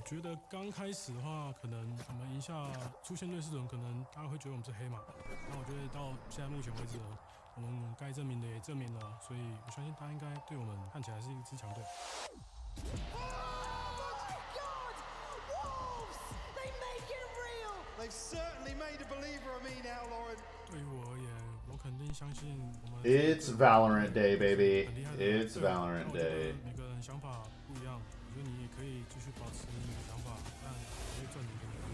我觉得刚开始的话，可能我们赢下出现瑞士人，可能大家会觉得我们是黑马。那我觉得到现在目前为止，我们该证明的也证明了，所以我相信他应该对我们看起来是一支强队。They've certainly made a believer of me now, Lauren. 对于我而言，我肯定相信我们。It's Valorant Day, baby. It's Valorant Day. 每个人想法不一样，我觉得你也可以继续保持你的想法，但我会证明给你看。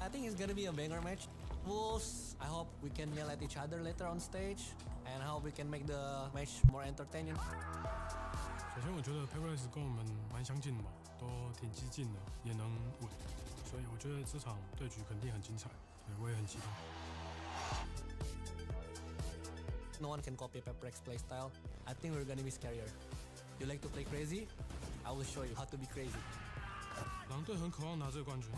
I think it's gonna be a banger match. Wolves, I hope we can yell at each other later on stage, and I hope we can make the match more entertaining. 首先，我觉得 PRX 跟我们蛮相近的嘛，都挺激进的，也能稳，所以我觉得这场对局肯定很精彩，对我也很期待。No one can copy PRX playstyle. I think we're gonna be scarier. You like to play crazy? I will show you how to be crazy. 狼队很渴望拿这个冠军。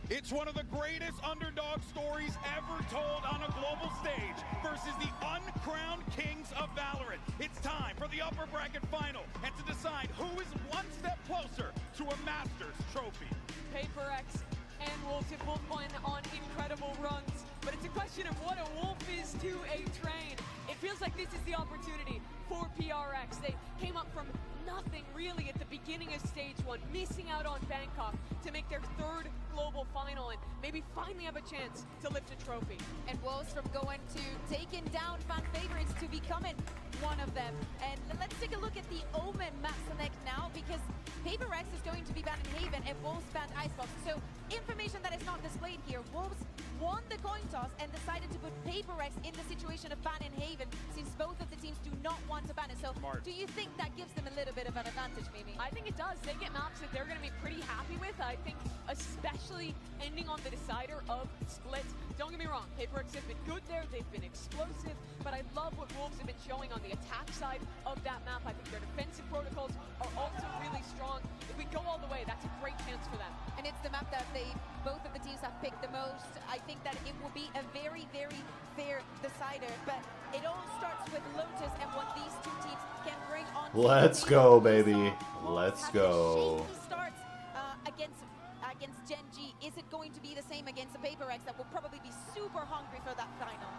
It's one of the greatest underdog stories ever told on a global stage versus the uncrowned kings of Valorant. It's time for the upper bracket final and to decide who is one step closer to a Masters trophy. PRX and Wolves have both won on incredible runs, but it's a question of what a wolf is to a train. It feels like this is the opportunity for PRX. They came up from nothing really at the beginning of stage one, missing out on Bangkok to make their third global final and maybe finally have a chance to lift a trophy. And Wolves from going to taking down fan favorites to becoming one of them. And let's take a look at the Omen map select now, because PRX is going to be banned in Haven and Wolves banned Icebox. So information that is not displayed here. Wolves won the coin toss and decided to put PRX in the situation of ban in Haven, since both of the teams do not want to ban it. So do you think that gives them a little bit of an advantage, maybe? I think it does. They get maps that they're going to be pretty happy with. I think especially ending on the decider of Split. Don't get me wrong, PRX have been good there, they've been explosive, but I love what Wolves have been showing on the attack side of that map. I think their defensive protocols are also really strong. If we go all the way, that's a great chance for them. And it's the map that both of the teams have picked the most. I think that it will be a very, very fair decider, but it all starts with Lotus and what these two teams can bring on. Let's go, baby. Let's go. Starts against Gen G. Is it going to be the same against the PRX that will probably be super hungry for that final?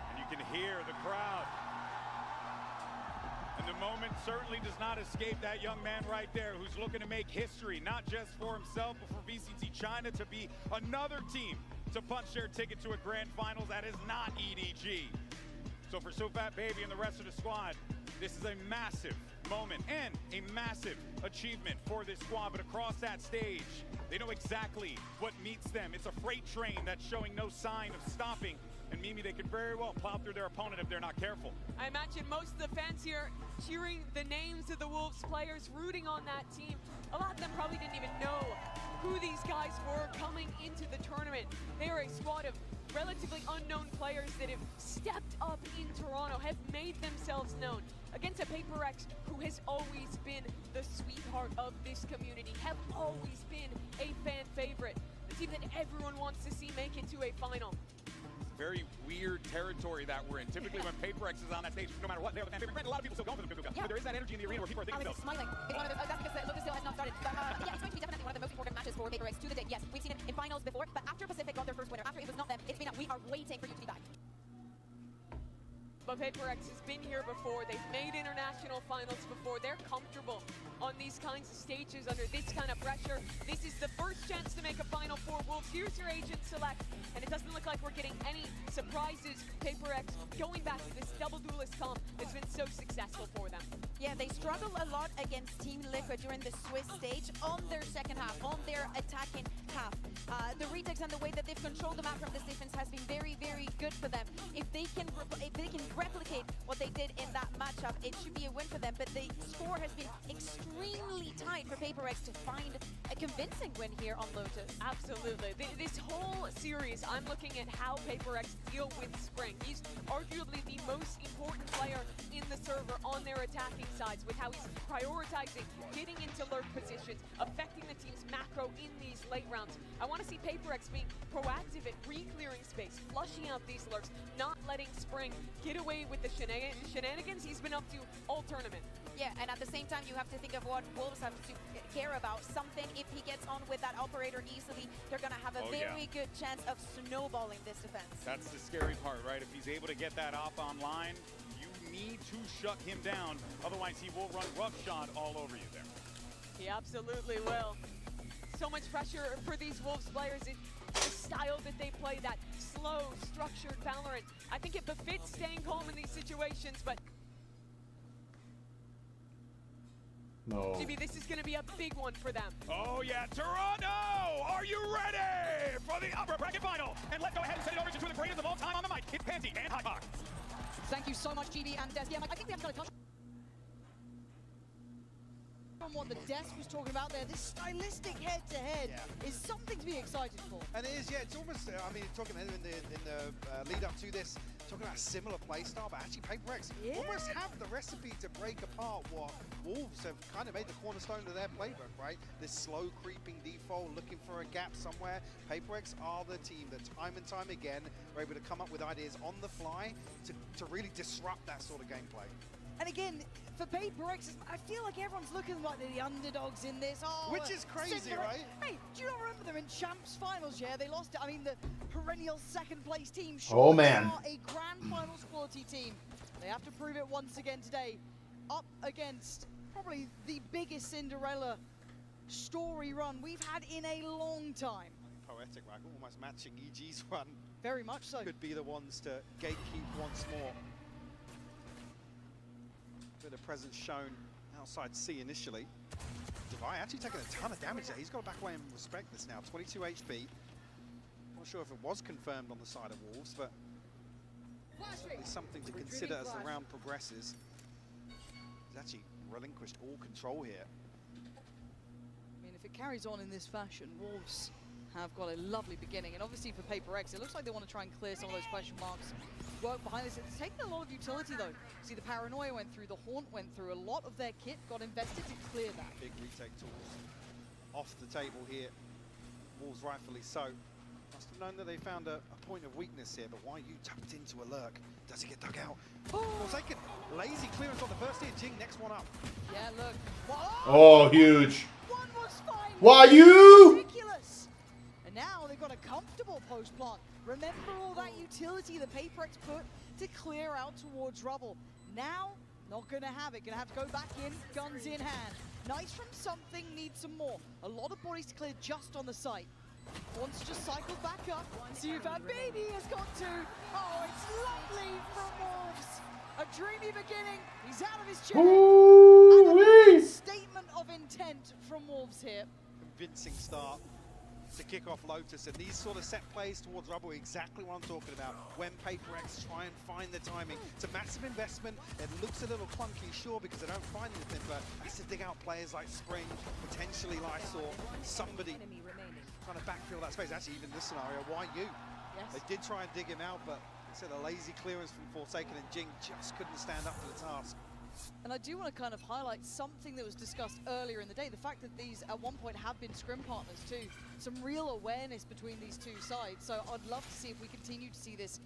And you can hear the crowd. And the moment certainly does not escape that young man right there who's looking to make history, not just for himself, but for VCT China to be another team to punch their ticket to a grand finals that is not EDG. So for SoFat Baby and the rest of the squad, this is a massive moment and a massive achievement for this squad. But across that stage, they know exactly what meets them. It's a freight train that's showing no sign of stopping. And Mimi, they could very well plow through their opponent if they're not careful. I imagine most of the fans here cheering the names of the Wolves players, rooting on that team. A lot of them probably didn't even know who these guys were coming into the tournament. They are a squad of relatively unknown players that have stepped up in Toronto, have made themselves known against a PRX who has always been the sweetheart of this community, have always been a fan favorite, the team that everyone wants to see make it to a final. Very weird territory that we're in. Typically when PRX is on that stage, no matter what, they're the fan favorite. A lot of people still going for the Puka. But there is that energy in the arena where people are thinking Alex is smiling. It's one of those, that's because Lotus still has not started. But yeah, it's going to be definitely one of the most important matches for PRX to the day. Yes, we've seen it in finals before, but after Pacific got their first winner, after it was not them, it's been that we are waiting for you to be back. but PRX has been here before. They've made international finals before. They're comfortable on these kinds of stages under this kind of pressure. This is the first chance to make a Final Four. Wolves, here's your agent select, and it doesn't look like we're getting any surprises. PRX going back to this double duelist comp that's been so successful for them. Yeah, they struggle a lot against Team Liquid during the Swiss stage on their second half, on their attacking half. The retakes and the way that they've controlled the map from this defense has been very, very good for them. If they can replicate what they did in that matchup, it should be a win for them. But the score has been extremely tight for PRX to find a convincing win here on Lotus. Absolutely. This whole series, I'm looking at how PRX deal with Spring. He's arguably the most important player in the server on their attacking sides, with how he's prioritizing, getting into lurk positions, affecting the team's macro in these late rounds. I want to see PRX being proactive at re-clearing space, flushing out these lurks, not letting Spring get away with the shenanigans he's been up to all tournament. Yeah, and at the same time, you have to think of what Wolves have to care about. Something, if he gets on with that operator easily, they're going to have a very good chance of snowballing this defense. That's the scary part, right? If he's able to get that op online, you need to shut him down. Otherwise, he will run roughshod all over you there. He absolutely will. So much pressure for these Wolves players. The style that they play, that slow, structured Valorant. I think it befits staying calm in these situations, but No. Jimmy, this is going to be a big one for them. Oh yeah, Toronto! Are you ready for the upper bracket final? And let's go ahead and send it over to two of the greatest of all time on the mic. It's Pansy and Hot Box. Thank you so much, GB and Des. Yeah, I think we have to touch on what the Des was talking about there. This stylistic head-to-head is something to be excited for. And it is, yeah, it's almost, I mean, talking in the lead up to this, talking about a similar play style, but actually PRX almost have the recipe to break apart what Wolves have kind of made the cornerstone of their playbook, right? This slow creeping default, looking for a gap somewhere. PRX are the team that time and time again are able to come up with ideas on the fly to really disrupt that sort of gameplay. And again, for PRX, I feel like everyone's looking like they're the underdogs in this. Oh, Which is crazy, right? Hey, do you not remember them in Champs Finals? Yeah, they lost it. I mean, the perennial second place team. Oh, man. Are a grand finals quality team. They have to prove it once again today. Up against probably the biggest Cinderella story run we've had in a long time. Poetic, right? Almost matching EG's run. Very much so. Could be the ones to gatekeep once more. Bit of presence shown outside C initially. Devi actually taking a ton of damage there. He's got to back away and respect this now. 22 HP. Not sure if it was confirmed on the side of Wolves, but certainly something to consider as the round progresses. He's actually relinquished all control here. I mean, if it carries on in this fashion, Wolves have got a lovely beginning. And obviously for PRX, it looks like they want to try and clear some of those question marks. Work behind this. It's taken a lot of utility though. See, the Paranoia went through, the Haunt went through. A lot of their kit got invested to clear that. Big retake tools off the table here. Wolves rightfully so. Must have known that they found a point of weakness here, but why you tucked into a lurk? Does he get dug out? Forsaken. Lazy clearance on the first hit. Jing, next one up. Yeah, look. Oh, huge. One was fine. Why you? Ridiculous. And now they've got a comfortable post plant. Remember all that utility the PRX put to clear out towards rubble. Now, not going to have it. Going to have to go back in, guns in hand. Nice from something, needs some more. A lot of bodies to clear just on the site. Wants to just cycle back up. See if that baby has got to. Oh, it's lovely from Wolves. A dreamy beginning. He's out of his chair. And a statement of intent from Wolves here. Convincing start to kick off Lotus, and these sort of set plays towards rubble, exactly what I'm talking about. When PRX try and find the timing. It's a massive investment. It looks a little clunky, sure, because they don't find anything, but has to dig out players like Spring, potentially Lysor, somebody trying to backfill that space. Actually, even this scenario, why you? Yes. They did try and dig him out, but instead a lazy clearance from Forsaken, and Jing just couldn't stand up to the task. And I do want to kind of highlight something that was discussed earlier in the day, the fact that these at one point have been scrim partners too. Some real awareness between these two sides. So I'd love to see if we continue to see this,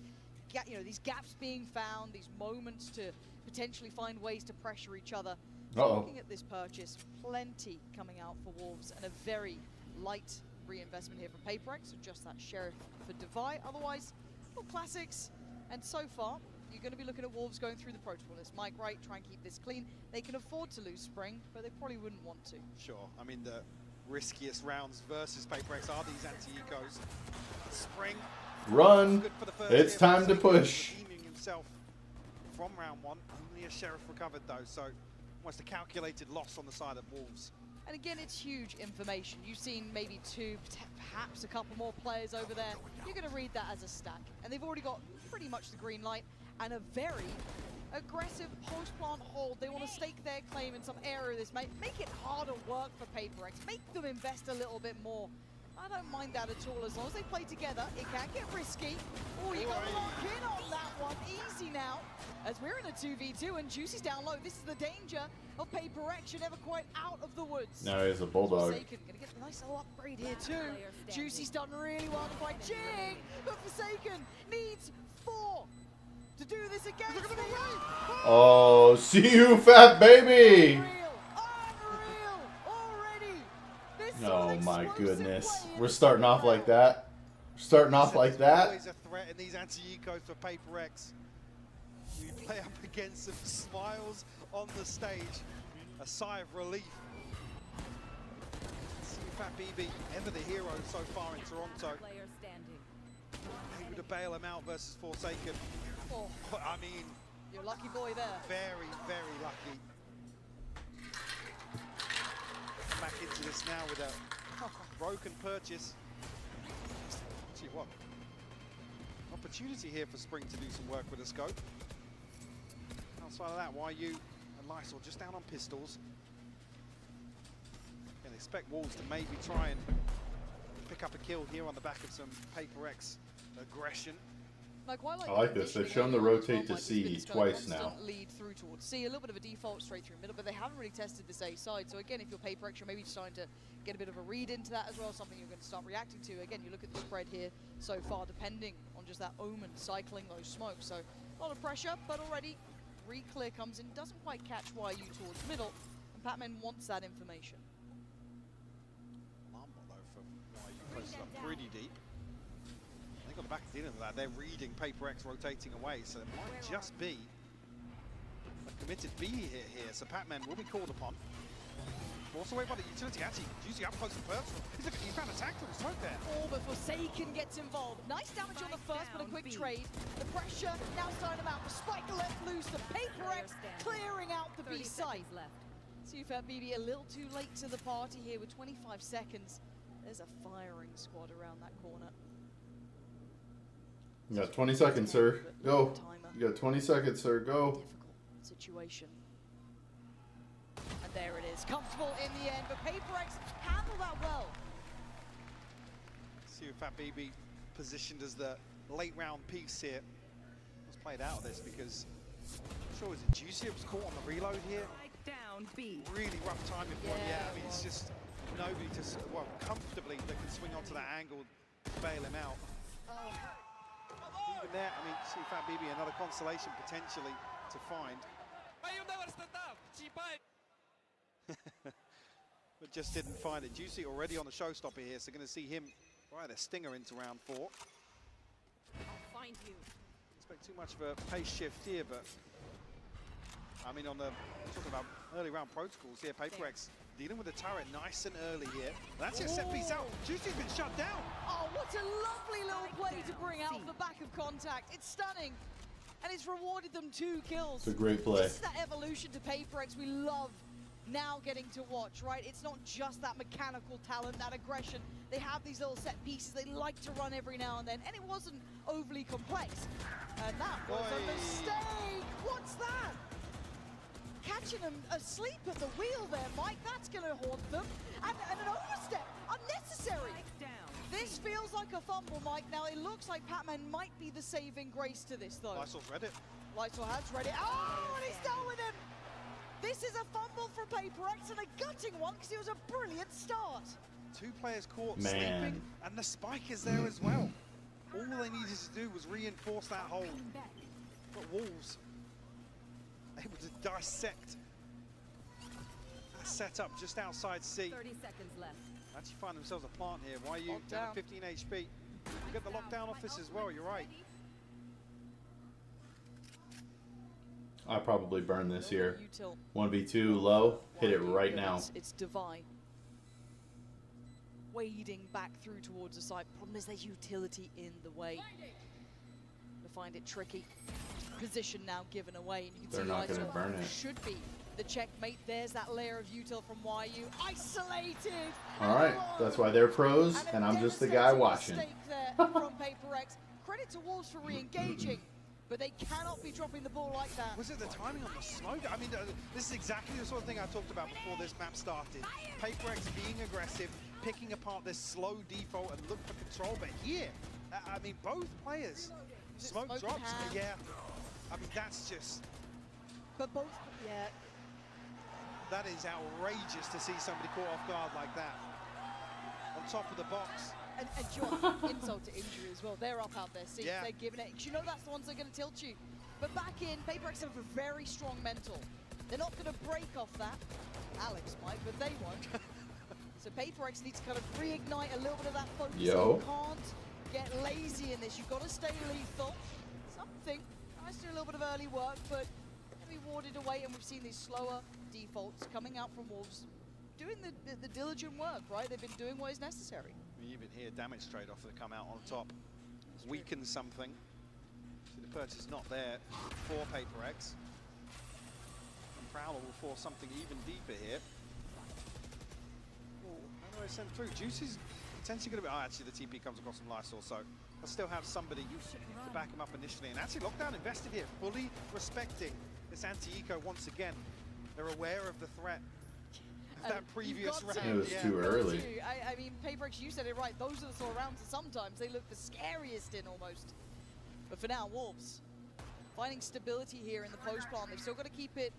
these gaps being found, these moments to potentially find ways to pressure each other. Looking at this purchase, plenty coming out for Wolves and a very light reinvestment here from PRX, so just that Sheriff for Devi. Otherwise, all classics. And so far, you're going to be looking at Wolves going through the protocol list. Mike Wright, try and keep this clean. They can afford to lose Spring, but they probably wouldn't want to. Sure. I mean, the riskiest rounds versus PRX are these anti-ecos. Spring. Run. Good for the first It's hit, time to Forsaken push. redeeming himself from round one. Only a Sheriff recovered though, so almost a calculated loss on the side of Wolves. And again, it's huge information. You've seen maybe two, perhaps a couple more players over there. You're going to read that as a stack. And they've already got pretty much the green light and a very aggressive post-plant hold. They want to stake their claim in some area of this. Make it harder work for PRX. Make them invest a little bit more. I don't mind that at all, as long as they play together. It can get risky. Oh, you got to lock in on that one. Easy now, as we're in a 2v2 and Juicy's down low. This is the danger of PRX. You're never quite out of the woods. Now he has a bulldog. Forsaken gonna get a nice little upgrade here too. Juicy's done really well to fight Jing, but Forsaken needs 4 to do this against me. Oh, see you, fat baby. Unreal already. This Oh sort of my explosive goodness. play in We're starting off like that. Starting off like There's that. always a threat in these anti-ecos for PRX. We play up against some smiles on the stage. A sigh of relief. See Fat BB, ever the hero so far in Toronto. Able to bail him out versus Forsaken. Oh, I mean, you're a lucky boy there. very, very lucky. Back into this now with a broken purchase. See what? Opportunity here for Spring to do some work with a scope. Outside of that, YU and Lysol just down on pistols. And expect Wolves to maybe try and pick up a kill here on the back of some PRX aggression. I quite I like this. They've shown the rotate to C twice now. Lead through towards C, a little bit of a default straight through middle, but they haven't really tested this A side. So again, if you're PRX, you're maybe starting to get a bit of a read into that as well, something you're going to start reacting to. Again, you look at the spread here so far, depending on just that Omen cycling those smokes. So a lot of pressure, but already re-clear comes in, doesn't quite catch YU towards middle, and Patman wants that information. Alarm bot though from YU posted up pretty deep. They got the back dealing with that. They're reading PRX rotating away, so it might just be a committed B hit here. So Patman will be called upon. Forced away by the utility. Actually, Juicy up close and personal. He's found a tactical smoke there. Oh, but Forsaken gets involved. Nice damage on the first, but a quick trade. The pressure now starting them out. The spike let loose. The PRX clearing out the B site. Fat BB a little too late to the party here with 25 seconds. There's a firing squad around that corner. You got 20 seconds, sir. Go. You got 20 seconds, sir. Go. Difficult situation. And there it is. Comfortable in the end, but PRX handled that well. See if Fat BB positioned as the late round piece here. Was played out of this because I'm sure it was Juicy was caught on the reload here. Down B. Really rough timing for him. Yeah, I mean it's just nobody to comfortably that can swing onto that angle to bail him out. Even there, I mean, see Fat BB another consolation potentially to find. But just didn't find it. Juicy already on the showstopper here, so going to see him fire the stinger into round 4. I'll find you. Expect too much of a pace shift here, but I mean, on the talking about early round protocols here, PRX dealing with the turret nice and early here. That's a set piece out. Juicy's been shut down. Oh, what a lovely little play to bring out of the back of contact. It's stunning, and it's rewarded them 2 kills. It's a great play. This is that evolution to PRX we love now getting to watch, right? It's not just that mechanical talent, that aggression. They have these little set pieces they like to run every now and then, and it wasn't overly complex. And that was a mistake. What's that? Catching them asleep at the wheel there, Mike. That's going to haunt them. And an overstep. Unnecessary. This feels like a fumble, Mike. Now, it looks like Patman might be the saving grace to this, though. Lysol's read it. Lysol has read it. Oh, and he's done with him. This is a fumble for PRX and a gutting one because it was a brilliant start. 2 players caught sleeping, and the spike is there as well. All they needed to do was reinforce that hold. But Wolves able to dissect that setup just outside C. 30 seconds left. Actually find themselves a plant here. YU down 15 HP. Get the lockdown off this as well, you're right. I probably burn this here. Util. 1v2 low. Hit it right now. It's Devi. Wading back through towards the site. Problem is there's utility in the way. To find it tricky. Position now given away. And you can They're see not going to Iceberg burn it. should be the checkmate. There's that layer of util from YU. Isolated! Alright, that's why they're pros, and I'm just the guy watching. Mistake there from PRX. Credit to Wolves for re-engaging, but they cannot be dropping the ball like that. Was it the timing on the smoke? I mean, this is exactly the sort of thing I talked about before this map started. PRX being aggressive, picking apart this slow default and look for control. But here, I mean, both players, smoke drops. Yeah, I mean, that's just... But both, yeah. That is outrageous to see somebody caught off guard like that. On top of the box. And John, insult to injury as well. They're up out their seats. Yeah. They're giving it. 'Cause you know that's the ones that are going to tilt you. But back in, PRX have a very strong mental. They're not going to break off that. Alex might, but they won't. So PRX needs to kind of reignite a little bit of that focus. Yo. You can't get lazy in this. You've got to stay lethal. Something. Tries to do a little bit of early work, but can be warded away. And we've seen these slower defaults coming out from Wolves. Doing the diligent work, right? They've been doing what is necessary. We even hear damage trade-off that come out on top. Weakens something. So the purchase not there for PRX. And Prowler will force something even deeper here. Oh, how do I send through? Juice is potentially going to be... Oh, actually, the TP comes across from Lysol, so I'll still have somebody to back him up initially. And actually, Lockdown invested here, fully respecting this anti-eco once again. They're aware of the threat. That previous round. It was too early. I mean, PRX, you said it right. Those are the sort of rounds that sometimes they look the scariest in almost. But for now, Wolves finding stability here in the post plant. They've still got to keep it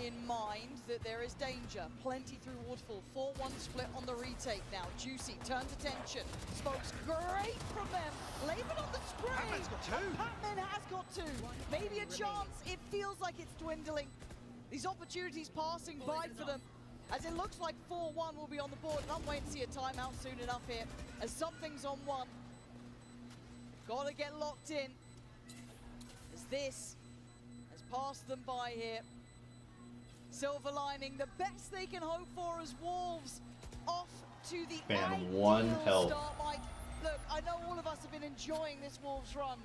in mind that there is danger. Plenty through Waterfall. 4-1 split on the retake now. Juicy turns attention. Smokes great from them. Laban on the spray. Patman's got two. Patman has got two. Maybe a chance. It feels like it's dwindling. These opportunities passing by for them. As it looks like 4-1 will be on the board. And I'm waiting to see a timeout soon enough here. As something's on one. Gotta get locked in. As this has passed them by here. Silver lining, the best they can hope for as Wolves off to the Bam, one ideal health. start. Like, look, I know all of us have been enjoying this Wolves run.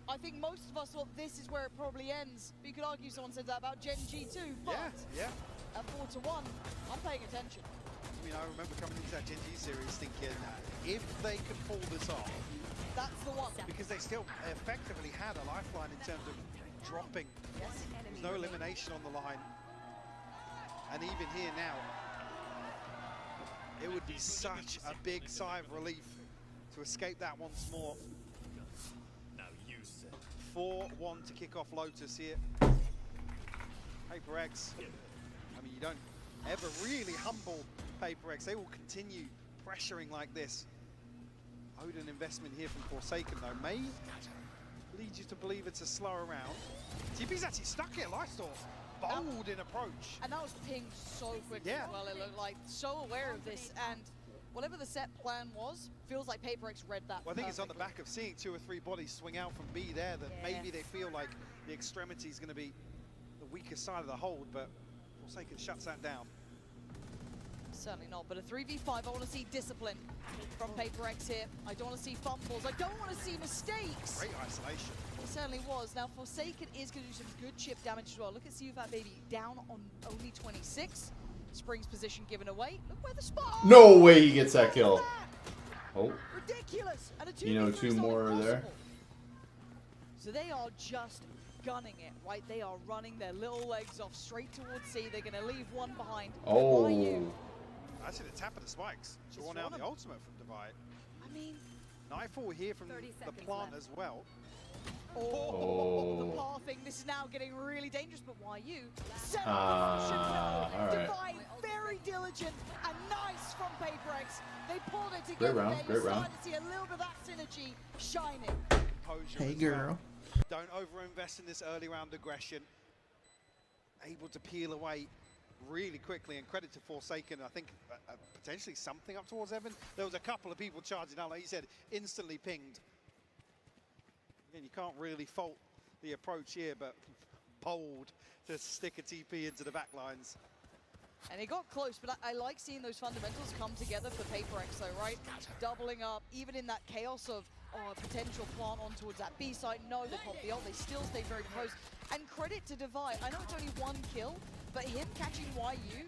I think most of us thought this is where it probably ends. But you could argue someone said that about Gen G too, but Yeah. at 4-1, I'm paying attention. I mean, I remember coming into that Gen G series thinking, if they can pull this off, That's the one. because they still effectively had a lifeline in terms of dropping. Yes. There's no elimination on the line. And even here now, it would be such a big sigh of relief to escape that once more. 4-1 to kick off Lotus here. PRX, I mean, you don't ever really humble PRX. They will continue pressuring like this. Odin investment here from Forsaken, though, may lead you to believe it's a slower round. TP's actually stuck here, Lysol. Bold in approach. And that was pinged so quickly as well. It looked like so aware of this. And whatever the set plan was, feels like PRX read that. Well, I think it's on the back of seeing 2 or 3 bodies swing out from B there that maybe they feel like the extremity is going to be the weaker side of the hold, but Forsaken shuts that down. Certainly not, but a 3v5, I want to see discipline from PRX here. I don't want to see fumbles. I don't want to see mistakes. Great isolation. It certainly was. Now, Forsaken is going to do some good chip damage as well. Look at CUFAT Baby down on only 26. Spring's position given away. Look where the spot. No way he gets that kill. Oh. Ridiculous. And a 2v3 You know, is 2 not more are there. impossible. So they are just gunning it, right? They are running their little legs off straight towards C. They're going to leave one behind. Oh. Actually, the tap of the spikes. Drawn out the ultimate from Divide. I mean, Nightfall here from the plant as well. the pathing. This is now getting really dangerous, but YU set up the position well. All right. Divide, very diligent and nice from PRX. They pulled it Great together. round, You're great round. starting to see a little bit of that synergy shining. Hey, girl. Don't overinvest in this early round aggression. Able to peel away really quickly, and credit to Forsaken. I think potentially something up towards Evan. There was a couple of people charging out, like you said, instantly pinged. Again, you can't really fault the approach here, but bold to stick a TP into the back lines. And it got close, but I like seeing those fundamentals come together for PRX though, right? Doubling up, even in that chaos of potential plant on towards that B side. No, they pop the ult, they still stay very close. And credit to Divide, I know it's only one kill, but him catching YU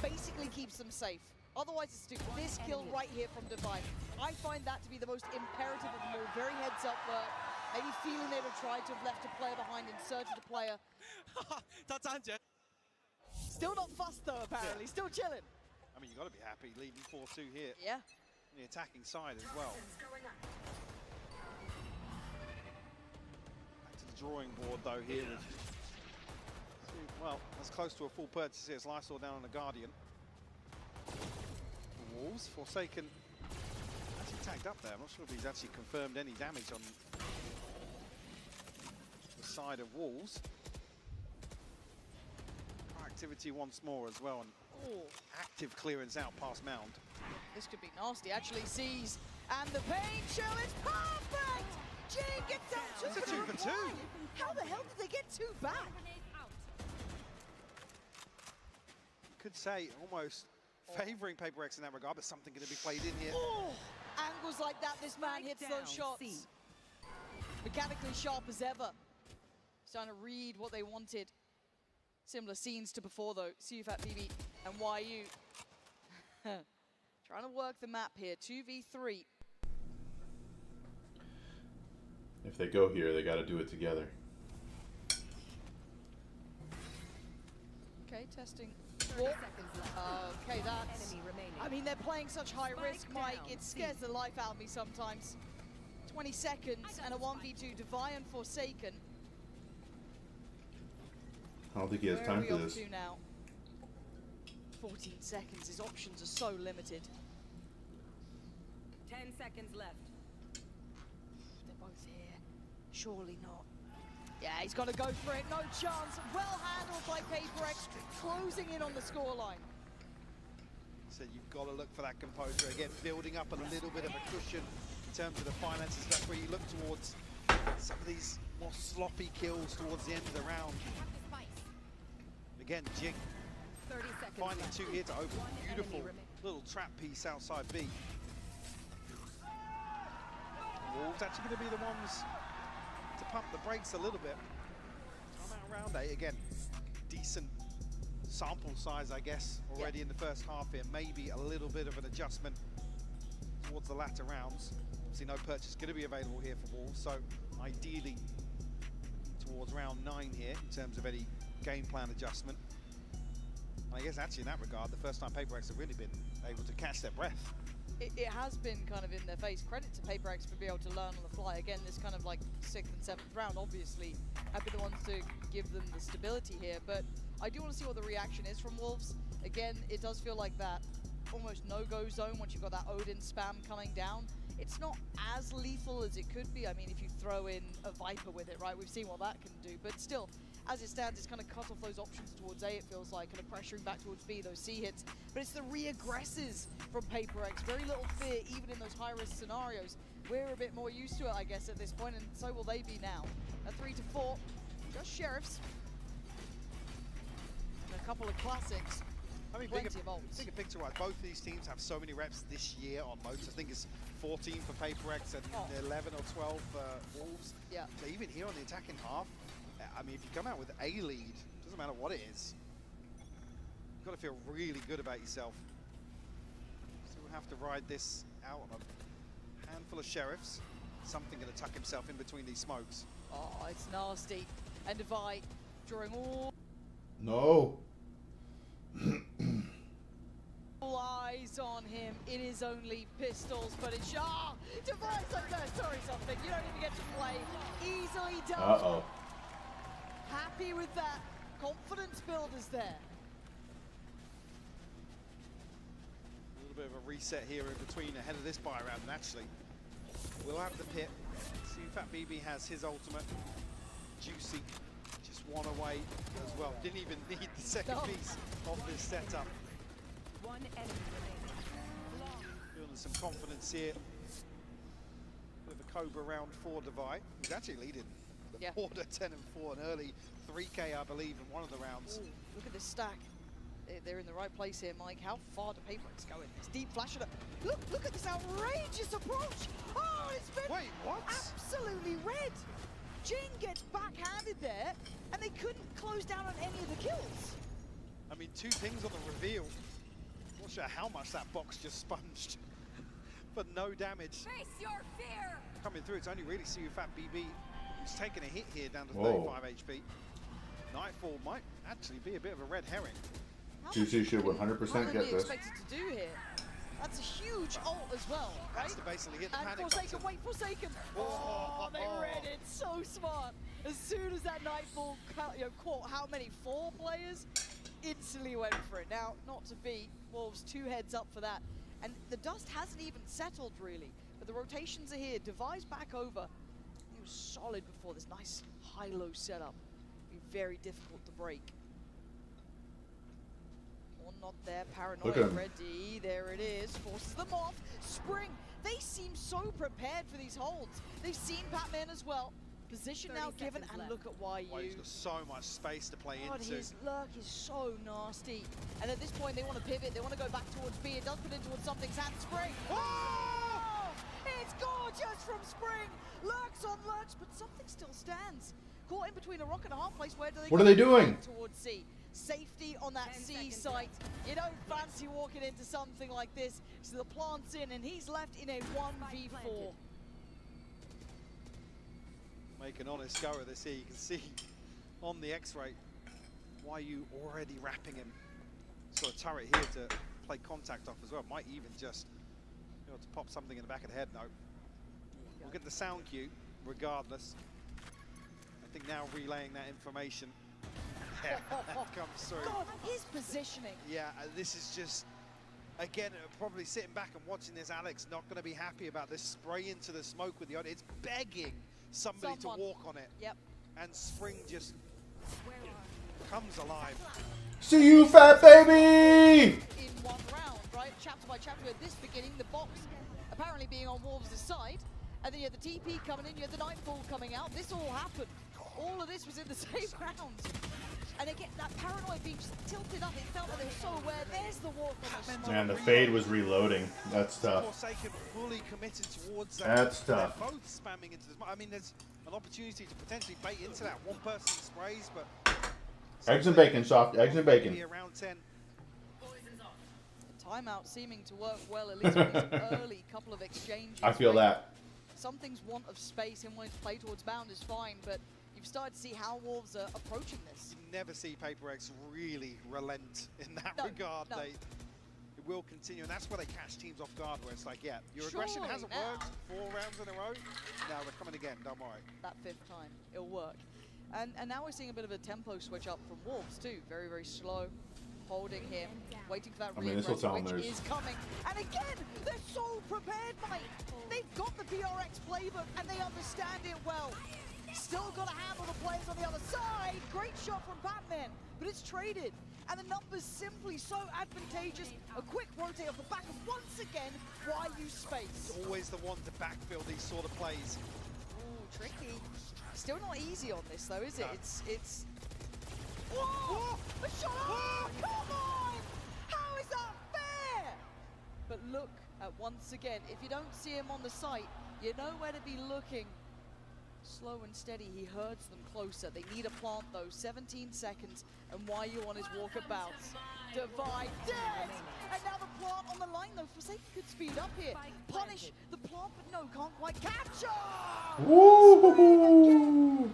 basically keeps them safe. Otherwise, it's this kill right here from Divide. I find that to be the most imperative of them all. Very heads up work. Maybe feeling they'd have tried to have left a player behind, inserted a player. Still not fussed though, apparently. Still chilling. I mean, you got to be happy leading 4-2 here. Yeah. On the attacking side as well. Back to the drawing board though here. Well, as close to a full purchase here as Lysol down on the Guardian. The Wolves, Forsaken actually tagged up there. I'm not sure if he's actually confirmed any damage on the side of Wolves. Activity once more as well, and active clearance out past Mound. This could be nasty. Actually sees, and the pain shell is perfect! Jing gets down two. It's a 2 for 2. How the hell did they get 2 back? Could say almost favouring PRX in that regard, but something going to be played in here. Angles like that, this man hits those shots. Mechanically sharp as ever. Starting to read what they wanted. Similar scenes to before though. CFAT BB and YU. Trying to work the map here. 2v3. If they go here, they got to do it together. Okay, testing. Okay, that's... I mean, they're playing such high risk, Mike. It scares the life out of me sometimes. 20 seconds and a 1v2 Divide and Forsaken. I don't think he has time for this. Where are we up to now? 14 seconds. His options are so limited. 10 seconds left. They're both here. Surely not. Yeah, he's got to go for it. No chance. Well handled by PRX, closing in on the scoreline. So you've got to look for that composure again, building up a little bit of a cushion in terms of the finances. That's where you look towards some of these more sloppy kills towards the end of the round. Again, Jing 30 seconds finding left. 2 here to open. One Beautiful enemy little trap piece outside B. Wolves actually going to be the ones to pump the brakes a little bit. I'm out round 8 again. Decent sample size, I guess, already in the first half here. Maybe a little bit of an adjustment towards the latter rounds. Obviously, no purchase going to be available here for Wolves, so ideally towards round 9 here in terms of any game plan adjustment. And I guess actually in that regard, the first time PRX have really been able to catch their breath. It has been kind of in their face. Credit to PRX for being able to learn on the fly. Again, this kind of like 6th and 7th round obviously have been the ones to give them the stability here. But I do want to see what the reaction is from Wolves. Again, it does feel like that almost no-go zone once you've got that Odin spam coming down. It's not as lethal as it could be. I mean, if you throw in a Viper with it, right? We've seen what that can do. But still, as it stands, it's kind of cut off those options towards A, it feels like, kind of pressuring back towards B, those C hits. But it's the re-aggressors from PRX. Very little fear, even in those high-risk scenarios. We're a bit more used to it, I guess, at this point, and so will they be now. A 3 to 4, just Sheriffs. And a couple of classics. I mean, bigger picture-wise, both of these teams have so many reps this year on modes. I think it's 14 for PRX and 11 or 12 for Wolves. Yeah. So even here on the attacking half, I mean, if you come out with a lead, doesn't matter what it is, you've got to feel really good about yourself. So we'll have to ride this out on a handful of Sheriffs. Something going to tuck himself in between these smokes. Oh, it's nasty. And Divide drawing all No. eyes on him. It is only pistols, but it's Divide's like that. Sorry, something. You don't even get to play. Easily done. Uh-oh. Happy with that. Confidence builders there. A little bit of a reset here in between ahead of this buy round, and actually, we'll have the pit. CFAT BB has his ultimate. Juicy, just one away as well. Didn't even need the second piece of this setup. One enemy remaining. Building some confidence here. Bit of a Cobra round for Divide. He's actually leading The Yeah. border 10 and 4, an early 3K, I believe, in one of the rounds. Ooh, look at this stack. They're in the right place here, Mike. How far do PRX go in this? Deep flash. Look at this outrageous approach. Oh, it's been Wait, what? absolutely red. Jing gets backhanded there, and they couldn't close down on any of the kills. I mean, 2 things on the reveal. Not sure how much that box just sponged, but no damage. Face your fear. Coming through, it's only really Fat BB who's taking a hit here down to Whoa. 35 HP. Nightfall might actually be a bit of a red herring. Juicy should 100% get this. Expected to do here. That's a huge ult as well, right? Has to basically hit the And panic Forsaken, button. wait, Forsaken. Oh, they read it so smart. As soon as that Nightfall caught how many? 4 players? Instantly went for it. Now, not to be, Wolves 2 heads up for that. And the dust hasn't even settled really, but the rotations are here. Device back over. He was solid before this nice high-low setup. Be very difficult to break. One not there, Look at Paranoid him. ready, there it is, forces them off. Spring, they seem so prepared for these holds. They've seen Batman as well. Position 30 now given, seconds and left. look at YU. Why he's got so much space to play God, into. his lurk is so nasty. And at this point, they want to pivot. They want to go back towards B. It does put in towards something's hand. Spring. Oh! It's gorgeous from Spring. Lurks on lurks, but something still stands. Caught in between a rock and a hard place. Where do they What go? are they doing? Towards C. Safety on that 10 C seconds site. You don't fancy walking into something like this. So the plant's in, and he's left in a 1v4. Make an honest go of this here. You can see on the X-ray YU already wrapping him. So a turret here to play contact off as well. Might even just be able to pop something in the back of the head. No. We'll get the sound cue regardless. I think now relaying that information. Yeah, that comes through. God, his positioning. Yeah, this is just, again, probably sitting back and watching this, Alex not going to be happy about this spray into the smoke with the audience. It's begging somebody Someone. to walk on it. Yep. And Spring just comes alive. See you, fat baby! In one round, right? Chapter by chapter at this beginning, the box apparently being on Wolves' side, and then you had the TP coming in, you had the Nightfall coming out. This all happened. All of this was in the same round. And again, that Paranoid being just tilted up, it felt like they were so aware. There's the walk on the smoke. Man, the fade was reloading. That's tough. Forsaken fully committed towards that. That's tough. They're both spamming into this. I mean, there's an opportunity to potentially bait into that. One person sprays, but Eggs and bacon, soft eggs and bacon. maybe around 10. Timeout seeming to work well, at least with these early couple of exchanges. I feel that. Something's want of space, him wanting to play towards bound is fine, but you've started to see how Wolves are approaching this. You never see PRX really relent in that No, regard. no. It will continue, and that's where they catch teams off guard, where it's like, yeah, your aggression Surely hasn't now. worked 4 rounds in a row. Now we're coming again, don't worry. That 5th time, it'll work. And now we're seeing a bit of a tempo switch up from Wolves too. Very, very slow. Holding here, waiting for that I mean, this'll tell 'em which there's- is coming. And again, they're so prepared, Mike. They've got the PRX playbook and they understand it well. Still got to handle the players on the other side. Great shot from Batman, but it's traded. And the numbers simply so advantageous. A quick rotate off the back of, once again, YU space. Always the one to backfill these sort of plays. Ooh, tricky. Still not easy on this though, is it? No. It's Whoa! A shot! Oh, come on! How is that fair? But look at once again, if you don't see him on the site, you know where to be looking. Slow and steady, he herds them closer. They need a plant though, 17 seconds, and YU on his walkabout. Divide dead! And now the plant on the line though, Forsaken could speed up here. Punish the plant, but no, can't quite capture! Woo!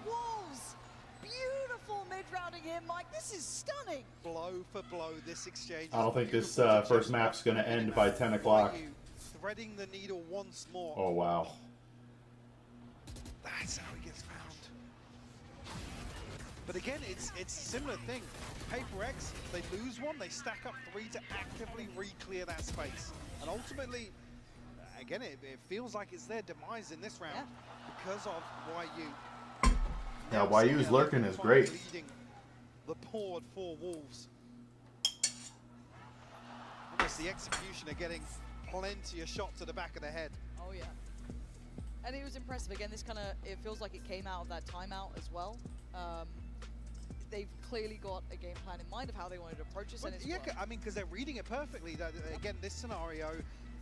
Wolves! Beautiful mid-rounding here, Mike. This is stunning. Blow for blow, this exchange. I don't is think this beautiful to first just map's gonna watch. end by 10 o'clock. YU threading the needle once more. Oh, wow. That's how he gets found. But again, it's a similar thing. PRX, they lose one, they stack up 3 to actively re-clear that space. And ultimately, again, it feels like it's their demise in this round because of YU. Yeah, Now, YU's Senior lurking is great. leading the board for Wolves. Almost the executioner getting plenty of shots to the back of the head. Oh yeah. And it was impressive. Again, this kind of, it feels like it came out of that timeout as well. They've clearly got a game plan in mind of how they wanted to approach this. But And it's yeah, worked. I mean, because they're reading it perfectly. Again, this scenario,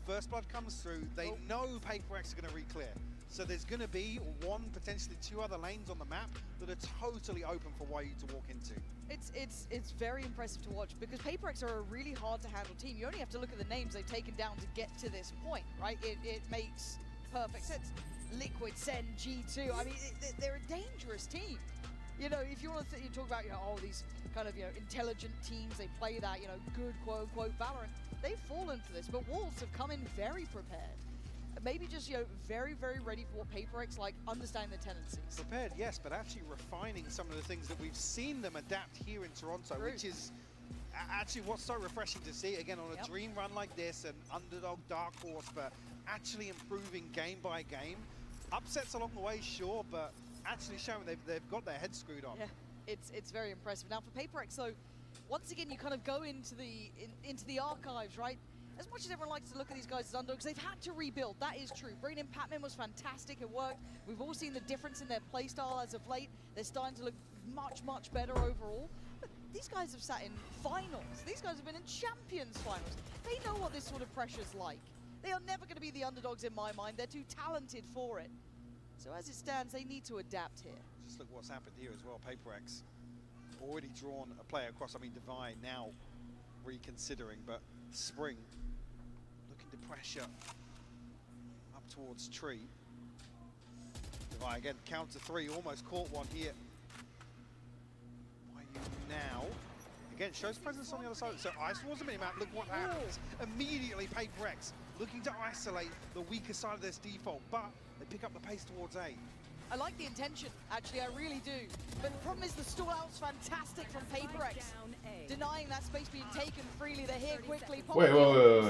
First Blood comes through. They know PRX are going to re-clear. So there's going to be one, potentially two other lanes on the map that are totally open for YU to walk into. It's very impressive to watch because PRX are a really hard to handle team. You only have to look at the names they've taken down to get to this point, right? It makes perfect sense. Liquid, Sen, G2. I mean, they're a dangerous team. You know, if you want to you talk about, you know, all these kind of, you know, intelligent teams, they play that, you know, good quote-unquote Valorant, they've fallen for this, but Wolves have come in very prepared. Maybe just, you know, very, very ready for what PRX like, understanding the tendencies. Prepared, yes, but actually refining some of the things that we've seen them adapt here in Toronto, True. which is actually what's so refreshing to see, again, on a dream run like this, an underdog dark horse, but actually improving game by game. Upsets along the way, sure, but actually showing they've got their heads screwed on. Yeah, it's very impressive. Now for PRX, though, once again, you kind of go into the archives, right? As much as everyone likes to look at these guys as underdogs, they've had to rebuild. That is true. Bringing in Patman was fantastic. It worked. We've all seen the difference in their playstyle as of late. They're starting to look much, much better overall. But these guys have sat in finals. These guys have been in Champions finals. They know what this sort of pressure's like. They are never going to be the underdogs in my mind. They're too talented for it. So as it stands, they need to adapt here. Just look what's happened here as well. PRX already drawn a player across. I mean, Divine now reconsidering, but Spring looking to pressure up towards Tree. Divine again, counter three, almost caught one here. YU now, again, shows presence on the other side. So Ice towards the minimap, look what happens. Immediately PRX looking to isolate the weaker side of this default, but they pick up the pace towards A. I like the intention, actually, I really do. But the problem is the stall out's fantastic from PRX. Denying that space being taken freely, they're here quickly. Wait.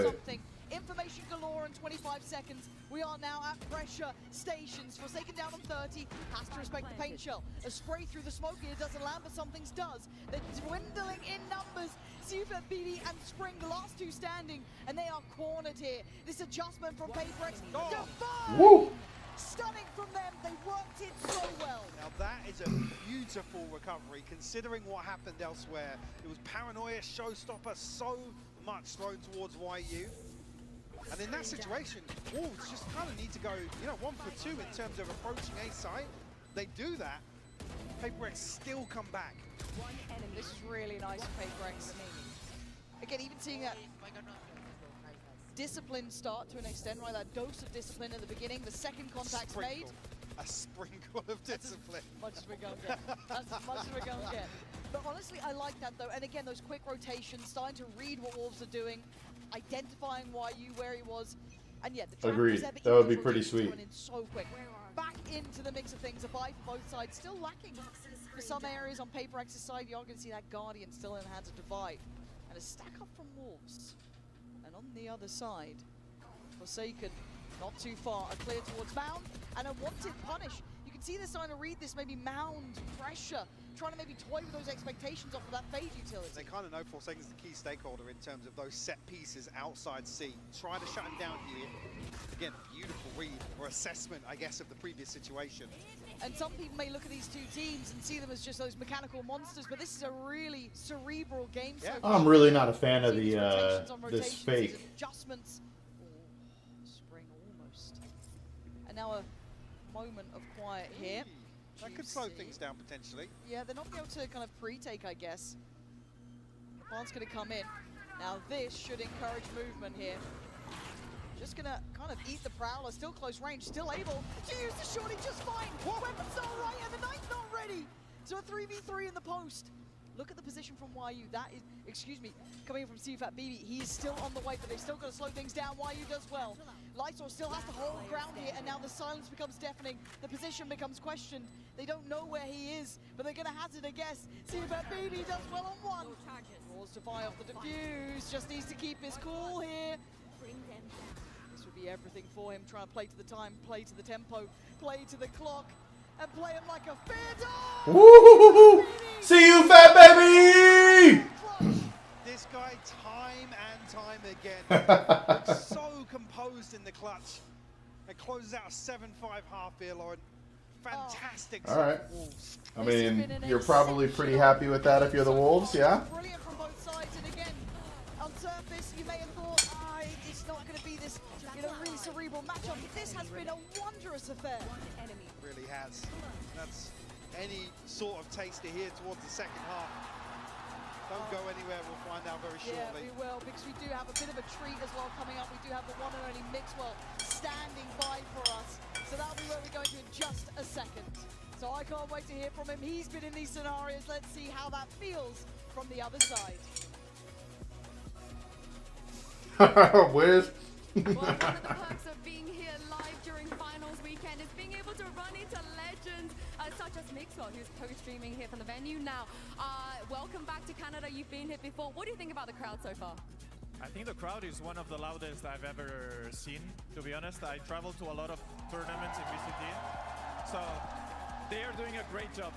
Something. Information galore in 25 seconds. We are now at pressure stations. Forsaken down on 30, has to respect the paint shell. A spray through the smoke here doesn't land, but something's does. They're dwindling in numbers. Super BD and Spring, the last two standing, and they are cornered here. This adjustment from PRX. Divine! Woo! Stunning from them, they worked it so well. Now that is a beautiful recovery, considering what happened elsewhere. It was paranoia, showstopper, so much thrown towards YU. And in that situation, Wolves just kind of need to go, you know, 1 for 2 in terms of approaching A site. They do that, PRX still come back. This is really nice for PRX. Again, even seeing that discipline start to an extent, right? That dose of discipline at the beginning, the second contact's made. A sprinkle of discipline. Much as we're going to get. That's as much as we're going to get. But honestly, I like that though. And again, those quick rotations, starting to read what Wolves are doing, identifying YU where he was. And yeah, the Agreed. trap is That would be pretty sweet. coming in so quick. Back into the mix of things. A buy for both sides, still lacking for some areas on PRX's side. You're going to see that Guardian still in the hands of Divide. And a stack up from Wolves. And on the other side, Forsaken, not too far, a clear towards Mound, and a wanted punish. You can see they're starting to read this maybe Mound pressure, trying to maybe toy with those expectations off of that fade utility. They kind of know Forsaken's the key stakeholder in terms of those set pieces outside C. Trying to shut him down here. Again, beautiful read or assessment, I guess, of the previous situation. And some people may look at these two teams and see them as just those mechanical monsters, but this is a really cerebral game. Yeah. So I'm really not a fan of see these the rotations on this rotations, fake. these adjustments. Spring almost. And now a moment of quiet here. That could slow things down potentially. Yeah, they're not able to kind of pre-take, I guess. The plant's going to come in. Now this should encourage movement here. Just going to kind of eat the Prowler, still close range, still able to use the shorty just fine. Weapon's not right and the knife's not ready. So a 3v3 in the post. Look at the position from YU. That is, excuse me, coming in from CFAT BB. He is still on the way, but they've still got to slow things down. YU does well. Lysol still has to hold ground here, and now the silence becomes deafening. The position becomes questioned. They don't know where he is, but they're going to hazard a guess. CFAT BB does well on one. Draws to fire off the defuse. Just needs to keep his cool here. This would be everything for him. Trying to play to the time, play to the tempo, play to the clock, and play him like a fair dog. Woo! See you, fat baby! This guy, time and time again, looks so composed in the clutch. It closes out a 7-5 half here, Lauren. Fantastic All set right. for Wolves. I mean, you're probably pretty happy with that if you're the Wolves, yeah? Brilliant from both sides, and again, on surface, you may have thought, it's not going to be this, really cerebral matchup, but this has been a wondrous affair. Really has. That's any sort of taster here towards the second half. Don't go anywhere, we'll find out very shortly. Yeah, we will, because we do have a bit of a treat as well coming up. We do have the one and only Mixwell standing by for us. So that'll be where we go into in just a second. So I can't wait to hear from him. He's been in these scenarios. Let's see how that feels from the other side. Wiz. Well, one of the perks of being here live during finals weekend is being able to run into legends such as Mixwell, who's co-streaming here from the venue now. Welcome back to Canada. You've been here before. What do you think about the crowd so far? I think the crowd is one of the loudest I've ever seen, to be honest. I traveled to a lot of tournaments in VCT, so they are doing a great job.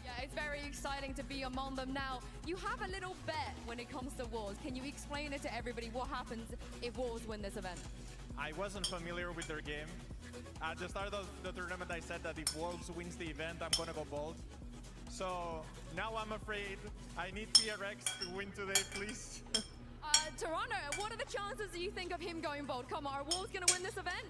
Yeah, it's very exciting to be among them now. You have a little bet when it comes to Wolves. Can you explain it to everybody? What happens if Wolves win this event? I wasn't familiar with their game. At the start of the tournament, I said that if Wolves wins the event, I'm gonna go bold. So now I'm afraid I need PRX to win today, please. Toronto, what are the chances do you think of him going bold? Come on, are Wolves gonna win this event?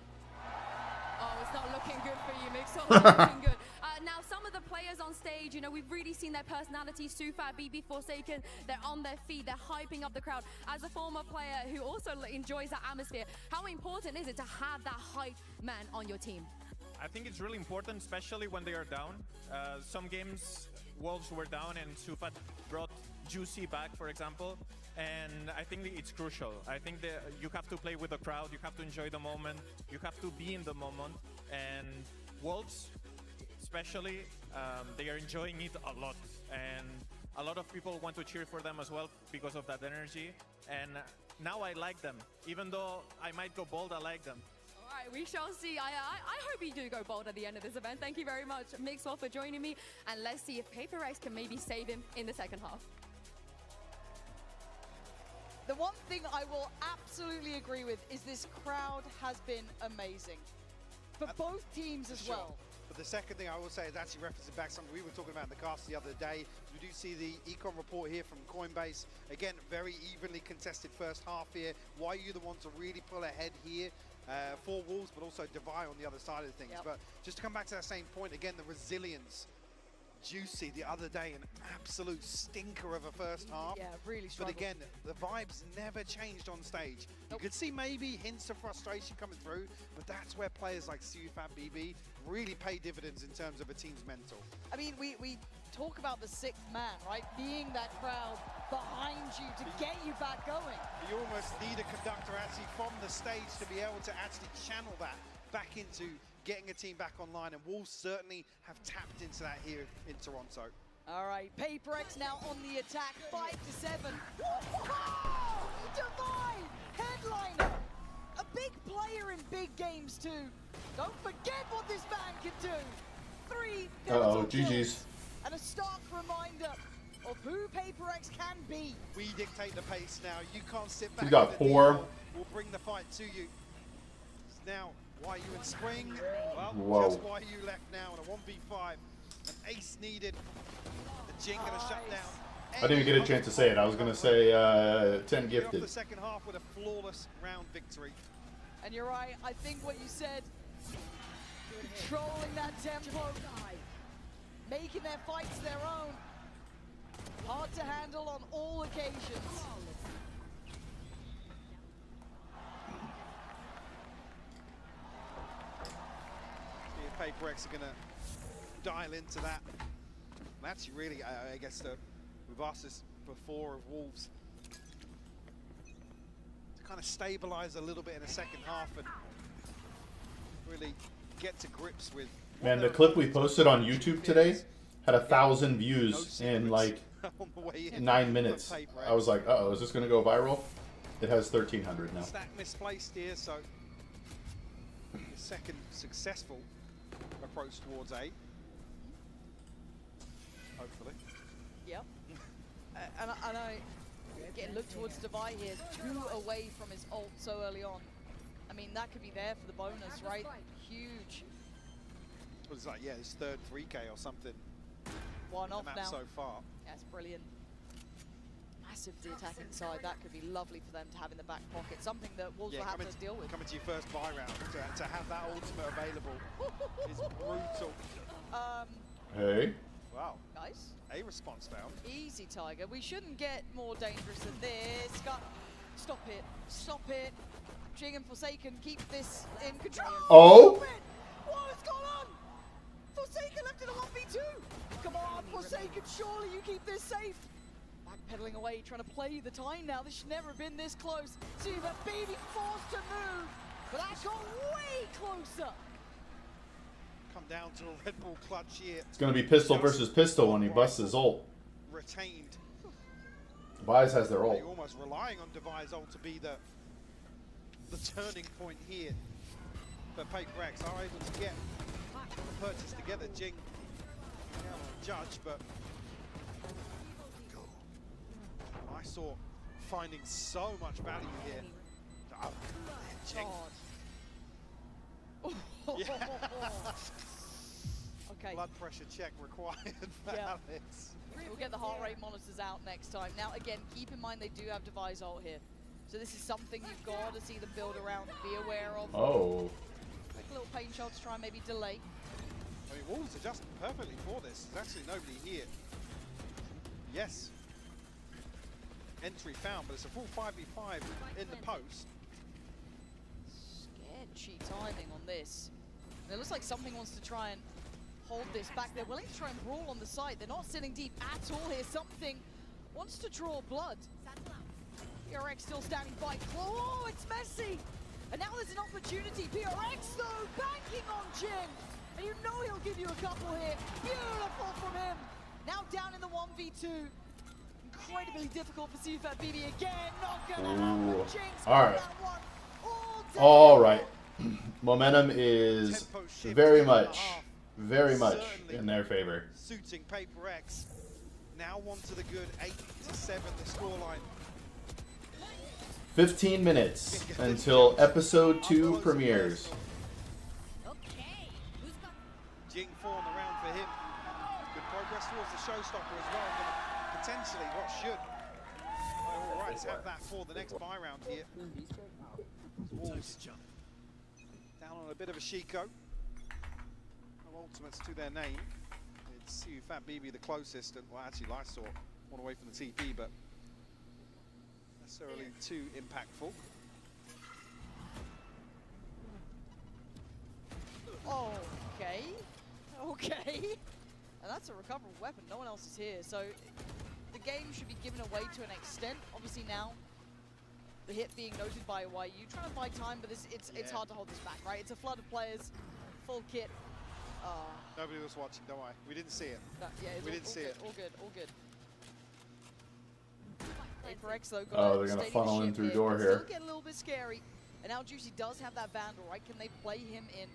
Oh, it's not looking good for you, Mixwell. Not looking good. Now, some of the players on stage, we've really seen their personalities. Sufat, BB Forsaken, they're on their feet, they're hyping up the crowd. As a former player who also enjoys that atmosphere, how important is it to have that hype man on your team? I think it's really important, especially when they are down. Some games, Wolves were down and Sufat brought Juicy back, for example. And I think it's crucial. I think that you have to play with the crowd, you have to enjoy the moment, you have to be in the moment. And Wolves, especially, they are enjoying it a lot. And a lot of people want to cheer for them as well because of that energy. And now I like them. Even though I might go bold, I like them. All right, we shall see. I hope you do go bold at the end of this event. Thank you very much, Mixwell, for joining me. And let's see if PRX can maybe save him in the second half. The one thing I will absolutely agree with is this crowd has been amazing. For both teams as well. But the second thing I will say is actually referencing back something we were talking about in the cast the other day. We do see the econ report here from Coinbase. Again, very evenly contested first half here. Why are you the one to really pull ahead here for Wolves, but also Divide on the other side of things. But just to come back to that same point, again, the resilience. Juicy the other day, an absolute stinker of a first half. Yeah, really struggled. But again, the vibes never changed on stage. You could see maybe hints of frustration coming through, but that's where players like Sufat, BB really pay dividends in terms of a team's mental. I mean, we talk about the sixth man, right? Being that crowd behind you to get you back going. You almost need a conductor actually from the stage to be able to actually channel that back into getting a team back online, and Wolves certainly have tapped into that here in Toronto. All right, PRX now on the attack, 5-7. Divide, headliner, a big player in big games too. Don't forget what this man can do. 3 pivotal kills, GG's. and a stark reminder of who PRX can be. We dictate the pace now. You can't sit back. You got 4. We'll bring the fight to you. Now, why you in spring? Well, Whoa. just why you left now in a 1v5. An ace needed. The Jing gonna shut down. I didn't get a chance to say it. I was gonna say 10 Get off gifted. the second half with a flawless round victory. And you're right, I think what you said, controlling that tempo, making their fights their own. Hard to handle on all occasions. See if PRX are gonna dial into that. And actually really, I guess we've asked this before of Wolves to kind of stabilize a little bit in the second half and really get to grips with. Man, the clip we posted on YouTube today had 1,000 views in like 9 minutes. I was like, uh-oh, is this gonna go viral? It has 1,300 now. Stack misplaced here, so the second successful approach towards A. Hopefully. Yep. And I get look towards Divide here, 2 away from his ult so early on. I mean, that could be there for the bonus, right? Huge. Well, it's like, yeah, it's third 3K or something. One off map now. so far. That's brilliant. Massive the attacking side. That could be lovely for them to have in the back pocket. Something that Wolves will have to deal with. Coming to your first buy round, to have that ultimate available is brutal. Hey. Wow. Nice. A response found. Easy, Tiger. We shouldn't get more dangerous than this. Stop it. Stop it. Jing and Forsaken keep this in control. Oh! What has gone on? Forsaken left in a 1v2. Come on, Forsaken, surely you keep this safe. Backpedaling away, trying to play the time now. This should never have been this close. See that baby forced to move, but that got way closer. Come down to a Red Bull clutch here. It's going to be pistol versus pistol when he busts his ult. Retained. Device has their ult. You're almost relying on Device ult to be the turning point here. But PRX are able to get the purchase together. Jing down on Judge, but I saw finding so much value here. Oh, Jing. Yeah. Okay. Blood pressure check required for Alex. We'll get the heart rate monitors out next time. Now, again, keep in mind they do have Device ult here. So this is something you've got to see them build around, be aware of. Oh. Quick little pain shot to try and maybe delay. I mean, Wolves adjusted perfectly for this. There's actually nobody here. Yes. Entry found, but it's a full 5v5 in the post. Sketchy timing on this. And it looks like something wants to try and hold this back. They're willing to try and brawl on the side. They're not sitting deep at all here. Something wants to draw blood. PRX still standing by. Oh, it's messy. And now there's an opportunity. PRX, though, banking on Jin. And you know he'll give you a couple here. Beautiful from him. Now down in the 1v2. Incredibly difficult for CFAT BB again. Not gonna happen. Jinx All right. that one. All right. Momentum is very much in their favor. Suiting PRX. Now one to the good, 8-7 the scoreline. 15 minutes until episode 2 premieres. Jing 4 on the round for him. Good progress towards the showstopper as well. But potentially what should. All right, let's have that for the next buy round here. Wolves down on a bit of a Shiko. No ultimates to their name. It's Fat BB the closest, and well, actually Lysor one away from the TP, but necessarily too impactful. Okay. Okay. And that's a recoverable weapon. No one else is here. So the game should be given away to an extent. Obviously now, the hit being noted by YU. Trying to buy time, but it's hard to hold this back, right? It's a flood of players, full kit. Nobody was watching, don't worry. We didn't see it. We didn't see it. All good, all good. PRX though, Oh, they're gonna funnel in through door here. Still get a little bit scary. And now Juicy does have that Vandal, right? Can they play him in?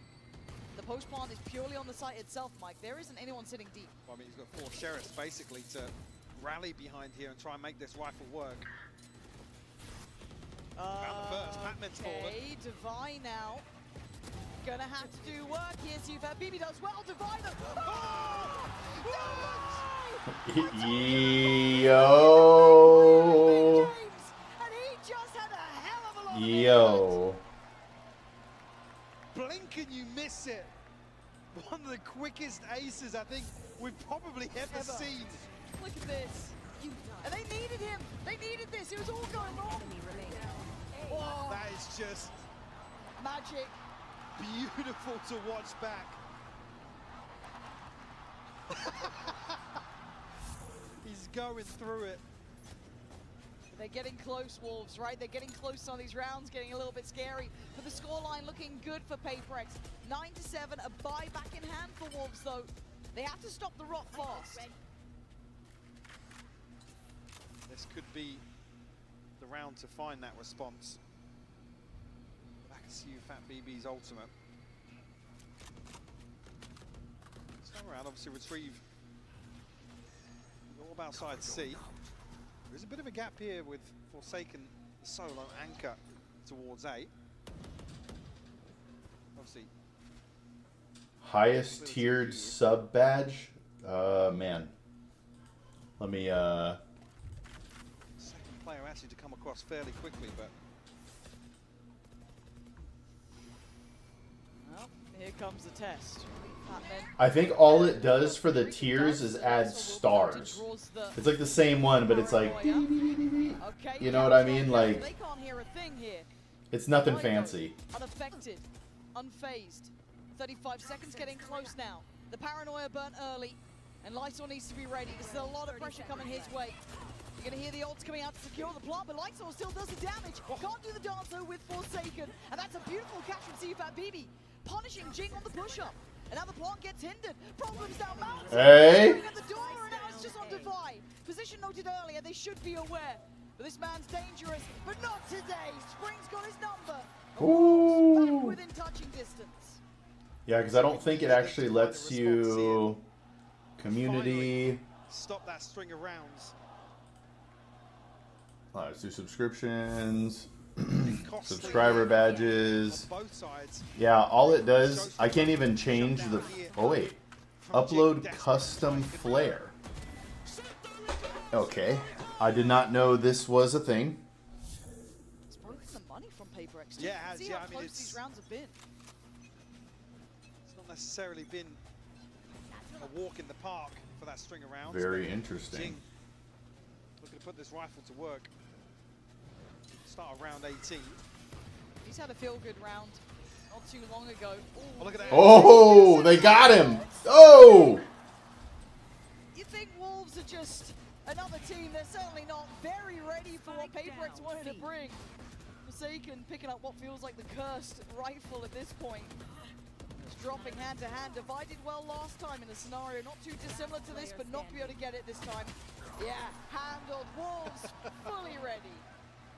The post plant is purely on the site itself, Mike. There isn't anyone sitting deep. Well, I mean, he's got 4 sheriffs basically to rally behind here and try and make this rifle work. Found the first. Batman's fallen. Divine now. Gonna have to do work here. See if BB does well. Divine. Oh! Yo. And he just had a hell of a lot of Yo. Blink and you miss it. One of the quickest aces I think we've probably ever seen. Look at this. And they needed him. They needed this. It was all going wrong. Oh, That is just magic. beautiful to watch back. He's going through it. They're getting close, Wolves, right? They're getting close on these rounds, getting a little bit scary. But the scoreline looking good for PRX. 9-7, a buy back in hand for Wolves, though. They have to stop the rot fast. This could be the round to find that response. I can see you, Fat BB's ultimate. This time around, obviously retrieve the orb outside C. There's a bit of a gap here with Forsaken solo anchor towards A. Obviously, Highest tiered sub badge? Man. Let me, second player actually to come across fairly quickly, but... Well, here comes the test. I think all it does for the tiers is add stars. It's like the same one, but it's like, you know what I mean? Like, they can't hear a thing here. it's nothing fancy. Unaffected, unfazed. 35 seconds getting close now. The paranoia burnt early, and Lysol needs to be ready. There's a lot of pressure coming his way. You're gonna hear the ults coming out to secure the plant, but Lysol still does the damage. Can't do the dance though with Forsaken, and that's a beautiful catch from CFAT BB, punishing Jing on the push-up. And now the plant gets hindered. Problems down mountain. Hey! At the door, and now it's just on Divide. Position noted earlier, they should be aware. But this man's dangerous, but not today. Spring's got his number. Ooh. Back within touching distance. Yeah, because I don't think it actually lets you community. Stop that string of rounds. Let's do subscriptions. Subscriber badges. Both sides. Yeah, all it does, I can't even change the, oh wait, upload custom flare. Okay, I did not know this was a thing. It's broken some money from PRX. Yeah, it has. See Yeah, how I mean, close these rounds have been. It's not necessarily been a walk in the park for that string of rounds. Very interesting. Jing looking to put this rifle to work. Start of round 18. He's had a feel-good round not too long ago. Ooh. Oh, look at that. Oh, they got him. Oh! You think Wolves are just another team? They're certainly not very ready for what PRX wanted to bring. Forsaken picking up what feels like the cursed rifle at this point. Just dropping hand to hand. Divided well last time in a scenario not too dissimilar to this, but not be able to get it this time. Yeah, handled. Wolves fully ready.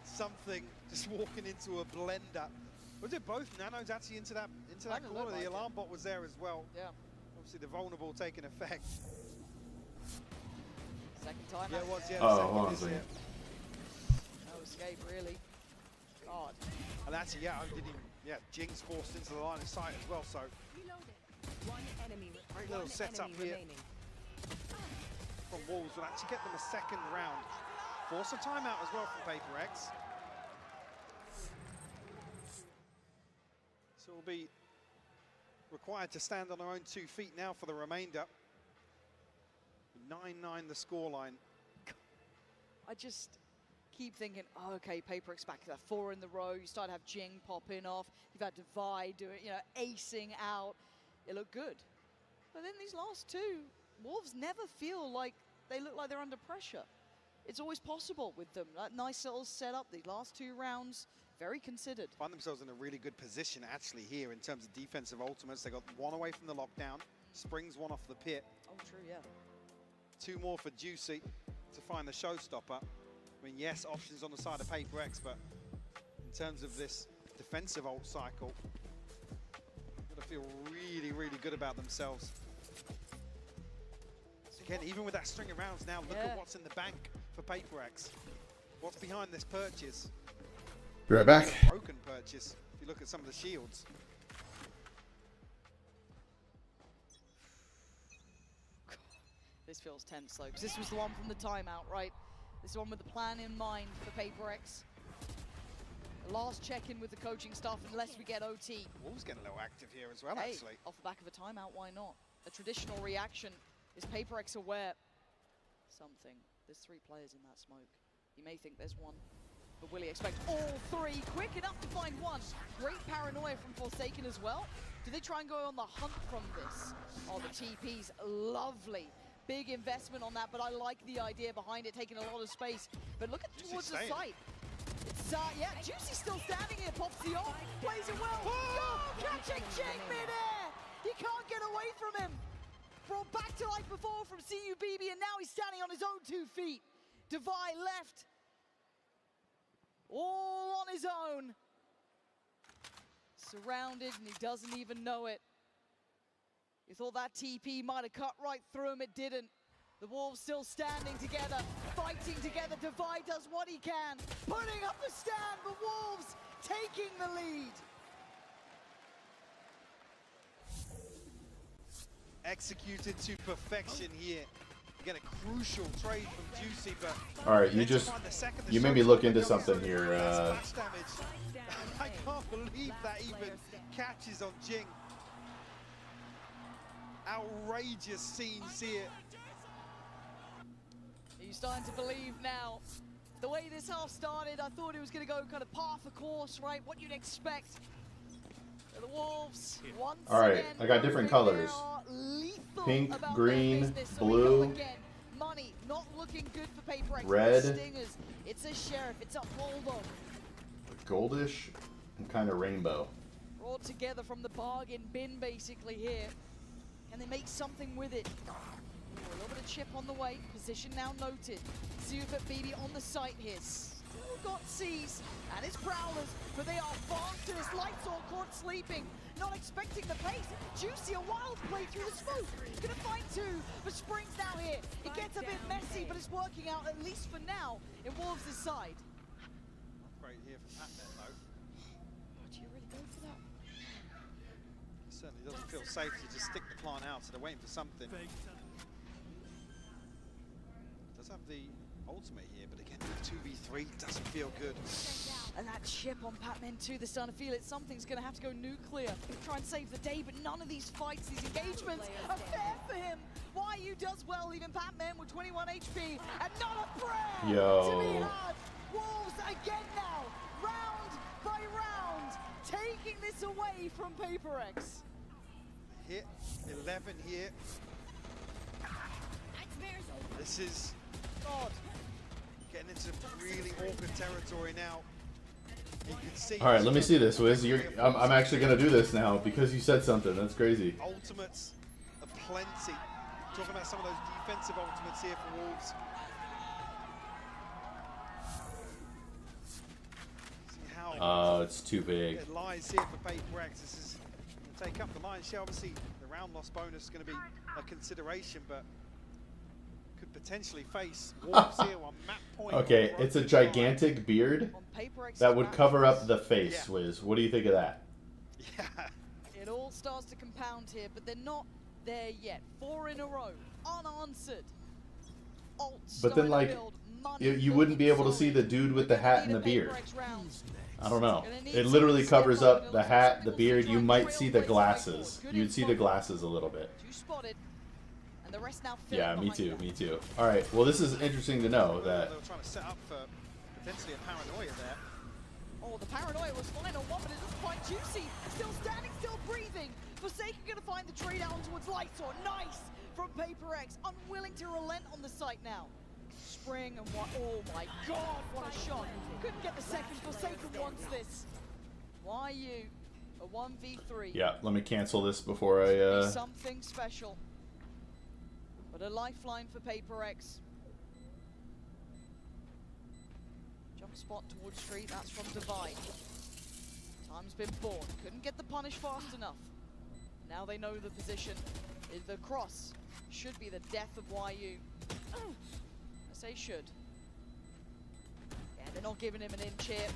Something just walking into a blender. Was it both nanos actually into that corner? The alarm bot was there as well. Yeah. Obviously the vulnerable taking effect. Second time. Yeah, it was. Yeah. Oh, hold on a second. No escape really. God. And actually, yeah, I didn't even. Yeah, Jing's forced into the line of sight as well. So One enemy. great little setup here from Wolves will actually get them a second round. Force a timeout as well from PRX. So we'll be required to stand on their own 2 feet now for the remainder. 9-9 the scoreline. I just keep thinking, oh, okay, PRX back to that 4 in the row. You start to have Jing popping off. You've had Divide doing, acing out. It looked good. But then these last 2, Wolves never feel like they look like they're under pressure. It's always possible with them. That nice little setup, the last 2 rounds, very considered. Find themselves in a really good position actually here in terms of defensive ultimates. They got 1 away from the lockdown. Springs 1 off the pit. Oh, true, yeah. 2 more for Juicy to find the showstopper. I mean, yes, options on the side of PRX, but in terms of this defensive ult cycle, got to feel really, really good about themselves. So again, even with that string of rounds now, look at what's in the bank for PRX. What's behind this purchase? Be right back. Broken purchase, if you look at some of the shields. This feels tense though, because this was the one from the timeout, right? This is the one with the plan in mind for PRX. The last check-in with the coaching staff, unless we get OT. Wolves getting a little active here as well, Hey, actually. off the back of a timeout, why not? A traditional reaction. Is PRX aware? Something. There's 3 players in that smoke. You may think there's 1, but will he expect all 3? Quick enough to find 1. Great paranoia from Forsaken as well. Do they try and go on the hunt from this? Oh, the TP's lovely. Big investment on that, but I like the idea behind it, taking a lot of space. But look at towards the site. It's, yeah, Juicy still standing here, pops the ult, plays it well. Oh, catching Jing mid-air! He can't get away from him. Brought back to life before from CUBB, and now he's standing on his own 2 feet. Divide left. All on his own. Surrounded, and he doesn't even know it. You thought that TP might have cut right through him, it didn't. The Wolves still standing together, fighting together. Divide does what he can, putting up a stand, the Wolves taking the lead. executed to perfection here. Get a crucial trade from Juicy, but All right, you made me look into something here. Splash damage. I can't believe that even catches on Jing. Outrageous scenes here. Are you starting to believe now? The way this half started, I thought it was going to go kind of par for course, right? What you'd expect. The Wolves, once All right, again, I got different colors. Pink, green, blue, money not looking good for PRX. red, Stingers. It's a Sheriff, it's a Bulldog. goldish, and kind of rainbow. Brought together from the bargain bin basically here. Can they make something with it? Ooh, a little bit of chip on the way. Position now noted. Zubat BB on the site here. Still got C's and his Prowlers, but they are fastest. Lights all caught sleeping. Not expecting the pace. Juicy, a wild play through the smoke. Gonna find two, but Springs now here. It gets a bit messy, but it's working out, at least for now, in Wolves' side. Great here for Patman, though. Do you really go for that? He certainly doesn't feel safe to just stick the plant out, so they're waiting for something. Does have the ultimate here, but again, 2v3 doesn't feel good. And that chip on Patman too, they're starting to feel it. Something's going to have to go nuclear. Try and save the day, but none of these fights, these engagements are fair for him. YU does well, even Patman with 21 HP, and not a prayer to be had. Wolves again now, round by round, taking this away from PRX. Hit 11 here. This is God. Getting into really awkward territory now. You can see. All right, let me see this, Wiz. I'm actually gonna do this now because you said something. That's crazy. Ultimates aplenty. Talking about some of those defensive ultimates here for Wolves. See how it's too big. it lies here for PRX. This is going to take up the lion's share. Obviously, the round loss bonus is going to be a consideration, but could potentially face Wolves here on map point. Okay, it's a gigantic beard that would cover up the face, Yeah. Wiz. What do you think of that? Yeah. It all starts to compound here, but they're not there yet. 4 in a row, unanswered. But then, like, you wouldn't be able to see the dude with the hat and the beard. I don't know. It literally covers up the hat, the beard. You might see the glasses. You'd see the glasses a little bit. And the rest now Yeah, me too, me too. All right, well, this is interesting to know that... They were trying to set up for potentially a paranoia there. Oh, the paranoia was fine on one, but it doesn't quite Juicy. Still standing, still breathing. Forsaken gonna find the trade down towards Lightor. Nice from PRX. Unwilling to relent on the site now. Spring and what? Oh my God, what a shot. Couldn't get the second. Forsaken wants this. YU, a 1v3. Yeah, let me cancel this before I... Something special. But a lifeline for PRX. Jump spot towards street, that's from Divide. Time's been bought. Couldn't get the punish fast enough. Now they know the position. The cross should be the death of YU. I say should. Yeah, they're not giving him an inch here.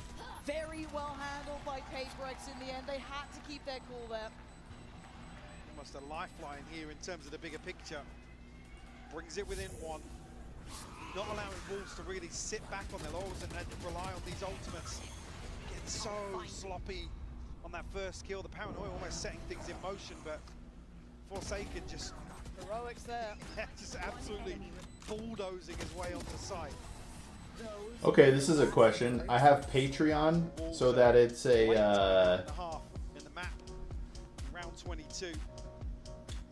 Very well handled by PRX in the end. They had to keep their cool there. Almost a lifeline here in terms of the bigger picture. Brings it within one. Not allowing Wolves to really sit back on their laurels and rely on these ultimates. Getting so sloppy on that first kill. The paranoia almost setting things in motion, but Forsaken just... Heroics there. Just absolutely bulldozing his way onto site. Okay, this is a question. I have Patreon so that it's a... In the map, round 22.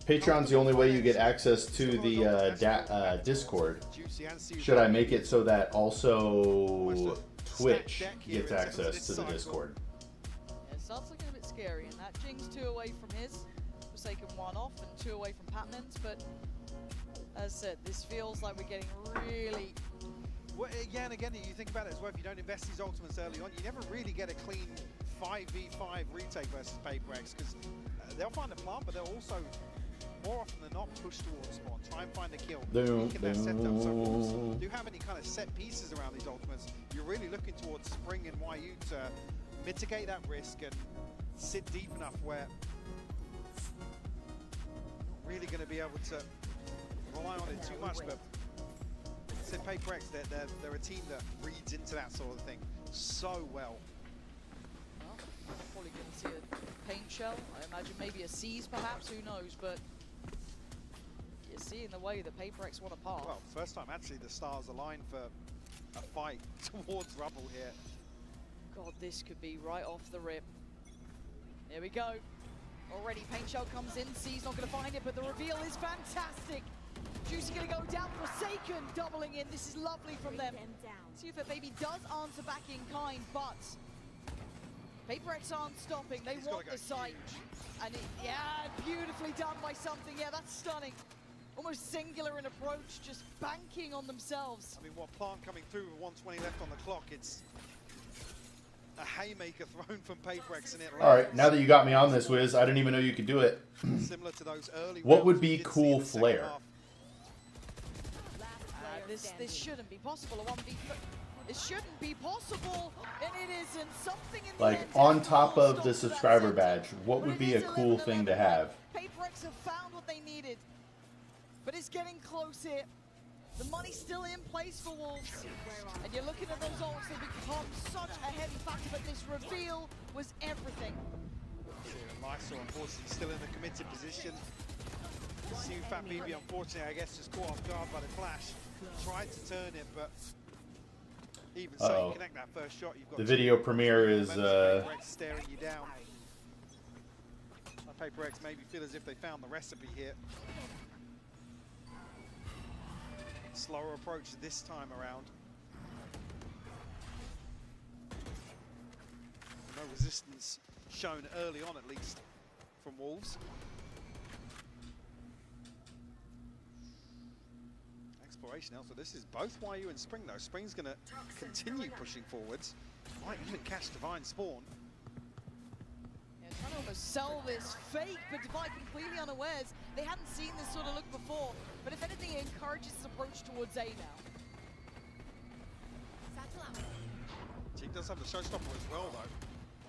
Patreon's the only way you get access to the Discord. Should I make it so that also Twitch gets access to the Discord? Yeah, it starts looking a bit scary, and that Jing's 2 away from his. Forsaken 1 off and 2 away from Patman's, but as I said, this feels like we're getting really... Well, again, you think about it as well, if you don't invest these ultimates early on, you never really get a clean 5v5 retake versus PRX, because they'll find a plant, but they'll also... more often than not, push towards spawn, try and find a kill. Making that setup. So Wolves do have any kind of set pieces around these ultimates. You're really looking towards Spring and YU to mitigate that risk and sit deep enough where not really going to be able to rely on it too much. But I said PRX, they're a team that reads into that sort of thing so well. Well, probably going to see a paint shell. I imagine maybe a C's perhaps, who knows, but you're seeing the way that PRX want to pass. Well, first time actually the stars aligned for a fight towards Rubble here. God, this could be right off the rip. Here we go. Already paint shell comes in, C's not going to find it, but the reveal is fantastic. Juicy going to go down, Forsaken doubling in. This is lovely from them. See if that baby does answer back in kind, but PRX aren't stopping. They want the site. And yeah, beautifully done by something. Yeah, that's stunning. Almost singular in approach, just banking on themselves. I mean, what Plant coming through with 120 left on the clock, it's a haymaker thrown from PRX and it lands. All right, now that you got me on this, Wiz, I didn't even know you could do it. Similar to those early What rounds would we be did see cool in the second flare? half. This shouldn't be possible. A 1v, it shouldn't be possible, and it isn't. Something in the Like, end on top will of the stop that subscriber sentence. badge, what would But be it a is cool thing to 11-11. have? PRX have found what they needed, but it's getting close here. The money's still in place for Wolves, and you're looking at those ults, they become such a heavy factor, but this reveal was everything. Lysor, unfortunately, still in the committed position. See Fat BB, unfortunately, I guess, just caught off guard by the flash. Tried to turn it, but even so, you connect that first shot. You've got The video premiere is PRX staring you down. PRX maybe feel as if they found the recipe here. Slower approach this time around. No resistance shown early on, at least, from Wolves. Exploration now, so this is both YU and Spring though. Spring's going to continue pushing forwards. Might even catch Divine Spawn. Yeah, trying to almost sell this fake, but Divine completely unawares. They hadn't seen this sort of look before, but if anything, it encourages his approach towards A now. Jing does have the showstopper as well though.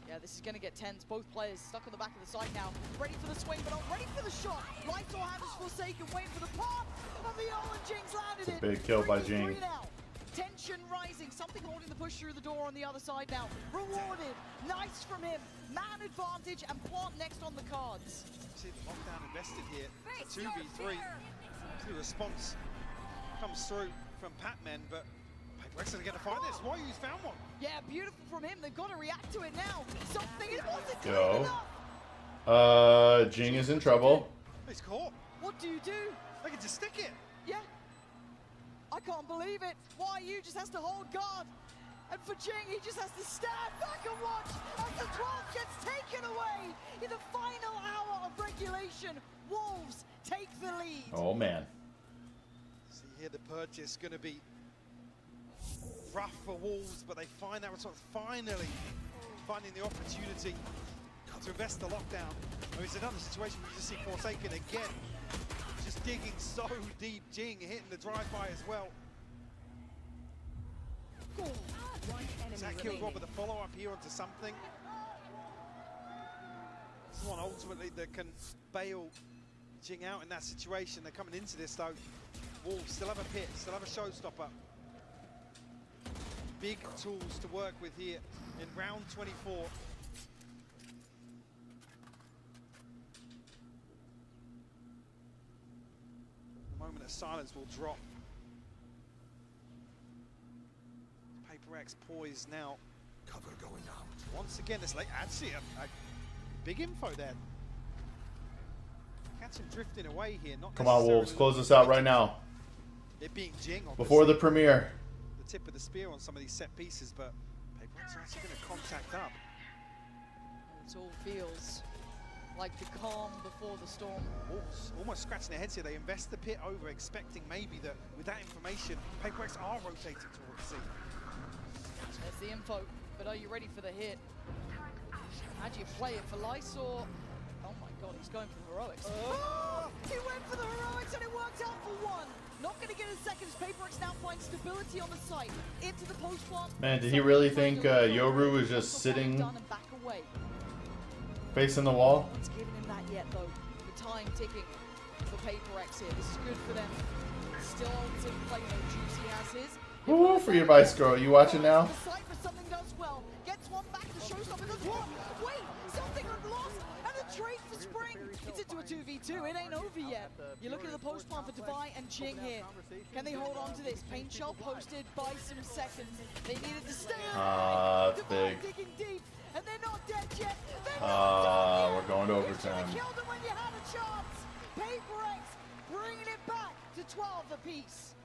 Yeah, this is going to get tense. Both players stuck on the back of the site now. Ready for the swing, but not ready for the shot. Lysor hammers Forsaken, waiting for the pop. And the Ol and Jing's landed it. Big kill by 3-3 Jing. now. Tension rising. Something holding the push through the door on the other side now. Rewarded. Nice from him. Man advantage and Plant next on the cards. See the lockdown invested here. It's a 2v3. The response comes through from Patmen, but PRX going to find this. YU's found one. Yeah, beautiful from him. They've got to react to it now. Something, it wasn't Go. enough. Jing is in trouble. He's caught. What do you do? They can just stick it. Yeah. I can't believe it. YU just has to hold guard. And for Jing, he just has to stand back and watch as the 12th gets taken away in the final hour of regulation. Wolves take the lead. Oh, man. See here, the purchase going to be rough for Wolves, but they find that response, finally finding the opportunity to invest the lockdown. Oh, it's another situation where you just see Forsaken again, just digging so deep. Jing hitting the drive-by as well. That killed Rob with a follow-up here onto something. This is one ultimately that can bail Jing out in that situation. They're coming into this though. Wolves still have a pit, still have a showstopper. Big tools to work with here in round 24. The moment of silence will drop. PRX poised now. Cover going out. Once again, it's like actually a big info there. Catch him drifting away here. Not Come on, Wolves. Close this out right now. It being Jing Before the premiere. the tip of the spear on some of these set pieces, but PRX are actually going to contact up. It all feels like the calm before the storm. Wolves almost scratching their heads here. They invest the pit over, expecting maybe that with that information, PRX are rotating towards C. There's the info, but are you ready for the hit? How do you play it for Lysor? Oh my god, he's going for heroics. Oh, he went for the heroics and it worked out for one. Not going to get a second as PRX now finds stability on the site. Into the post plant. Man, did he really think Yoru was just sitting facing the wall? No one's given him that yet though. The time ticking. for PRX here. This is good for them. Still on to play, Juicy has his. Ooh, for your vice girl. You watching now? The Cypher something does well. Gets one back. The showstopper does one. Wait, something got lost. And a trade for Spring. It's into a 2v2. It ain't over yet. You're looking at the post plan for Devi and Jing here. Can they hold on to this? Paint shell posted by some seconds. They needed to stay alive. That's big. Digging deep. And they're not dead yet. They're not done yet. We're going to You should overtime. have killed them when you had a chance. PRX bringing it back to 12 apiece.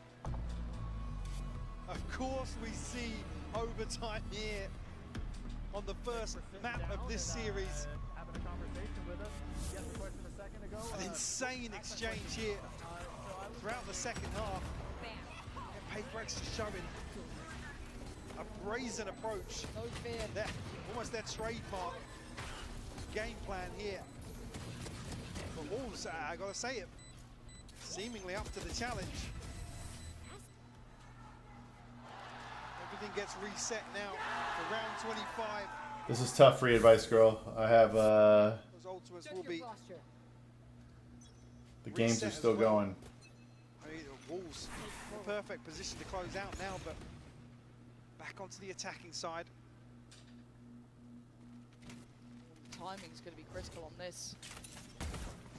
Of course we see overtime here on the first map of this series. An insane exchange here throughout the second half. PRX is showing a brazen approach. No fear. Almost their trademark game plan here. But Wolves, I gotta say it, seemingly up to the challenge. Everything gets reset now for round 25. This is tough for you, advice girl. I have Those ultimates will be. the games are reset still as well. going. I mean, the Wolves, perfect position to close out now, but back onto the attacking side. Timing's going to be critical on this.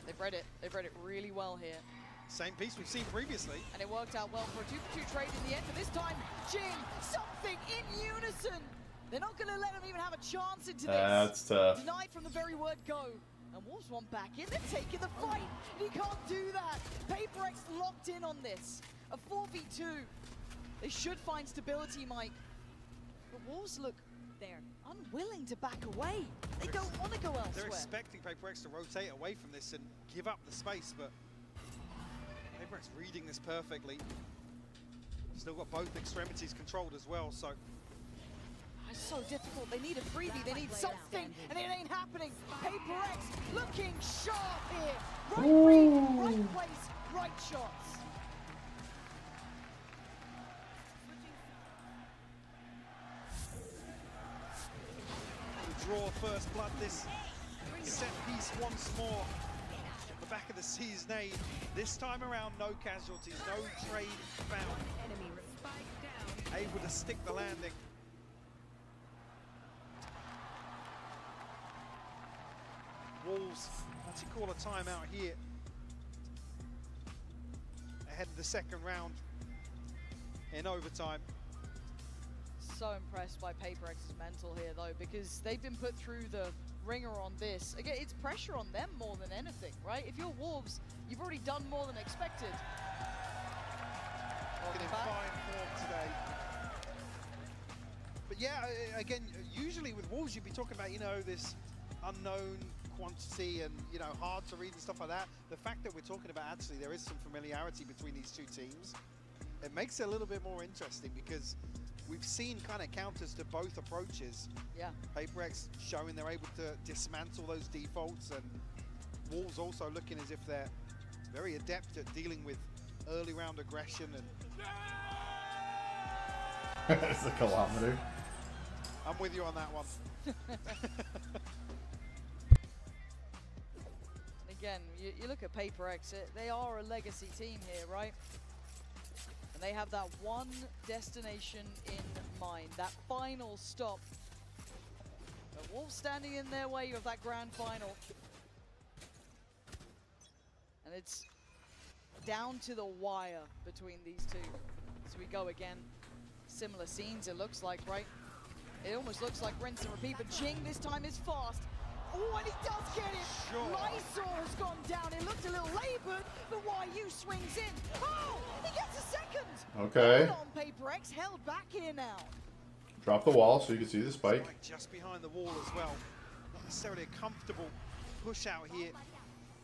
They've read it. They've read it really well here. Same piece we've seen previously. And it worked out well for a 2-for-2 trade in the end, but this time, Jing, something in unison. They're not going to let him even have a chance into this. That's tough. Denied from the very word go. And Wolves want back in. They're taking the fight. And you can't do that. PRX locked in on this. A 4v2. They should find stability, Mike. But Wolves look, they're unwilling to back away. They don't want to go elsewhere. They're expecting PRX to rotate away from this and give up the space, but PRX reading this perfectly. Still got both extremities controlled as well, so It's so difficult. They need a freebie. They need something, and it ain't happening. PRX looking sharp here. Right read, right place, right shots. draw first blood. This set piece once more. The back of the C's nade. This time around, no casualties, no trade found. Enemy spike down. Able to stick the landing. Wolves want to call a timeout here. Ahead of the second round in overtime. So impressed by PRX's mental here though, because they've been put through the ringer on this. Again, it's pressure on them more than anything, right? If you're Wolves, you've already done more than expected. Looking in fine form today. But yeah, again, usually with Wolves you'd be talking about, you know, this unknown quantity and, you know, hard to read and stuff like that. The fact that we're talking about actually there is some familiarity between these two teams, it makes it a little bit more interesting because we've seen kind of counters to both approaches. Yeah. PRX showing they're able to dismantle those defaults, and Wolves also looking as if they're very adept at dealing with early round aggression. And It's a kilometer. I'm with you on that one. Again, you look at PRX, they are a legacy team here, right? And they have that one destination in mind, that final stop. The Wolves standing in their way of that grand final. And it's down to the wire between these two. So we go again. Similar scenes, it looks like, right? It almost looks like rinse and repeat, but Jing this time is fast. Oh, and he does get it! Sure. Lysor has gone down. It looked a little labored, but YU swings in. Oh, he gets a second! Okay. Hold on, PRX, held back here now. Drop the wall so you can see the spike. Spike just behind the wall as well. Not necessarily a comfortable push out here.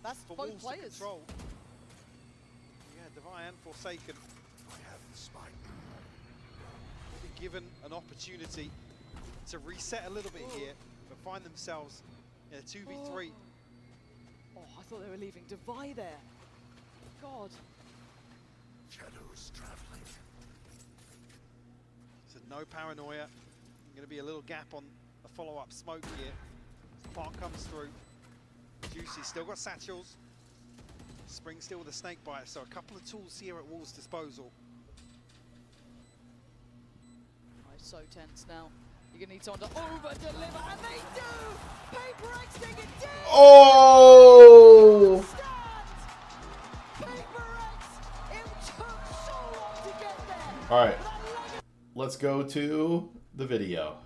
That's for both Wolves players. to control. Yeah, Devi and Forsaken. I have the spike. Given an opportunity to reset a little bit here, but find themselves in a 2v3. Oh, I thought they were leaving Devi there. God. Shadows traveling. So no paranoia. Going to be a little gap on a follow-up smoke here. Spark comes through. Juicy still got satchels. Spring still with a snake bite, so a couple of tools here at WOL's disposal. So tense now. You're going to need someone to over-deliver, and they do! PRX take it down! Oh! PRX, it took so long to get there! Alright, let's go to the video.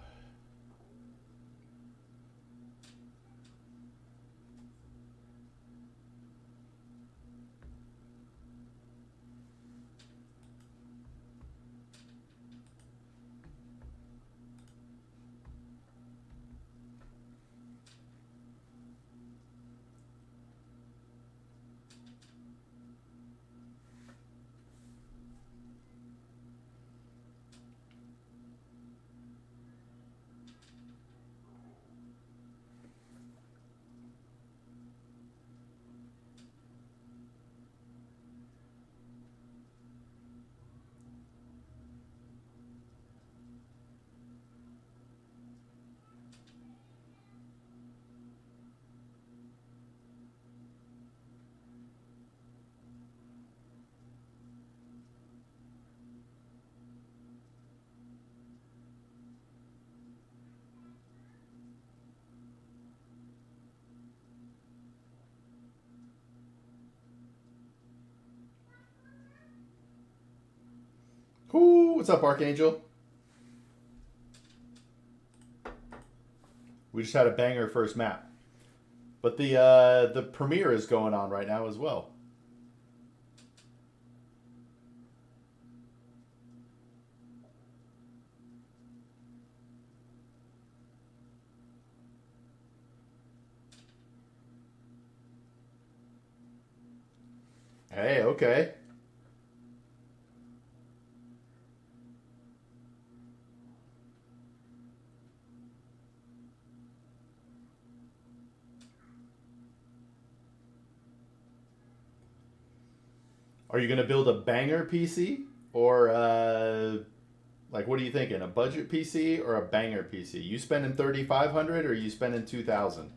Ooh, what's up, Archangel? We just had a banger first map. But the premiere is going on right now as well. Hey, okay. Are you going to build a banger PC? Or, like, what are you thinking? A budget PC or a banger PC? You spending $3,500 or you spending $2,000?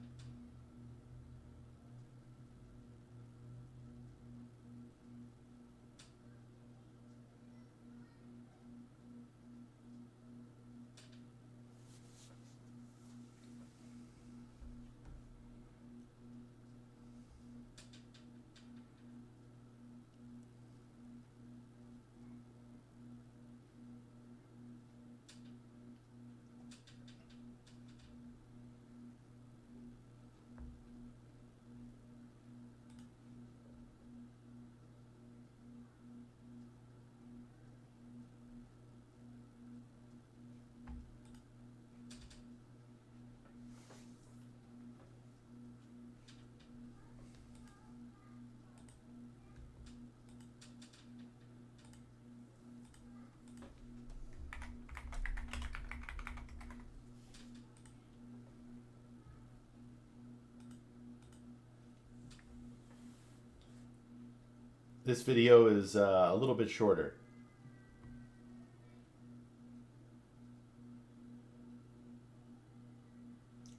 This video is a little bit shorter.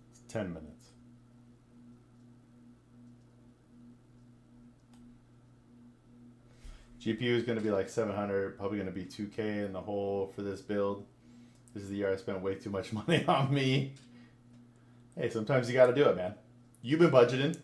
It's 10 minutes. GPU is going to be like 700, probably going to be 2K in the hole for this build. This is the year I spent way too much money on me. Hey, sometimes you got to do it, man. You've been budgeting.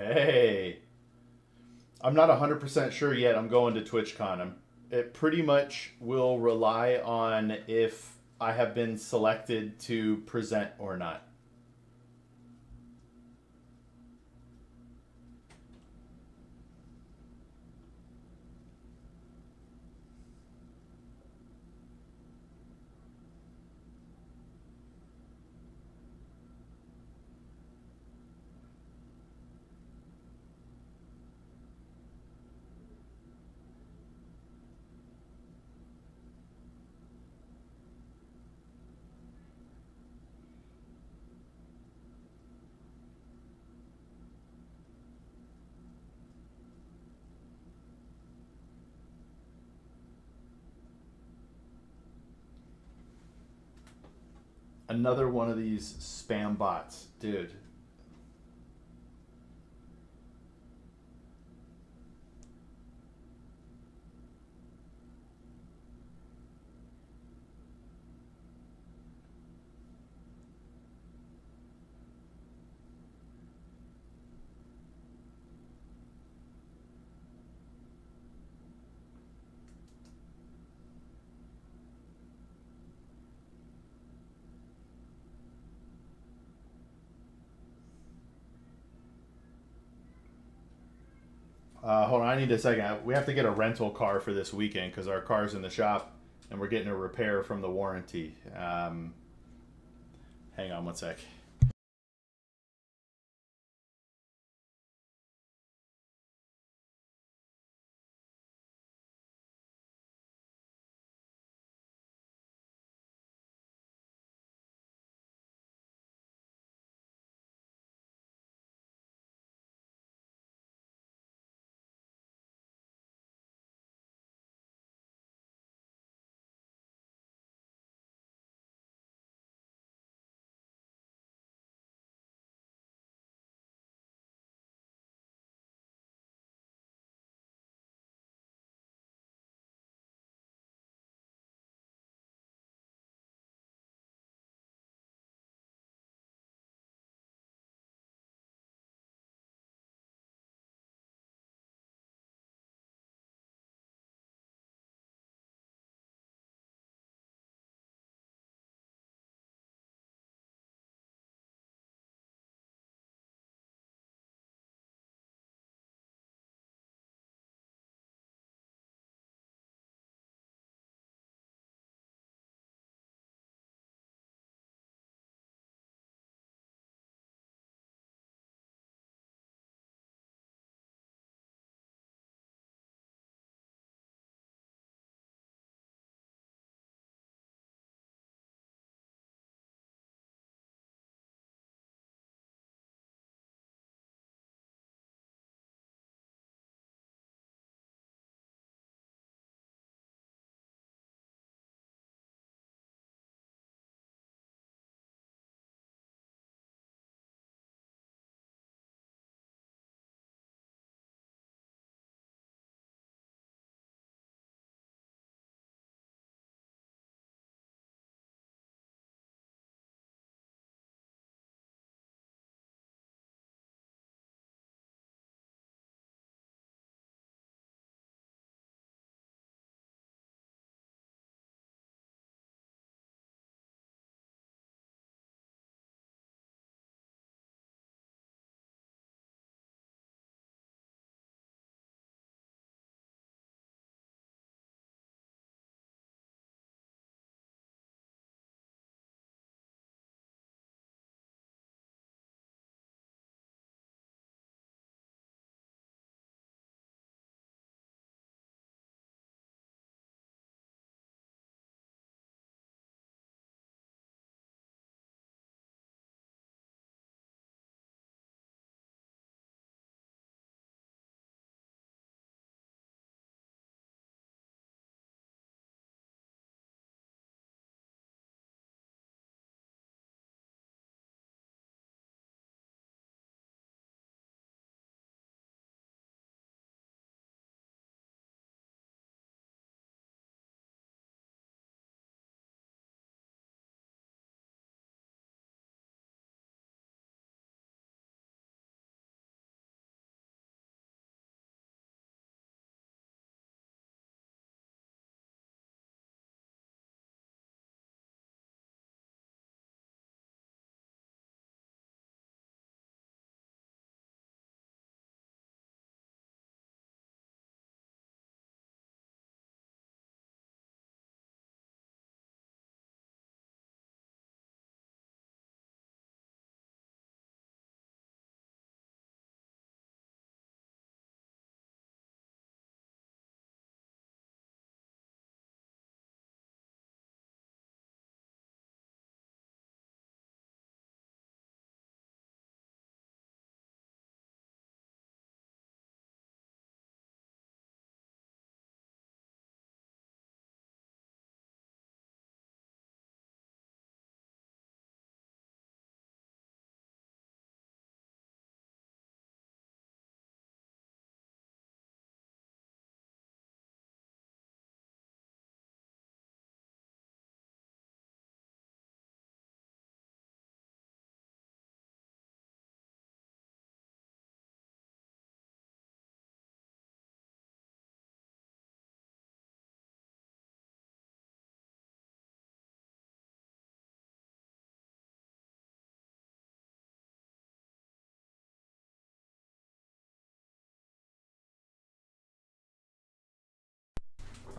Hey. I'm not 100% sure yet. I'm going to TwitchCon. It pretty much will rely on if I have been selected to present or not. Another one of these spam bots, dude. Hold on, I need a second. We have to get a rental car for this weekend because our car's in the shop and we're getting a repair from the warranty. Hang on one sec.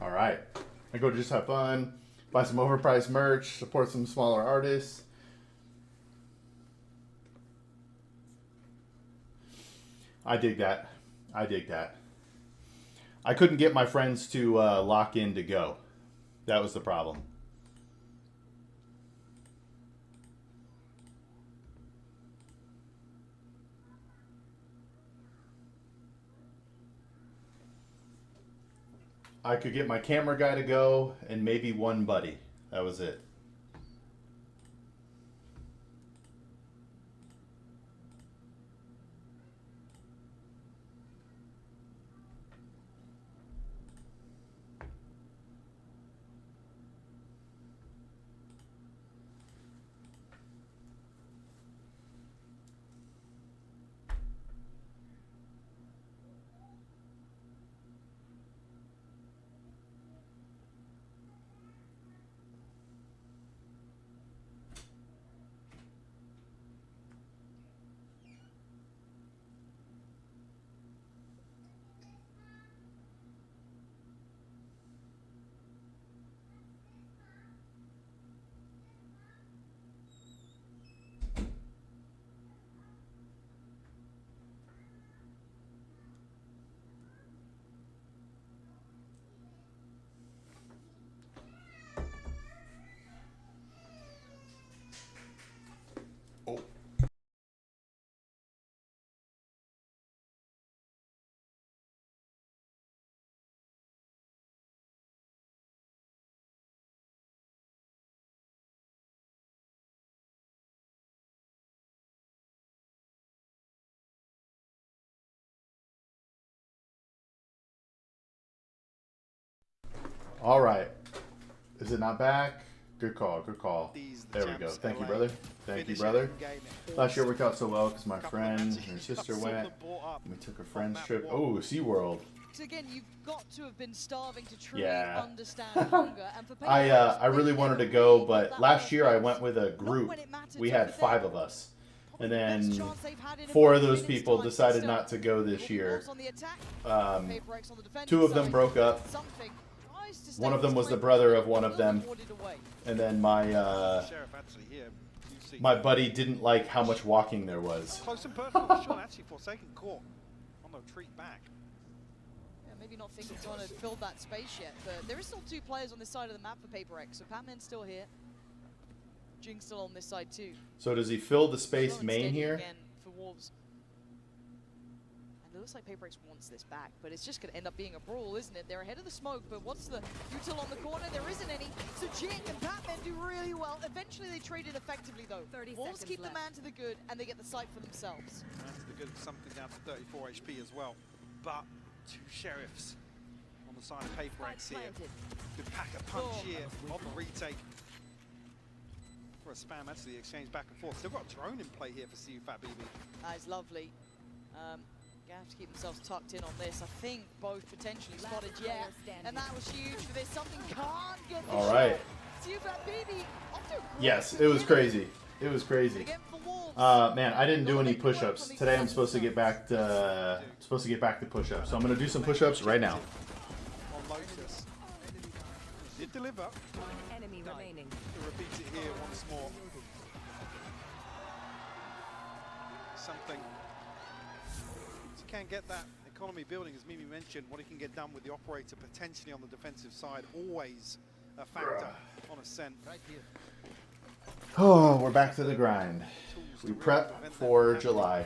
All right. I go just have fun, buy some overpriced merch, support some smaller artists. I dig that. I dig that. I couldn't get my friends to lock in to go. That was the problem. I could get my camera guy to go and maybe one buddy. That was it. All right. Is it not back? Good call. Good call. There we go. Thank you, brother. Thank you, brother. Last year worked out so well because my friend and her sister went. We took a friend's trip. Oh, SeaWorld. So again, you've got to have been starving to truly understand hunger. And for I really wanted to go, but last year I went with a group. We had 5 of us. And then 4 of those people decided not to go this year. 2 of them broke up. One of them was the brother of one of them. And then my buddy didn't like how much walking there was. Close and personal shot actually for second caught on the retreat back. Yeah, maybe not thinking he's going to fill that space yet, but there is still 2 players on this side of the map for PRX. So Patman's still here. Jing's still on this side too. So does he fill the space main here? Again for Wolves. And it looks like PRX wants this back, but it's just going to end up being a brawl, isn't it? They're ahead of the smoke, but what's the util on the corner? There isn't any. So Jing and Patman do really well. Eventually they trade it effectively though. Wolves keep the man to the good, and they get the site for themselves. Man to the good, something down to 34 HP as well. But 2 sheriffs on the side of PRX here. Good pack a punch here on the retake. For a spam, actually, exchange back and forth. Still got a drone in play here for CUFAT BB. That is lovely. Gonna have to keep themselves tucked in on this. I think both potentially spotted yet, and that was huge for this. Something can't get the all right. CUFAT BB. Yes, it was crazy. It was crazy. Man, I didn't do any push-ups today. I'm supposed to get back to push-ups, so I'm gonna do some push-ups right now. On Lotus. Did deliver. Enemy remaining. To repeat it here once more. Something. So you can get that economy building, as Mimi mentioned, what he can get done with the operator potentially on the defensive side, always a factor on Ascent. Right here. Oh, we're back to the grind. We prep for July.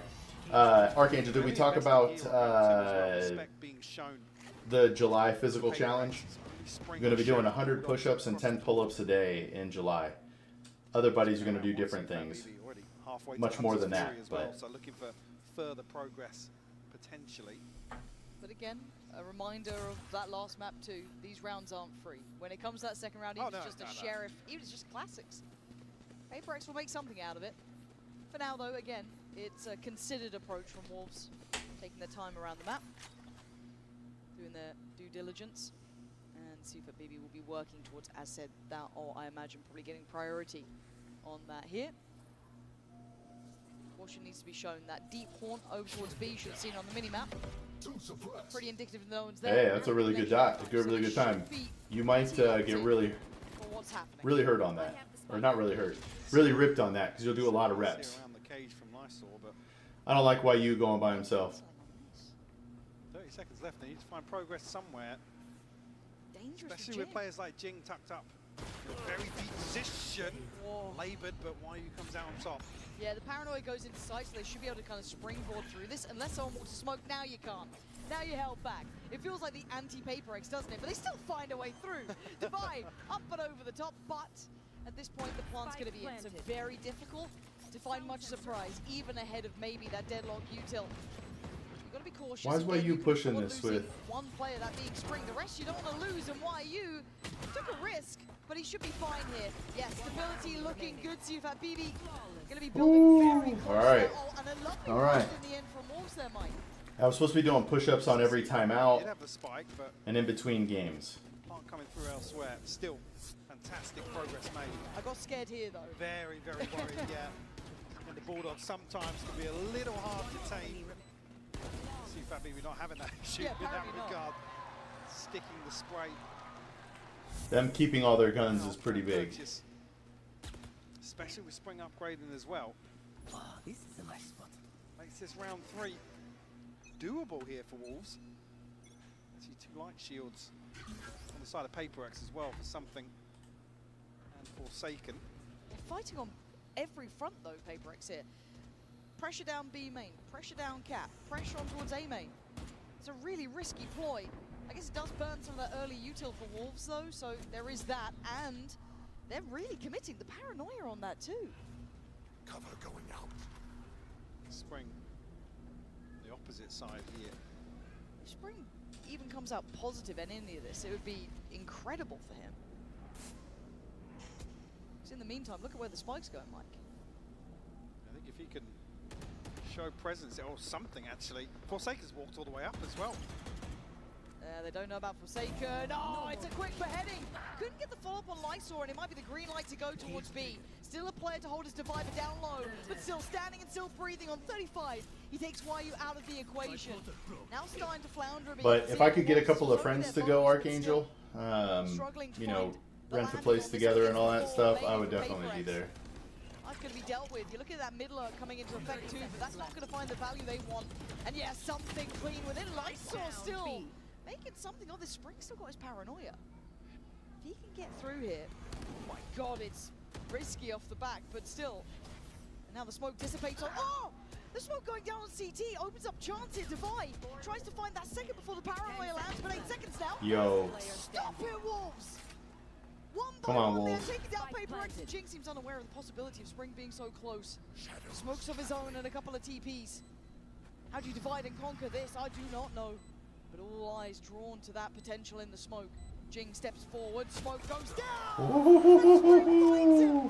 Archangel, did we talk about the July physical challenge? I'm going to be doing 100 push-ups and 10 pull-ups a day in July. Other buddies are going to do different things. Much more than that, but so looking for further progress potentially. But again, a reminder of that last map too. These rounds aren't free. When it comes to that second round, even if it's just a sheriff, even if it's just classics, PRX will make something out of it. For now though, again, it's a considered approach from Wolves, taking their time around the map, doing their due diligence, and CUFAT BB will be working towards, as said, that, or I imagine probably getting priority on that here. caution needs to be shown. That deep haunt over towards B, you should have seen on the mini-map. Pretty indicative that no one's there. Hey, that's a really good dot. A really good time. You might get really hurt on that. Or not really hurt. Really ripped on that, because you'll do a lot of reps. Around the cage from Lysor, but I don't like YU going by himself. 30 seconds left. They need to find progress somewhere. Dangerous, especially with players like Jing tucked up. In a very deep position. Laboured, but YU comes out on top. Yeah, the paranoia goes into sight, so they should be able to kind of springboard through this. Unless someone wants to smoke, now you can't. Now you're held back. It feels like the anti-PaperX, doesn't it? But they still find a way through. Divide up and over the top, but at this point the plant's going to be in. So very difficult to find much surprise, even ahead of maybe that deadlock util. You've got to be cautious. Why is YU pushing this with one player, that being Spring? The rest you don't want to lose, and YU took a risk, but he should be fine here. Yes, stability looking good. So you've had BB going to be building very close. All right. And a lovely All right. in the end from Wolves there, Mike. I was supposed to be doing push-ups on every timeout Did have the spike, but and in between games. aren't coming through elsewhere. Still, fantastic progress made. I got scared here though. Very, very worried, yeah. And the Bulldogs sometimes can be a little hard to tame. See if maybe not having that issue in that apparently not. regard. Sticking the spray. Them keeping all their guns is pretty big. Purchase. Especially with Spring upgrading as well. This is a nice spot. Makes this round 3 doable here for Wolves. I see 2 light shields on the side of PaperX as well for something. And Forsaken. They're fighting on every front though, PaperX here. Pressure down B main, pressure down cap, pressure on towards A main. It's a really risky ploy. I guess it does burn some of that early util for Wolves though, so there is that, and they're really committing the paranoia on that too. Cover going out. Spring, the opposite side here. If Spring even comes out positive in any of this, it would be incredible for him. Because in the meantime, look at where the spike's going, Mike. I think if he can show presence, or something actually. Forsaken's walked all the way up as well. They don't know about Forsaken. Oh, it's a quick beheading. Couldn't get the follow-up on Lysor, and it might be the green light to go towards B. Still a player to hold his divider down low, but still standing and still breathing on 35. He takes YU out of the equation. Now starting to flounder a bit. But if I could get a couple of friends to go Archangel, you know, rent a place together and all that stuff, I would definitely be there. That's going to be dealt with. You look at that middler coming into effect too, but that's not going to find the value they want. And yeah, something clean within. Lysor still making something of this. Spring still got his paranoia. If he can get through here, oh my god, it's risky off the back, but still. And now the smoke dissipates on. Oh! The smoke going down on CT opens up chance here. Divide tries to find that second before the paranoia lands, but 8 seconds now. Yo. Stop it, Wolves! One by Come on, one, Wolves. they're taking down PaperX, and Jing seems unaware of the possibility of Spring being so close. Smokes of his own and a couple of TPs. How do you divide and conquer this? I do not know. But all eyes drawn to that potential in the smoke. Jing steps forward, smoke goes down! Ooh.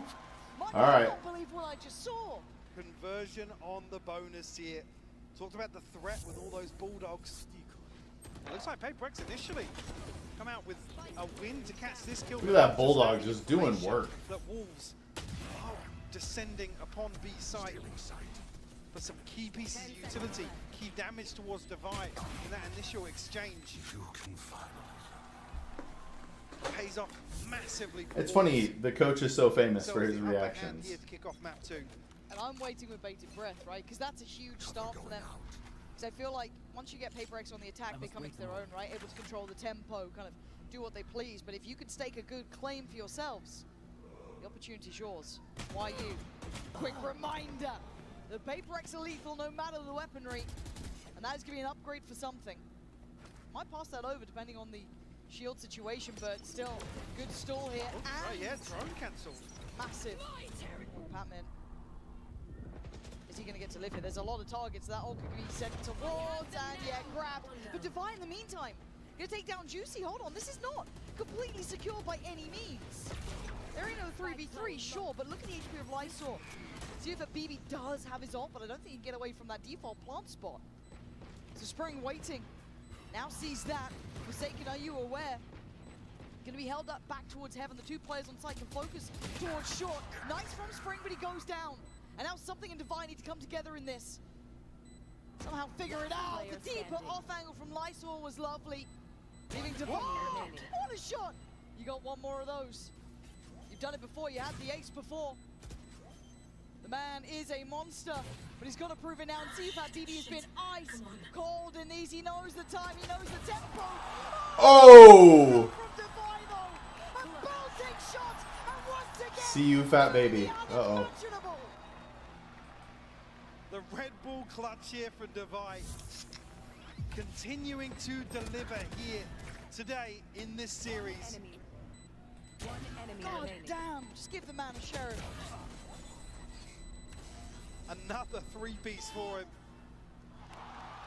Mike, All I right. can't believe what I just saw. Conversion on the bonus here. Talked about the threat with all those Bulldogs. It looks like PaperX initially come out with a win to catch this kill. Look at that Bulldog just doing work. That Wolves are descending upon B site for some key pieces of utility, key damage towards Divide in that initial exchange. You can finally. Pays off massively. for It's Wolves. funny, the coach is so famous So for his the upper hand reactions. here to kick off map 2. And I'm waiting with bated breath, right? Because that's a huge start for them. Because I feel like once you get PaperX on the attack, they come into their own, right? Able to control the tempo, kind of do what they please. But if you could stake a good claim for yourselves, the opportunity's yours. Why you? Quick reminder, the PaperX are lethal no matter the weaponry. And that is going to be an upgrade for something. Might pass that over depending on the shield situation, but still, good stall here. Oh, And right, yeah, drone cancelled. massive. Patman. Is he going to get to live here? There's a lot of targets that all could be sent towards, and yeah, grabbed. But Divine in the meantime, going to take down Juicy. Hold on, this is not completely secure by any means. They're in a 3v3, sure, but look at the HP of Lysor. See if a BB does have his ult, but I don't think he can get away from that default plant spot. So Spring waiting. Now sees that. Forsaken, are you aware? Going to be held up back towards Heaven. The 2 players on site can focus towards short. Nice from Spring, but he goes down. And now something and Divine need to come together in this. Somehow figure it out. The deeper off angle from Lysol was lovely. Leaving Divine. What a shot! You got one more of those. You've done it before. You had the ace before. The man is a monster, but he's got to prove it now. And CFAT BB has been ice cold in these. He knows the time. He knows the tempo. Oh! From Divine, though. A belting shot. And once again, See you, fat baby. Uh-oh. unimaginable. The Red Bull clutch here for Divine. Continuing to deliver here today in this series. One enemy God remaining. damn. Just give the man a sheriff. Another three-piece for him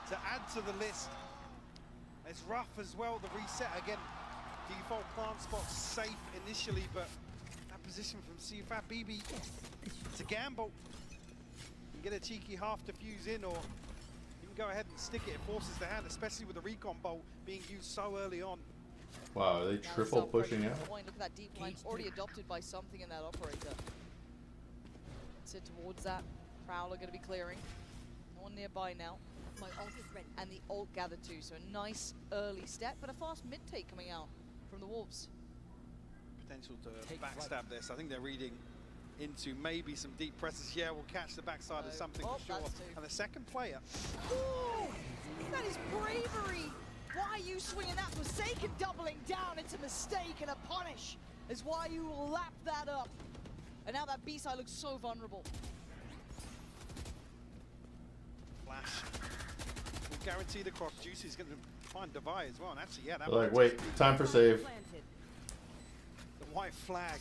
to add to the list. It's rough as well, the reset again. Default plant spot safe initially, but that position from CFAT BB to gamble. You can get a cheeky half defuse in, or you can go ahead and stick it. It forces the hand, especially with the recon bolt being used so early on. Wow, are they triple pushing out? Look at that deep line, already adopted by something in that operator. Sit towards that. Prowler going to be clearing. No one nearby now. My ult is ready. And the ult gathered too, so a nice early step, but a fast mid take coming out from the Wolves. Potential to backstab this. I think they're reading into maybe some deep presses. Yeah, we'll catch the backside of something for sure. And the second player. Ooh, that is bravery. Why are you swinging that? Forsaken doubling down. It's a mistake and a punish is why you will lap that up. And now that B-side looks so vulnerable. Flash. Guaranteed across. Juicy's going to find Devi as well. And actually, yeah, that Like, wait, time for save. The white flag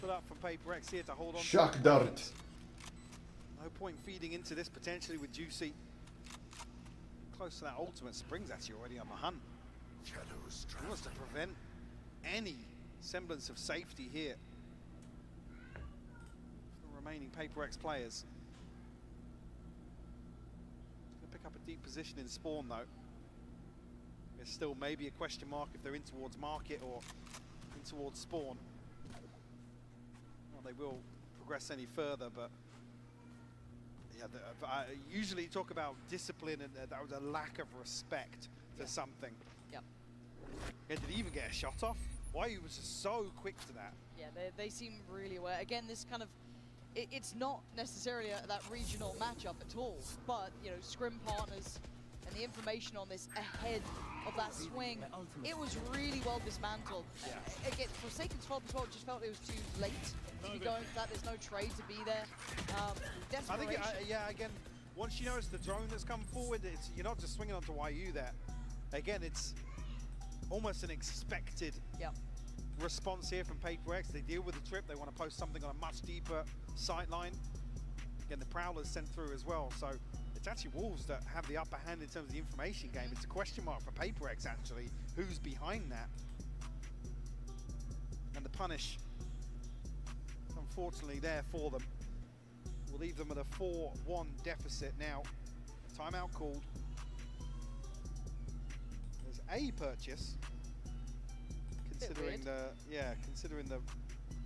put up from PRX here to hold on. Shock dart. No point feeding into this potentially with Juicy. Close to that ultimate. Spring's actually already on the hunt. He wants to prevent any semblance of safety here. The remaining PRX players. Pick up a deep position in spawn though. There's still maybe a question mark if they're in towards market or in towards spawn. Well, they will progress any further, but yeah, I usually talk about discipline and that was a lack of respect to something. Yep. Yeah, did he even get a shot off? Why he was just so quick to that? Yeah, they seem really aware. Again, this kind of it's not necessarily that regional matchup at all, but you know, scrim partners and the information on this ahead of that swing, it was really well dismantled. Yeah. Again, Forsaken's fault as well, just felt it was too late to be going for that. There's no trade to be there. I think, yeah, again, once you notice the drone that's come forward, you're not just swinging onto YU there. Again, it's almost an expected response here from PRX. They deal with the trip. They want to post something on a much deeper sight line. Again, the Prowler's sent through as well. So it's actually Wolves that have the upper hand in terms of the information game. It's a question mark for PRX, actually. Who's behind that? And the punish, unfortunately, there for them. Will leave them at a 4-1 deficit now. Timeout called. There's a purchase. Considering the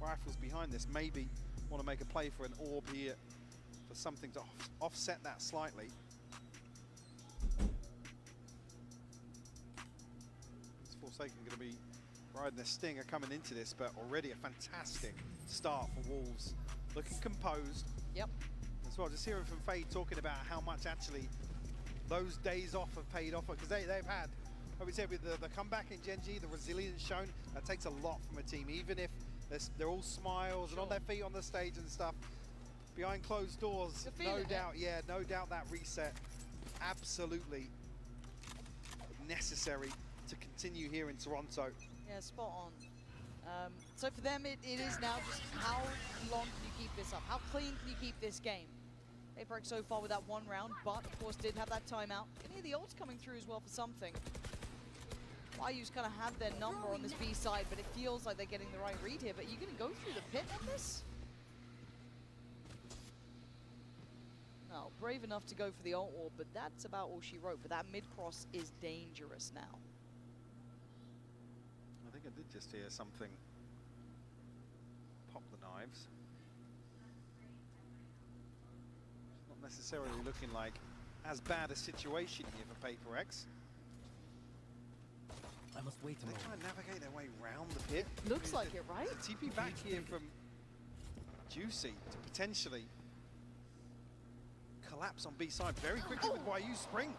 rifles behind this, maybe want to make a play for an orb here for something to offset that slightly. It's Forsaken going to be riding the stinger coming into this, but already a fantastic start for Wolves. Looking composed. Yep. As well, just hearing from Fade talking about how much actually those days off have paid off, because they've had, like we said, with the comeback in Gen G, the resilience shown, that takes a lot from a team, even if they're all smiles and on their feet on the stage and stuff. Behind closed doors, no doubt that reset absolutely necessary to continue here in Toronto. Yeah, spot on. So for them, it is now just how long can you keep this up? How clean can you keep this game? PRX so far with that one round, but of course did have that timeout. Can hear the ults coming through as well for something. YU's kind of had their number on this B side, but it feels like they're getting the right read here. But you're going to go through the pit on this? No, brave enough to go for the ult orb, but that's about all she wrote. But that mid-cross is dangerous now. I think I did just hear something pop the knives. necessarily looking like as bad a situation here for PRX. I must wait a They moment. try and navigate their way round the pit. Looks like it, right? TP back here from Juicy to potentially collapse on B side very quickly with YU Spring.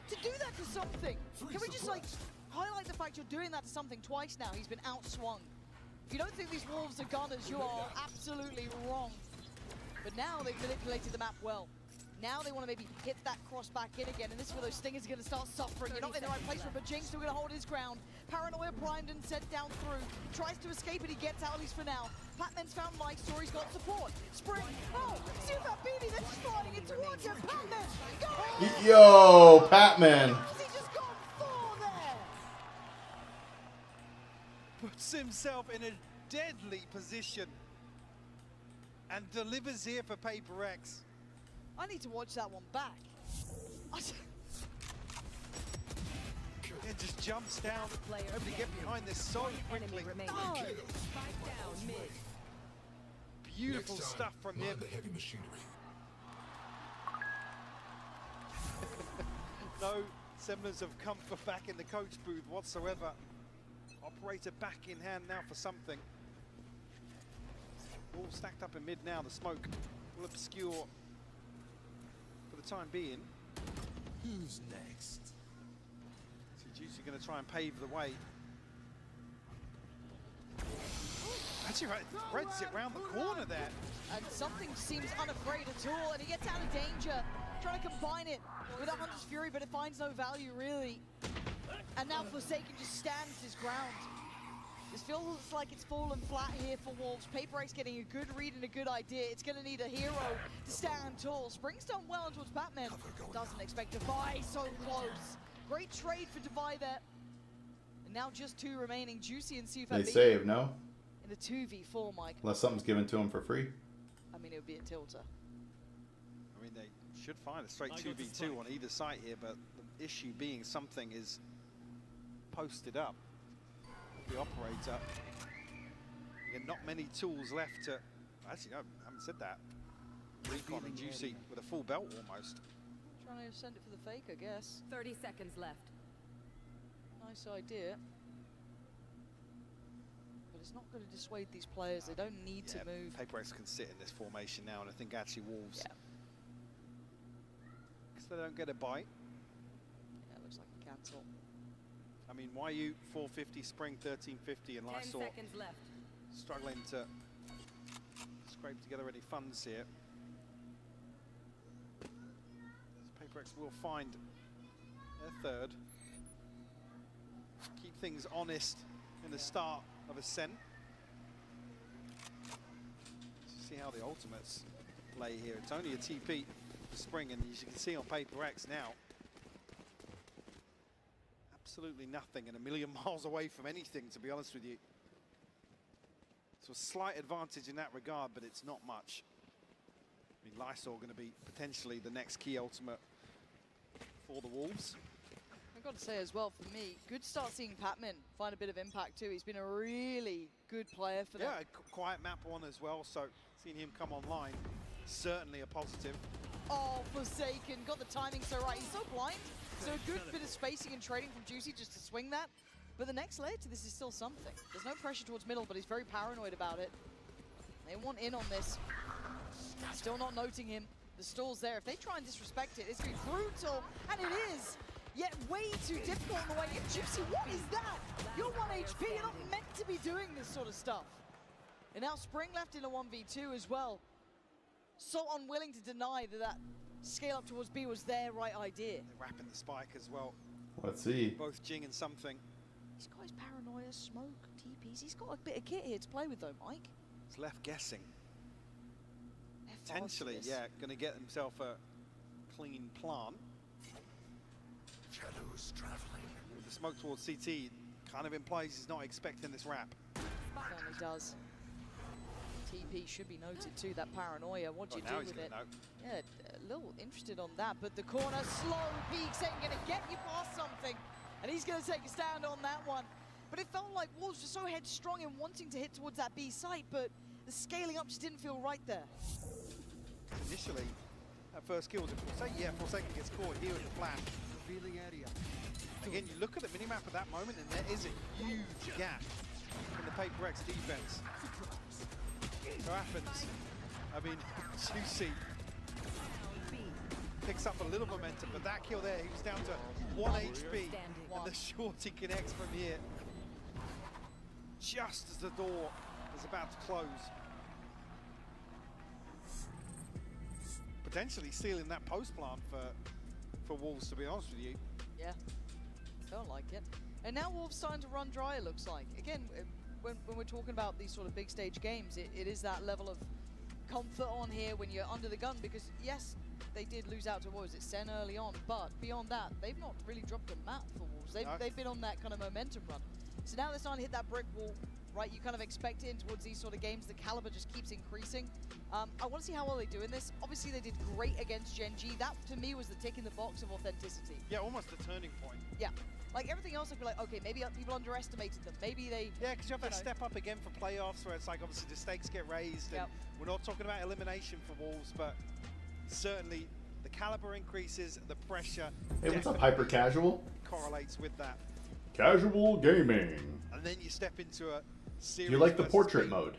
To do that to something, can we just like highlight the fact you're doing that to something twice now? He's been outswung. If you don't think these Wolves are gunners, you are absolutely wrong. But now they've manipulated the map well. Now they want to maybe hit that cross back in again, and this is where those Stingers are going to start suffering. You're not in the right place for him, but Jing's still going to hold his ground. Paranoia primed and sent down through. Tries to escape and he gets out, at least for now. Patman's found Mike, Story's got support. Spring, oh, see if that BB, they're just flying in towards him. Patman, go! Yo, Patman. He just got 4 there! Puts himself in a deadly position and delivers here for PRX. I need to watch that one back. It just jumps down, able to get behind this so quickly. Oh. Beautiful stuff from him. The heavy machinery. No semblance of comfort back in the coach booth whatsoever. Operator back in hand now for something. All stacked up in mid now. The smoke will obscure for the time being. Who's next? So Juicy going to try and pave the way. Actually, right, threads it round the corner there. And something seems unafraid at all, and he gets out of danger. Trying to combine it with a Hunter's Fury, but it finds no value really. And now Forsaken just stands his ground. This feels like it's fallen flat here for Wolves. PRX getting a good read and a good idea. It's going to need a hero to stand tall. Spring's done well towards Batman. Doesn't expect Defy, so close. Great trade for Defy there. And now just 2 remaining, Juicy and Sufat. They save, no? In the 2v4, Mike. Unless something's given to him for free. I mean, it would be a tilter. I mean, they should find a straight 2v2 on either side here, but the issue being something is posted up. The operator. Again, not many tools left to. Actually, no, I haven't said that. Recon and Juicy with a full belt almost. Trying to send it for the fake, I guess. 30 seconds left. Nice idea. But it's not going to dissuade these players. They don't need to move. PRX can sit in this formation now, and I think actually Wolves. Because they don't get a bite. Yeah, looks like a cancel. I mean, YU 450, Spring 1350, and 10 Lysol seconds left. struggling to scrape together any funds here. PRX will find their third. Keep things honest in the start of Ascent. See how the ultimates play here. It's only a TP for Spring, and as you can see on PRX now, absolutely nothing and a million miles away from anything, to be honest with you. So a slight advantage in that regard, but it's not much. I mean, Lysol going to be potentially the next key ultimate for the Wolves. I've got to say as well, for me, good start seeing Patman find a bit of impact too. He's been a really good player for them. Yeah, a quiet map one as well, so seeing him come online, certainly a positive. Oh, Forsaken, got the timing so right. He's so blind. So a good bit of spacing and trading from Juicy just to swing that. But the next layer to this is still something. There's no pressure towards middle, but he's very paranoid about it. They want in on this. Still not noting him. The stall's there. If they try and disrespect it, it's going to be brutal. And it is. Yet way too difficult in the way. And Juicy, what is that? You're 1 HP. You're not meant to be doing this sort of stuff. And now Spring left in a 1v2 as well. So unwilling to deny that scale up towards B was their right idea. They're wrapping the spike as well. Let's see. Both Jing and something. He's got his paranoia, smoke, TPs. He's got a bit of kit here to play with though, Mike. He's left guessing. They're Potentially, fast, yeah, going to get himself a clean plant. Shadows traveling. With the smoke towards CT kind of implies he's not expecting this wrap. Certainly does. TP should be noted too, that paranoia. What do you do with it? Yeah, a little interested on that, but the corner, slow peek, saying going to get you past something. And he's going to take a stand on that one. But it felt like Wolves were so headstrong in wanting to hit towards that B site, but the scaling up just didn't feel right there. Initially, That first kill was it Forsaken? Yeah, Forsaken gets caught here with the flash. Revealing area. Again, you look at the minimap at that moment, and there is a huge gap in the PRX defense. So happens. I mean, Juicy picks up a little momentum, but that kill there, he was down to 1 HP, and the shorty connects from here. Just as the door is about to close. Potentially stealing that post plant for Wolves, to be honest with you. Yeah, don't like it. And now Wolves starting to run dry, it looks like. Again, when we're talking about these sort of big stage games, it is that level of comfort on here when you're under the gun, because yes, they did lose out to, what was it, Sen early on, but beyond that, they've not really dropped a map for Wolves. They've been on that kind of momentum run. So now they're starting to hit that brick wall, right? You kind of expect it in towards these sort of games. The caliber just keeps increasing. I want to see how well they do in this. Obviously, they did great against Gen G. That, to me, was the tick in the box of authenticity. Yeah, almost a turning point. Yeah. Like everything else, I'd be like, okay, maybe people underestimated them. Maybe they... Yeah, because you have that step up again for playoffs where it's like, obviously, the stakes get raised. And we're not talking about elimination for Wolves, but certainly the caliber increases, the pressure... Hey, what's up, Hyper Casual? ...correlates with that. Casual gaming. And then you step into a series... You like the portrait mode?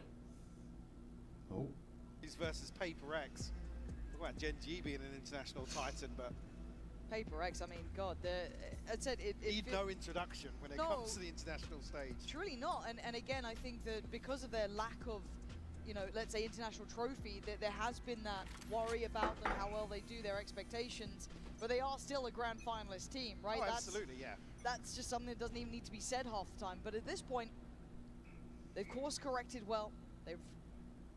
Oh. ...versus PRX. Talk about Gen G being an international titan, but... PRX, I mean, God, I'd said it need no introduction when it comes to the international stage. Truly not, and again, I think that because of their lack of, you know, let's say international trophy, that there has been that worry about them, how well they do, their expectations, but they are still a grand finalist team, right? Oh, absolutely, yeah. That's just something that doesn't even need to be said half the time, but at this point, they've course corrected well, they've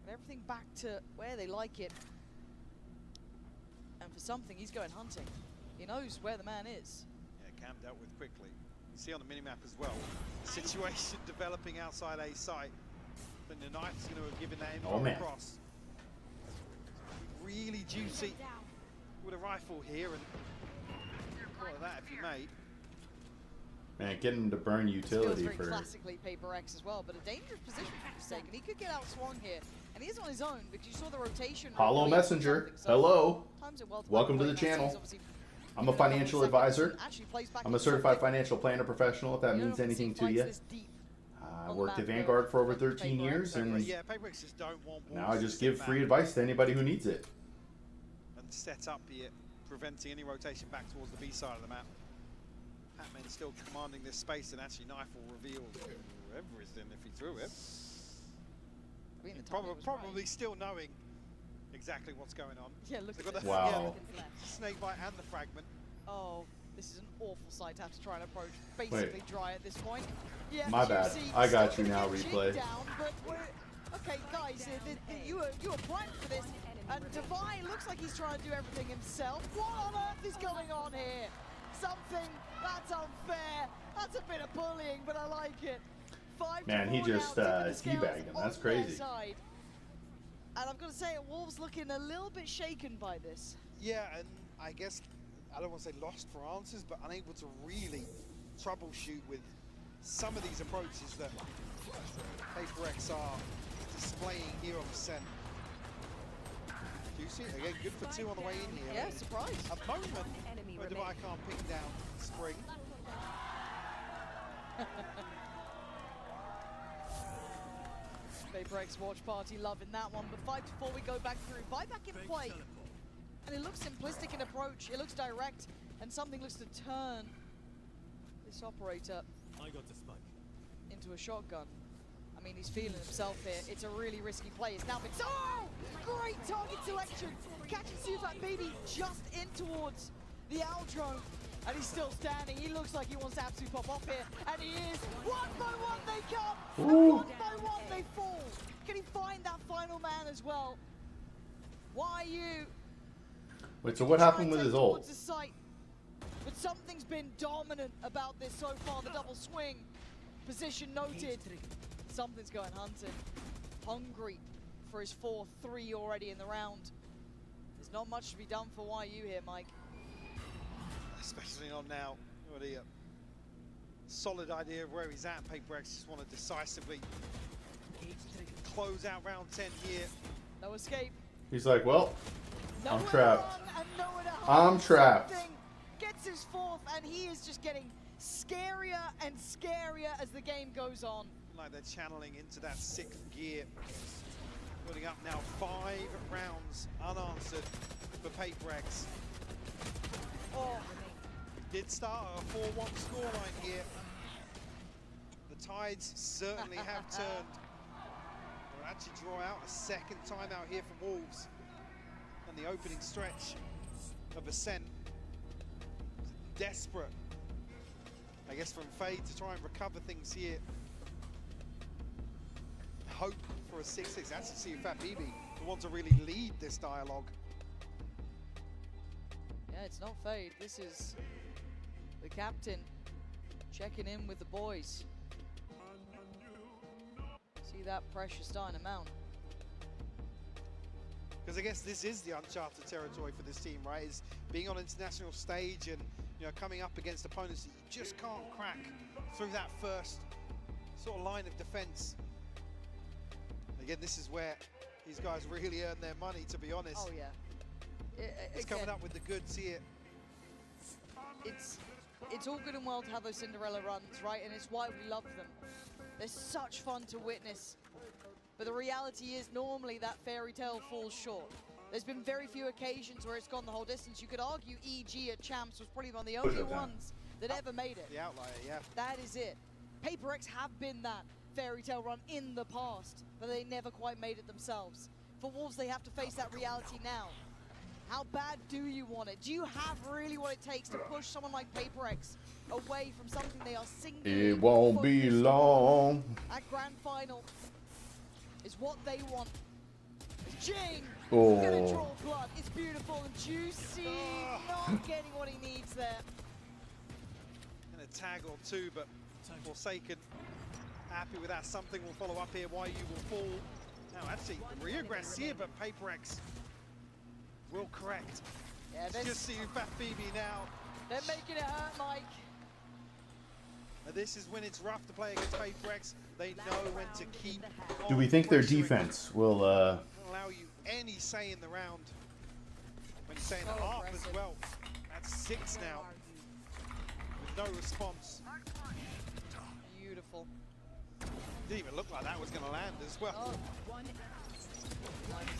got everything back to where they like it, and for something, he's going hunting. He knows where the man is. Yeah, Cam dealt with quickly. You see on the minimap as well, the situation developing outside A site. Then the knife's going to have given that info across. Really juicy with a rifle here, and all of that if you may. Man, get him to burn utility very for... classically PRX as well, but a dangerous position for Forsaken. He could get out swung here, and he is on his own because you saw the rotation. Hollow Messenger, hello. Welcome to the channel. I'm a financial advisor. I'm a certified financial planner professional, if that means anything to you. I worked at Vanguard for over 13 years, and now I just give free advice to anybody who needs it. And set up here, preventing any rotation back towards the B side of the map. Hatman still commanding this space, and actually Knife will reveal everything if he threw it. I mean, probably still knowing exactly what's going on. Yeah, look at the wow. Snake bite and the fragment. Oh, this is an awful sight to have to try and approach. Basically dry at this point. Yeah, my bad. I got you now, replay. Down, but okay, guys, you were planned for this. And Divine looks like he's trying to do everything himself. What on earth is going on here? Something that's unfair. That's a bit of bullying, but I like it. Man, he just teabagged him. That's crazy. And I've got to say, Wolves looking a little bit shaken by this. Yeah, and I guess, I don't want to say lost for answers, but unable to really troubleshoot with some of these approaches that PRX are displaying here on the Sen. Do you see it? Again, good for two on the way in here. Yeah, surprise. A moment where Divine can't ping down Spring. PRX watch party loving that one, but 5 to 4 we go back through. Buyback in play. And it looks simplistic in approach, it looks direct, and something looks to turn this operator into a shotgun. I mean, he's feeling himself here. It's a really risky play. It's now been... Oh! Great target selection! Catching Sufat Baby just in towards the Aldrone. And he's still standing. He looks like he wants to absolutely pop off here. And he is. One by one they come. And one by one they fall. Can he find that final man as well? Why you? Wait, so what happened with his ult? But something's been dominant about this so far. The double swing. Position noted. Something's going hunting. Hungry for his 4-3 already in the round. There's not much to be done for YU here, Mike. Especially on now. What a solid idea of where he's at. PRX just want to decisively close out round 10 here. No escape. He's like, well, I'm trapped. I'm I'm trapped. Gets his fourth, and he is just getting scarier and scarier as the game goes on. Like they're channeling into that 6th gear. Putting up now 5 rounds unanswered for PRX. Oh, Did start a 4-1 scoreline here. The tides certainly have turned. We'll actually draw out a 2nd timeout here from Wolves. And the opening stretch of Ascent. Desperate, I guess, from Fade to try and recover things here. Hope for a 6-6. That's to see Fat BB who want to really lead this dialogue. yeah, it's not Fade. This is the captain checking in with the boys. See that pressure starting to mount. Because I guess this is the uncharted territory for this team, right? Is being on international stage and, you know, coming up against opponents that you just can't crack through that first sort of line of defense. Again, this is where these guys really earn their money, to be honest. Oh yeah. It's coming up with the goods here. It's all good and well to have those Cinderella runs, right? And it's why we love them. They're such fun to witness. But the reality is normally that fairy tale falls short. There's been very few occasions where it's gone the whole distance. You could argue EG at Champs was probably one of the only ones that ever made it. The outlier, yeah. That is it. PRX have been that fairy tale run in the past, but they never quite made it themselves. For Wolves, they have to face that reality now. How bad do you want it? Do you have really what it takes to push someone like PRX away from something they are singularly It won't be long. At grand final is what they want. Jing! Oh. Gonna draw blood. It's beautiful and juicy. Not getting what he needs there. And a tag or two, but Forsaken happy with that. Something will follow up here. YU will fall. Now, actually, regress here, but PRX will correct. Yeah, Just see Fat Phoebe now. They're making it hurt, Mike. And this is when it's rough to play against PRX. They know when to keep Do we think their defense will allow you any say in the round? When you say in the half as well. That's 6 now. With no response. Beautiful. Didn't even look like that was going to land as well.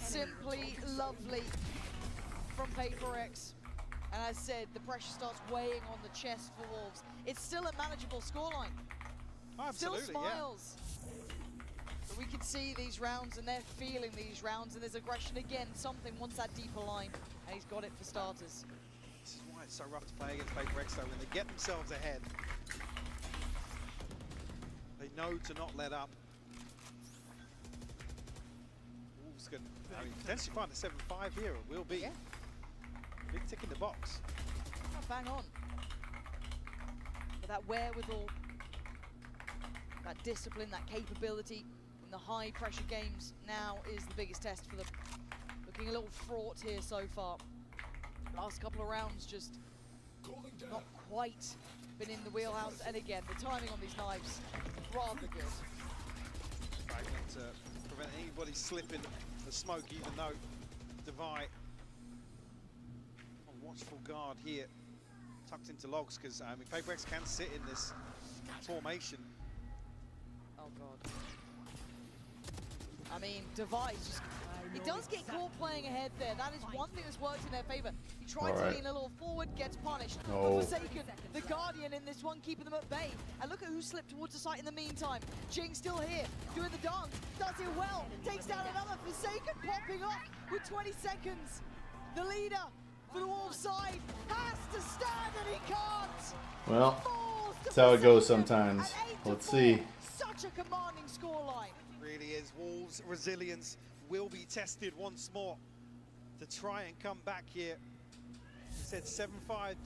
Simply lovely from PRX. And as I said, the pressure starts weighing on the chest for Wolves. It's still a manageable scoreline. Absolutely, still smiles. But we can see these rounds, and they're feeling these rounds, and there's aggression again. Something wants that deeper line, and he's got it for starters. This is why it's so rough to play against PRX, though. When they get themselves ahead, they know to not let up. Wolves can potentially find a 7-5 here. It will be. Yeah. Big tick in the box. Oh, bang on. But that wherewithal, that discipline, that capability in the high pressure games now is the biggest test for them. Looking a little fraught here so far. Last couple of rounds just not quite been in the wheelhouse. And again, the timing on these knives, rather good. Fragment to prevent anybody slipping the smoke, even though Devi on watchful guard here, tucked into logs, because I mean, PRX can sit in this formation. Oh god. I mean, Device just, he does get caught playing ahead there. That is one thing that's worked in their favor. He tried to lean a little forward, gets punished. Oh. Forsaken, the Guardian in this one, keeping them at bay. And look at who slipped towards the site in the meantime. Jing still here, doing the dance, does it well, takes down another. Forsaken popping up with 20 seconds. The leader for the Wolves side has to stand, and he can't. Well, that's how it goes sometimes. Let's see. Such a commanding scoreline. Really is. Wolves' resilience will be tested once more to try and come back here. He said 7-5,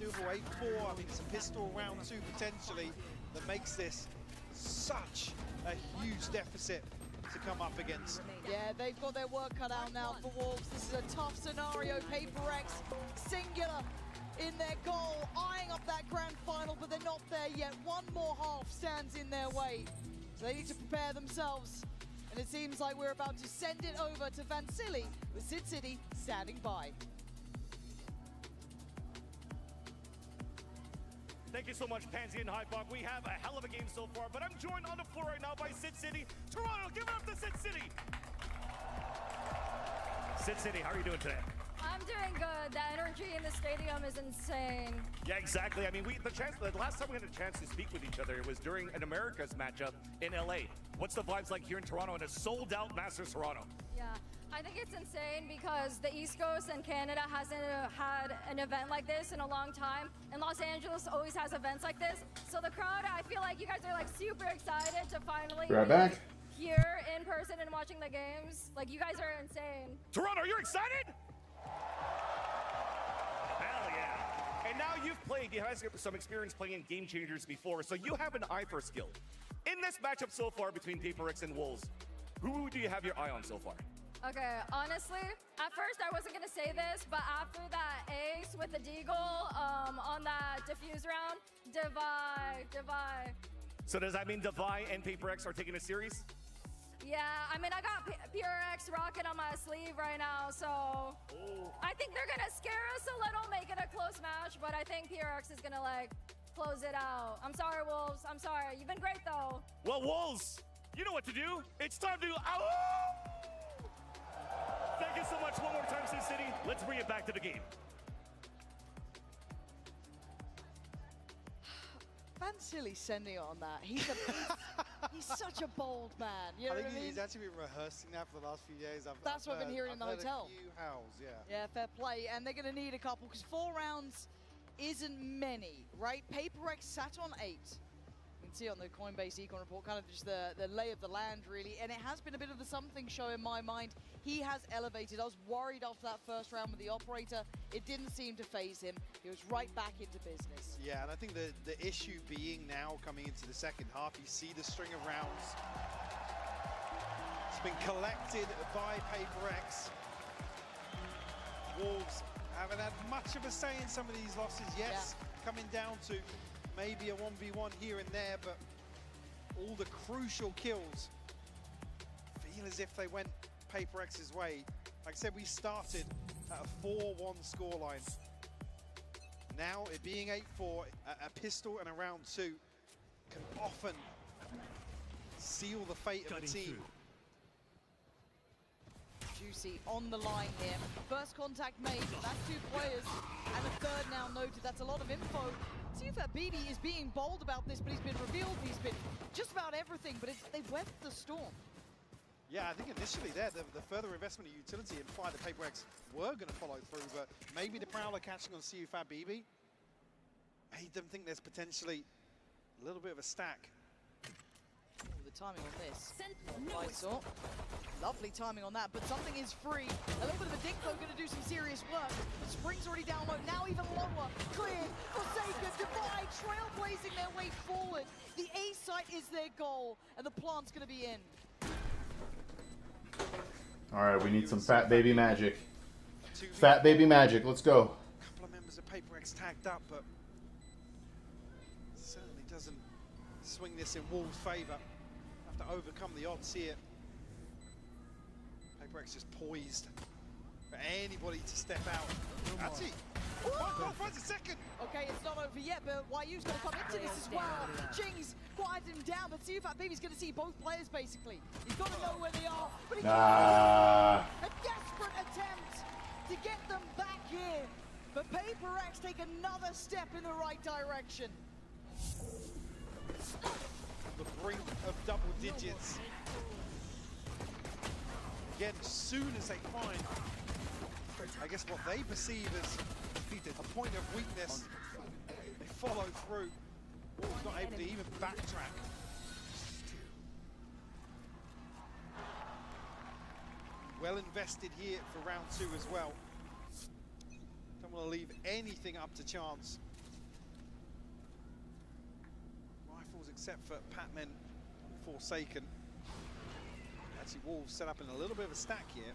doable 8-4. I mean, it's a pistol round 2 potentially that makes this such a huge deficit to come up against. Yeah, they've got their work cut out now for Wolves. This is a tough scenario. PRX singular in their goal, eyeing up that grand final, but they're not there yet. One more half stands in their way. So they need to prepare themselves. And it seems like we're about to send it over to Vansili with Sid City standing by. Thank you so much, Pansy and Hypog. We have a hell of a game so far, but I'm joined on the floor right now by Sid City. Toronto, give it up to Sid City. Sid City, how are you doing today? I'm doing good. The energy in the stadium is insane. Yeah, exactly. I mean, the last time we had a chance to speak with each other, it was during an Americas matchup in LA. What's the vibes like here in Toronto in a sold-out Masters Toronto? Yeah, I think it's insane because the East Coast and Canada hasn't had an event like this in a long time, and Los Angeles always has events like this. So the crowd, I feel like you guys are like super excited to finally Right back. here in person and watching the games. Like, you guys are insane. Toronto, you're excited? Hell yeah. And now you have some experience playing in Game Changers before, so you have an eye for skill. In this matchup so far between PRX and Wolves, who do you have your eye on so far? Okay, honestly, at first I wasn't gonna say this, but after that ace with the deagle on that diffuse round, Divide. So does that mean Divide and PRX are taking a series? Yeah, I mean, I got PRX rocking on my sleeve right now, so I think they're gonna scare us a little, make it a close match, but I think PRX is gonna like close it out. I'm sorry, Wolves. I'm sorry. You've been great though. Well, Wolves, you know what to do. It's time to Thank you so much one more time, Sin City. Let's bring it back to the game. Silly sending it on that. He's such a bold man. You know I think what I mean? he's actually been rehearsing that for the last few days. That's what I've been hearing in the hotel. A few howls, yeah. Yeah, fair play. And they're going to need a couple because 4 rounds isn't many, right? PRX sat on 8. You can see on the Coinbase Econ report kind of just the lay of the land, really. And it has been a bit of the something show in my mind. He has elevated. I was worried after that first round with the operator. It didn't seem to phase him. He was right back into business. Yeah, and I think the issue being now coming into the second half, you see the string of rounds. It's been collected by PRX. Wolves haven't had much of a say in some of these losses. Yes, coming down to maybe a 1v1 here and there, but all the crucial kills feel as if they went PRX's way. Like I said, we started at a 4-1 scoreline. Now, it being 8-4, a pistol and a round 2 can often seal the fate of the team. Juicy on the line here. First contact made, that's 2 players, and a third now noted. That's a lot of info. See if that BD is being bold about this, but he's been revealed, he's been just about everything, but they've weathered the storm. Yeah, I think initially there, the further investment in utility implied that PRX were going to follow through, but maybe the Prowler catching on CUFAT BB made them think there's potentially a little bit of a stack. Ooh, the timing on this. I saw. Lovely timing on that, but something is free. A little bit of a Dinkbo going to do some serious work. The Spring's already down low, now even lower. Cleared, Forsaken, Divide, trailblazing their way forward. The A site is their goal, and the plant's going to be in. All right, we need some fat baby magic. Fat baby magic, let's go. A couple of members of PRX tagged up, but certainly doesn't swing this in Wolves' favour. Have to overcome the odds here. PRX just poised for anybody to step out. That's it. Oh, finds a second. Okay, it's not over yet, but YU's going to come into this as well. Jing's quieted him down, but CUFAT Baby's going to see both players, basically. He's got to know where they are, but he a desperate attempt to get them back here. But PRX take another step in the right direction. The brink of double digits. Again, as soon as they find, I guess, what they perceive as a point of weakness, they follow through. Wolves not able to even backtrack. Well invested here for round 2 as well. Don't want to leave anything up to chance. Rifles except for Patman and Forsaken. Actually, Wolves set up in a little bit of a stack here.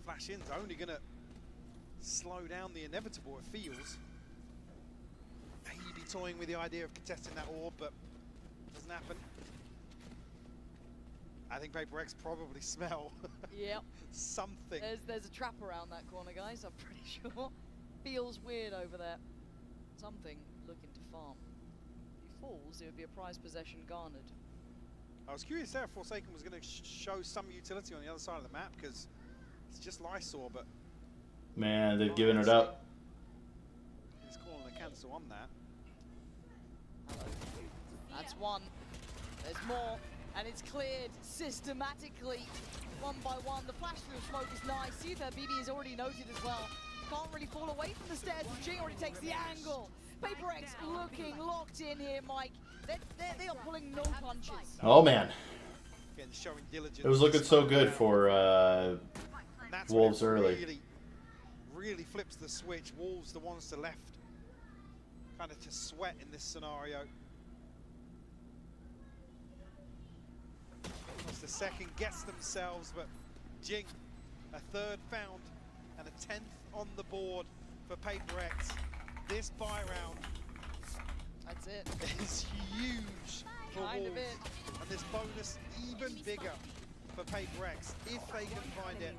Flash in's only going to slow down the inevitable, it feels. Maybe toying with the idea of contesting that orb, but doesn't happen. I think PRX probably smell something. There's a trap around that corner, guys, I'm pretty sure. Feels weird over there. something looking to farm. If he falls, it would be a prize possession garnered. I was curious there if Forsaken was going to show some utility on the other side of the map, because it's just Lysor, but Man, they've given it up. he's calling a cancel on that. Hello. That's one. There's more, and it's cleared systematically, one by one. The flash through smoke is nice. See that BB is already noted as well. Can't really fall away from the stairs. Jing already takes the angle. PRX looking locked in here, Mike. They are pulling no punches. Oh man, Again, showing diligence. it was looking so good for That's Wolves when it early. really flips the switch. Wolves the ones to left, kind of to sweat in this scenario. Almost a second gets themselves, but Jing, a third found and a 10th on the board for PRX. This buy round, that's it. is huge for Kind of Wolves, it. and this bonus even bigger for PRX if they can find it.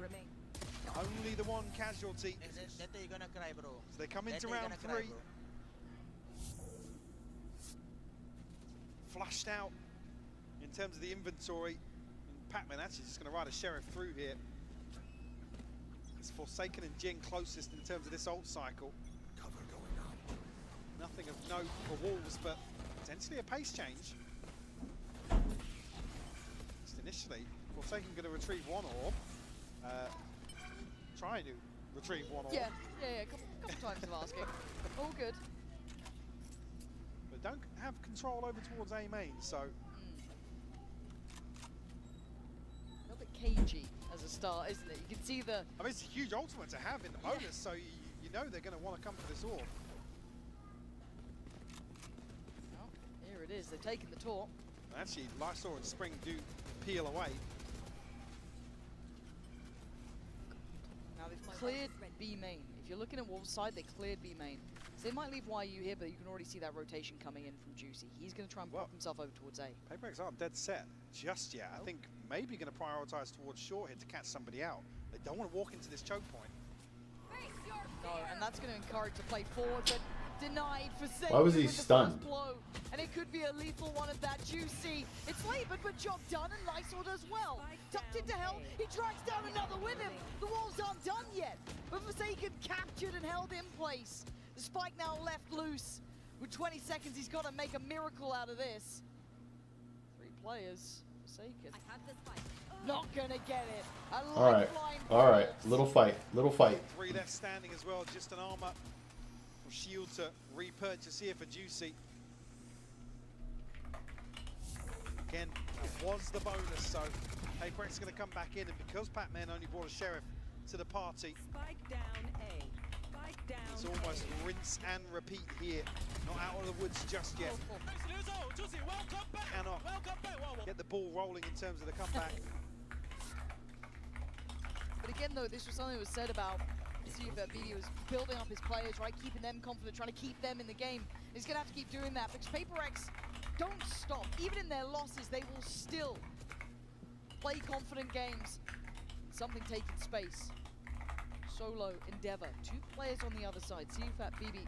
Only the one casualty. You're gonna cry, bro. So they come into You're round gonna cry, 3. bro. Flushed out in terms of the inventory. And Pac-Man actually just going to ride a Sheriff through here. It's Forsaken and Jing closest in terms of this ult cycle. Cover going up. Nothing of note for Wolves, but potentially a pace change. Just initially, Forsaken going to retrieve one orb. Trying to retrieve one orb. Yeah, couple times of asking. All good. But don't have control over towards A main, so A little bit cagey as a start, isn't it? You can see the... I mean, it's a huge ultimate to have in the bonus, so you know they're going to want to come for this orb. Oh, here it is. They've taken the taunt. Actually, Lysor and Spring do peel away. Now they've cleared B main. If you're looking at Wolves' side, they cleared B main. So they might leave YU here, but you can already see that rotation coming in from Juicy. He's going to try and pop himself over towards A. PRX aren't dead set just yet. I think maybe going to prioritize towards short here to catch somebody out. They don't want to walk into this choke point. No, and that's going to encourage the play forward, but denied for Satan. Why was he with the stunned? first blow. And it could be a lethal one at that. Juicy. It's labored, but job done, and Lysor does well. Tucked into hell, he drags down another with him. The Wolves aren't done yet, but Forsaken captured and held in place. The spike now left loose. With 20 seconds, he's got to make a miracle out of this. 3 players, Forsaken. Not gonna get it. A All right, lifeline all right. falls. Little fight. 3 left standing as well. Just an armor or shield to repurchase here for Juicy. Again, that was the bonus, so PRX is going to come back in, and because Pac-Man only brought a Sheriff to the party, Spike down A. Spike down it's almost rinse and repeat here. Not out of the woods just yet. Cannot get the ball rolling in terms of the comeback. But again, though, this was something that was said about BD was building up his players, right? Keeping them confident, trying to keep them in the game. He's going to have to keep doing that because PRX don't stop. Even in their losses, they will still play confident games. Something taking space. Solo Endeavor. 2 players on the other side. CFAT, BB,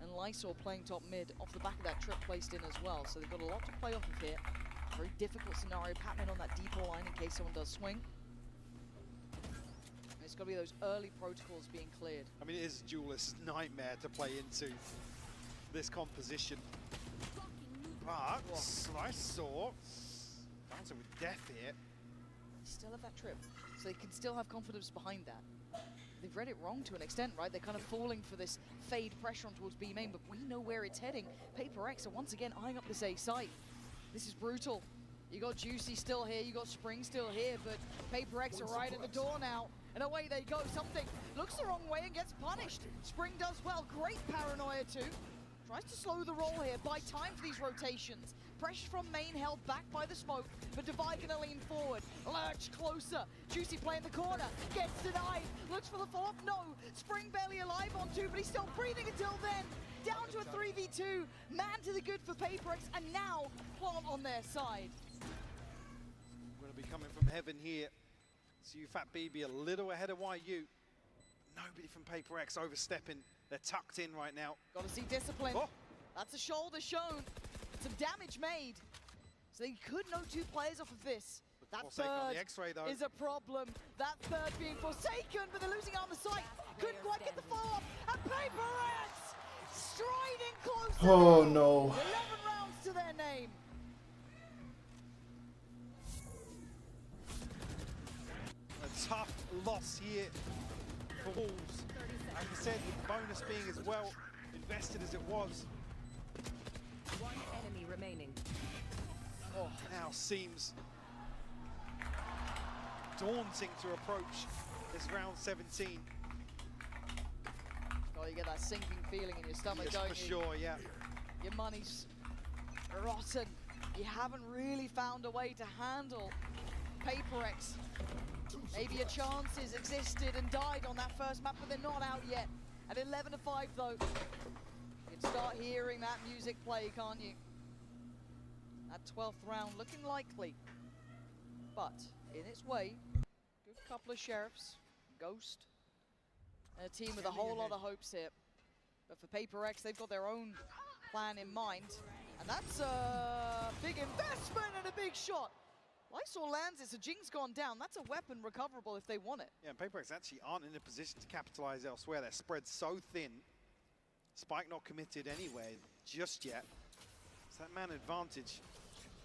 and Lysor playing top mid off the back of that trip placed in as well. So they've got a lot to play off of here. Very difficult scenario. Pac-Man on that depot line in case someone does swing. And it's got to be those early protocols being cleared. I mean, it is a duelist's nightmare to play into this composition. But Lysor bouncing with death here. Still have that trip, so they can still have confidence behind that. They've read it wrong to an extent, right? They're kind of falling for this fade pressure on towards B main, but we know where it's heading. PRX are once again eyeing up this A site. This is brutal. You got Juicy still here, you got Spring still here, but PRX are right at the door now. And away they go. Something looks the wrong way and gets punished. Spring does well. Great paranoia too. Tries to slow the roll here, buy time for these rotations. Pressure from main held back by the smoke, but Divide gonna lean forward. Lurch closer. Juicy play in the corner. Gets denied. Looks for the follow-up. No. Spring barely alive on 2, but he's still breathing until then. Down to a 3v2. Man to the good for PRX, and now Plant on their side. We're going to be coming from heaven here. CFAT BB a little ahead of YU. Nobody from PRX overstepping They're tucked in right now. Got to see discipline. Oh. That's a shoulder shown. Some damage made. So they could know 2 players off of this. That Forsaken on third the X-ray, though. is a problem. That third being Forsaken, but they're losing out on the site. Couldn't quite get the follow-up. And PRX striding closer. Oh, now. no. 11 rounds to their name. A tough loss here for Wolves. Like I said, with the bonus being as well invested as it was. One enemy remaining. Oh, now seems daunting to approach this round 17. Oh, you get that sinking feeling in your stomach, Yes, don't for you? sure, yeah. Your money's rotten. You haven't really found a way to handle PRX. Maybe your chances existed and died on that first map, but they're not out yet. At 11-5 though, you can start hearing that music play, can't you? That 12th round looking likely, but in its way, good couple of sheriffs, Ghost, and a team with a whole lot of hopes here. But for PRX, they've got their own plan in mind, and that's a big investment and a big shot. Lysol lands it, so Jing's gone down. That's a weapon recoverable if they want it. Yeah, and PRX actually aren't in a position to capitalize elsewhere. They're spread so thin. Spike not committed anywhere just yet. So that man advantage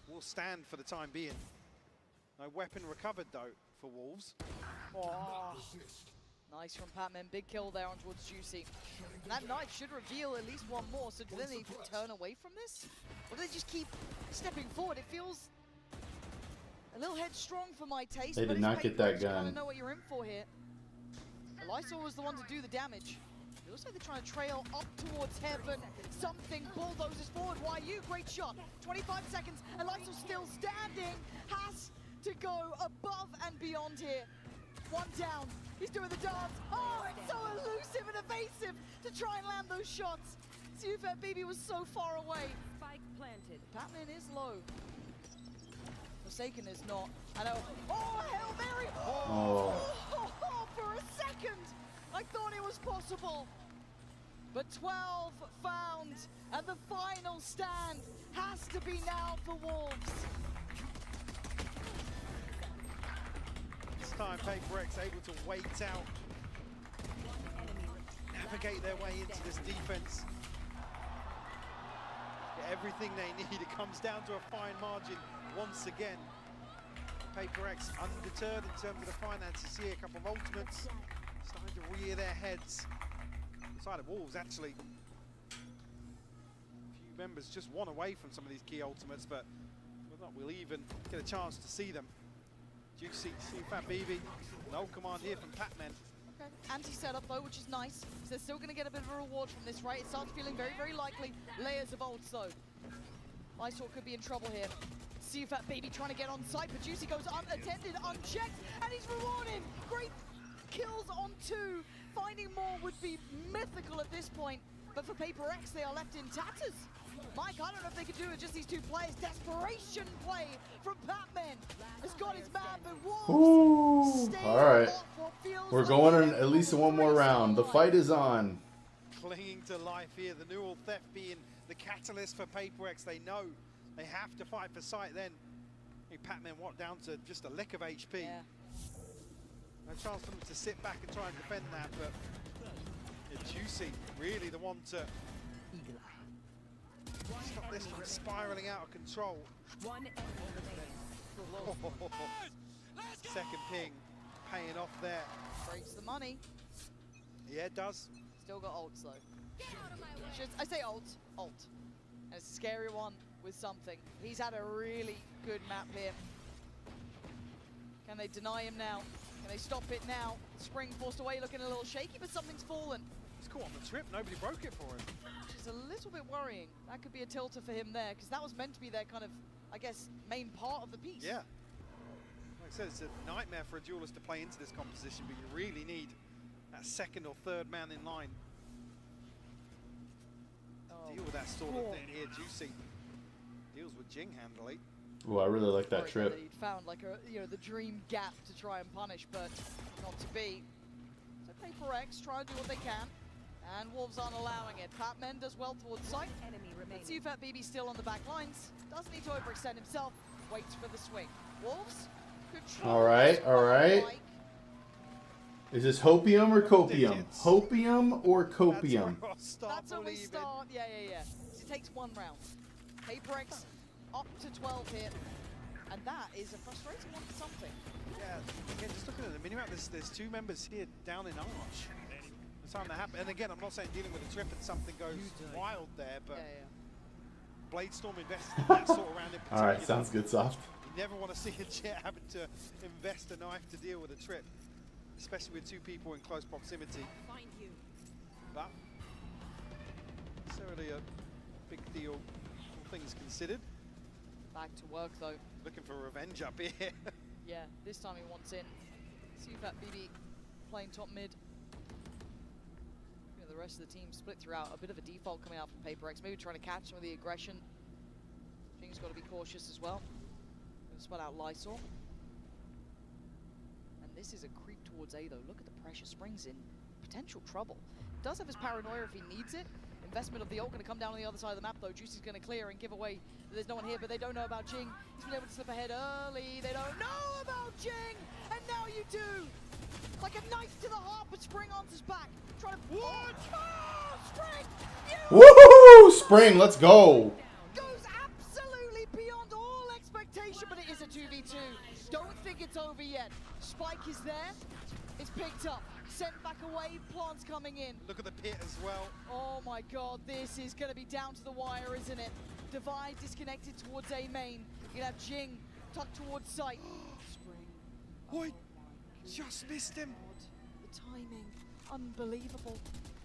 will stand for the time being. No weapon recovered though for Wolves. Oh. Nice from Patman, big kill there on towards Juicy. And that knife should reveal at least one more, so do they need to turn away from this? Or do they just keep stepping forward? It feels a little headstrong for my taste. They but did not get that You kind gun. of know what you're in for here. Lysol was the one to do the damage. It looks like they're trying to trail up towards heaven. Something bulldozes forward. YU, great shot. 25 seconds, and Lysol still standing. Has to go above and beyond here. One down. He's doing the dance. Oh, it's so elusive and evasive to try and land those shots. Siufet Bibi was so far away. Spike planted. Batman is low. Forsaken is not. I know. Oh, Hail Mary! Oh. For a second, I thought it was possible. But 12 found, and the final stand has to be now for Wolves. This time PRX able to wait out, navigate their way into this defense. Get everything they need. It comes down to a fine margin once again. PRX undeterred in terms of the finances here. A couple of ultimates starting to rear their heads. The side of Wolves actually. A few members just one away from some of these key ultimates, but whether or not we'll even get a chance to see them. Juicy, Fat BB, no command here from Patman. Okay. Anti-setup though, which is nice. So they're still going to get a bit of a reward from this, right? It starts feeling very, very likely. Layers of ults though. Lysol could be in trouble here. Fat Baby trying to get on site, but Juicy goes unattended, unchecked, and he's rewarded. Great kills on 2. Finding more would be mythical at this point, but for PRX, they are left in tatters. Mike, I don't know if they could do it, just these 2 players. Desperation play from Batman. Has got his man, but Wolves stay All right. off what feels We're like going an on at least one more round. The fight is on. Clinging to life here, the neural theft being the catalyst for PRX. They know they have to fight for sight then. I think Patman what down to just a lick of HP. Yeah. No chance for them to sit back and try and defend that, but yeah, Juicy really the one to stop this from spiraling out of control. One enemy remaining. Second ping paying off there. Breaks the money. Yeah, it does. Still got ults though. I say ult. And it's a scary one with something. He's had a really good map here. Can they deny him now? Can they stop it now? Spring forced away, looking a little shaky, but something's fallen. He's caught on the trip, nobody broke it for him. Which is a little bit worrying. That could be a tilter for him there, because that was meant to be their kind of, I guess, main part of the piece. Yeah. Like I said, it's a nightmare for a duelist to play into this composition, but you really need that second or third man in line. Deal with that sort of thing here. Juicy deals with Jing handily. Oh, I really like that Worried trip. that he'd found like a, the dream gap to try and punish, but not to be. So PRX try and do what they can. And Wolves aren't allowing it. Patman does well towards site. Enemy remaining. Sufat BB still on the back lines. Doesn't need to overextend himself. Waits for the swing. Wolves control. All right, all right. Is this hopium or copium? Hopium or copium? That's when we start. Yeah. It takes one round. PRX up to 12 here. And that is a frustrating one for something. Yeah, again, just looking at the minimap, there's two members here down in Arch. It's time to happen. And again, I'm not saying dealing with a trip and something goes wild there, but Bladestorm invested in that sort of round in particular. All right, sounds good, Soft. You never want to see a Jet having to invest a knife to deal with a trip, especially with two people in close proximity. Find you. But necessarily a big deal, all things considered. Back to work though. Looking for revenge up here. Yeah, this time he wants in. Sufat BB playing top mid. You know, the rest of the team split throughout. A bit of a default coming out from PRX. Maybe trying to catch some of the aggression. Jing's got to be cautious as well. Gonna spell out Lysol. And this is a creep towards A though. Look at the pressure. Spring's in potential trouble. Does have his paranoia if he needs it. Investment of the ult going to come down on the other side of the map though. Juicy's going to clear and give away that there's no one here, but they don't know about Jing. He's been able to slip ahead early. They don't know about Jing, and now you do. Like a knife to the heart, but Spring answers back. Trying to watch. Oh, Spring! Woohoo! Spring, let's go. Goes absolutely beyond all expectation, but it is a 2v2. Don't think it's over yet. Spike is there. It's picked up. Sent back away, plants coming in. Look at the pit as well. Oh my god, this is going to be down to the wire, isn't it? Divide disconnected towards A main. You're going to have Jing tucked towards site. Spring. Boy, just missed him. The timing, unbelievable.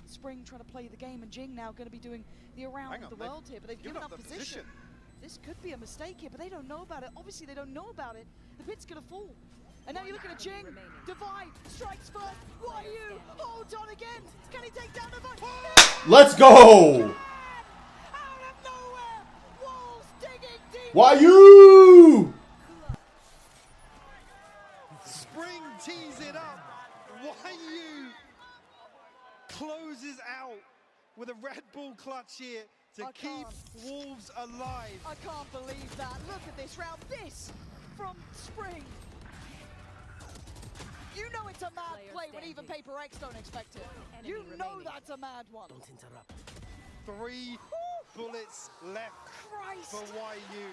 Spring trying to play the game, and Jing now going to be doing the around the world here, but they've given up position. This could be a mistake here, but they don't know about it. Obviously, they don't know about it. The pit's going to fall. And now you're looking at Jing. Divide strikes first. Why you? Hold on again. Can he take down Divide? Let's go. Out of nowhere. Wolves digging deep. Why you? Spring tees it up. Why you? Closes out with a Red Bull clutch here to keep Wolves alive. I can't believe that. Look at this round. This from Spring. You know it's a mad play when even PRX don't expect it. You know that's a mad one. Don't interrupt. 3 bullets left for YU.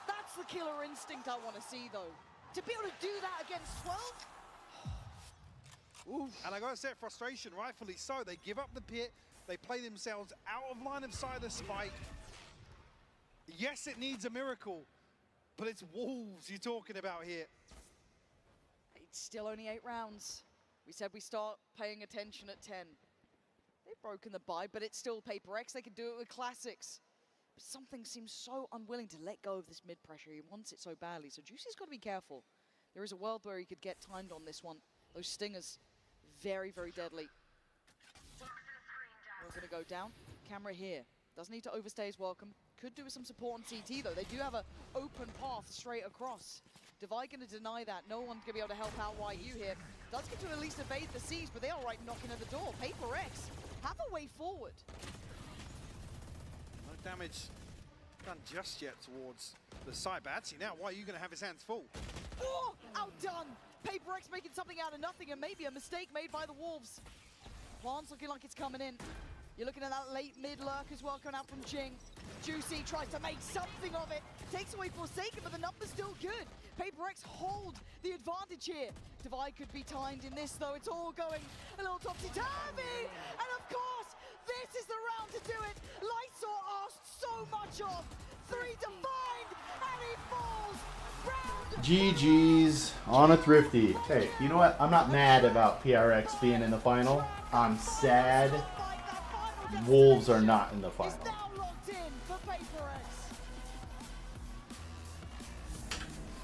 That's the killer instinct I want to see, though. To be able to do that against 12? Oof. And I gotta say, frustration, rightfully so. They give up the pit. They play themselves out of line of sight of Spike. Yes, it needs a miracle, but it's Wolves you're talking about here. It's still only 8 rounds. We said we start paying attention at 10. They've broken the bye, but it's still PRX. They can do it with classics. But something seems so unwilling to let go of this mid pressure. He wants it so badly. So Juicy's got to be careful. There is a world where he could get timed on this one. Those stingers, very, very deadly. We're going to go down. Camera here. Doesn't need to overstay his welcome. Could do with some support on CT, though. They do have an open path straight across. Divide going to deny that. No one's going to be able to help out YU here. Does get to at least evade the siege, but they are right knocking at the door. PRX have a way forward. No damage done just yet towards the side, but actually now YU going to have his hands full. Oh, outdone. PRX making something out of nothing, and maybe a mistake made by the Wolves. Plan's looking like it's coming in. You're looking at that late mid lurk as well coming out from Jing. Juicy tries to make something of it. Takes away Forsaken, but the number's still good. PRX hold the advantage here. Divide could be timed in this, though. It's all going a little topsy-turvy. And of course, this is the round to do it. Lysol asked so much of. 3 defined, and he falls. Round GG's on a Thrifty. Hey, you know what? I'm not mad about PRX being in the final. I'm sad Wolves are not in the final. now locked in for PRX.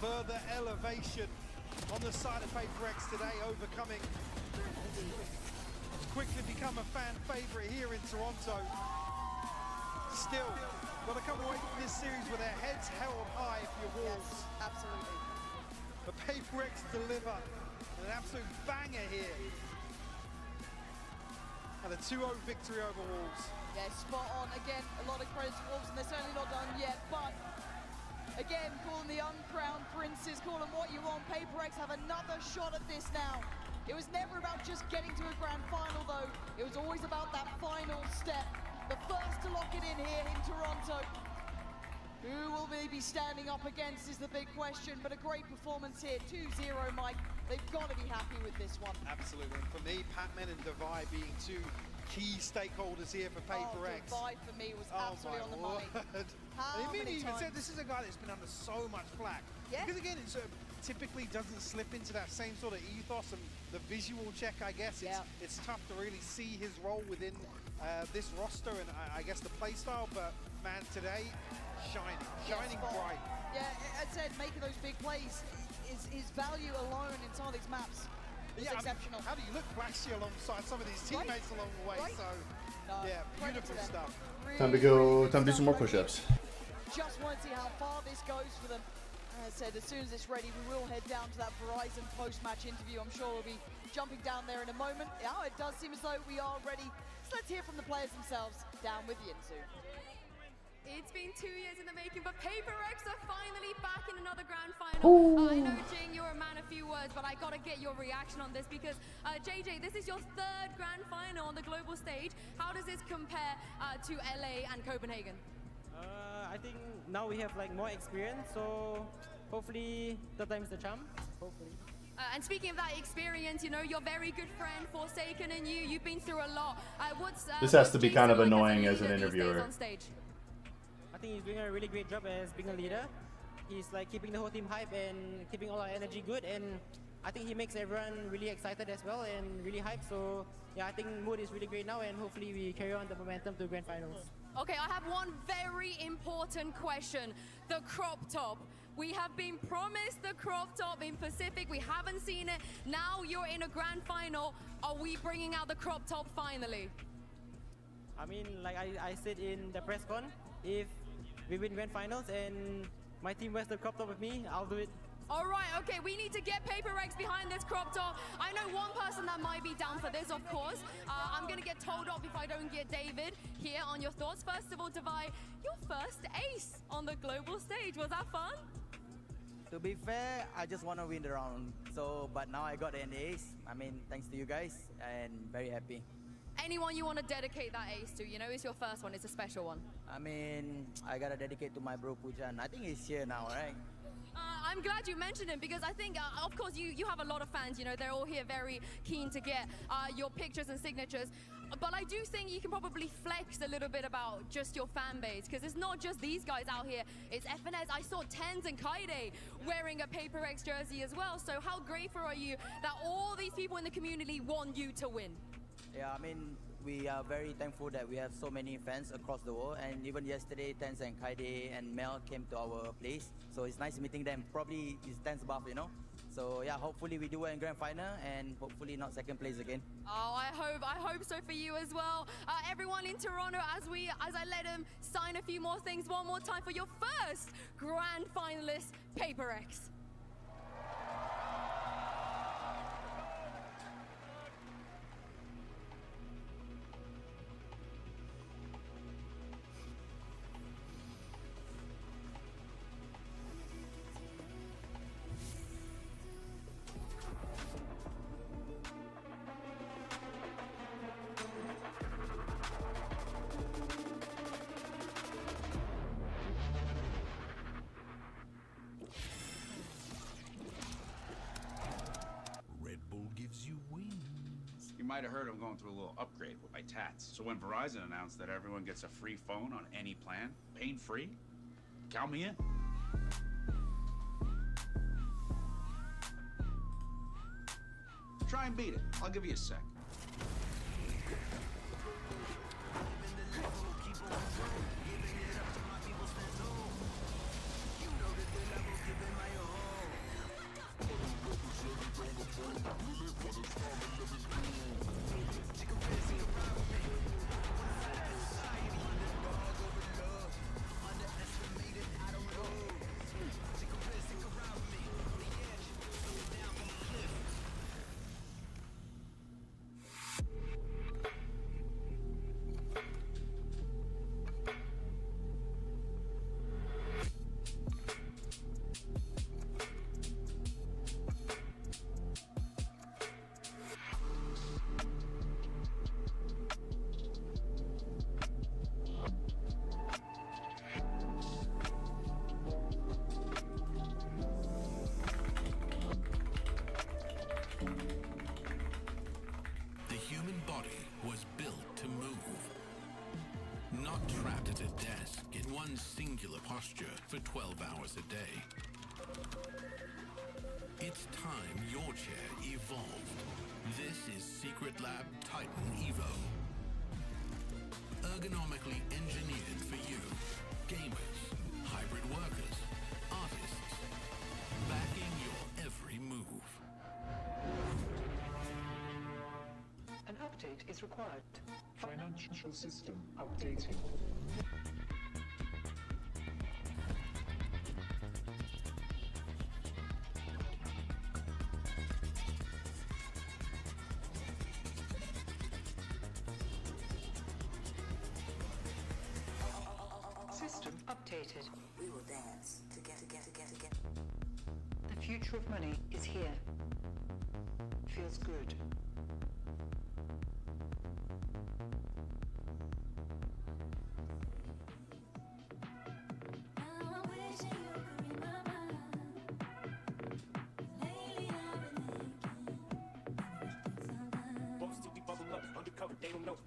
Further elevation on the side of PRX today, overcoming. Quickly become a fan favorite here in Toronto. Still, got to come away from this series with their heads held high for your Wolves. Yes, absolutely. But PRX deliver an absolute banger here. and a 2-0 victory over Wolves. Yeah, spot on. Again, a lot of credit to Wolves, and they're certainly not done yet, but again, call them the uncrowned princes, call them what you want. PRX have another shot at this now. It was never about just getting to a grand final, though. It was always about that final step. The first to lock it in here in Toronto. Who will they be standing up against is the big question, but a great performance here, 2-0, Mike. They've got to be happy with this one. Absolutely, and for me, Patman and Divide being two key stakeholders here for PRX. Divide for me was absolutely on the money. How many even said this is a guy that's been under so much flack. Yeah. Because again, it typically doesn't slip into that same sort of ethos and the visual check, I guess. It's tough to really see his role within this roster and I guess the play style, but man, today, shining bright. Yeah, I said making those big plays is his value alone in some of these maps. It's exceptional. How do you look flashy alongside some of these teammates along the way? So, yeah, beautiful stuff. Time to go. Time to do some more push-ups. Just want to see how far this goes for them. As I said, as soon as it's ready, we will head down to that Verizon post-match interview. I'm sure we'll be jumping down there in a moment. Yeah, it does seem as though we are ready. So let's hear from the players themselves. Down with Yinsu. It's been 2 years in the making, but PRX are finally back in another grand final. I know, Jing, you're a man of few words, but I gotta get your reaction on this because, JJ, this is your third grand final on the global stage. How does this compare to LA and Copenhagen? I think now we have like more experience, so hopefully third time's the charm. Hopefully. And speaking of that experience, you know, your very good friend Forsaken and you've been through a lot. This has to be kind of annoying as an interviewer. I think he's doing a really great job as being a leader. He's like keeping the whole team hype and keeping all our energy good, and I think he makes everyone really excited as well and really hyped. So yeah, I think mood is really great now, and hopefully we carry on the momentum to grand finals. Okay, I have one very important question. The crop top. We have been promised the crop top in Pacific. We haven't seen it. Now you're in a grand final. Are we bringing out the crop top finally? I mean, like I said in the press con, if we win grand finals and my team wears the crop top with me, I'll do it. All right, okay, we need to get PRX behind this crop top. I know one person that might be down for this, of course. I'm gonna get told off if I don't get David here on your thoughts. First of all, Divide, your first ace on the global stage. Was that fun? To be fair, I just want to win the round. So, but now I got an ace. I mean, thanks to you guys, and very happy. Anyone you want to dedicate that ace to? You know, it's your first one. It's a special one. I mean, I gotta dedicate to my bro Pujan. I think he's here now, right? I'm glad you mentioned him because I think, of course, you have a lot of fans. You know, they're all here very keen to get your pictures and signatures. But I do think you can probably flex a little bit about just your fan base because it's not just these guys out here. It's FNC. I saw Tens and Kaide wearing a PRX jersey as well. So how grateful are you that all these people in the community want you to win? Yeah, I mean, we are very thankful that we have so many fans across the world, and even yesterday, Tens and Kaide and Mel came to our place, so it's nice meeting them. Probably it's Tens buff, you know. So yeah, hopefully we do well in grand final, and hopefully not second place again. Oh, I hope so for you as well. Everyone in Toronto, as I let him sign a few more things one more time for your first grand finalist, PRX. Might have heard I'm going through a little upgrade with my tats. So when Verizon announced that everyone gets a free phone on any plan, pain-free, count me in. Try and beat it. I'll give you a sec. singular posture for 12 hours a day. It's time your chair evolved. This is Secret Lab Titan Evo. Ergonomically engineered for you, gamers, hybrid workers, artists, backing your every move. An update is required. Financial system updating. System updated. We will dance together. The future of money is here. Feels good. They don't know.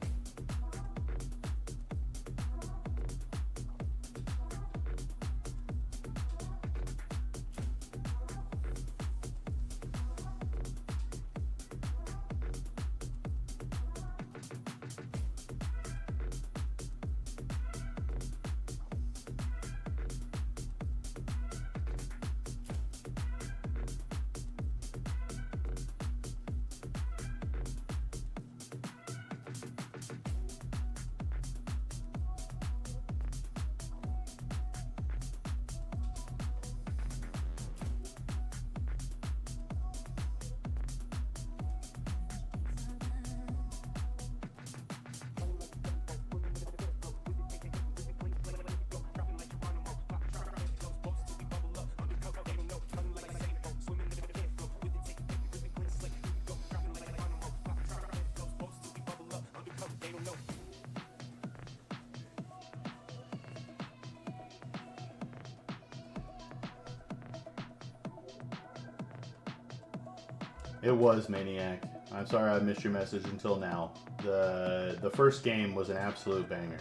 It was Maniac. I'm sorry I missed your message until now. The first game was an absolute banger.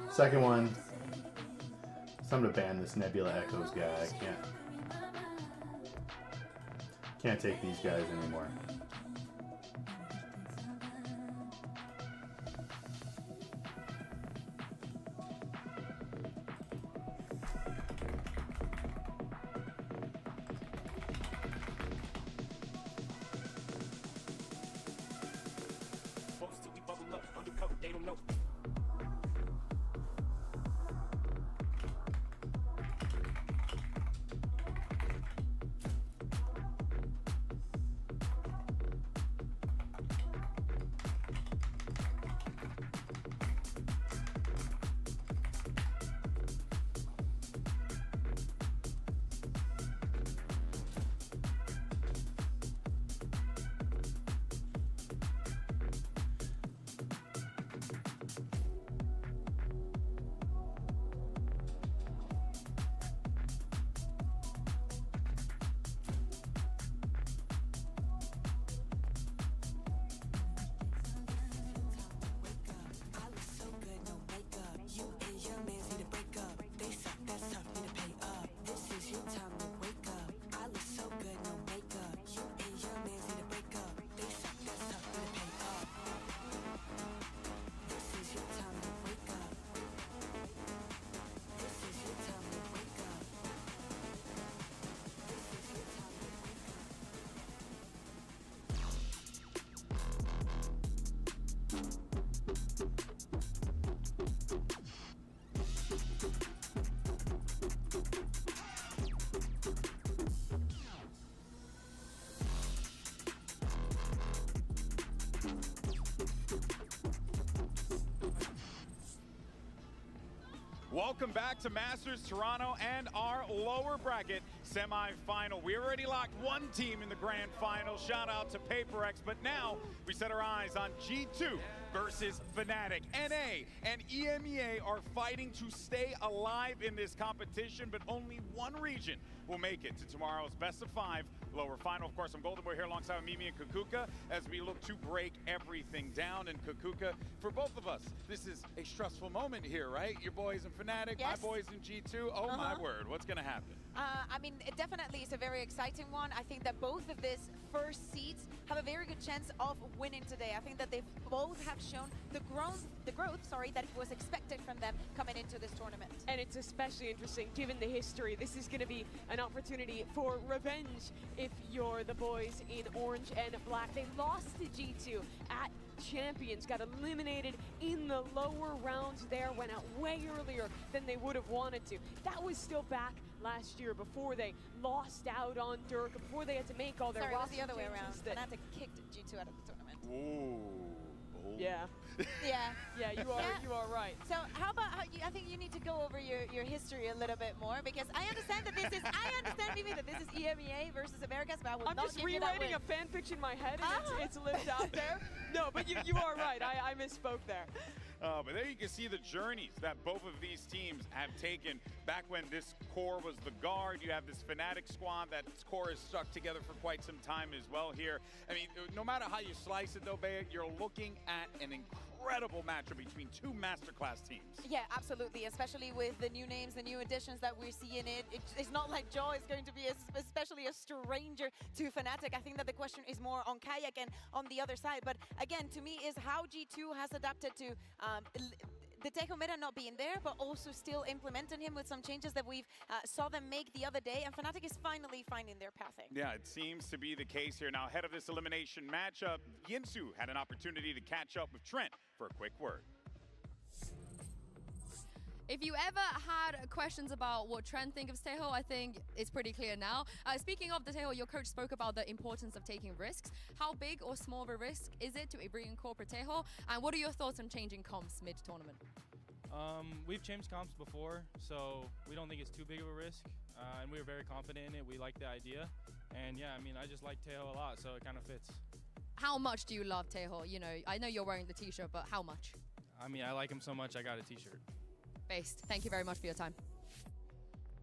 Second one, it's time to ban this Nebula Echoes guy. I can't take these guys anymore. They don't know. Welcome back to Masters Toronto and our lower bracket semi-final. We already locked one team in the grand final. Shout out to PRX, but now we set our eyes on G2 versus Fnatic. NA and EMEA are fighting to stay alive in this competition, but only one region will make it to tomorrow's best of 5 lower final. Of course, I'm Golden. We're here alongside Mimi and Kukuka as we look to break everything down. And Kukuka, for both of us, this is a stressful moment here, right? Your boys in Fnatic, Yes. my boys in G2. Oh my word, what's gonna happen? I mean, it definitely is a very exciting one. I think that both of these first seeds have a very good chance of winning today. I think that they both have shown the growth, that was expected from them coming into this tournament. And it's especially interesting given the history. This is going to be an opportunity for revenge if you're the boys in orange and black. They lost to G2 at Champions, got eliminated in the lower rounds there, went out way earlier than they would have wanted to. That was still back last year before they lost out on Dirk, before they had to make all their Sorry, it was roster the other way around. changes that- Fnatic kicked G2 out of the tournament. Ooh. Yeah. Yeah. Yeah, you are right. So how about I think you need to go over your history a little bit more, because I understand that this is Mimi, that this is EMEA versus Americas, but I will I'm not just give you that rewriting win. a fan fiction in my head, and it's lived out there. No, but you are right. I misspoke there. But there you can see the journeys that both of these teams have taken. Back when this core was the guard, you have this Fnatic squad. That core is stuck together for quite some time as well here. I mean, no matter how you slice it though, Bea, you're looking at an incredible matchup between two masterclass teams. Yeah, absolutely, especially with the new names, the new additions that we're seeing. It's not like Joe is going to be especially a stranger to Fnatic. I think that the question is more on Kayak and on the other side. But again, to me, is how G2 has adapted to the Tejo meta not being there, but also still implementing him with some changes that we've saw them make the other day, and Fnatic is finally finding their pathing. Yeah, it seems to be the case here. Now, ahead of this elimination matchup, Yinsu had an opportunity to catch up with Trent for a quick word. If you ever had questions about what Trent think of Tejo, I think it's pretty clear now. Speaking of the Tejo, your coach spoke about the importance of taking risks. How big or small of a risk is it to reincorporate Tejo? And what are your thoughts on changing comps mid-tournament? We've changed comps before, so we don't think it's too big of a risk. And we were very confident in it. We like the idea. And yeah, I mean, I just like Tejo a lot, so it kind of fits. How much do you love Tejo? You know, I know you're wearing the t-shirt, but how much? I mean, I like him so much, I got a t-shirt. Based. Thank you very much for your time.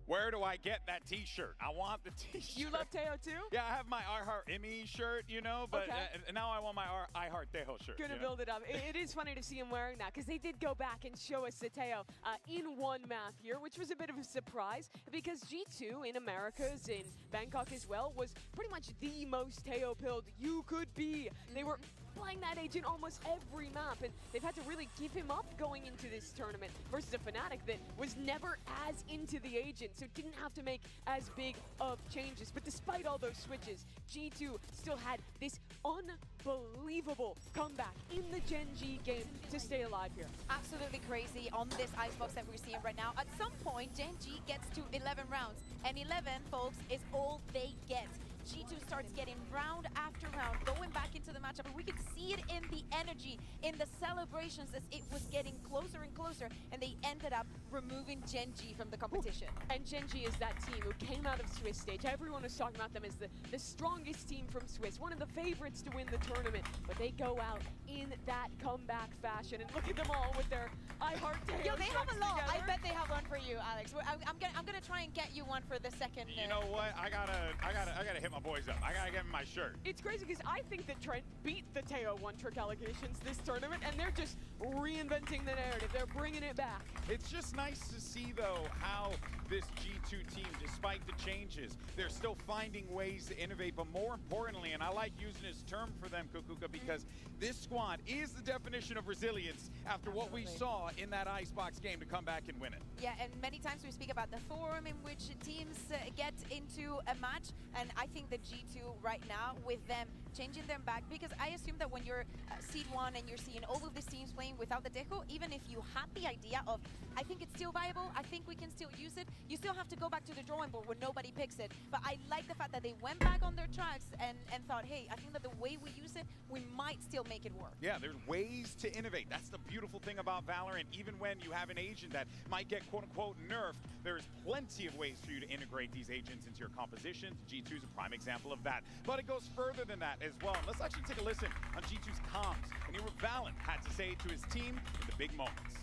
Where do I get that t-shirt? I want the t-shirt. You love Tejo too? Yeah, I have my I Heart Emmy shirt, you know, but now I want my I Heart Tejo shirt. Gonna build it up. It is funny to see him wearing that, because they did go back and show us the Tejo in one map here, which was a bit of a surprise, because G2 in Americas, in Bangkok as well, was pretty much the most Tejo pilled you could be. They were playing that agent almost every map, and they've had to really give him up going into this tournament versus a Fnatic that was never as into the agent, so didn't have to make as big of changes. But despite all those switches, G2 still had this unbelievable comeback in the Gen G game to stay alive here. Absolutely crazy on this icebox that we're seeing right now. At some point, Gen G gets to 11 rounds, and 11, folks, is all they get. G2 starts getting round after round, going back into the matchup, and we could see it in the energy, in the celebrations as it was getting closer and closer, and they ended up removing Gen G from the competition. And Gen G is that team who came out of Swiss stage. Everyone was talking about them as the strongest team from Swiss, one of the favorites to win the tournament, but they go out in that comeback fashion, and look at them all with their I Heart Tejo. Yo, they have a lot. Together. I bet they have one for you, Alex. I'm gonna try and get you one for the second. You know what? I gotta hit my boys up. I gotta get them my shirt. It's crazy because I think that Trent beat the Tejo one-trick allegations this tournament, and they're just reinventing the narrative. They're bringing it back. It's just nice to see, though, how this G2 team, despite the changes, they're still finding ways to innovate, but more importantly, and I like using this term for them, Kukuka, because this squad is the definition of resilience after what we saw in that Icebox game to come back and win it. Yeah, and many times we speak about the form in which teams get into a match, and I think the G2 right now, with them changing them back, because I assume that when you're seed 1 and you're seeing all of these teams playing without the Tejo, even if you had the idea of, I think it's still viable, I think we can still use it, you still have to go back to the drawing board when nobody picks it. But I like the fact that they went back on their tracks and thought, hey, I think that the way we use it, we might still make it work. Yeah, there's ways to innovate. That's the beautiful thing about Valorant. Even when you have an agent that might get quote-unquote nerfed, there's plenty of ways for you to integrate these agents into your compositions. G2 is a prime example of that. But it goes further than that. as well. And let's actually take a listen on G2's comms and hear what VALORANT had to say to his team in the big moments.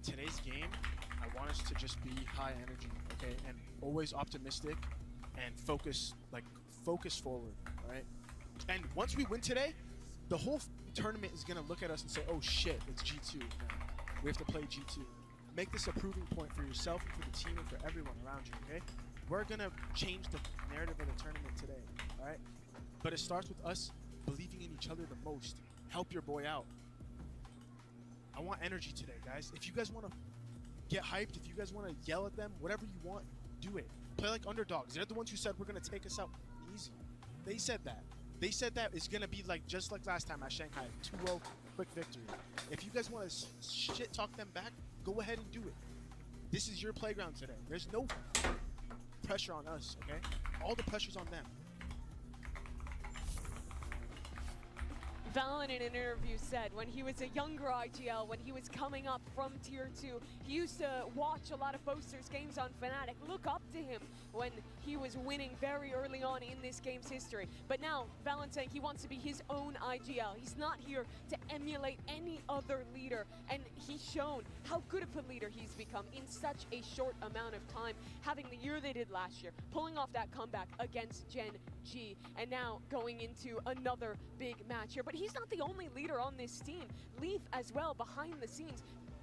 Today's game, I want us to just be high energy, okay, and always optimistic and focus forward, right? And once we win today, the whole tournament is gonna look at us and say, "Oh shit, it's G2 now. We have to play G2." Make this a proving point for yourself and for the team and for everyone around you, okay? We're gonna change the narrative of the tournament today, all right? But it starts with us believing in each other the most. Help your boy out. I want energy today, guys. If you guys want to get hyped, if you guys want to yell at them, whatever you want, do it. Play like underdogs. They're the ones who said we're going to take us out easy. They said that. They said that it's going to be like just like last time at Shanghai, 2-0 quick victory. If you guys want to shit talk them back, go ahead and do it. This is your playground today. There's no pressure on us, okay? All the pressure's on them. VALORANT in an interview said when he was a younger IGL, when he was coming up from Tier 2, he used to watch a lot of Boaster's games on Fnatic, look up to him when he was winning very early on in this game's history. But now, VALORANT saying he wants to be his own IGL. He's not here to emulate any other leader, and he's shown how good of a leader he's become in such a short amount of time, having the year they did last year, pulling off that comeback against Gen G, and now going into another big match here. But he's not the only leader on this team. Leaf as well, behind the scenes,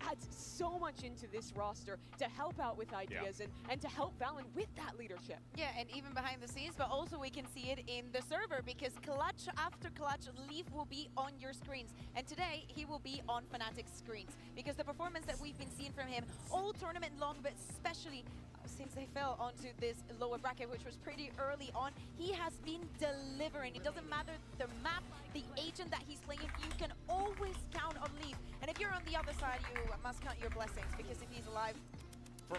adds so much into this roster to help out with ideas and to help VALORANT with that leadership. Yeah, and even behind the scenes, but also we can see it in the server, because clutch after clutch, Leaf will be on your screens. And today, he will be on Fnatic's screens, because the performance that we've been seeing from him all tournament long, but especially since they fell onto this lower bracket, which was pretty early on, he has been delivering. It doesn't matter the map, the agent that he's playing, you can always count on Leaf. And if you're on the other side, you must count your blessings, because if he's alive,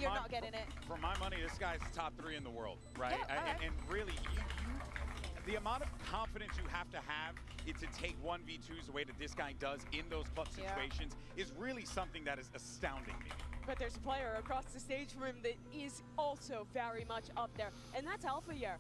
you're not getting it. For my money, this guy's top 3 in the world, right? Yeah, and really, the amount of confidence you have to have to take 1v2s the way that this guy does in those clutch situations is really something that is astounding me. But there's a player across the stage from him that is also very much up there, and that's Alpha here.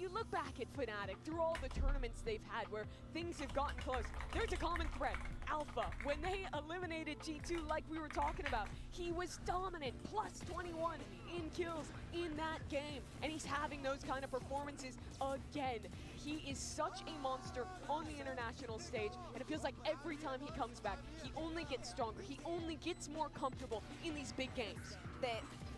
You look back at Fnatic through all the tournaments they've had where things have gotten close. There's a common thread. Alpha, when they eliminated G2 like we were talking about, he was dominant, plus 21 in kills in that game, and he's having those kind of performances again. He is such a monster on the international stage, and it feels like every time he comes back, he only gets stronger, he only gets more comfortable in these big games. The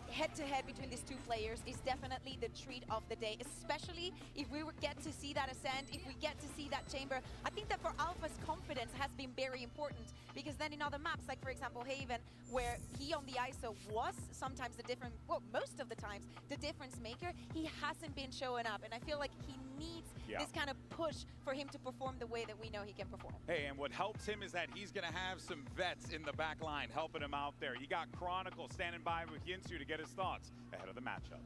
head-to-head between these two players is definitely the treat of the day, especially if we get to see that Ascent, if we get to see that Chamber. I think that for Alpha's confidence has been very important, because then in other maps, like for example Haven, where he on the ISO was sometimes the different, well, most of the times, the difference maker, he hasn't been showing up, and I feel like he needs this kind of push for him to perform the way that we know he can perform. Hey, and what helps him is that he's going to have some vets in the back line helping him out there. You got Chronicle standing by with Yinsu to get his thoughts ahead of the matchup.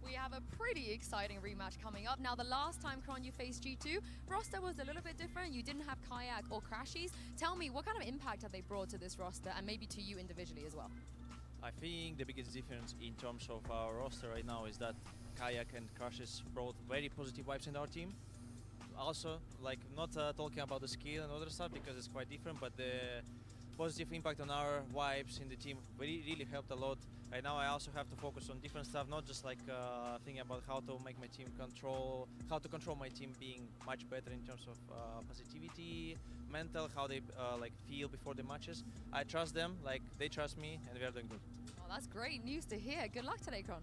We have a pretty exciting rematch coming up. Now, the last time, Kron, you faced G2, roster was a little bit different. You didn't have Kayak or Crashies. Tell me, what kind of impact have they brought to this roster, and maybe to you individually as well? I think the biggest difference in terms of our roster right now is that Kayak and Crashes brought very positive vibes in our team. Also, like, not talking about the skill and other stuff because it's quite different, but the positive impact on our vibes in the team really helped a lot. Right now I also have to focus on different stuff, not just like thinking about how to make my team control my team being much better in terms of positivity, mental, how they like feel before the matches. I trust them, like they trust me, and we are doing good. Oh, that's great news to hear. Good luck today, Kron.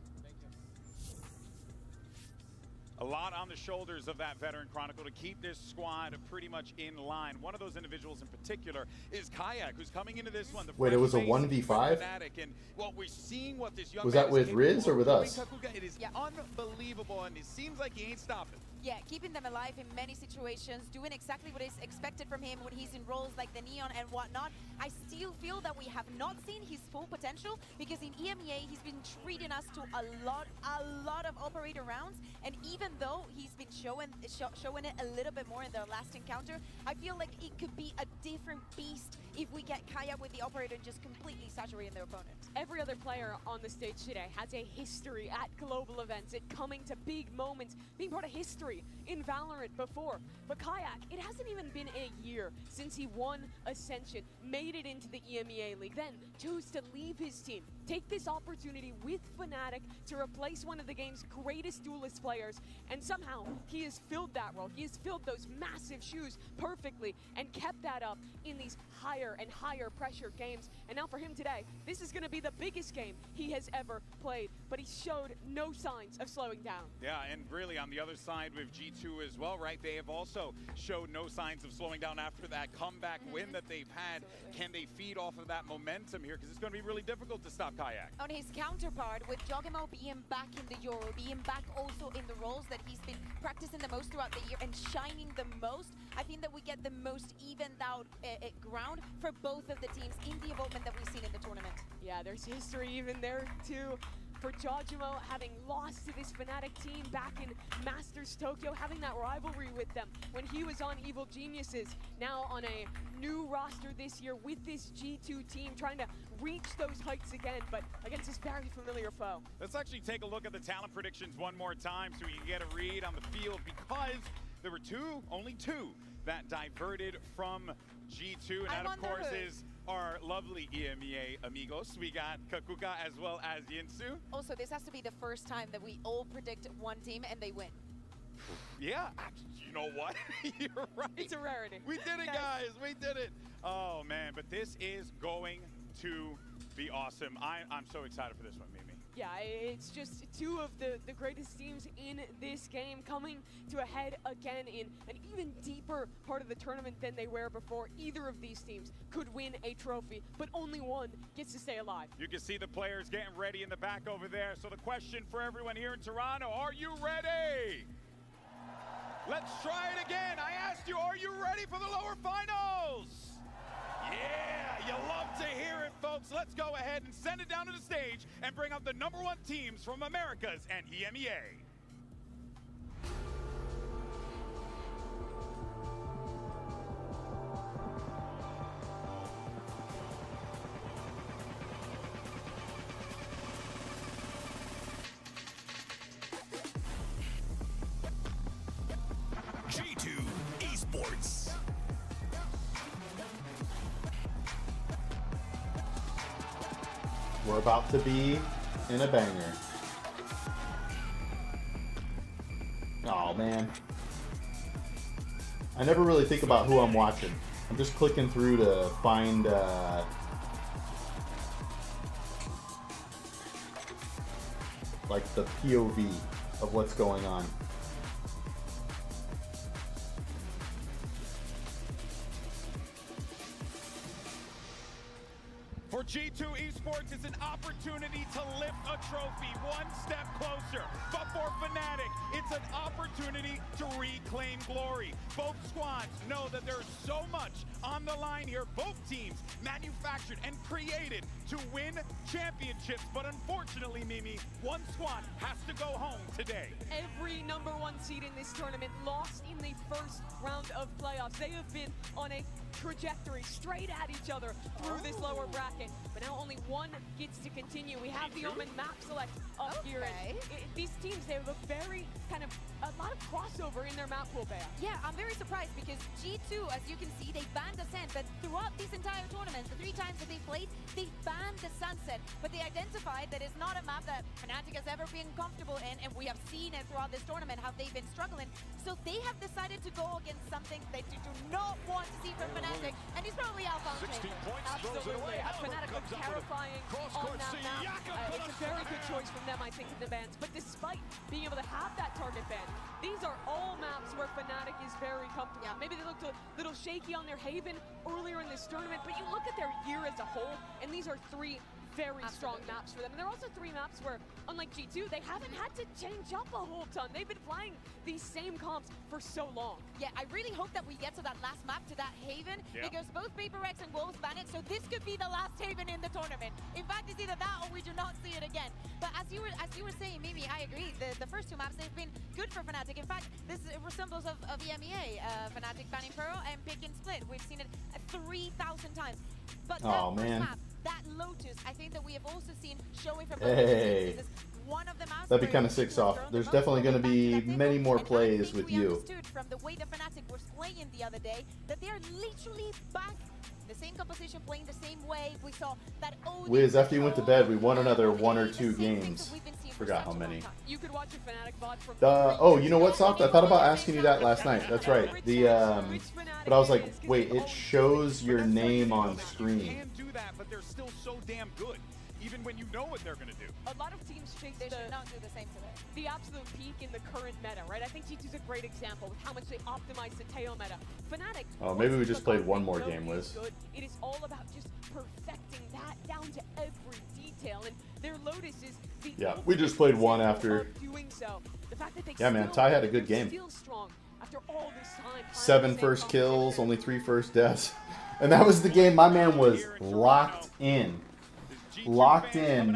A lot on the shoulders of that veteran Chronicle to keep this squad pretty much in line. One of those individuals in particular is Kayak, who's coming into this one. Wait, it was a 1v5? And well, we're seeing what this young was man that with Riz or with us? It is unbelievable, and it seems like he ain't stopping. yeah, keeping them alive in many situations, doing exactly what is expected from him when he's in roles like the Neon and whatnot. I still feel that we have not seen his full potential, because in EMEA he's been treating us to a lot of operator rounds, and even though he's been showing it a little bit more in their last encounter, I feel like it could be a different beast if we get Kaya with the operator and just completely saturating their opponent. Every other player on the stage today has a history at global events, at coming to big moments, being part of history in Valorant before. But Kayak, it hasn't even been a year since he won Ascension, made it into the EMEA League, then chose to leave his team, take this opportunity with Fnatic to replace one of the game's greatest duelist players, and somehow he has filled that role. He has filled those massive shoes perfectly and kept that up in these higher and higher pressure games. And now for him today, this is going to be the biggest game he has ever played, but he showed no signs of slowing down. Yeah, and really on the other side with G2 as well, right? They have also showed no signs of slowing down after that comeback win that they've had. Can they feed off of that momentum here? Because it's going to be really difficult to stop Kayak. On his counterpart, with Jogimo being back in the Euro, being back also in the roles that he's been practicing the most throughout the year and shining the most, I think that we get the most evened out ground for both of the teams in the involvement that we've seen in the tournament. Yeah, there's history even there too. For Jojimo, having lost to this Fnatic team back in Masters Tokyo, having that rivalry with them when he was on Evil Geniuses, now on a new roster this year with this G2 team, trying to reach those heights again, but against this very familiar foe. Let's actually take a look at the talent predictions one more time so we can get a read on the field, because there were only two that diverted from G2, and that of course is our lovely EMEA amigos. We got Kakuka as well as Yinsu. Also, this has to be the first time that we all predict one team and they win. Yeah, you know what? You're right. It's a rarity. We did it, guys. We did it. Oh, man, but this is going to be awesome. I'm so excited for this one, Mimi. Yeah, it's just two of the greatest teams in this game coming to a head again in an even deeper part of the tournament than they were before. Either of these teams could win a trophy, but only one gets to stay alive. You can see the players getting ready in the back over there. So the question for everyone here in Toronto, are you ready? Let's try it again. I asked you, are you ready for the lower finals? Yeah, you love to hear it, folks. Let's go ahead and send it down to the stage and bring up the #1 teams from Americas and EMEA. G2 Esports. We're about to be in a banger. Oh man. I never really think about who I'm watching. I'm just clicking through to find like the POV of what's going on. For G2 Esports, it's an opportunity to lift a trophy one step closer. But for Fnatic, it's an opportunity to reclaim glory. Both squads know that there's so much on the line here. Both teams manufactured and created to win championships. But unfortunately, Mimi, one squad has to go home today. Every #1 seed in this tournament lost in the first round of playoffs. They have been on a trajectory straight at each other through this lower bracket, but now only one gets to continue. We have the Omen map select up here, and these teams, they have a lot of crossover in their map pool, Bea. Yeah, I'm very surprised because G2, as you can see, they banned Ascent, but throughout this entire tournament, the 3 times that they played, they banned the Sunset, but they identified that it's not a map that Fnatic has ever been comfortable in, and we have seen it throughout this tournament, how they've been struggling, so they have decided to go against something they do not want to see from Fnatic, and it's probably Alpha. 16 points, absolutely. Fnatic looks terrifying on that map. It's a very good choice from them, I think, in the bans. But despite being able to have that target ban, these are all maps where Fnatic is very comfortable. Yeah. Maybe they looked a little shaky on their Haven earlier in this tournament, but you look at their year as a whole, and these are 3 very strong maps for them. And there are also 3 maps where, unlike G2, they haven't had to change up a whole ton. They've been playing these same comps for so long. Yeah, I really hope that we get to that last map, to that Haven, because both PRX and Wolves ban it, so this could be the last Haven in the tournament. In fact, it's either that or we do not see it again. But as you were saying, Mimi, I agree. The first 2 maps, they've been good for Fnatic. In fact, this resembles of EMEA, Fnatic banning Pearl and pick and split. We've seen it 3,000 times. But that first map, that Lotus, I think that we have also seen showing from both teams. This is one of the maps. That'd be kind of sick, Soft. There's definitely going to be many more plays with you. Understood from the way the Fnatic was playing the other day that they're literally back the same composition, playing the same way. We saw that Wiz, after you went to bed, we won another 1 or 2 games. Forgot how many. You could watch a Fnatic VOD from Oh, you know what, Soft? I thought about asking you that last night. That's right. But I was like, wait, it shows your name on screen. They can do that, but they're still so damn good, even when you know what they're going to do. A lot of teams chase They should not do the same today. the absolute peak in the current meta, right? I think G2's a great example with how much they optimize the tail meta. Fnatic, Oh, maybe we just played one more game, Wiz. it is all about just perfecting that down to every detail, and their Lotus is the Yeah, we just played one after. doing so. The fact that they Yeah, man, Ty had a good game. still strong after all this time. 7 first kills, only 3 first deaths. And that was the game my man was locked in. Locked in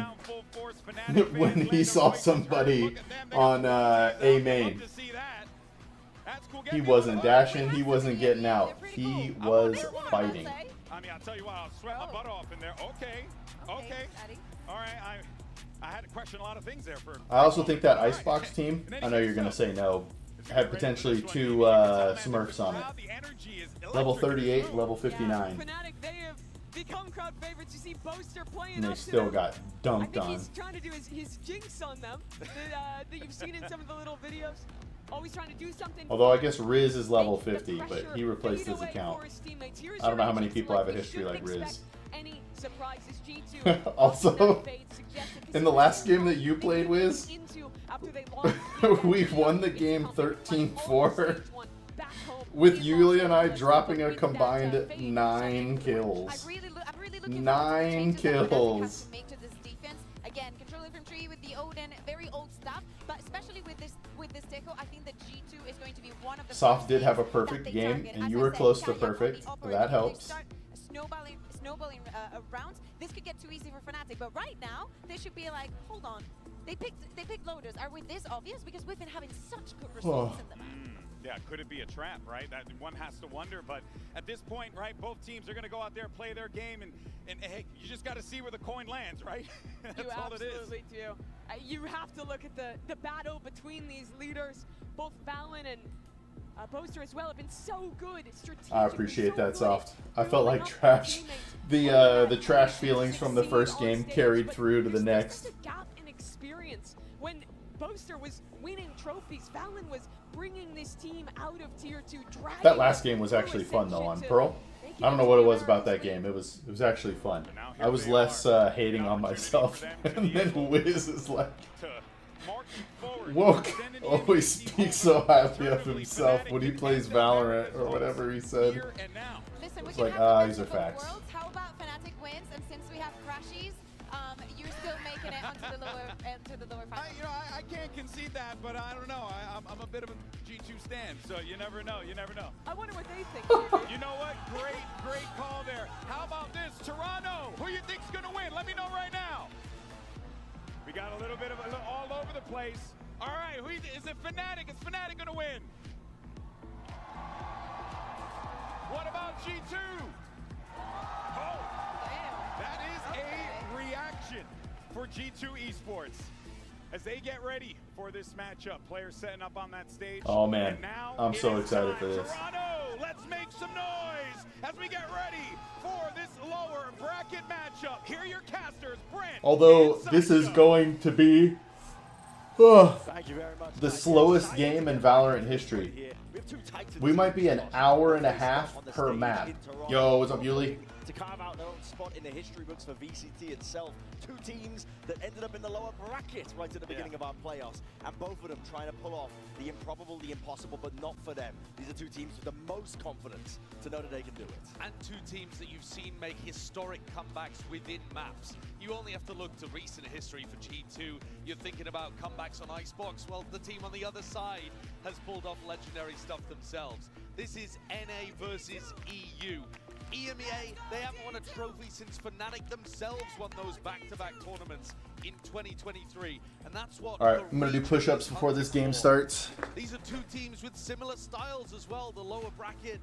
when he saw somebody on A main. He wasn't dashing, he wasn't getting out. He was fighting. I mean, I'll tell you what, I'll sweat my butt off in there. Okay. All right, I had to question a lot of things there for. I also think that Icebox team, I know you're going to say no, had potentially 2 Smurfs on it. Level 38, level 59. Fnatic, they have become crowd favorites. You see Boaster playing And they up to still them. got dunked I think on. he's trying to do his jinx on them that you've seen in some of the little videos. Always trying to do something. Although I guess Riz is level 50, but he replaced his account. I don't know how many people have a history like Riz. Any surprises, G2 Also, in the last game that you played, Wiz, we won the game 13-4 with Yulia and I dropping a combined 9 kills. 9 kills. Again, control infantry with the Odin, very old stuff, but especially with this Teco, I think that G2 is going to be one of the Soft did have a perfect game, and you were close to perfect. That helps. Snowballing rounds, this could get too easy for Fnatic, but right now they should be like, hold on, they picked Lotus. Are we this obvious? Because we've been having such good results in the map. Yeah, could it be a trap, right? That one has to wonder, but at this point, right, both teams are going to go out there, play their game, and hey, you just got to see where the coin lands, right? That's you all it is. absolutely do. You have to look at the battle between these leaders. Both Valen and Boaster as well have been so good strategically. I appreciate that, Soft. I felt like trash. The trash feelings from the first game carried through to the next. There's a gap in experience. When Boaster was winning trophies, Valen was bringing this team out of tier 2. That last game was actually fun though on Pearl. I don't know what it was about that game. It was actually fun. I was less hating on myself, and then Wiz is like, Woke always speaks so highly of himself when he plays Valorant or whatever he said. Listen, It's like, these are facts. How about Fnatic wins? And since we have crashies, you're still making it onto the lower final. You know, I can't concede that, but I don't know. I'm a bit of a G2 stan, so you never know. You never know. I wonder what they think. You know what? Great call there. How about this? Toronto, who you think's going to win? Let me know right now. We got a little bit of all over the place. All right, is it Fnatic? Is Fnatic going to win? What about G2? Oh, that is a reaction for G2 Esports as they get ready for this matchup. Players setting up on that stage. Oh man, I'm so excited for this. Toronto, let's make some noise as we get ready for this lower bracket matchup. Here are your casters, Brent. Although this is going to be the slowest game in Valorant history. We might be an hour and a half per map. Yo, what's up, Yuli? to carve out their own spot in the history books for VCT itself. Two teams that ended up in the lower bracket right at the beginning of our playoffs, and both of them trying to pull off the improbable, the impossible, but not for them. These are two teams with the most confidence to know that they can do it. And two teams that you've seen make historic comebacks within maps. You only have to look to recent history for G2. You're thinking about comebacks on Icebox. Well, the team on the other side has pulled off legendary stuff themselves. This is NA versus EU. EMEA, they haven't won a trophy since Fnatic themselves won those back-to-back tournaments in 2023. And that's what... All right, I'm going to do push-ups before this game starts. These are two teams with similar styles as well. The lower bracket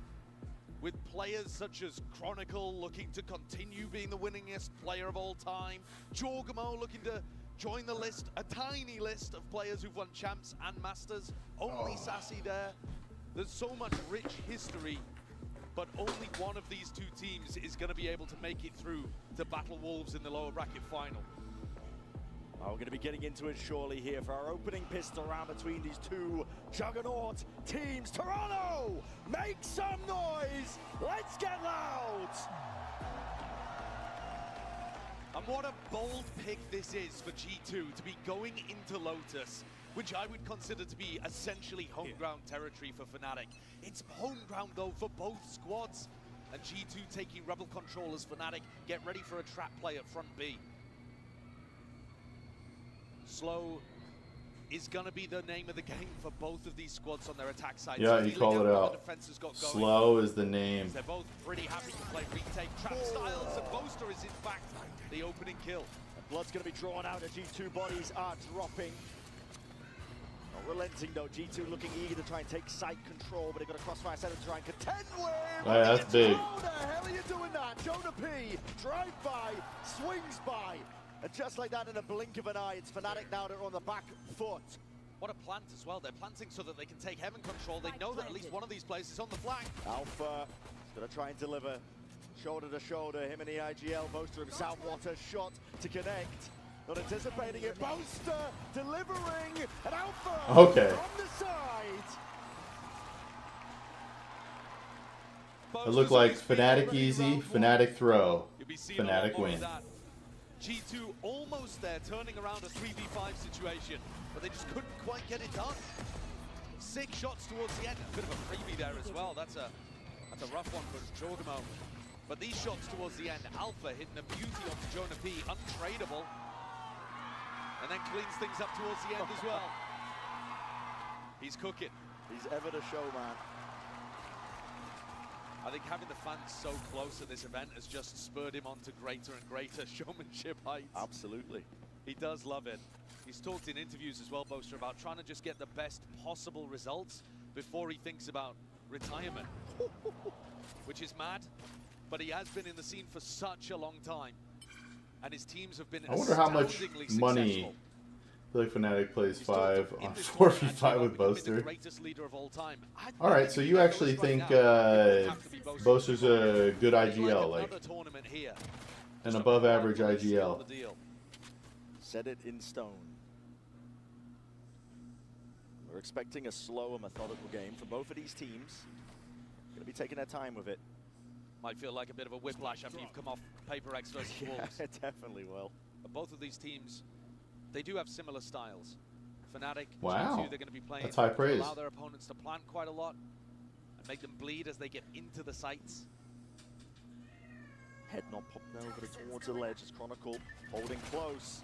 with players such as Chronicle looking to continue being the winningest player of all time. Jorgamo looking to join the list, a tiny list of players who've won champs and masters. Only Sassy there. There's so much rich history, but only one of these two teams is going to be able to make it through to battle Wolves in the lower bracket final. Oh, we're going to be getting into it surely here for our opening pistol round between these two juggernaut teams. Toronto, make some noise. Let's get loud. And what a bold pick this is for G2 to be going into Lotus, which I would consider to be essentially home ground territory for Fnatic. It's home ground though for both squads. And G2 taking rebel control as Fnatic get ready for a trap play at front B. Slow is going to be the name of the game for both of these squads on their attack side. Yeah, you call it out. Slow is the name. They're both pretty happy to play retake trap styles, and Boaster is in fact the opening kill. Blood's going to be drawn out as G2 bodies are dropping. Not relenting though, G2 looking eager to try and take site control, but they've got a crossfire center to try and contend with. Oh, yeah, that's big. How the hell are you doing that? Jonah P, drive by, swings by. And just like that, in a blink of an eye, it's Fnatic now that are on the back foot. What a plant as well. They're planting so that they can take heaven control. They know that at least one of these players is on the flank. Alpha is going to try and deliver shoulder to shoulder. Him and the IGL. Boaster himself, what a shot to connect. Not anticipating it. Boaster delivering an Alpha Okay. from the side. It looked like Fnatic easy, Fnatic throw, Fnatic win. G2 almost there, turning around a 3v5 situation, but they just couldn't quite get it done. 6 shots towards the end, a bit of a freebie there as well. That's a rough one for Jorgamo. But these shots towards the end, Alpha hitting a beauty onto Jonah P, untradeable, and then cleans things up towards the end as well. He's cooking. He's ever the show, man. I think having the fans so close at this event has just spurred him on to greater and greater showmanship heights. Absolutely. He does love it. He's talked in interviews as well, Boaster, about trying to just get the best possible results before he thinks about retirement. Which is mad, but he has been in the scene for such a long time. And his teams have been I wonder how much money. successful. I feel like Fnatic plays 5 on 4v5 with Boaster. Alright, so you actually think Boaster's a good IGL, like an above average IGL. Set it in stone. We're expecting a slow and methodical game for both of these teams. Going to be taking their time with it. Might feel like a bit of a whiplash after you've come off PRX versus Wolves. Yeah, it definitely will. But both of these teams, they do have similar styles. Fnatic, wow. G2, they're going to be playing That's high praise. allow their opponents to plant quite a lot and make them bleed as they get into the sites. Head not popped over towards the ledge as Chronicle holding close.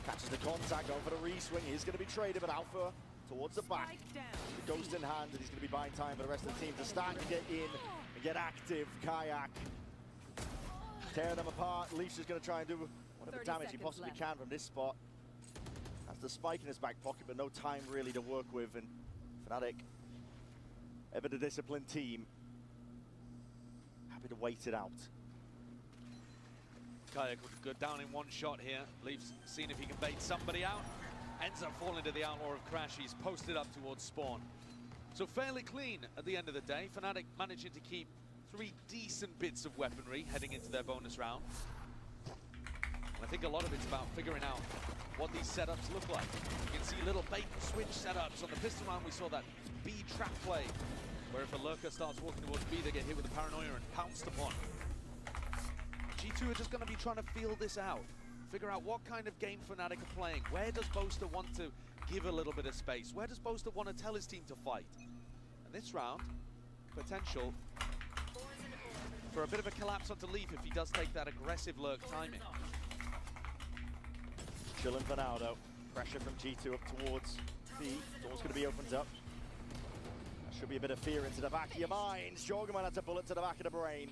Catches the contact, going for the re-swing. He's going to be traded, but Alpha towards the back. The ghost in hand, and he's going to be buying time for the rest of the team to start to get in and get active. Kayak tearing them apart. Leafs is going to try and do whatever damage he possibly can from this spot. Has the spike in his back pocket, but no time really to work with. And Fnatic, ever the disciplined team, happy to wait it out. Kayak would go down in one shot here. Leafs seeing if he can bait somebody out. Ends up falling to the Outlaw of Crash. He's posted up towards spawn. So fairly clean at the end of the day. Fnatic managing to keep 3 decent bits of weaponry heading into their bonus round. And I think a lot of it's about figuring out what these setups look like. You can see little bait and switch setups. On the pistol round we saw that B trap play, where if a lurker starts walking towards B, they get hit with a paranoia and pounced upon. G2 are just going to be trying to feel this out. Figure out what kind of game Fnatic are playing. Where does Boaster want to give a little bit of space? Where does Boaster want to tell his team to fight? And this round, potential for a bit of a collapse onto Leaf if he does take that aggressive lurk timing. Chilling for now, though. Pressure from G2 up towards B. Door's going to be opened up. That should be a bit of fear into the back of your minds. Jorgenman has a bullet to the back of the brain.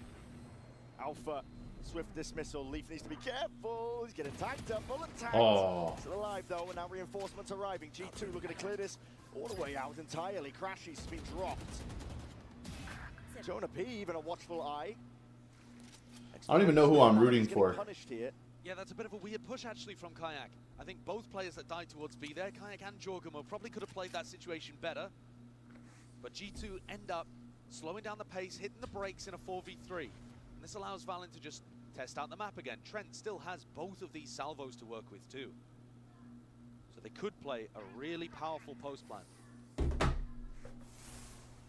Alpha, swift dismissal. Leaf needs to be careful. He's getting tagged up. Bullet tagged. Oh. Still alive, though, and now reinforcements arriving. G2 looking to clear this all the way out entirely. Crashy's been dropped. Jonah P, even a watchful eye. I don't even know who I'm rooting for. Punished here. Yeah, that's a bit of a weird push actually from Kayak. I think both players that died towards B there, Kayak and Jorgamo, probably could have played that situation better. But G2 end up slowing down the pace, hitting the brakes in a 4v3. And this allows Valen to just test out the map again. Trent still has both of these salvos to work with too. So they could play a really powerful post plan.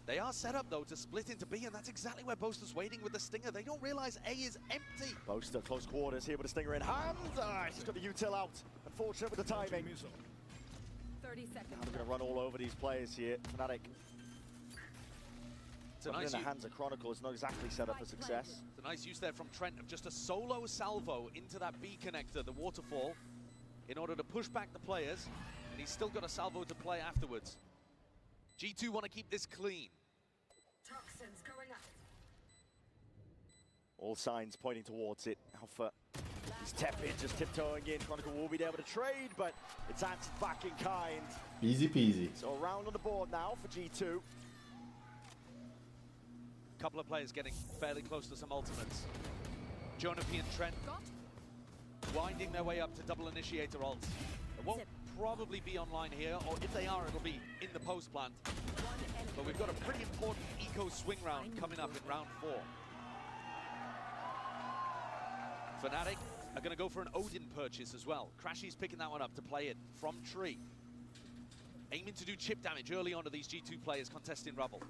They are set up, though, to split into B, and that's exactly where Boaster's waiting with the Stinger. They don't realize A is empty. Boaster, close quarters here with a Stinger in hand. He's got the util out. Unfortunate with the timing. 30 seconds. Now they're going to run all over these players here. Fnatic. It's a nice in the hands of Chronicle. It's not exactly set up for success. It's a nice use there from Trent of just a solo salvo into that B connector, the waterfall, in order to push back the players, and he's still got a salvo to play afterwards. G2 want to keep this clean. Toxins going up. All signs pointing towards it. Alpha, he's tepid, just tiptoeing in. Chronicle will be able to trade, but it's answered back in kind. Easy peasy. So a round on the board now for G2. A couple of players getting fairly close to some ultimates. Jonah P and Trent winding their way up to double initiator ults. It won't probably be online here, or if they are, it'll be in the post plant. But we've got a pretty important eco swing round coming up in round 4. Fnatic are going to go for an Odin purchase as well. Crashy's picking that one up to play it from tree. Aiming to do chip damage early on to these G2 players contesting Rubble.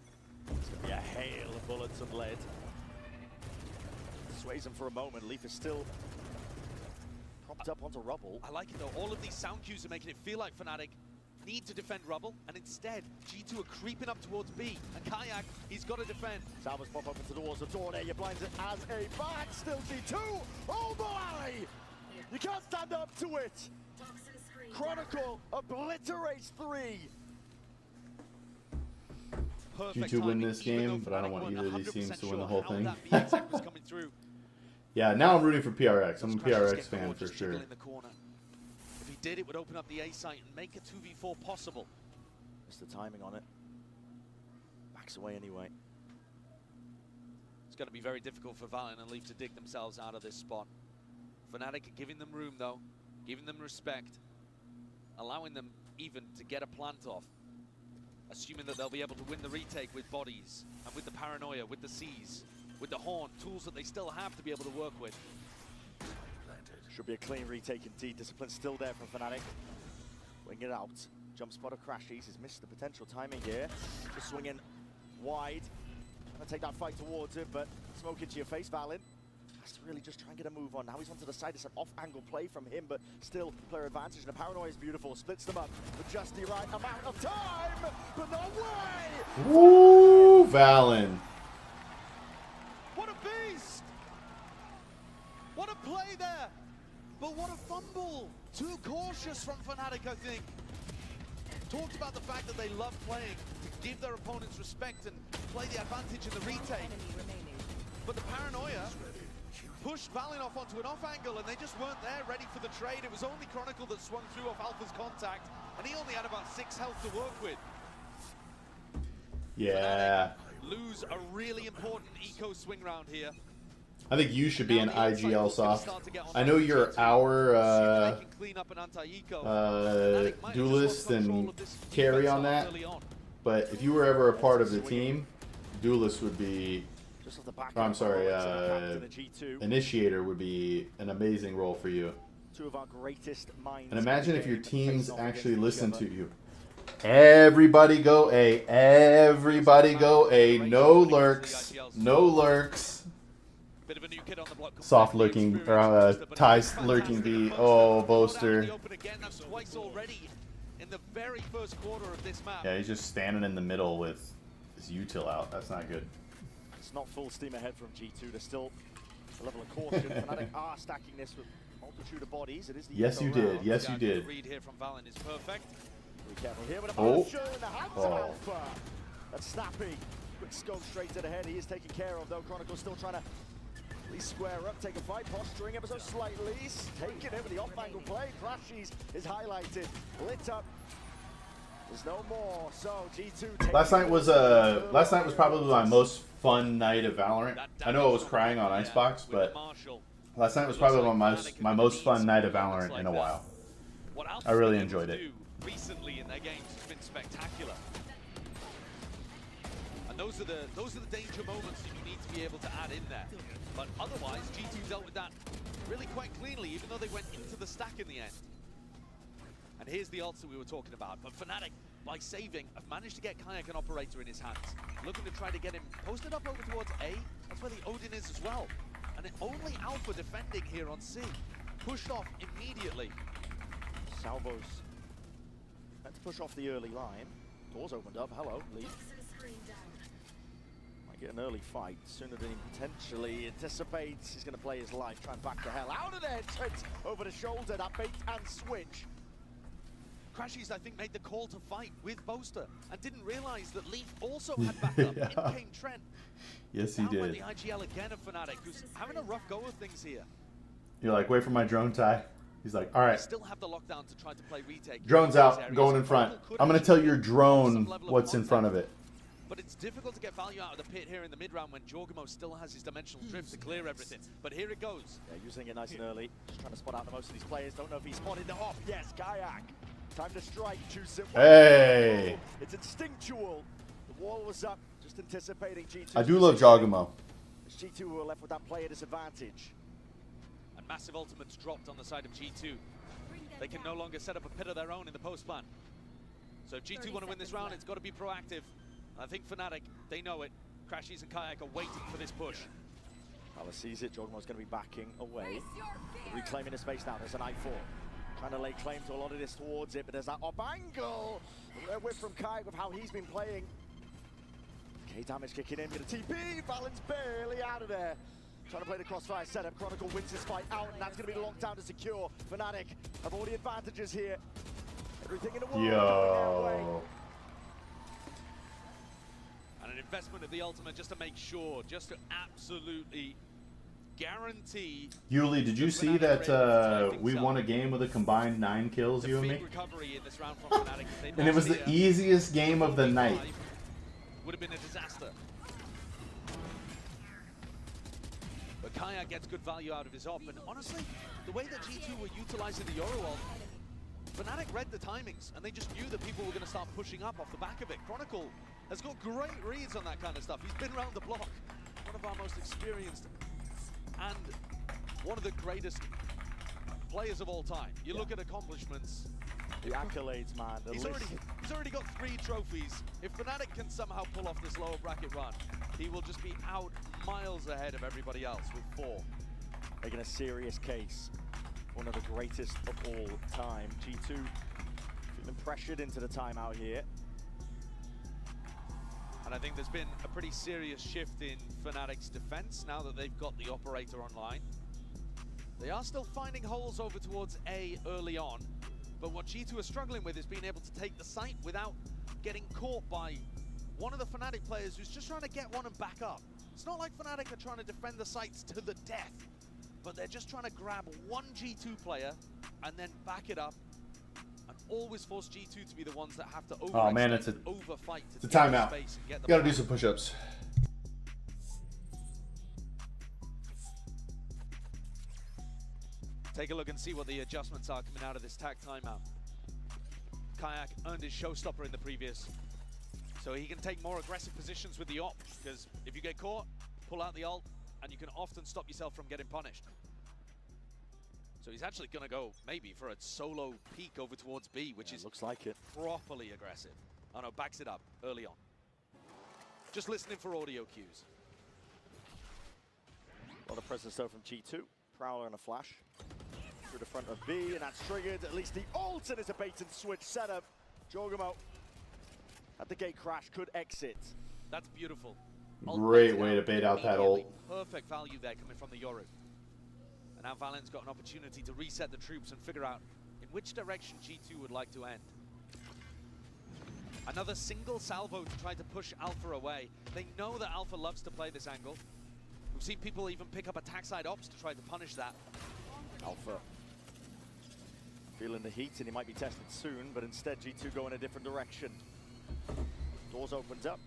It's going to be a hail of bullets and lead. Sways him for a moment. Leaf is still propped up onto Rubble. I like it though. All of these sound cues are making it feel like Fnatic need to defend Rubble, and instead G2 are creeping up towards B, and Kayak, he's got to defend. Salvos pop up into doors. The door there, you blinds it as a back. Still G2. Oh boy! You can't stand up to it. Chronicle obliterates 3. G2 win this game, but I don't want either of these teams to win the whole thing. Yeah, now I'm rooting for PRX. I'm a PRX fan for sure. If he did, it would open up the A site and make a 2v4 possible. Just the timing on it. Backs away anyway. It's going to be very difficult for Valen and Leaf to dig themselves out of this spot. Fnatic giving them room though, giving them respect, allowing them even to get a plant off. Assuming that they'll be able to win the retake with bodies, and with the paranoia, with the C's, with the horn, tools that they still have to be able to work with. Should be a clean retake indeed. Discipline still there from Fnatic. Wing it out. Jump spot of Crashies. He's missed the potential timing here. Just swinging wide. Trying to take that fight towards him, but smoke into your face, Valen. Has to really just try and get a move on. Now he's onto the side. It's an off-angle play from him, but still player advantage. And the paranoia is beautiful. Splits them up with just the right amount of time, but no way! Woo, Valen. What a beast! What a play there! But what a fumble! Too cautious from Fnatic, I think. Talked about the fact that they love playing to give their opponents respect and play the advantage in the retake. But the paranoia pushed Valen off onto an off angle, and they just weren't there ready for the trade. It was only Chronicle that swung through off Alpha's contact, and he only had about 6 health to work with. Yeah. Lose a really important eco swing round here. I think you should be an IGL soft. I know you're our duelist and carry on that, but if you were ever a part of the team, duelist would be, oh, I'm sorry, initiator would be an amazing role for you. Two of our greatest minds. And imagine if your teams actually listen to you. Everybody go A. Everybody go A. No lurks. No lurks. Bit of a new kid on the Soft lurking, or Ty's lurking B. Oh, Boaster. Twice already in the very first quarter of this map. Yeah, he's just standing in the middle with his util out. That's not good. It's not full steam ahead from G2. There's still a level of caution. Fnatic are stacking this with multitude of bodies. It is the Yes, you did. Yes, you did. The read here from Valen is perfect. Be careful here with a Oh. potion in the hands of Alpha. That's snappy. Quick scope straight to the head. He is taken care of though. Chronicle's still trying to at least square up, take a fight, posturing ever so slightly. Taking it with the off-angle play. Crashies is highlighted, lit up. There's no more. So G2. Last night was probably my most fun night of Valorant. I know I was crying on Icebox, but last night was probably my most fun night of Valorant in a while. I really enjoyed it. Recently in their games has been spectacular. And those are the danger moments that you need to be able to add in there. But otherwise, G2 dealt with that really quite cleanly, even though they went into the stack in the end. And here's the ults that we were talking about. But Fnatic, by saving, have managed to get Kayak an operator in his hands. Looking to try to get him posted up over towards A. That's where the Odin is as well. And only Alpha defending here on C. Pushed off immediately. Salvos meant to push off the early line. Doors opened up. Hello, Lee. Might get an early fight sooner than he potentially anticipates. He's going to play his life, try and back the hell out of there. Trent over the shoulder, that bait and switch. Crashies, I think, made the call to fight with Boaster and didn't realize that Leaf also had backup. Yeah. In came Trent. Yes, he Down went did. the IGL again of Fnatic, who's having a rough go of things here. You're like, wait for my drone, Ty. He's like, all right. Still have the lockdown to try to play retake. Drone's out. I'm going in front. I'm going to tell your drone what's in front of it. But it's difficult to get value out of the pit here in the mid-round when Jorgamo still has his dimensional drift to clear everything. But here it goes. Yeah, using it nice and early. Just trying to spot out the most of these players. Don't know if he spotted the off. Yes, Kayak. Time to strike. Choose it. Hey. It's instinctual. The wall was up. Just anticipating G2. I do love Jorgamo. It's G2 who are left with that player disadvantage. And massive ultimates dropped on the side of G2. They can no longer set up a pit of their own in the post plan. So if G2 want to win this round, it's got to be proactive. I think Fnatic, they know it. Crashies and Kayak are waiting for this push. Palace sees it. Jorgamo's going to be backing away. Reclaiming his space now. There's an I4. Trying to lay claim to a lot of this towards it, but there's that up angle. A whip from Kayak with how he's been playing. K damage kicking in. Gonna TP. Valen's barely out of there. Trying to play the crossfire setup. Chronicle wins his fight out, and that's going to be the lockdown to secure. Fnatic have all the advantages here. Everything in the world going their way. And an investment of the ultimate just to make sure, just to absolutely guarantee. Yuli, did you see that we won a game with a combined 9 kills, you and me? And it was the easiest game of the night. Would have been a disaster. But Kayak gets good value out of his op, and honestly, the way that G2 were utilizing the Yoru ult, Fnatic read the timings, and they just knew that people were going to start pushing up off the back of it. Chronicle has got great reads on that kind of stuff. He's been around the block. One of our most experienced and one of the greatest players of all time. You look at accomplishments. The accolades, man. He's already got 3 trophies. If Fnatic can somehow pull off this lower bracket run, he will just be out miles ahead of everybody else with 4. Making a serious case. One of the greatest of all time. G2 feeling pressured into the timeout here. And I think there's been a pretty serious shift in Fnatic's defense now that they've got the operator online. They are still finding holes over towards A early on, but what G2 are struggling with is being able to take the site without getting caught by one of the Fnatic players who's just trying to get one and back up. It's not like Fnatic are trying to defend the sites to the death, but they're just trying to grab one G2 player and then back it up and always force G2 to be the ones that have to overfight. Oh man, it's a timeout. You gotta do some push-ups. Take a look and see what the adjustments are coming out of this TAC timeout. Kayak earned his showstopper in the previous, so he can take more aggressive positions with the op, because if you get caught, pull out the ult, and you can often stop yourself from getting punished. So he's actually going to go maybe for a solo peek over towards B, which is looks like it. Properly aggressive. Oh no, backs it up early on. Just listening for audio cues. lot of presence though from G2. Prowler and a flash. Through the front of B, and that's triggered. At least the ult, and it's a bait and switch setup. Jorgamo at the gate crash could exit. That's beautiful. Great way to bait out that ult. Perfect value there coming from the Yoru. And now Valen's got an opportunity to reset the troops and figure out in which direction G2 would like to end. Another single salvo to try to push Alpha away. They know that Alpha loves to play this angle. We've seen people even pick up attack side ops to try to punish that. Alpha feeling the heat, and he might be tested soon, but instead G2 go in a different direction. Doors opened up.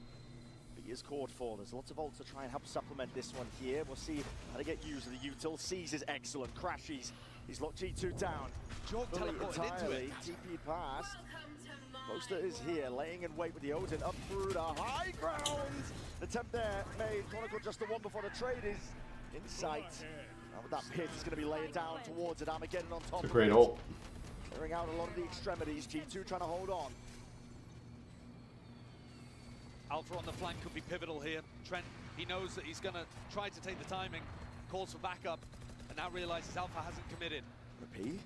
He is caught for. There's lots of ults to try and help supplement this one here. We'll see how to get used to the util. Sees is excellent. Crashes. He's locked G2 down. Jorg teleported into it. TP past. Boaster is here, laying in wait with the Odin up through the high ground. Attempt there made. Chronicle just the one before the trade is in sight. Now with that pit, he's going to be laying down towards it. Armageddon on top. It's a great ult. Clearing out a lot of the extremities. G2 trying to hold on. Alpha on the flank could be pivotal here. Trent, he knows that he's going to try to take the timing, calls for backup, and now realizes Alpha hasn't committed. Repeat.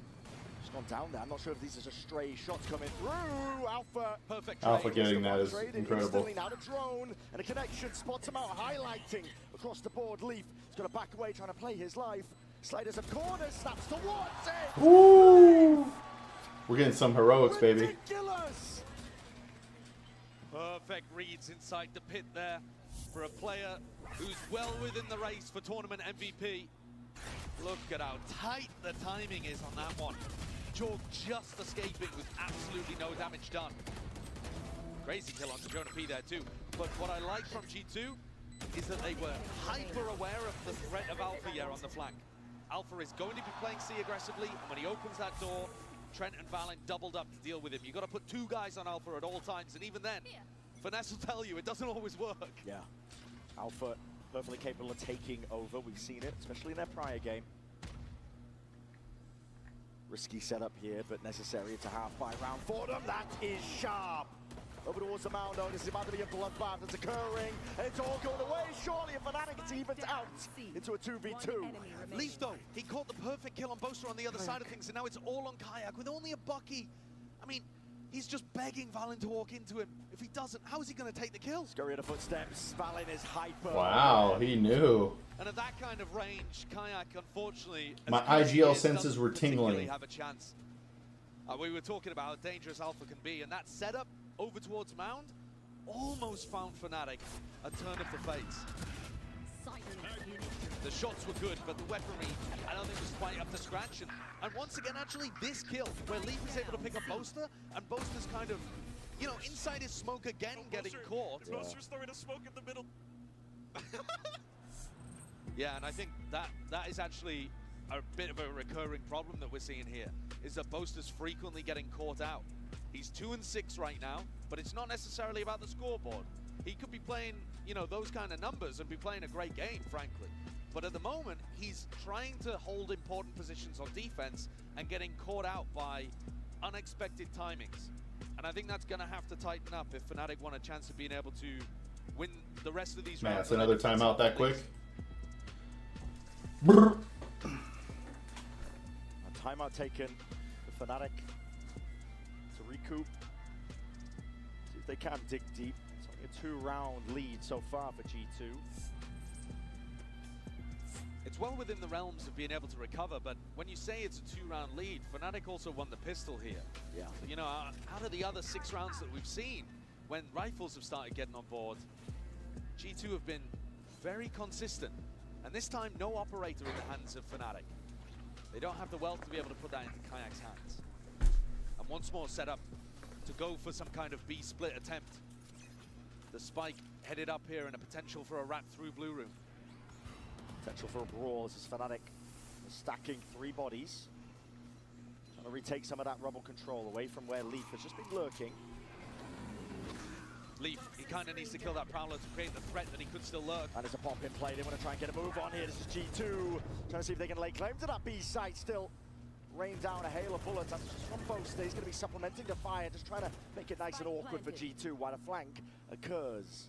Just gone down there. I'm not sure if these are just stray shots coming through. Alpha. Perfect. Alpha getting that is incredible. Instantly now the drone, and a connection spots him out, highlighting across the board. Leaf is going to back away, trying to play his life. Sliders of corners, snaps towards it. Woo! We're getting some heroics, baby. Ridiculous. Perfect reads inside the pit there for a player who's well within the race for tournament MVP. Look at how tight the timing is on that one. Jorg just escaping with absolutely no damage done. Crazy kill onto Jonah P there too. But what I like from G2 is that they were hyper aware of the threat of Alpha here on the flank. Alpha is going to be playing C aggressively, and when he opens that door, Trent and Valen doubled up to deal with him. You've got to put two guys on Alpha at all times, and even then, Finesse will tell you it doesn't always work. Yeah. Alpha perfectly capable of taking over. We've seen it, especially in their prior game. Risky setup here, but necessary. It's a half-by round for them. That is sharp. Over towards the mound, though. This is about to be a bloodbath that's occurring. And it's all going away. Surely a Fnatic it's evened out into a 2v2. Leaf, though, he caught the perfect kill on Boaster on the other side of things, and now it's all on Kayak with only a Bucky. I mean, he's just begging Valen to walk into him. If he doesn't, how is he going to take the kill? Scurry of the footsteps. Valen is hyper. Wow, he knew. And at that kind of range, Kayak, unfortunately, my IGL senses were tingling. Have a chance. We were talking about how dangerous Alpha can be, and that setup over towards Mound almost found Fnatic a turn of the fates. The shots were good, but the weaponry, I don't think was quite up to scratch. And once again, actually, this kill, where Leaf is able to pick up Boaster, and Boaster's kind of, you know, inside his smoke again, getting caught. Boaster's throwing a smoke in the middle. Yeah, and I think that is actually a bit of a recurring problem that we're seeing here, is that Boaster's frequently getting caught out. He's 2-6 right now, but it's not necessarily about the scoreboard. He could be playing, you know, those kind of numbers and be playing a great game, frankly. But at the moment, he's trying to hold important positions on defense and getting caught out by unexpected timings. And I think that's going to have to tighten up if Fnatic want a chance of being able to win the rest of these rounds. Man, it's another timeout that quick. A timeout taken for Fnatic to recoup. See if they can dig deep. It's only a 2-round lead so far for G2. It's well within the realms of being able to recover, but when you say it's a 2-round lead, Fnatic also won the pistol here. Yeah. You know, out of the other 6 rounds that we've seen, when rifles have started getting on board, G2 have been very consistent. And this time, no operator in the hands of Fnatic. They don't have the wealth to be able to put that into Kayak's hands. And once more set up to go for some kind of B split attempt. The spike headed up here and a potential for a wrap through Blue Room. Potential for a brawl as Fnatic is stacking 3 bodies. Trying to retake some of that rubble control away from where Leaf has just been lurking. Leaf, he kind of needs to kill that Prowler to create the threat that he could still lurk. And there's a pop in play. They want to try and get a move on here. This is G2. Trying to see if they can lay claim to that B site. Still rain down a hail of bullets. That's just from Boaster. He's going to be supplementing the fire. Just trying to make it nice and awkward for G2 while a flank occurs.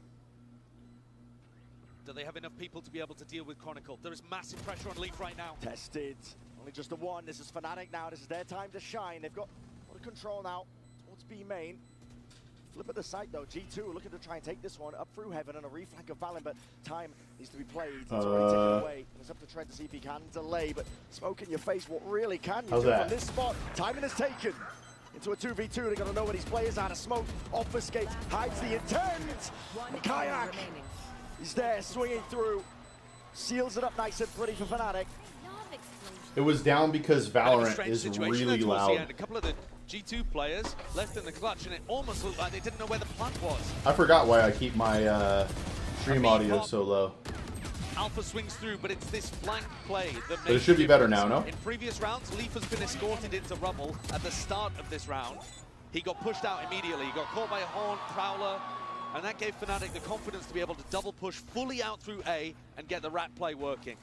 Do they have enough people to be able to deal with Chronicle? There is massive pressure on Leaf right now. Tested. Only just a one. This is Fnatic now. This is their time to shine. They've got a lot of control now towards B main. Flip at the site though. G2 looking to try and take this one up through heaven and a reflank of Valen, but time needs to be played. It's already taken away. And it's up to Trent to see if he can delay, but smoke in your face, what really can you do from this spot? Timing is taken. Into a 2v2, they're gonna know where these players are. To smoke, obfuscates, hides the intent. And Kayak, he's there, swinging through, seals it up nice and pretty for Fnatic. It was down because Valorant is really loud. A couple of the G2 players left in the clutch, and it almost looked like they didn't know where the plant was. I forgot why I keep my stream audio so low. Alpha swings through, but it's this flank play that makes But it should be better now, no? In previous rounds, Leaf has been escorted into rubble at the start of this round. He got pushed out immediately. He got caught by a Horn, Prowler, and that gave Fnatic the confidence to be able to double push fully out through A and get the rat play working.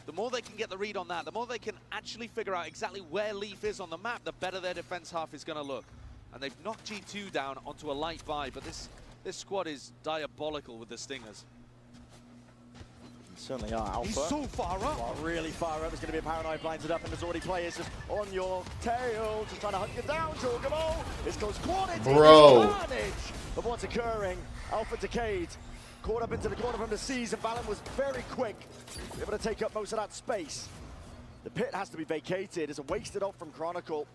The more they can get the read on that, the more they can actually figure out exactly where Leaf is on the map, the better their defense half is going to look. And they've knocked G2 down onto a light buy, but this squad is diabolical with the Stingers. Certainly are. Alpha. He's so far up. Well, really far up. There's going to be a Paranoid blinded up, and there's already players just on your tail, just trying to hunt you down, Jorgamo. This goes quantity. Bro. Carnage of what's occurring. Alpha decayed. Caught up into the corner from the seas, and Valen was very quick. Able to take up most of that space. The pit has to be vacated. It's a wasted off from Chronicle.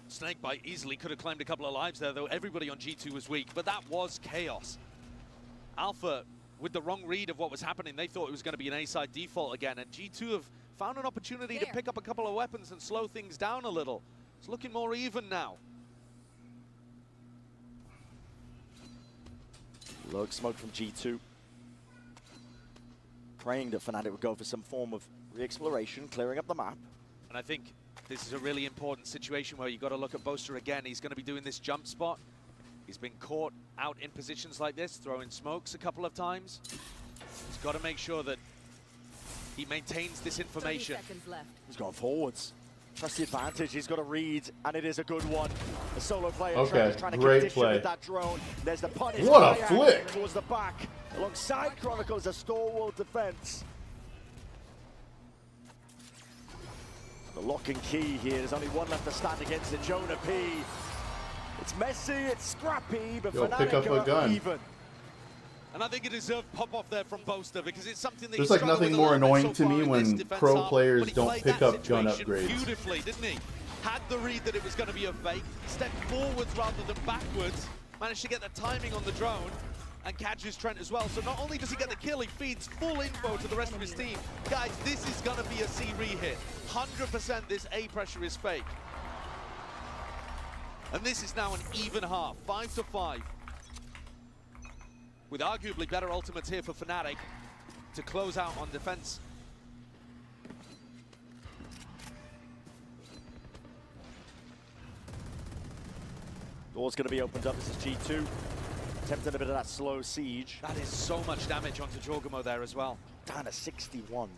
Snakebite easily could have claimed a couple of lives there, though everybody on G2 was weak, but that was chaos. Alpha, with the wrong read of what was happening, they thought it was going to be an A-side default again, and G2 have found an opportunity to pick up a couple of weapons and slow things down a little. It's looking more even now. Low smoke from G2. Praying that Fnatic would go for some form of re-exploration, clearing up the map. And I think this is a really important situation where you've got to look at Boaster again. He's going to be doing this jump spot. He's been caught out in positions like this, throwing smokes a couple of times. He's got to make sure that he maintains this information. 30 seconds left. He's gone forwards. Trust the advantage. He's got a read, and it is a good one. A solo player Okay, trying to great condition play. with that drone. There's the punish. What a flick! Towards the back, alongside Chronicle's a stalwart defense. The lock and key here. There's only one left to stand against the Jonah P. It's messy, it's scrappy, but Yo, Fnatic pick up a gun. even. And I think it deserved pop-off there from Boaster because it's something that There's he's like struggled nothing with a more little bit annoying so to me far in this when defense pro half, players but he don't played pick that up gun situation upgrades. beautifully, didn't he? Had the read that it was going to be a fake, stepped forwards rather than backwards, managed to get the timing on the drone, and catches Trent as well. So not only does he get the kill, he feeds full info to the rest of his team. Guys, this is going to be a C re-hit. 100% this A pressure is fake. And this is now an even half, 5-5. With arguably better ultimates here for Fnatic to close out on defense. Door's going to be opened up. This is G2. Attempting a bit of that slow siege. That is so much damage onto Jorgamo there as well. Down to 61.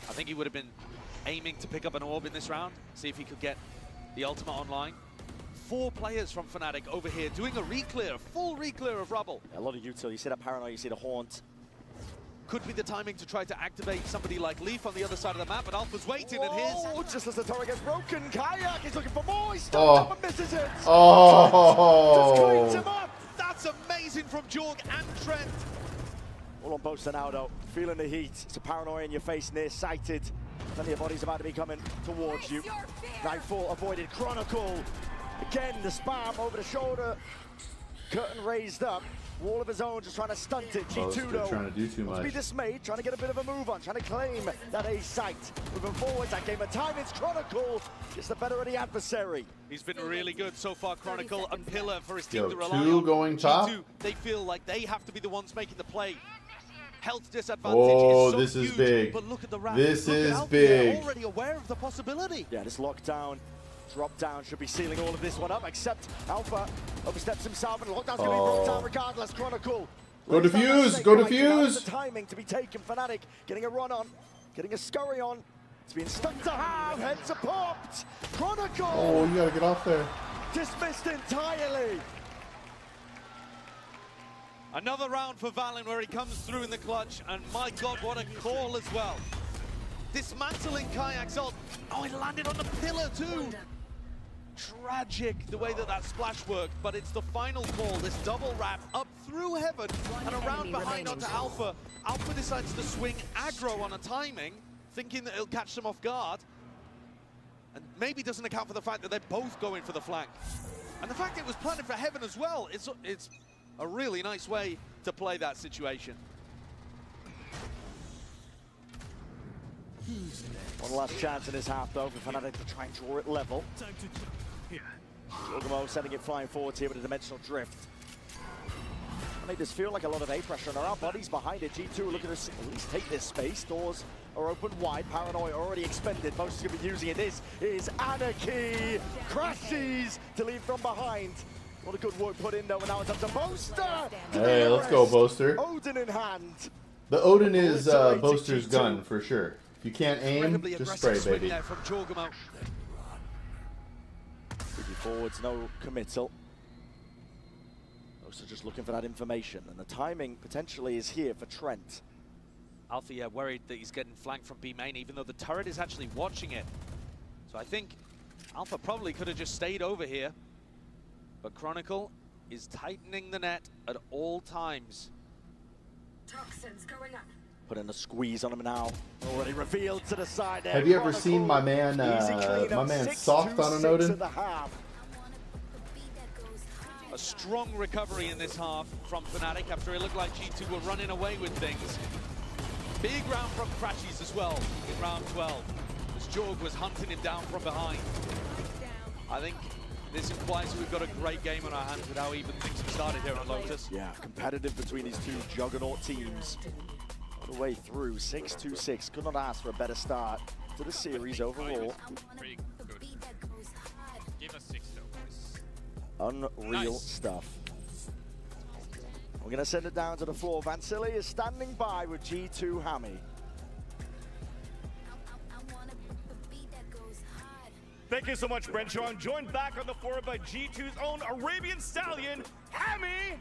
I think he would have been aiming to pick up an orb in this round, see if he could get the ultimate online. 4 players from Fnatic over here doing a re-clear, full re-clear of rubble. A lot of utility. You see that Paranoid, you see the Haunt. Could be the timing to try to activate somebody like Leaf on the other side of the map, but Alpha's waiting, and his... Just as the turret gets broken, Kayak is looking for more. He stopped Oh. up and misses it. Oh. Just cleans him up. That's amazing from Jorg and Trent. All on Boaster now, though. Feeling the heat. It's a Paranoid in your face, near-sighted. Plenty of bodies about to be coming towards you. Nightfall avoided. Chronicle. Again, the spam over the shoulder. Curtain raised up. Wall of his own, just trying to stunt it. G2 though. Trying to do too Not to much. be dismayed, trying to get a bit of a move on, trying to claim that A site. Moving forwards, that game of time, it's Chronicle. It's the better of the adversary. He's been really good so far, Chronicle, a pillar for his team Yo, to rely on. 2 going top. G2, they feel like they have to be the ones making the play. Health disadvantage Oh, is so this is huge, big. but look at the wrap. This Look at is Alpha, big. they're already aware of the possibility. Yeah, this lockdown, drop down should be sealing all of this one up, except Alpha oversteps himself, and the lockdown's going to be brought down regardless. Chronicle. Go defuse, go defuse. The timing to be taken. Fnatic getting a run on, getting a scurry on. It's being stuck to half, heads are popped. Chronicle. Oh, you gotta get off there. Dismissed entirely. Another round for Valen where he comes through in the clutch, and my God, what a call as well. Dismantling Kayak's ult. Oh, it landed on the pillar too. Tragic the way that splash worked, but it's the final call. This double wrap up through heaven and around behind onto Alpha. Alpha decides to swing aggro on a timing, thinking that it'll catch them off guard, and maybe doesn't account for the fact that they're both going for the flank. And the fact it was planted for heaven as well, it's a really nice way to play that situation. One last chance in this half, though, for Fnatic to try and draw it level. Jorgamo sending it flying forwards here with a dimensional drift. I make this feel like a lot of A pressure, and there are bodies behind it. G2 are looking to at least take this space. Doors are open wide. Paranoia already expended. Most is going to be using it. This is Anarchy. Crashes to leave from behind. What a good work put in, though, and now it's up to Boaster. Hey, let's go, Boaster. Odin in hand. The Odin is Boaster's gun, for sure. If you can't aim, just spray, baby. From Jorgamo. Forwards, no committal. Also just looking for that information, and the timing potentially is here for Trent. Alpha, yeah, worried that he's getting flanked from B main, even though the turret is actually watching it. So I think Alpha probably could have just stayed over here. But Chronicle is tightening the net at all times. Toxins going up. Putting a squeeze on him now. Already revealed to the side there. Have you ever seen my man Soft on an Odin? A strong recovery in this half from Fnatic after it looked like G2 were running away with things. Big round from Crashies as well in round 12, as Jorg was hunting him down from behind. I think this implies that we've got a great game on our hands with how even things have started here on Lotus. Yeah, competitive between these two juggernaut teams. All the way through, 6-2-6. Could not ask for a better start to the series overall. Pretty good. Give us 6 though. Unreal stuff. We're going to send it down to the floor. Vansili is standing by with G2 Hammy. Thank you so much, Brent. I'm joined back on the floor by G2's own Arabian Stallion, Hammy.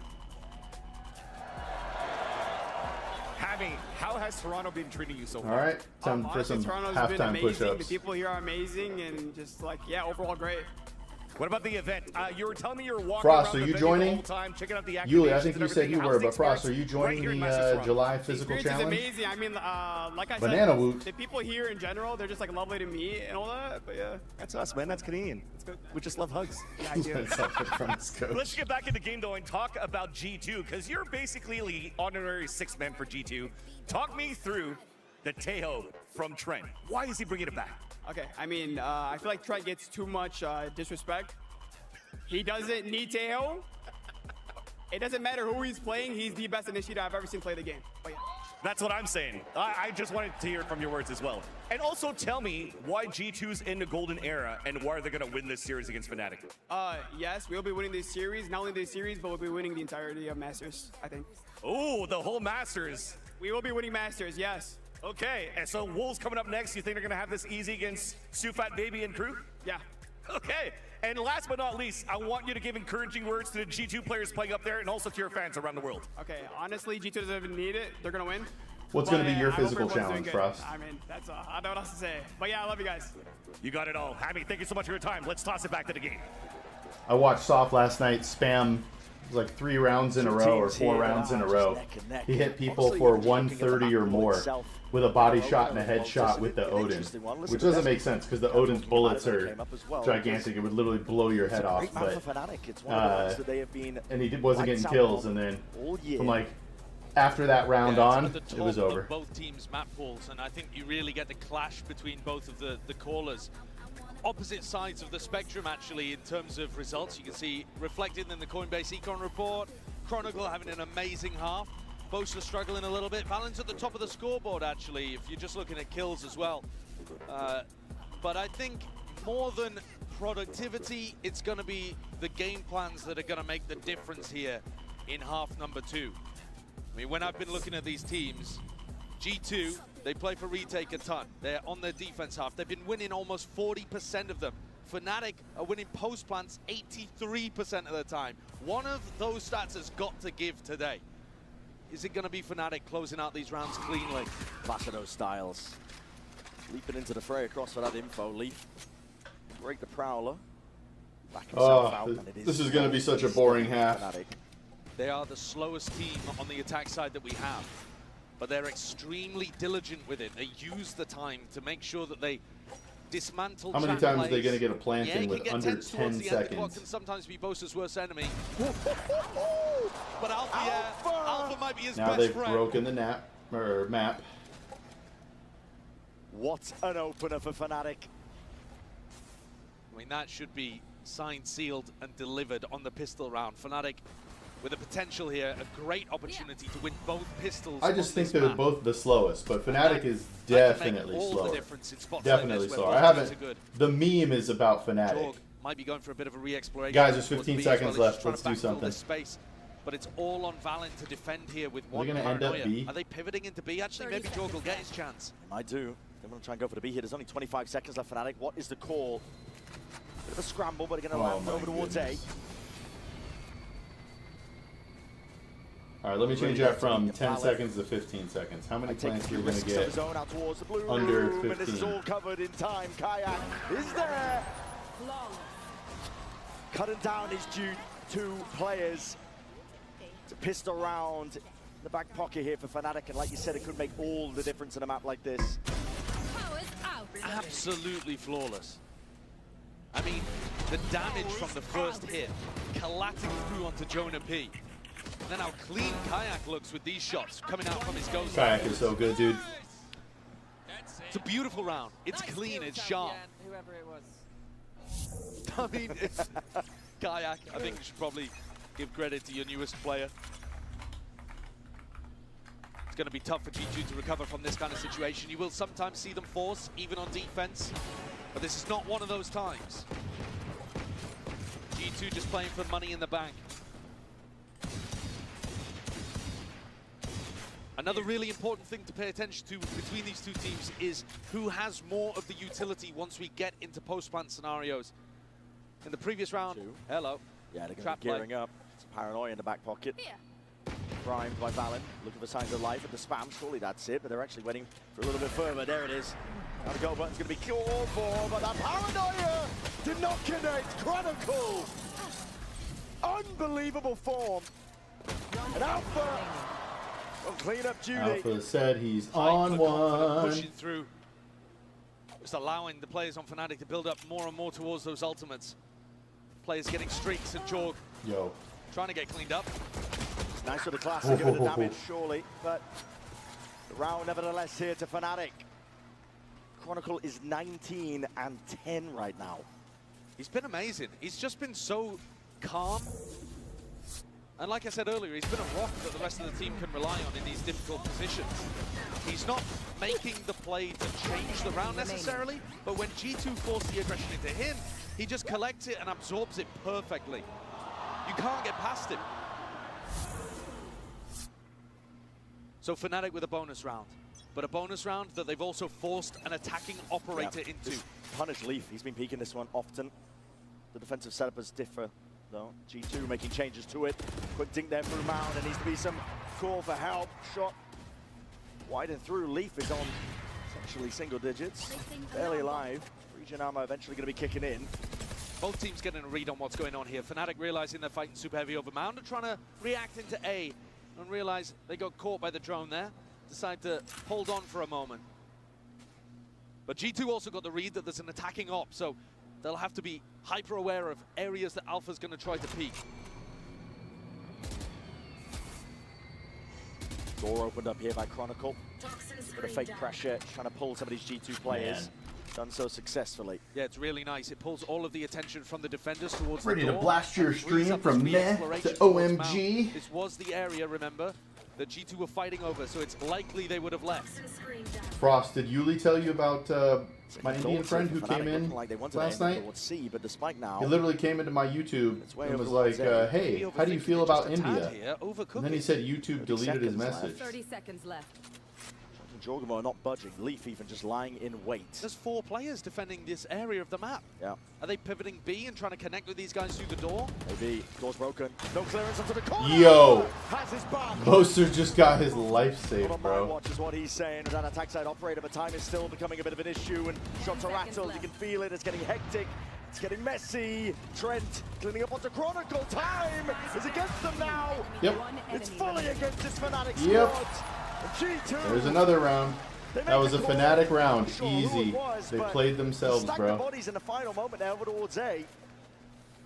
Hammy, how has Toronto been treating you so far? All right, time for some halftime push-ups. The people here are amazing, and just like, yeah, overall great. What about the event? You were telling me you were walking Frost, around are you the joining? whole time, checking out the Yuli, I think activations you and said you everything. were, How's but the Frost, are you experience joining right here in the Manchester? July physical Experience challenge? is amazing. I mean, like I Banana said, woot. the people here in general, they're just like lovely to meet and all that. But yeah, That's us, man. That's Canadian. We just love hugs. Yeah, I do. Let's get back in the game, though, and talk about G2, because you're basically the honorary 6th man for G2. Talk me through the Teo from Trent. Why is he bringing it back? Okay, I mean, I feel like Trent gets too much disrespect. He doesn't need Teo. It doesn't matter who he's playing. He's the best initiator I've ever seen play the game. But yeah. That's what I'm saying. I just wanted to hear it from your words as well. And also tell me why G2's in the golden era and why they're going to win this series against Fnatic. Yes, we'll be winning this series. Not only this series, but we'll be winning the entirety of Masters, I think. Oh, the whole Masters. We will be winning Masters, yes. Okay, and so WOL's coming up next. You think they're going to have this easy against Sufat Baby and crew? Yeah. Okay, and last but not least, I want you to give encouraging words to the G2 players playing up there and also to your fans around the world. Okay, honestly, G2 doesn't even need it. They're going to win. What's going to be your I hope physical everyone's doing challenge, good. Frost? I mean, that's I don't know what else to say. But yeah, I love you guys. You got it all. Hammy, thank you so much for your time. Let's toss it back to the game. I watched Soft last night spam like 3 rounds in a row or 4 rounds in a row. He hit people for 130 or more with a body shot and a headshot with the Odin, which doesn't make sense because the Odin's bullets are gigantic. It would literally blow your head off. But and he wasn't getting kills, and then from like after that round on, it was over. Both teams' map pools, and I think you really get the clash between both of the callers. Opposite sides of the spectrum, actually, in terms of results. You can see reflected in the Coinbase Econ report. Chronicle having an amazing half. Boaster struggling a little bit. Valen's at the top of the scoreboard, actually, if you're just looking at kills as well. But I think more than productivity, it's going to be the game plans that are going to make the difference here in half number 2. I mean, when I've been looking at these teams, G2, they play for retake a ton. They're on their defense half. They've been winning almost 40% of them. Fnatic are winning post plants 83% of the time. One of those stats has got to give today. Is it going to be Fnatic closing out these rounds cleanly? Placido Styles leaping into the fray across for that info. Leaf break the Prowler. Back himself out, and it this is going to be such a boring half. Fnatic. They are the slowest team on the attack side that we have, but they're extremely diligent with it. They use the time to make sure that they dismantle. How many times are they going to get a planting with under 10 The clock seconds? can sometimes be Bosa's worst enemy. But Alpha might be his Now best they've friend. broken the map. What an opener for Fnatic. I mean, that should be signed, sealed, and delivered on the pistol round. Fnatic with a potential here, a great opportunity to win both pistols. I just think they're both the slowest, but Fnatic is definitely slower. Definitely slower. I haven't. The meme is about Fnatic. Jorg might be going for a bit of a re-exploration. Guys, there's 15 seconds left. Let's do something. Space, but it's all on Valent to defend here with one Are they going to end up B? Are they pivoting into B? Actually, maybe Jorg will get his chance. I do. They want to try and go for the B here. There's only 25 seconds left. Fnatic. What is the call? Bit of a scramble, but they're going to land over towards A. All right, let me change that from 10 seconds to 15 seconds. How many plants are we going to get under 15? And this is all covered in time. Kayak is there. Cutting down his two players. It's a pistol round in the back pocket here for Fnatic, and like you said, it could make all the difference in a map like this. Absolutely flawless. I mean, the damage from the first hit, collating through onto Jonah P. And then how clean Kayak looks with these shots coming out from his ghost. Kayak is so good, dude. It's a beautiful round. It's clean, it's sharp. Whoever it was. I mean, Kayak, I think you should probably give credit to your newest player. It's going to be tough for G2 to recover from this kind of situation. You will sometimes see them force, even on defense, but this is not one of those times. G2 just playing for money in the bank. Another really important thing to pay attention to between these two teams is who has more of the utility once we get into post-plant scenarios. In the previous round, hello. Yeah, they're going to be gearing up. It's paranoia in the back pocket. Primed by Valen, looking for signs of life at the spam. Surely that's it, but they're actually waiting for a little bit further. There it is. Now the go button's going to be called for, but that paranoia did not connect. Chronicle. Unbelievable form. And Alpha. Clean up Judy. Alpha said he's on one. Pushing through. Just allowing the players on Fnatic to build up more and more towards those ultimates. Players getting streaks and Jorg. Trying to get cleaned up. It's nice for the class to give it the damage, surely. But the round, nevertheless, here to Fnatic. Chronicle is 19 and 10 right now. He's been amazing. He's just been so calm. And like I said earlier, he's been a rock that the rest of the team can rely on in these difficult positions. He's not making the play to change the round necessarily, but when G2 force the aggression into him, he just collects it and absorbs it perfectly. You can't get past him. So Fnatic with a bonus round, but a bonus round that they've also forced an attacking operator into. Just punish Leaf. He's been peeking this one often. The defensive setups differ. though. G2 making changes to it. Quick dink there through Mound. There needs to be some call for help. Shot wide and through. Leaf is on essentially single digits. Barely alive. Region Armor eventually going to be kicking in. Both teams getting a read on what's going on here. Fnatic realizing they're fighting super heavy over Mound and trying to react into A and realize they got caught by the drone there. Decide to hold on for a moment. But G2 also got the read that there's an attacking op, so they'll have to be hyper aware of areas that Alpha's going to try to peek. Door opened up here by Chronicle. With a fake pressure, trying to pull some of these G2 players. Man. Done so successfully. Yeah, it's really nice. It pulls all of the attention from the defenders towards Ready the door. to blast your stream from meh to OMG. This was the area, remember, that G2 were fighting over, so it's likely they would have left. Frost, did Yuli tell you about my Indian friend who came in last night? C, but the spike now. He literally came into my YouTube and was like, hey, how do you feel about India? And then he said YouTube deleted his message. 30 seconds left. Jorgamo are not budging. Leaf even just lying in wait. There's 4 players defending this area of the map. Yeah. Are they pivoting B and trying to connect with these guys through the door? Maybe. Door's broken. No clearance onto the corner. Yo! Has his back. Moser just got his life saved, bro. Watch is what he's saying. That attack side operator, but time is still becoming a bit of an issue, and shots are rattled. You can feel it. It's getting hectic. It's getting messy. Trent cleaning up onto Chronicle. Time is against them now. Yep. It's fully against this Fnatic Yep. squad. G2. There's another round. That was a Fnatic round. Easy. They played themselves, Stack bro. the bodies in the final moment now over towards A.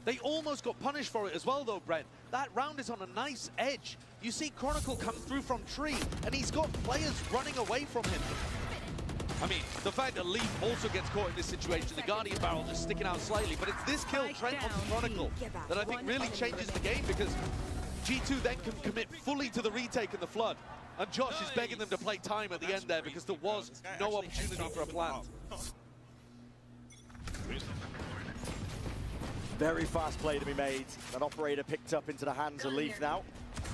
They almost got punished for it as well, though, Brent. That round is on a nice edge. You see Chronicle come through from tree, and he's got players running away from him. I mean, the fact that Leaf also gets caught in this situation, the Guardian Barrel just sticking out slightly, but it's this kill, Trent on Chronicle, that I think really changes the game, because G2 then can commit fully to the retake and the flood. And Josh is begging them to play time at the end there because there was no opportunity for a plant. Very fast play to be made. An operator picked up into the hands of Leaf now.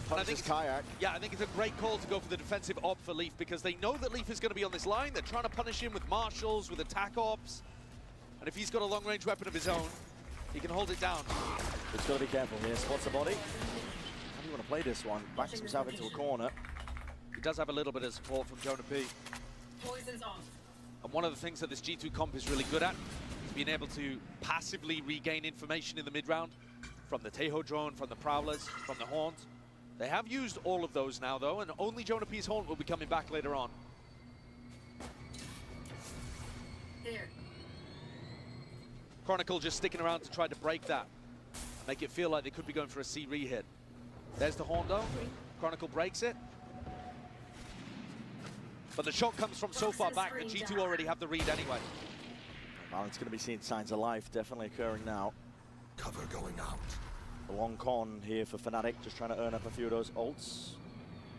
Punches Kayak. Yeah, I think it's a great call to go for the defensive op for Leaf because they know that Leaf is going to be on this line. They're trying to punish him with marshals, with attack ops. And if he's got a long-range weapon of his own, he can hold it down. He's got to be careful here. Spots the body. How do you want to play this one? Backs himself into a corner. He does have a little bit of support from Jonah P. Poison's off. And one of the things that this G2 comp is really good at is being able to passively regain information in the mid-round from the Tejo drone, from the Prowlers, from the Haunt. They have used all of those now, though, and only Jonah P's Haunt will be coming back later on. There. Chronicle just sticking around to try to break that. Make it feel like they could be going for a C re-hit. There's the Haunt, though. Chronicle breaks it. But the shot comes from so far back that G2 already have the read anyway. Valorant's going to be seeing signs of life definitely occurring now. Cover going out. A long con here for Fnatic, just trying to earn up a few of those ults.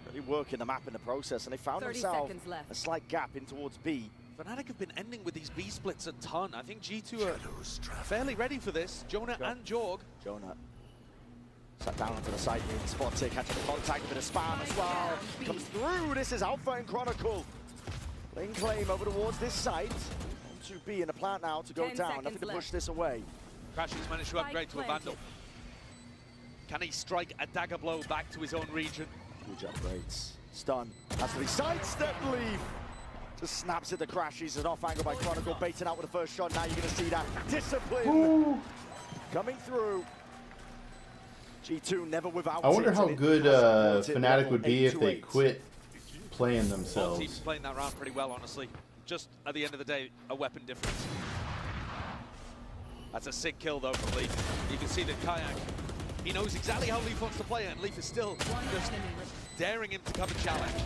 Really working the map in the process, and they found themselves a slight gap in towards B. Fnatic have been ending with these B splits a ton. I think G2 are fairly ready for this. Jonah and Jorg. Jonah sat down onto the side here and spots it, catching the contact, a bit of spam as well. Comes through, this is Alpha and Chronicle. Laying claim over towards this site. On to B in the plant now to go down, nothing to push this away. Crashes managed to upgrade to a Vandal. Can he strike a dagger blow back to his own region? Huge upgrades. Stun. Has to be sidestepped, Leaf. Just snaps at the crash. He's an off angle by Chronicle, baiting out with the first shot. Now you're going to see that discipline coming through. G2 never without I wonder it, how and it good has brought it Fnatic would be if they 8-8. quit playing Both themselves. teams playing that round pretty well, honestly. Just at the end of the day, a weapon difference. That's a sick kill, though, from Leaf. You can see that Kayak, he knows exactly how Leaf wants to play it, and Leaf is still just daring him to come and challenge.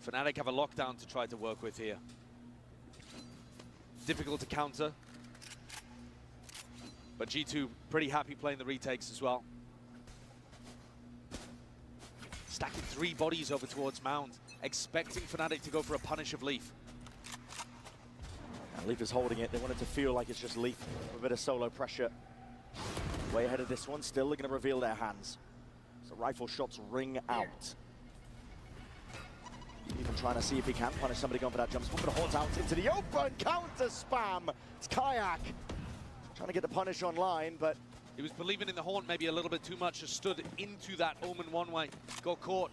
Fnatic have a lockdown to try to work with here. Difficult to counter. But G2 pretty happy playing the retakes as well. Stacking 3 bodies over towards Mound, expecting Fnatic to go for a punish of Leaf. And Leaf is holding it. They want it to feel like it's just Leaf with a bit of solo pressure. Way ahead of this one. Still, they're going to reveal their hands. So rifle shots ring out. Even trying to see if he can punish somebody going for that jump spot, but Haunt out into the open. Counter spam. It's Kayak trying to get the punish online, but he was believing in the Haunt maybe a little bit too much, just stood into that Omen one way, got caught.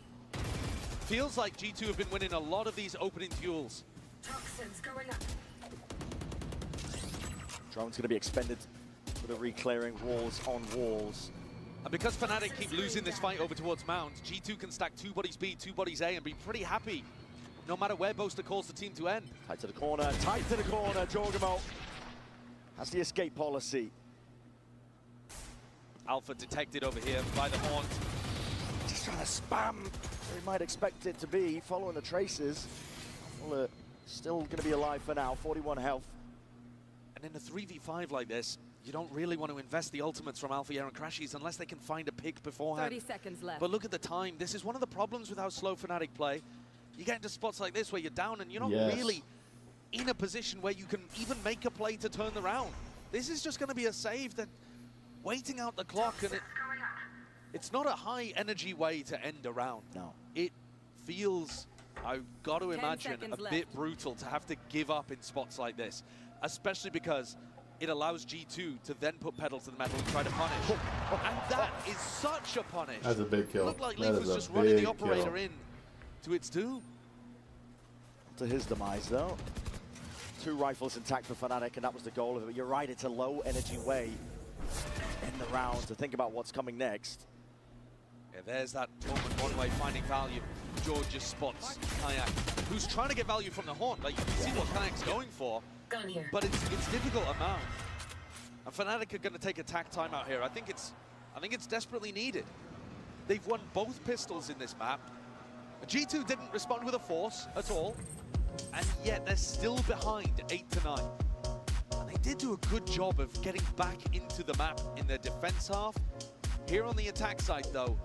Feels like G2 have been winning a lot of these opening duels. Toxins going up. Drone's going to be expended for the re-clearing walls on walls. And because Fnatic keep losing this fight over towards Mount, G2 can stack 2 bodies B, 2 bodies A, and be pretty happy no matter where Boaster calls the team to end. Tight to the corner, Jorgamo has the escape policy. Alpha detected over here by the Haunt. Just trying to spam where he might expect it to be, following the traces. Well, still going to be alive for now, 41 health. And in a 3v5 like this, you don't really want to invest the ultimates from Alpha Air and Crashies unless they can find a pick beforehand. 30 seconds left. But look at the time. This is one of the problems with how slow Fnatic play. You get into spots like this where you're down and you're not really in a position where you can even make a play to turn the round. This is just going to be a save that waiting out the clock, and it's not a high energy way to end a round. No. It feels, I've got to 10 imagine, a seconds bit left. brutal to have to give up in spots like this, especially because it allows G2 to then put pedal to the metal and try to punish. And that is such a punish. That's a big kill. It looked like That Leaf is was a just running the big operator kill. in to its doom. To his demise, though. 2 rifles intact for Fnatic, and that was the goal of it. But you're right, it's a low energy way to end the round, to think about what's coming next. Yeah, there's that moment one-way finding value. George just spots Kayak, who's trying to get value from the horn. Like, you can see what Kayak's going for, but it's difficult amount. And Fnatic are going to take attack timeout here. I think it's desperately needed. They've won both pistols in this map. G2 didn't respond with a force at all, and yet they're still behind 8-9. And they did do a good job of getting back into the map in their defense half. Here on the attack side, though,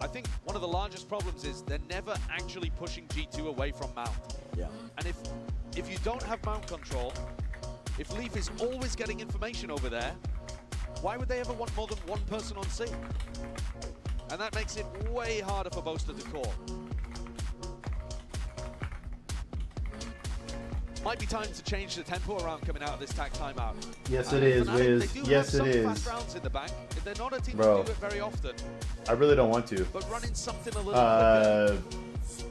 I think one of the largest problems is they're never actually pushing G2 away from Mount. Yeah. And if you don't have Mount control, if Leaf is always getting information over there, why would they ever want more than one person on C? And that makes it way harder for Boaster to call. Might be time to change the tempo around coming out of this tag timeout. Yes, it is, Wiz. Yes, it is. Fast rounds in the bank. They're not a team Bro. that do it very often. I really don't want to. But running something a little quicker.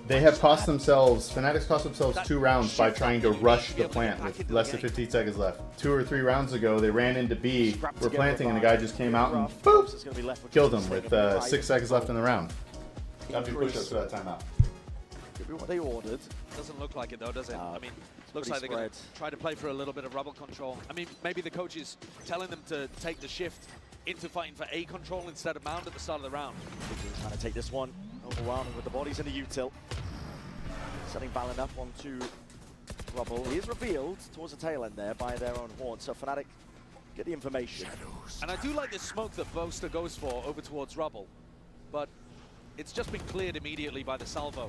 They have cost themselves, Fnatic's cost themselves 2 rounds by trying to rush the plant with less than 15 seconds left. 2 or 3 rounds ago, they ran into B, were planting, and the guy just came out and boop, killed him with 6 seconds left in the round. Got me push-ups for that timeout. Could be what they ordered. Doesn't look like it though, does it? I mean, looks like they're going to try to play for a little bit of rubble control. I mean, maybe the coach is telling them to take the shift into fighting for A control instead of Mound at the start of the round. Trying to take this one, overwhelming with the bodies in the util. Setting Valen up onto Rubble. He is revealed towards the tail end there by their own horn, so Fnatic get the information. And I do like this smoke that Boaster goes for over towards Rubble, but it's just been cleared immediately by the salvo,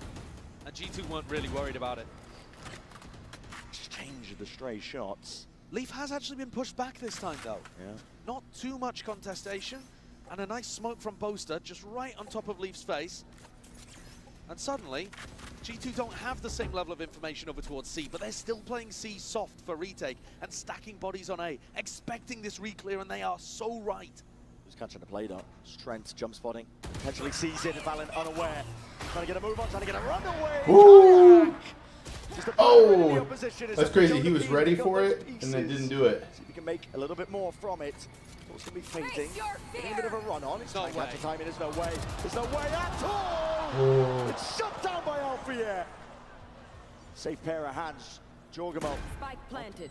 and G2 weren't really worried about it. Exchange of the stray shots. Leaf has actually been pushed back this time though. Yeah. Not too much contestation, and a nice smoke from Boaster just right on top of Leaf's face. And suddenly, G2 don't have the same level of information over towards C, but they're still playing C soft for retake and stacking bodies on A, expecting this re-clear, and they are so right. Who's catching the play though? Strength, jump spotting, potentially sees it, Valen unaware. Trying to get a move on, trying to get a runaway. Ooh! Oh! That's crazy. He was ready for it and then didn't do it. See if he can make a little bit more from it. It's going to be fainting. Getting a bit of a run on. It's no way. Timing. There's no way. There's no way at all. Oh. It's shut down by Alpha. Safe pair of hands. Jorgamo. Spike planted.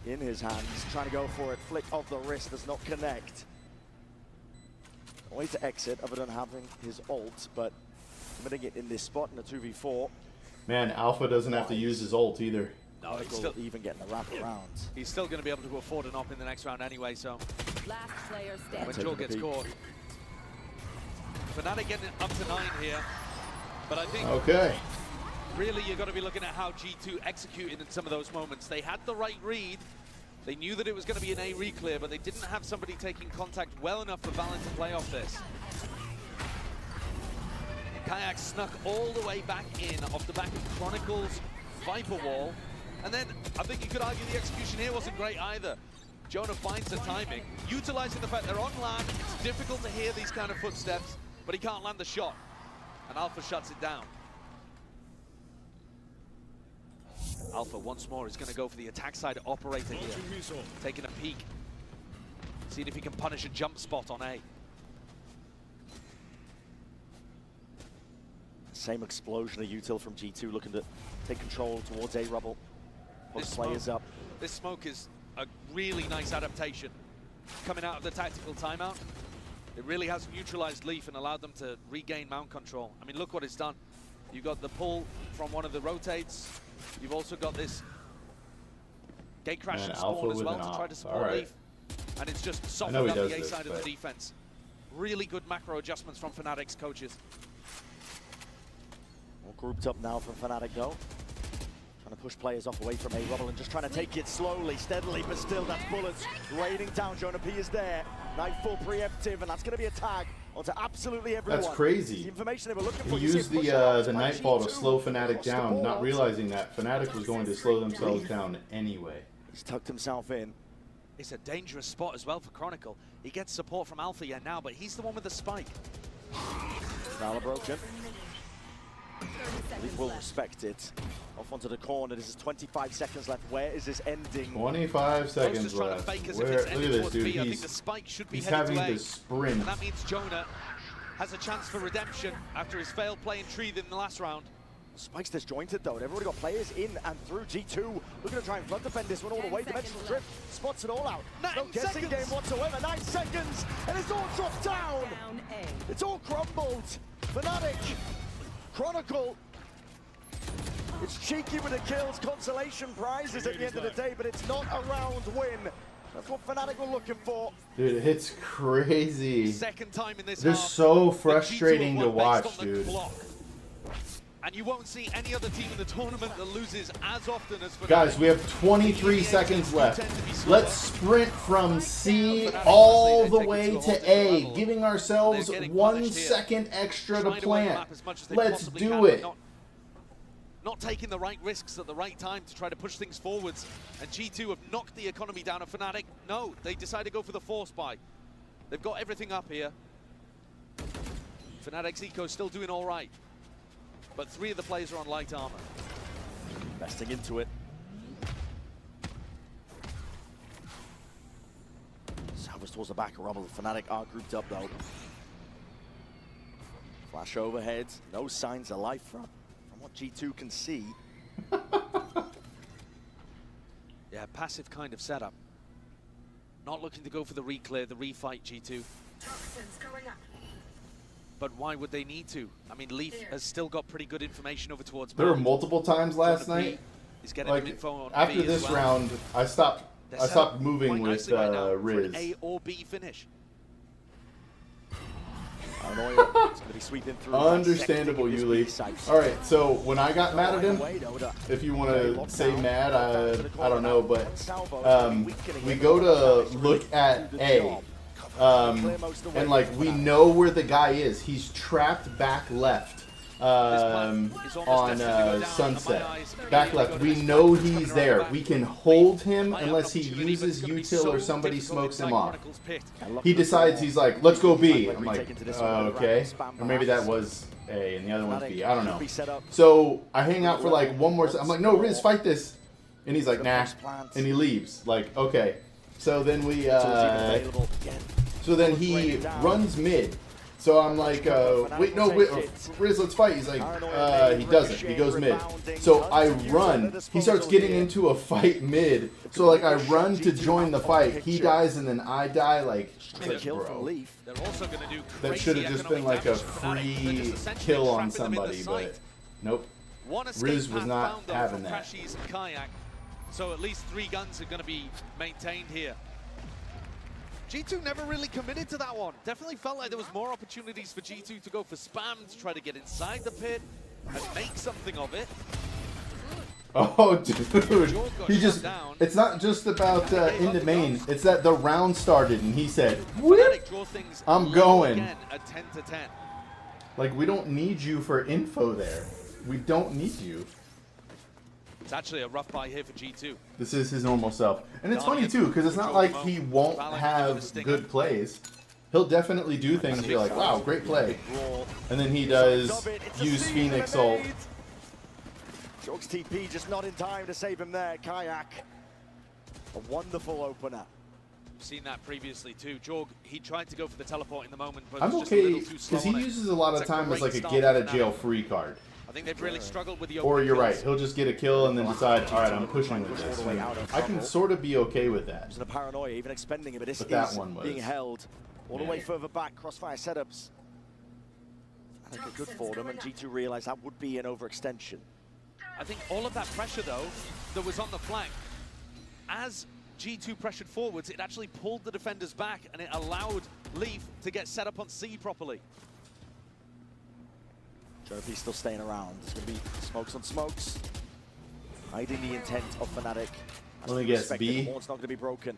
In his hands. Trying to go for it. Flick of the wrist does not connect. A way to exit other than having his ult, but committing it in this spot in a 2v4. Man, Alpha doesn't have to use his ult either. No, he's still even getting a wrap around. He's still going to be able to afford an op in the next round anyway, so Last player standing. when Joel gets caught. Fnatic getting it up to 9 here, but I think really you've got to be looking at how G2 executed in some of those moments. They had the right read, they knew that it was going to be an A re-clear, but they didn't have somebody taking contact well enough for Valen to play off this. Kayak snuck all the way back in off the back of Chronicle's Viper wall. And then I think you could argue the execution here wasn't great either. Jonah finds the timing, utilizing the fact they're on land. It's difficult to hear these kind of footsteps, but he can't land the shot. And Alpha shuts it down. Alpha once more is going to go for the attack side operator here. Taking a peek. Seeing if he can punish a jump spot on A. Same explosion of util from G2 looking to take control towards A Rubble. Both players up. This smoke is a really nice adaptation. Coming out of the tactical timeout, it really has neutralized Leaf and allowed them to regain mount control. I mean, look what it's done. You've got the pull from one of the rotates. You've also got this gate crash and spawn as well to try to support Leaf. And it's just softened up the A side of the defense. Really good macro adjustments from Fnatic's coaches. All grouped up now from Fnatic though. Trying to push players off away from A Rubble and just trying to take it slowly, steadily, but still that's bullets raining down. Jonah P is there. Nightfall preemptive, and that's going to be a tag onto absolutely everyone. That's crazy. The information they were looking for. He used the Nightfall to slow Fnatic down, not realizing that Fnatic was going to slow themselves down anyway. He's tucked himself in. It's a dangerous spot as well for Chronicle. He gets support from Alpha yeah now, but he's the one with the spike. Nala broken. Leaf will respect it. Off onto the corner. This is 25 seconds left. Where is this ending? 25 seconds left. Look at this dude. He's having to sprint. And that means Jonah has a chance for redemption after his failed play in Tree in the last round. Spike's disjointed though. They've already got players in and through. G2 looking to try and flood defend this one all the way. Dimensional drift spots it all out. No guessing game whatsoever. 9 seconds, and it's all dropped down. It's all crumbled. Fnatic, Chronicle. It's cheeky with the kills, consolation prizes at the end of the day, but it's not a round win. That's what Fnatic were looking for. Dude, it's crazy. Second time in this They're half, so frustrating to watch, dude. And you won't see any other team in the tournament that loses as often as Fnatic. Guys, we have 23 seconds left. Let's sprint from C all the way to A, giving ourselves 1 second extra to plant. Let's do it. Not taking the right risks at the right time to try to push things forwards. And G2 have knocked the economy down at Fnatic. No, they decide to go for the force buy. They've got everything up here. Fnatic's eco still doing all right. But 3 of the players are on light armor. Investing into it. Salvage towards the back of Rumble. Fnatic are grouped up though. Flash overhead. No signs of life from what G2 can see. Yeah, passive kind of setup. Not looking to go for the reclear, the refight G2. But why would they need to? I mean, Leaf has still got pretty good information over towards There were multiple times last night. Like, after this round, I stopped moving with Riz. A or B finish. Understandable, Yuli. Alright, so when I got mad at him, if you want to say mad, I don't know, but we go to look at A. And like we know where the guy is. He's trapped back left on Sunset. Back left. We know he's there. We can hold him unless he uses util or somebody smokes him off. He decides he's like, let's go B. I'm like, okay. Or maybe that was A and the other one's B. I don't know. So I hang out for like one more. I'm like, no, Riz, fight this. And he's like, nah. And he leaves. Like, okay. So then we. So then he runs mid. So I'm like, wait, no, wait, Riz, let's fight. He's like, he doesn't. He goes mid. So I run. He starts getting into a fight mid. So like I run to join the fight. He dies and then I die. Like, bro. That should have just been like a free kill on somebody, but nope. Riz was not having that. So at least 3 guns are going to be maintained here. G2 never really committed to that one. Definitely felt like there was more opportunities for G2 to go for spam, to try to get inside the pit and make something of it. Oh, dude. He just, it's not just about in the main. It's that the round started and he said, "Whip, I'm going." At 10 to 10. Like, we don't need you for info there. We don't need you. It's actually a rough buy here for G2. This is his normal self. And it's funny, too, because it's not like he won't have good plays. He'll definitely do things you're like, wow, great play. And then he does use Phoenix ult. Jorg's TP just not in time to save him there. Kayak, a wonderful opener. We've seen that previously, too. Jorg, he tried to go for the teleport in the moment, but I'm okay, because he uses a lot of time as like a get-out-of-jail-free card. I think they've really struggled with the Or you're right, he'll just get a kill and then decide, all right, I'm pushing with this. I can sort of be okay with that. There's a paranoia, even expending it, but this But that is one was, being held all the way further back. Crossfire setups. I think good for them, and G2 realized that would be an overextension. I think all of that pressure, though, that was on the flank, as G2 pressured forwards, it actually pulled the defenders back, and it allowed Leaf to get set up on C properly. Jonath's still staying around. There's going to be smokes on smokes. Hiding the intent of Fnatic. Let me guess, B? The horn's not going to be broken.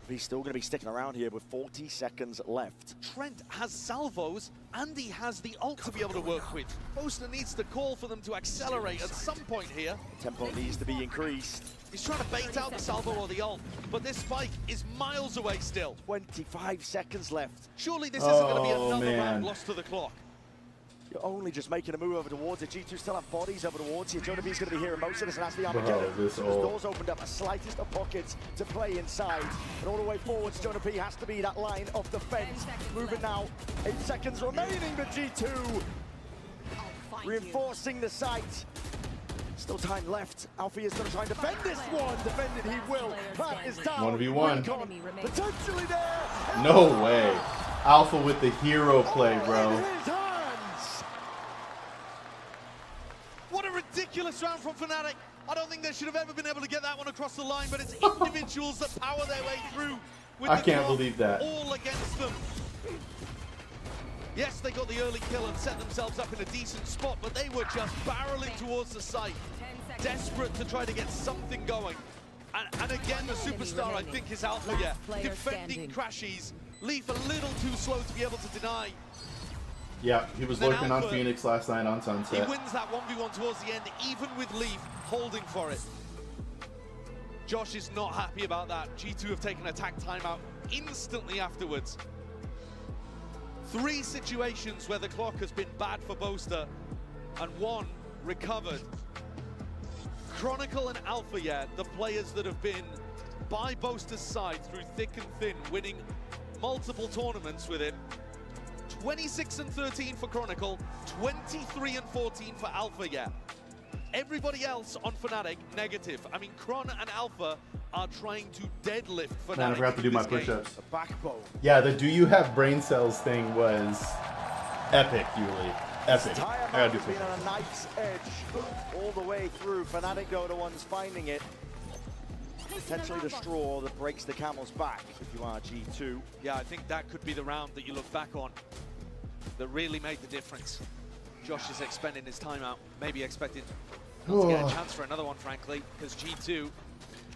He's still going to be sticking around here with 40 seconds left. Trent has salvos, and he has the ult to be able to work with. Boaster needs to call for them to accelerate at some point here. Tempo needs to be increased. He's trying to bait out the salvo or the ult, but this spike is miles away still. 25 seconds left. Surely this isn't going to be another man. round lost to the clock. You're only just making a move over towards it. G2 still have bodies over towards you. Jonah B's going to be hearing most of this, and that's the Armageddon. this The ult. doors opened up, the slightest of pockets to play inside. And all the way forwards, Jonah B has to be that line of defense. Moving now, 8 seconds remaining, but G2 reinforcing the site. Still time left. Alfie is going to try and defend this one. Defend it, he will. Plant is down. 1v1. Recon potentially there. No way. Alpha with the hero play, bro. In his hands. What a ridiculous round from Fnatic. I don't think they should have ever been able to get that one across the line, but it's individuals that power their way through. With I the can't clock believe that. all against them. Yes, they got the early kill and set themselves up in a decent spot, but they were just barreling towards the site, desperate to try to get something going. And again, the superstar, I think, is Alpha, yeah. Defending crashes. Leaf a little too slow to be able to deny. Yeah, he was Then lurking on Alpha, Phoenix last night on He Sunset. wins that 1v1 towards the end, even with Leaf holding for it. Josh is not happy about that. G2 have taken attack timeout instantly afterwards. 3 situations where the clock has been bad for Boaster, and 1 recovered. Chronicle and Alpha, yeah, the players that have been by Boaster's side through thick and thin, winning multiple tournaments with him. 26 and 13 for Chronicle, 23 and 14 for Alpha, yeah. Everybody else on Fnatic, negative. I mean, Chron and Alpha are trying to deadlift Fnatic. Man, I forgot to do in my this game. push-ups. Backbone. Yeah, the do you have brain cells thing was epic, Yuli. Epic. I gotta do Has been push-ups. on a knife's edge all the way through. Fnatic go the ones finding it. Potentially the straw that breaks the camel's back if you are G2. Yeah, I think that could be the round that you look back on that really made the difference. Josh is expending his timeout, maybe expecting not to get a chance for another one, frankly, because G2.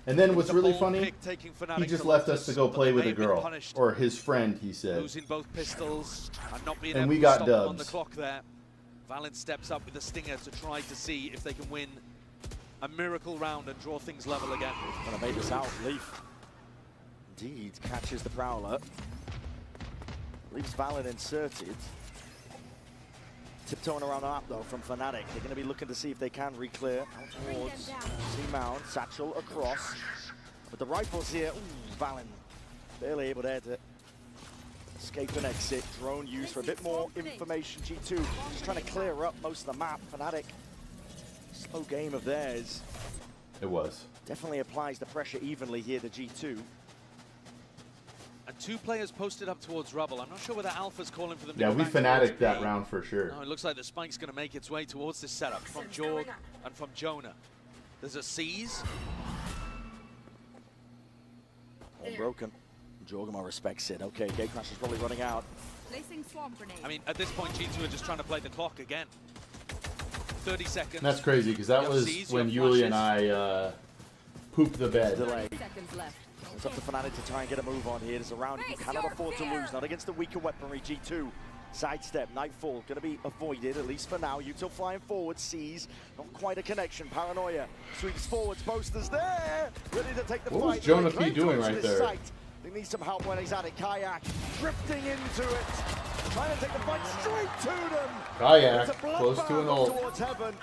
And then It was what's a really bold funny, pick, taking Fnatic he just to left Lotus, us to go but play they with may a have been girl. punished. Or his friend, he said. Losing both pistols and not being And able we to got stop them on the dubs. clock there. Valen steps up with the stinger to try to see if they can win a miracle round and draw things level again. Gonna make this out. Leaf indeed catches the Prowler. Leaves Valen inserted. Tiptoeing around the map though from Fnatic. They're going to be looking to see if they can re-clear out towards C-Mount. Satchel across. But the rifles here, ooh, Valen barely able there to escape and exit. Drone used for a bit more information. G2 just trying to clear up most of the map. Fnatic, slow game of theirs. It was. Definitely applies the pressure evenly here to G2. And 2 players posted up towards rubble. I'm not sure whether Alpha's calling for them to Yeah, go we back towards Fnatic that B. round for sure. No, it looks like the spike's going to make its way towards this setup from Jorg and from Jonah. There's a seize. All broken. Jorgamo respects it. Okay, Gatecrash is probably running out. Placing swamp grenade. I mean, at this point, G2 are just trying to play the clock again. 30 seconds. And that's crazy, because that You have was seize, you when have Yuli and flashes. I pooped the bed. Delay. Seconds left. It's up to Fnatic to try and get a move on here. There's a round you cannot afford to lose. Not against the weaker weaponry. G2. Sidestep. Nightfall. Going to be avoided, at least for now. Util flying forward. Sees. Not quite a connection. Paranoia. Sweeps forwards. Boasters there. Ready to take the What fight. was Jonah They P doing close right this there? site. They need some help when he's at it. Kayak drifting into it. Trying to take the fight straight to them. Kayak, It's a close to bloodbath an ult. towards heaven.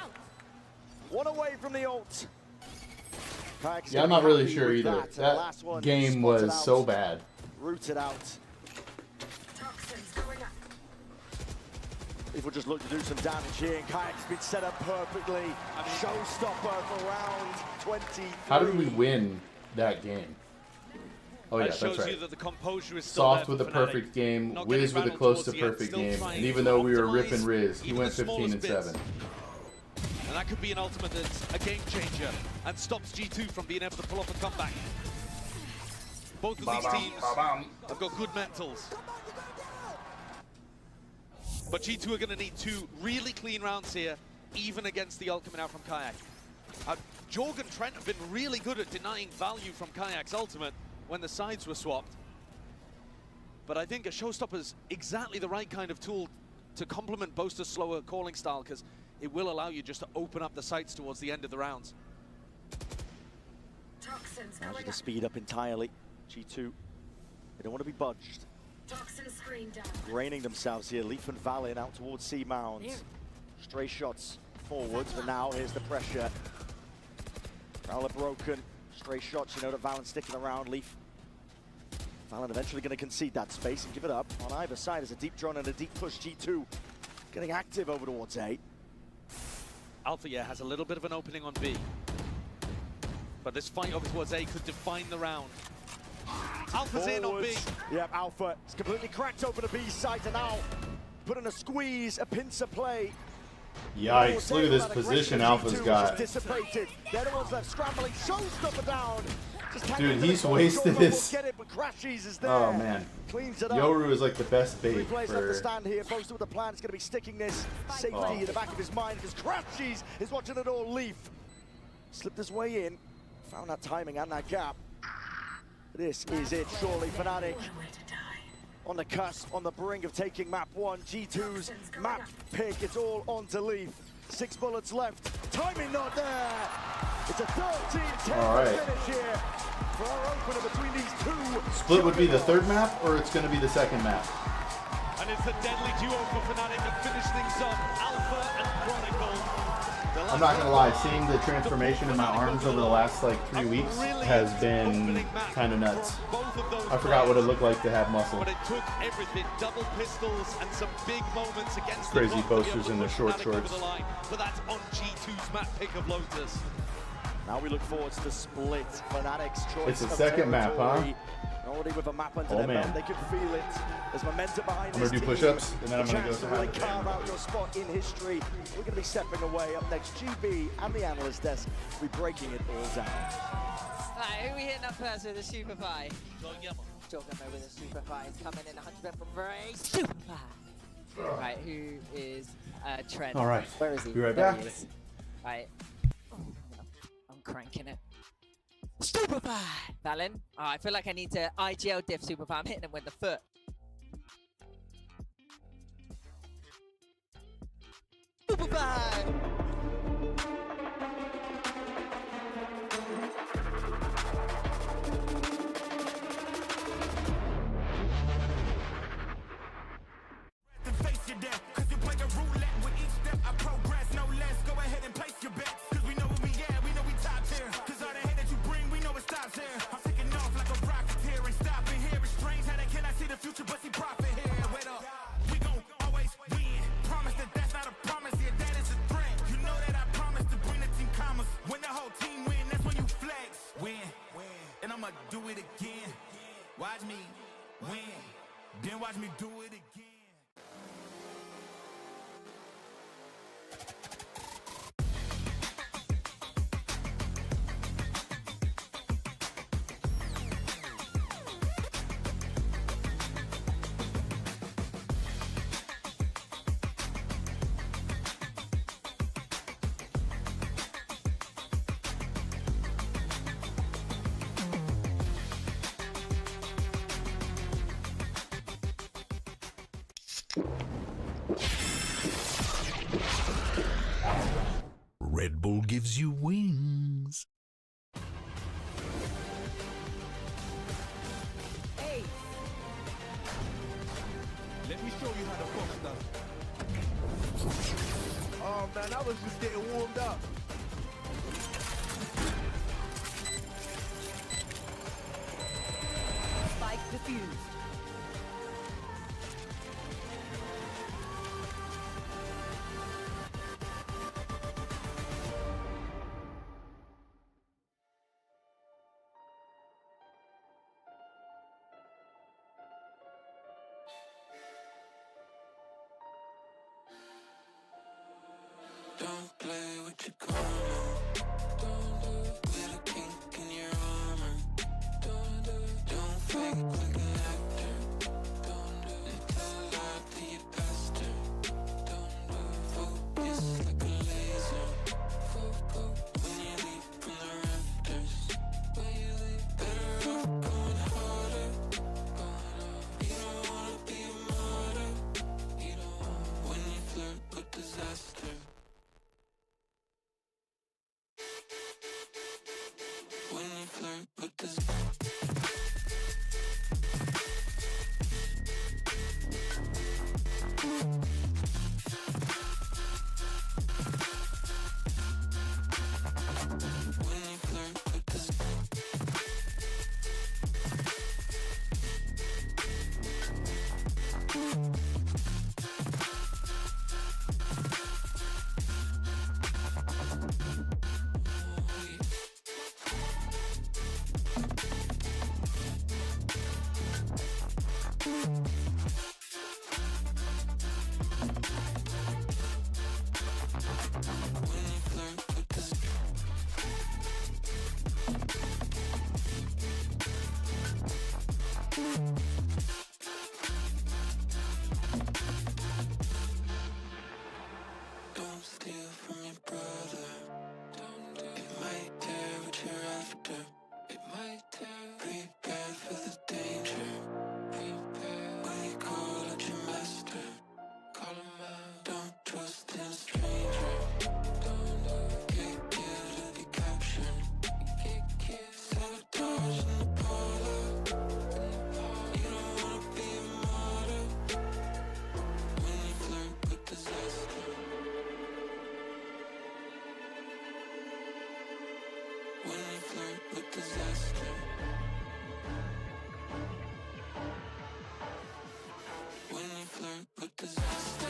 One away from the ult. Kayak's Yeah, I'm gonna not be really happy sure with either. and the That last one game spotted was out, so bad. Rooted out. If we just look to do some damage here, and Kayak's been set up perfectly. Showstopper for round 23. How did we win that game? Oh yeah, That that's shows right. you that the composure is still Soft there with a for Fnatic. perfect game, Not Wiz getting with a rattled close to towards the end, perfect still game. trying And even to though we were optimize ripping Riz, he even went the 15 and smallest 7. bits. And that could be an ultimate that's a game changer and stops G2 from being able to pull off a comeback. Both of these teams have got good mentals. But G2 are going to need 2 really clean rounds here, even against the ult coming out from Kayak. Jorg and Trent have been really good at denying value from Kayak's ultimate. when the sides were swapped. But I think a showstopper is exactly the right kind of tool to complement Boaster's slower calling style, because it will allow you just to open up the sights towards the end of the rounds. Now to speed up entirely. G2, they don't want to be budged. Draining themselves here. Leaf and Valin out towards C Mounds. Stray shots forwards, but now here's the pressure. Prowler broken. Stray shots, you know that Valin's sticking around. Leaf. Valin eventually going to concede that space and give it up. On either side is a deep drone and a deep push. G2 getting active over towards A. Alpha, yeah, has a little bit of an opening on B. But this fight over towards A could define the round. Alpha's in on B. Yep, Alpha is completely cracked over the B side, and now putting a squeeze, a pincer play. Yikes, look at this position Alpha's got. Dissipated. The other one's left scrambling, showstopper down. Dude, he's wasted his... Oh, man. Cleans it up. Yoru is like the best bait Replays left to for... stand here. Boasted with the plan. It's going to be sticking this safety in the back of his mind, because Crashies is watching it all. Leaf slipped his way in, found that timing and that gap. This is it, surely. Fnatic on the cusp, on the brink of taking map 1. G2's map pick, it's all on to Leaf. 6 bullets left, timing not there. It's a 13-10 finish here for our opener between these two. Split would be the third map, or it's going to be the second map? And it's a deadly duo for Fnatic to finish things up. Alpha and Chronicle. I'm not gonna lie, seeing the transformation in my arms over the last like 3 weeks has been kind of nuts. I forgot what it looked like to have muscle. But it took everything, double pistols and some big moments against Crazy posters in the short shorts. But that's on G2's map pick of Lotus. Now we look forward to the split. Fnatic's choice. It's the second map, huh? Already with a map under their belt, they can feel it. There's momentum behind I'm this gonna do team. push-ups, and then I'm gonna go to really carve out your spot in history. We're gonna be stepping away. Up next, GB and the analyst desk will be breaking it all down. Right, who are we hitting up first with a super fight? Jorgamo with a super fight. It's coming in 100% from Bray. Super fight. Right, who is Trent? All right. Where is he? Be right There back. he is. Right. Oh, I'm cranking it. Superfly! Valin. Oh, I feel like I need to IGL diff Superfly. I'm hitting him with the foot. Superfly! Face your death, cause you play a roulette with each step I progress, no less. Go ahead and place your bets, cause we know where we at, we know we top tier. Cause all the hate that you bring, we know it stops here. I'm taking off like a rocketeer and stopping here. It's strange how they cannot see the future, but see profit here. Wait up, we gon' always win. Promise that that's not a promise, yeah, that is a threat. You know that I promise to bring the team commas. When the whole team win, that's when you flex. Win, and I'ma do it again. Watch me win, then watch me do it again. Red Bull gives you wings. Hey! Let me show you how to fuck stuff. Oh man, I was just getting warmed up. Spike defused. Don't play with your When we flirt with disaster. When we flirt with disaster.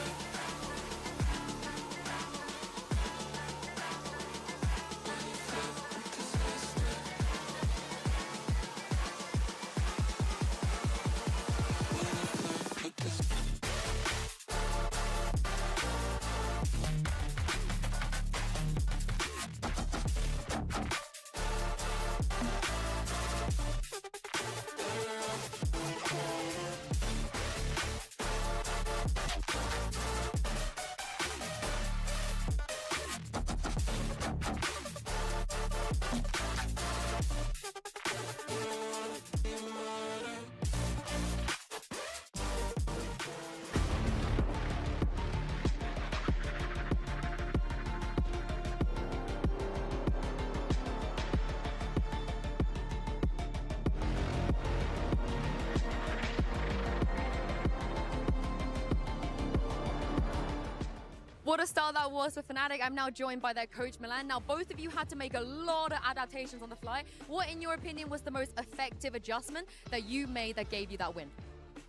What a start that was for Fnatic. I'm now joined by their coach, Milan. Now, both of you had to make a lot of adaptations on the fly. What, in your opinion, was the most effective adjustment that you made that gave you that win?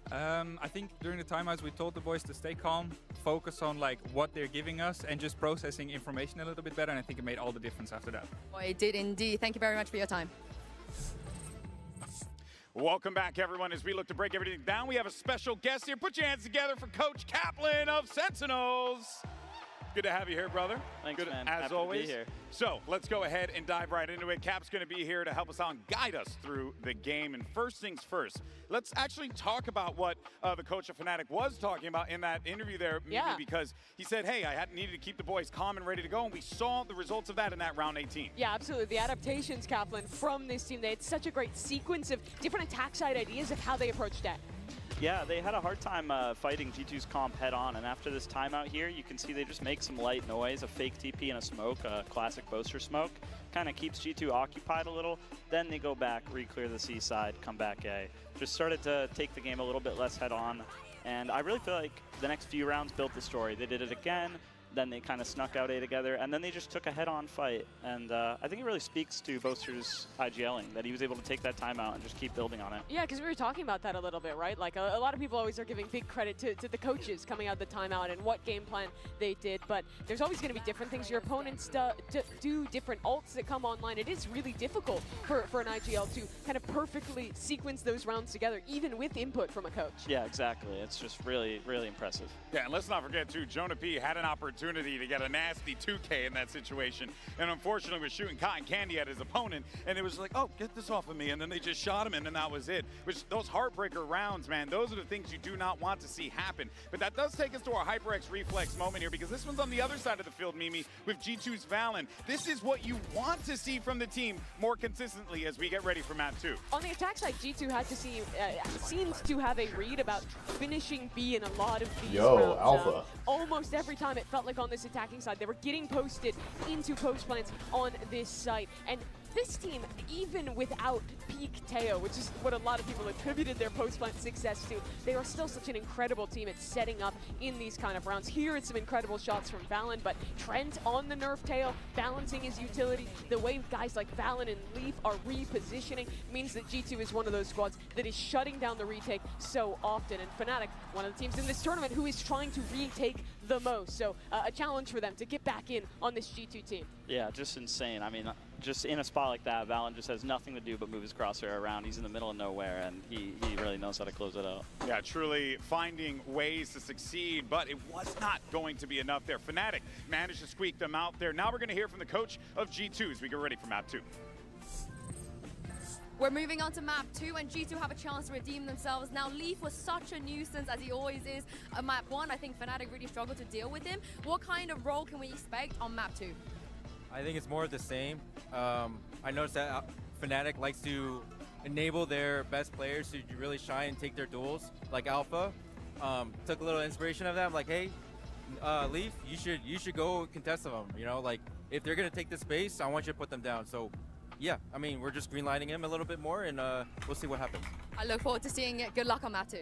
I think during the timeouts we told the boys to stay calm, focus on like what they're giving us and just processing information a little bit better, and I think it made all the difference after that. Oh, it did indeed. Thank you very much for your time. Welcome back, everyone. As we look to break everything down, we have a special guest here. Put your hands together for Coach Kaplan of Sentinels. Good to have you here, brother. Thanks, Good, man. as Happy always. to be here. So let's go ahead and dive right into it. Cap's going to be here to help us out and guide us through the game. And first things first, let's actually talk about what the coach of Fnatic was talking about in that interview there, Yeah. because he said, hey, I needed to keep the boys calm and ready to go, and we saw the results of that in that round 18. Yeah, absolutely. The adaptations, Kaplan, from this team, they had such a great sequence of different attack side ideas of how they approached that. Yeah, they had a hard time fighting G2's comp head on, and after this timeout here, you can see they just make some light noise, a fake TP and a smoke, a classic Boaster smoke. Kind of keeps G2 occupied a little. Then they go back, re-clear the C side, come back A. Just started to take the game a little bit less head on, and I really feel like the next few rounds built the story. They did it again, then they kind of snuck out A together, and then they just took a head-on fight. And I think it really speaks to Boaster's IGLing, that he was able to take that timeout and just keep building on it. Yeah, because we were talking about that a little bit, right? Like, a lot of people always are giving big credit to the coaches coming out of the timeout and what game plan they did, but there's always going to be different things. Your opponents do different ults that come online. It is really difficult for an IGL to kind of perfectly sequence those rounds together, even with input from a coach. Yeah, exactly. It's just really, really impressive. Yeah, and let's not forget, too, Jonah P had an opportunity to get a nasty 2K in that situation, and unfortunately was shooting cotton candy at his opponent, and it was like, oh, get this off of me, and then they just shot him, and then that was it. Which, those heartbreaker rounds, man, those are the things you do not want to see happen. But that does take us to our HyperX reflex moment here, because this one's on the other side of the field, Mimi, with G2's Valen. This is what you want to see from the team more consistently as we get ready for map 2. On the attack side, G2 had to see, seems to have a read about finishing B in a lot of these rounds. Alpha. Almost every time it felt like on this attacking side, they were getting posted into post plants on this site. And this team, even without peak Teo, which is what a lot of people attributed their post-plant success to, they are still such an incredible team at setting up in these kind of rounds. Here it's some incredible shots from Valen, but Trent on the nerf Teo, balancing his utility. The way guys like Valen and Leaf are repositioning means that G2 is one of those squads that is shutting down the retake so often. And Fnatic, one of the teams in this tournament who is trying to retake the most. So a challenge for them to get back in on this G2 team. Yeah, just insane. I mean, just in a spot like that, Valen just has nothing to do but move his crosshair around. He's in the middle of nowhere, and he really knows how to close it out. Yeah, truly finding ways to succeed, but it was not going to be enough there. Fnatic managed to squeak them out there. Now we're going to hear from the coach of G2 as we get ready for map 2. We're moving on to map 2, and G2 have a chance to redeem themselves. Now, Leaf was such a nuisance, as he always is. On map 1, I think Fnatic really struggled to deal with him. What kind of role can we expect on map 2? I think it's more of the same. I noticed that Fnatic likes to enable their best players to really shine and take their duels, like Alpha. Took a little inspiration of that. I'm like, hey, Leaf, you should go contest them. You know, like if they're gonna take the space, I want you to put them down. So, yeah, I mean, we're just greenlighting him a little bit more, and we'll see what happens. I look forward to seeing it. Good luck on map 2.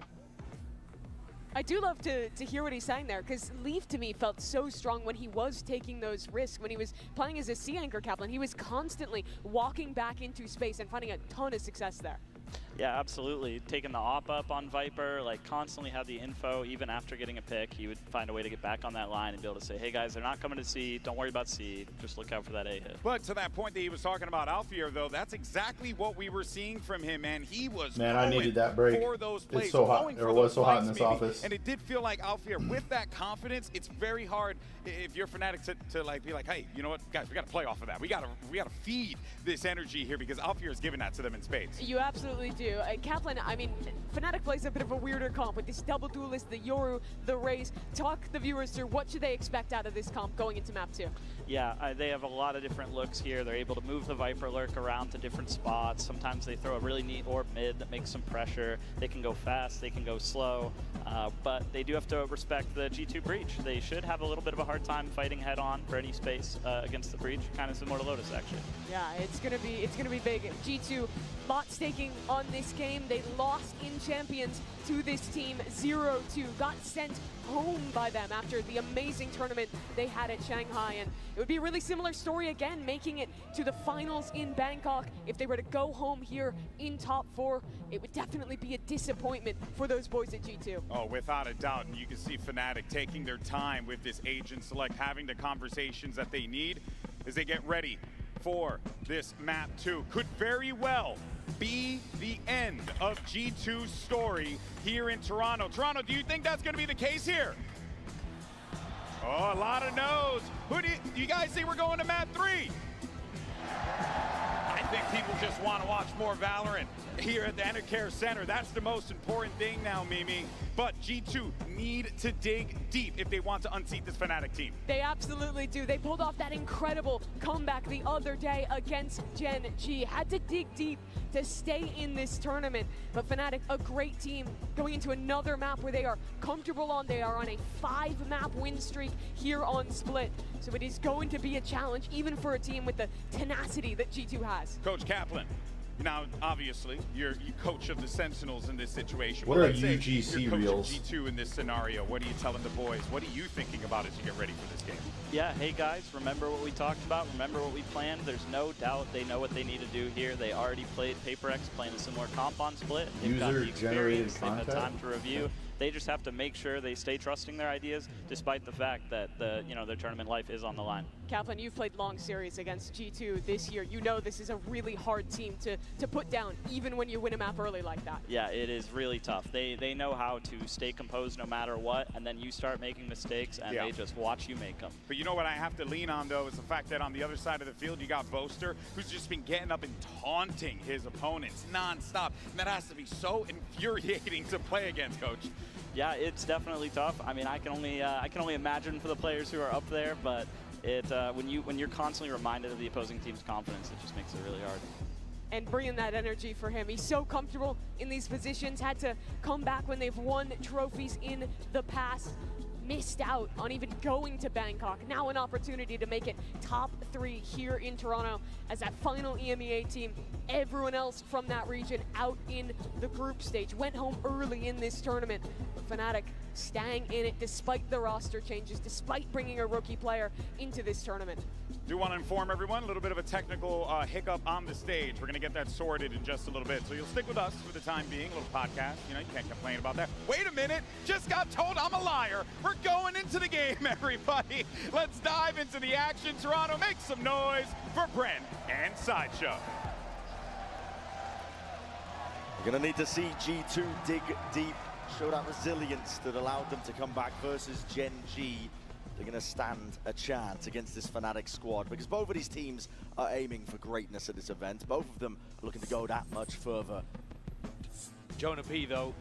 I do love to hear what he's saying there, because Leaf to me felt so strong when he was taking those risks, when he was playing as a C anchor, Kaplan. He was constantly walking back into space and finding a ton of success there. Yeah, absolutely. Taking the op up on Viper, like constantly had the info. Even after getting a pick, he would find a way to get back on that line and be able to say, hey guys, they're not coming to C. Don't worry about C. Just look out for that A hit. But to that point that he was talking about Alfier, though, that's exactly what we were seeing from him, man. He was I needed that break. for those plays, It's so hot. It was so hot in this office. And it did feel like Alfier, with that confidence, it's very hard if you're Fnatic to like be like, hey, you know what, guys, we got to play off of that. We got to feed this energy here because Alfier is giving that to them in spades. You absolutely do. Kaplan, I mean, Fnatic plays a bit of a weirder comp with this double duelist, the Yoru, the Raze. Talk the viewers through what should they expect out of this comp going into map 2? Yeah, they have a lot of different looks here. They're able to move the Viper Lurk around to different spots. Sometimes they throw a really neat orb mid that makes some pressure. They can go fast, they can go slow, but they do have to respect the G2 Breach. They should have a little bit of a hard time fighting head on for any space against the Breach, kind of similar to Lotus actually. Yeah, it's gonna be big. G2 lot staking on this game. They lost in Champions to this team 0-2. Got sent home by them after the amazing tournament they had at Shanghai, and it would be a really similar story again, making it to the finals in Bangkok. If they were to go home here in top 4, it would definitely be a disappointment for those boys at G2. Oh, without a doubt, and you can see Fnatic taking their time with this agent select, having the conversations that they need as they get ready for this map 2. Could very well be the end of G2's story here in Toronto. Toronto, do you think that's going to be the case here? Oh, a lot of no's. Do you guys think we're going to map 3? I think people just want to watch more Valorant here at the Enercare Center. That's the most important thing now, Mimi. But G2 need to dig deep if they want to unseat this Fnatic team. They absolutely do. They pulled off that incredible comeback the other day against Gen G. Had to dig deep to stay in this tournament. But Fnatic, a great team, going into another map where they are comfortable on. They are on a 5-map win streak here on Split. So it is going to be a challenge, even for a team with the tenacity that G2 has. Coach Kaplan, now obviously you're coach of the Sentinels in this situation. What Well, are let's say UGC you're coach reels? of G2 in this scenario. What are you telling the boys? What are you thinking about as you get ready for this game? Yeah, hey guys, remember what we talked about? Remember what we planned? There's no doubt they know what they need to do here. They already played PRX, playing a similar comp on Split. They've got the User-generated experience, they've had content? time to review. They just have to make sure they stay trusting their ideas, despite the fact that their tournament life is on the line. Kaplan, you've played long series against G2 this year. You know this is a really hard team to put down, even when you win a map early like that. Yeah, it is really tough. They know how to stay composed no matter what, and then you start making mistakes, and they just watch you make them. But you know what I have to lean on, though, is the fact that on the other side of the field, you got Boaster, who's just been getting up and taunting his opponents nonstop. And that has to be so infuriating to play against, Coach. Yeah, it's definitely tough. I mean, I can only imagine for the players who are up there, but when you're constantly reminded of the opposing team's confidence, it just makes it really hard. And bringing that energy for him. He's so comfortable in these positions, had to come back when they've won trophies in the past. Missed out on even going to Bangkok. Now an opportunity to make it top 3 here in Toronto as that final EMEA team. Everyone else from that region out in the group stage. Went home early in this tournament. But Fnatic staying in it despite the roster changes, despite bringing a rookie player into this tournament. Do want to inform everyone, a little bit of a technical hiccup on the stage. We're going to get that sorted in just a little bit. So you'll stick with us for the time being, a little podcast. You know, you can't complain about that. Wait a minute, just got told I'm a liar. We're going into the game, everybody. Let's dive into the action. Toronto, make some noise for Brent and Sideshow. We're going to need to see G2 dig deep, show that resilience that allowed them to come back versus Gen G. They're going to stand a chance against this Fnatic squad because both of these teams are aiming for greatness at this event. Both of them are looking to go that much further. Jonah P, though,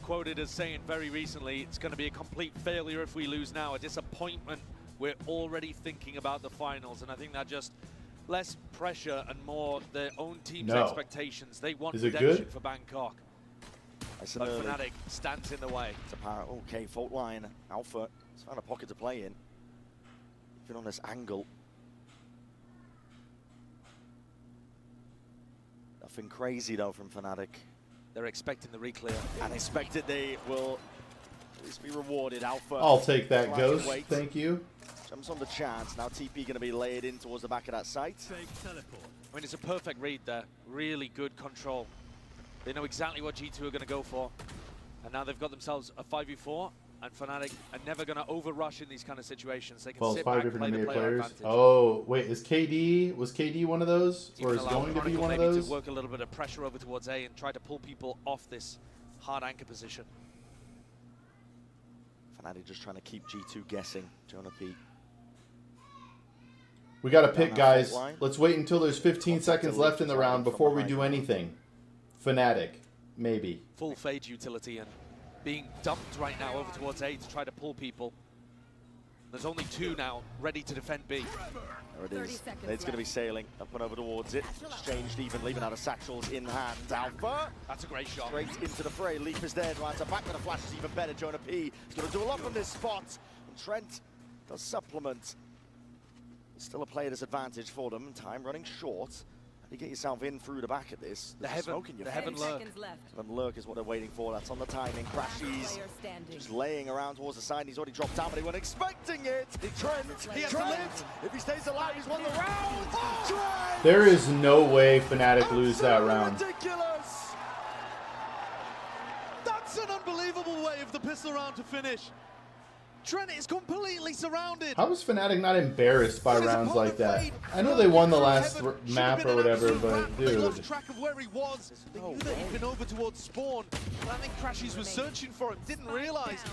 quoted as saying very recently, it's going to be a complete failure if we lose now, a disappointment. We're already thinking about the finals, and I think that just less pressure and more their own team's expectations. They want redemption for Bangkok. But Fnatic stands in the way. It's apparent. Okay, fault line. Alpha has found a pocket to play in. Even on this angle. Nothing crazy though from Fnatic. They're expecting the reclear. And expected they will least be rewarded. Alpha. I'll take that tries to ghost. wait. Thank you. Jumps on the chance. Now TP going to be layered in towards the back of that site. I mean, it's a perfect read there. Really good control. They know exactly what G2 are going to go for. And now they've got themselves a 5v4. And Fnatic are never going to over-rush in these kind of situations. They can Well, sit 5 back, different play the NBA player players. advantage. Oh, wait, was KD one of those? Or is Allow going to be Chronicle one of maybe those? to work a little bit of pressure over towards A and try to pull people off this hard anchor position. Fnatic just trying to keep G2 guessing. Jonah P. We got to pick, that guys. fault line. Let's wait until there's 15 Contact seconds elite left in the is round from before we behind. do anything. Fnatic, maybe. Full fade utility and being dumped right now over towards A to try to pull people. There's only 2 now ready to defend B. There it is. It's going to be sailing up and over towards it. Exchanged evenly, but out of satchels in hand. Alpha. That's a great shot. Straight into the fray. Leap is there. Right, so back with the flash is even better. Jonah P is going to do a lot from this spot. And Trent does supplement. There's still a player disadvantage for them. Time running short. How do you get yourself in through the back of this? The heaven lurk. Heaven lurk is what they're waiting for. That's on the timing. Crashies just laying around towards the side. He's already dropped down, but he wasn't expecting it. Trent, if he stays alive, he's won the round. Trent! There is no way Fnatic lose that round. Ridiculous! That's an unbelievable way of the pistol round to finish. Trent is completely surrounded. How was Fnatic not embarrassed by rounds like that? I know they won the last map or whatever, but They lost dude. track of where he was. They knew that he'd been over towards spawn. But I think Crashies was searching for him, didn't realize.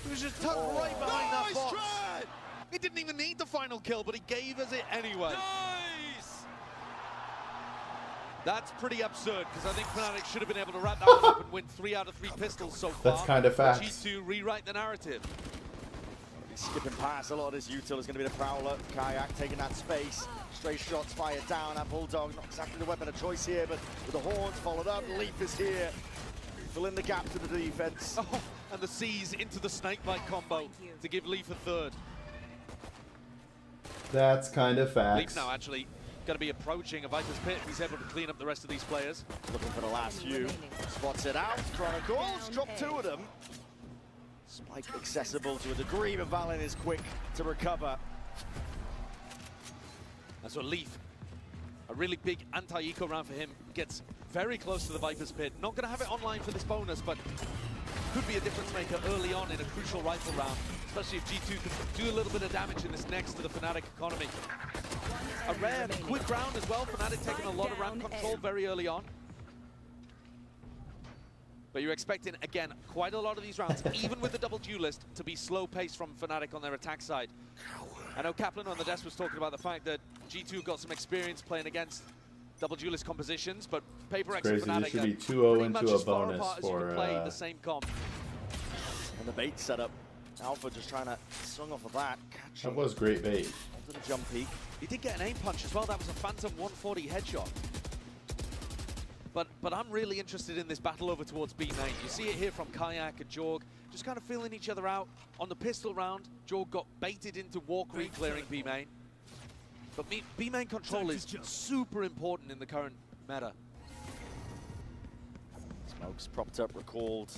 He was just tucked right behind that box. He didn't even need the final kill, but he gave us it anyway. That's pretty absurd, because I think Fnatic should have been able to wrap that one up and win 3 out of 3 pistols so far. That's kind of facts. G2 rewrite the narrative. Skipping past a lot of this util is going to be the Prowler. Kayak taking that space. Straight shots fired down. That Bulldog, not exactly the weapon of choice here, but with the horns followed up. Leaf is here. Fill in the gap to the defense. Oh, and the C's into the snakebite combo to give Leaf a third. That's kind of facts. Leaf now actually going to be approaching a Viper's Pit if he's able to clean up the rest of these players. Looking for the last few. Spots it out. Chronicles, drop 2 of them. Spike accessible to a degree, but Valen is quick to recover. That's what Leaf, a really big anti-eco round for him, gets very close to the Viper's Pit. Not going to have it online for this bonus, but could be a difference maker early on in a crucial rifle round, especially if G2 can do a little bit of damage in this next to the Fnatic economy. A rare quick round as well, Fnatic taking a lot of round control very early on. But you're expecting, again, quite a lot of these rounds, even with the double duelist, to be slow paced from Fnatic on their attack side. I know Kaplan on the desk was talking about the fact that G2 got some experience playing against double duelist compositions, but PRX and Fnatic This should be are 2-0 pretty much into a as far bonus apart as you for can play the same comp. And the bait setup. Alpha just trying to swing off of that. Catching. That was great bait. Onto the jump peak. He did get an aim punch as well. That was a Phantom 140 headshot. But I'm really interested in this battle over towards B main. You see it here from Kayak and Jorg, just kind of feeling each other out. On the pistol round, Jorg got baited into walk re-clearing B main. But B main control is super important in the current meta. Smokes propped up, recalled.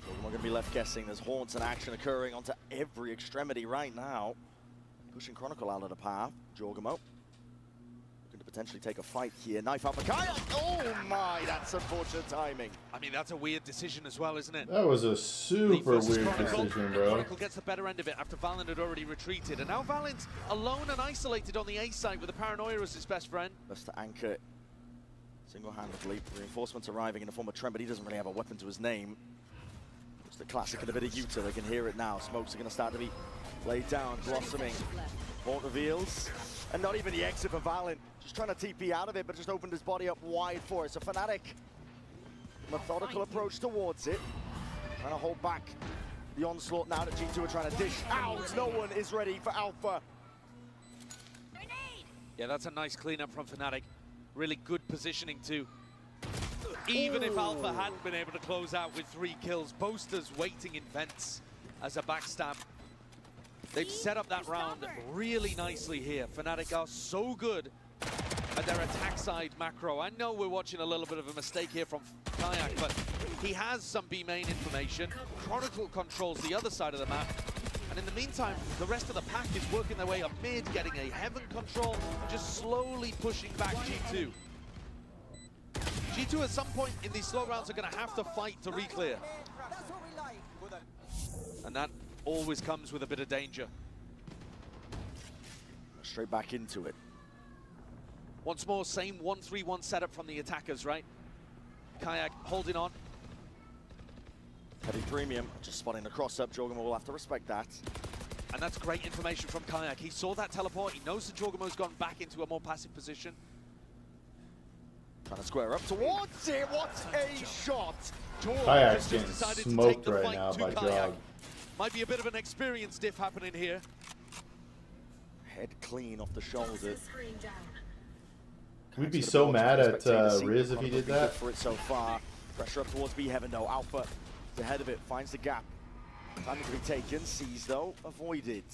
We're going to be left guessing. There's haunts and action occurring onto every extremity right now. Pushing Chronicle out of the path. Jorgamo looking to potentially take a fight here. Knife out for Kaya. Oh my, that's unfortunate timing. I mean, that's a weird decision as well, isn't it? That was a super weird Chronicle. decision, bro. Chronicle gets the better end of it after Valen had already retreated. And now Valen's alone and isolated on the A side with the Paranoia as his best friend. Best to anchor single-handedly. Reinforcements arriving in the form of Trent, but he doesn't really have a weapon to his name. Just a classic and a bit of Utah. They can hear it now. Smokes are going to start to be laid down, blossoming. Haunt reveals. And not even the exit for Valen. Just trying to TP out of it, but just opened his body up wide for it. So Fnatic, methodical approach towards it. Trying to hold back the onslaught now that G2 are trying to dish out. No one is ready for Alpha. Yeah, that's a nice cleanup from Fnatic. Really good positioning too. Even if Alpha hadn't been able to close out with 3 kills, Boasters waiting in vents as a backstab. They've set up that round really nicely here. Fnatic are so good their attack side macro. I know we're watching a little bit of a mistake here from Kayak, but he has some B main information. Chronicle controls the other side of the map. And in the meantime, the rest of the pack is working their way up mid, getting a Heaven control, and just slowly pushing back G2. G2 at some point in these slow rounds are going to have to fight to re-clear. And that always comes with a bit of danger. Straight back into it. Once more, same 1-3-1 setup from the attackers, right? Kayak holding on. Heavy premium, just spotting the cross-up. Jorgamo will have to respect that. And that's great information from Kayak. He saw that teleport. He knows that Jorgamo's gone back into a more passive position. Trying to square up towards it. What a shot! Kayak's getting smoked right now by Jog. Might be a bit of an experience diff happening here. Head clean off the shoulder. We'd be so mad at Riz if he did that. For it so far. Pressure up towards B Heaven though. Alpha is ahead of it, finds the gap. Time to be taken. Sees though, avoided.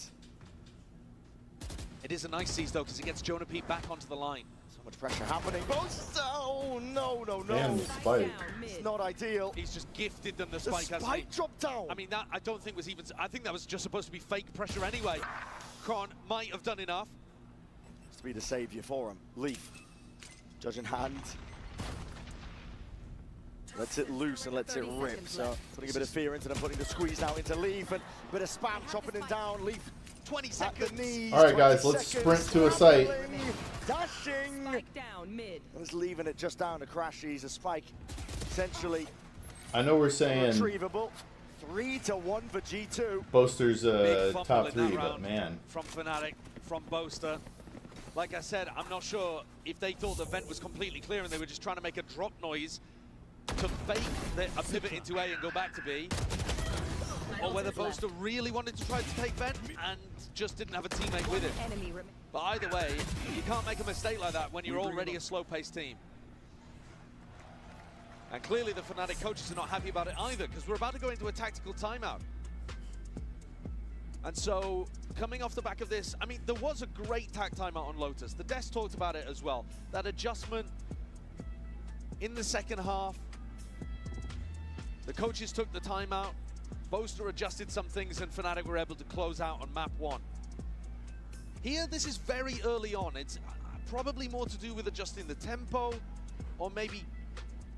It is a nice seize though, because it gets Jonah Pete back onto the line. So much pressure happening. Both. Oh no, no, no. Damn, the spike. It's not ideal. He's just gifted them the spike. The spike dropped down. I mean, that I don't think was even. I think that was just supposed to be fake pressure anyway. Kron might have done enough. To be the savior for him. Leaf. Judge in hand. Lets it loose and lets it rip. So putting a bit of fear into them, putting the squeeze out into Leaf, and a bit of spam chopping him down. Leaf 20 seconds. At the knees. All right, guys, let's sprint to a site. Dashing. Spike down mid. And it's leaving it just down to Crashies. A spike, essentially. I know we're saying retrievable. 3-1 for G2. Boaster's top 3, but man. From Fnatic, from Boaster. Like I said, I'm not sure if they thought the vent was completely clear and they were just trying to make a drop noise to fake a pivot into A and go back to B. Or whether Boaster really wanted to try to take vent and just didn't have a teammate with him. But either way, you can't make a mistake like that when you're already a slow-paced team. And clearly the Fnatic coaches are not happy about it either, because we're about to go into a tactical timeout. And so, coming off the back of this, I mean, there was a great tac timeout on Lotus. The Desk talked about it as well. That adjustment in the second half. The coaches took the timeout. Boaster adjusted some things, and Fnatic were able to close out on map 1. Here, this is very early on. It's probably more to do with adjusting the tempo, or maybe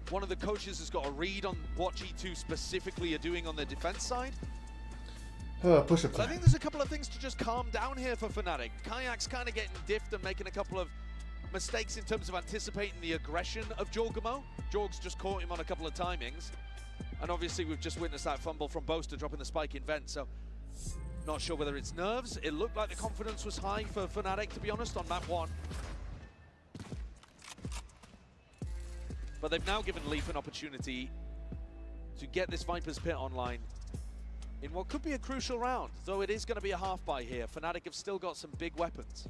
one of the coaches has got a read on what G2 specifically are doing on their defense side. Push a But I think there's a couple of things to just calm down here for Fnatic. Kayak's kind of getting diffed and making a couple of mistakes in terms of anticipating the aggression of Jorgamo. Jorg's just caught him on a couple of timings. And obviously we've just witnessed that fumble from Boaster dropping the spike in vent, so not sure whether it's nerves. It looked like the confidence was high for Fnatic, to be honest, on map 1. But they've now given Leaf an opportunity to get this Viper's Pit online in what could be a crucial round, though it is going to be a half buy here. Fnatic have still got some big weapons.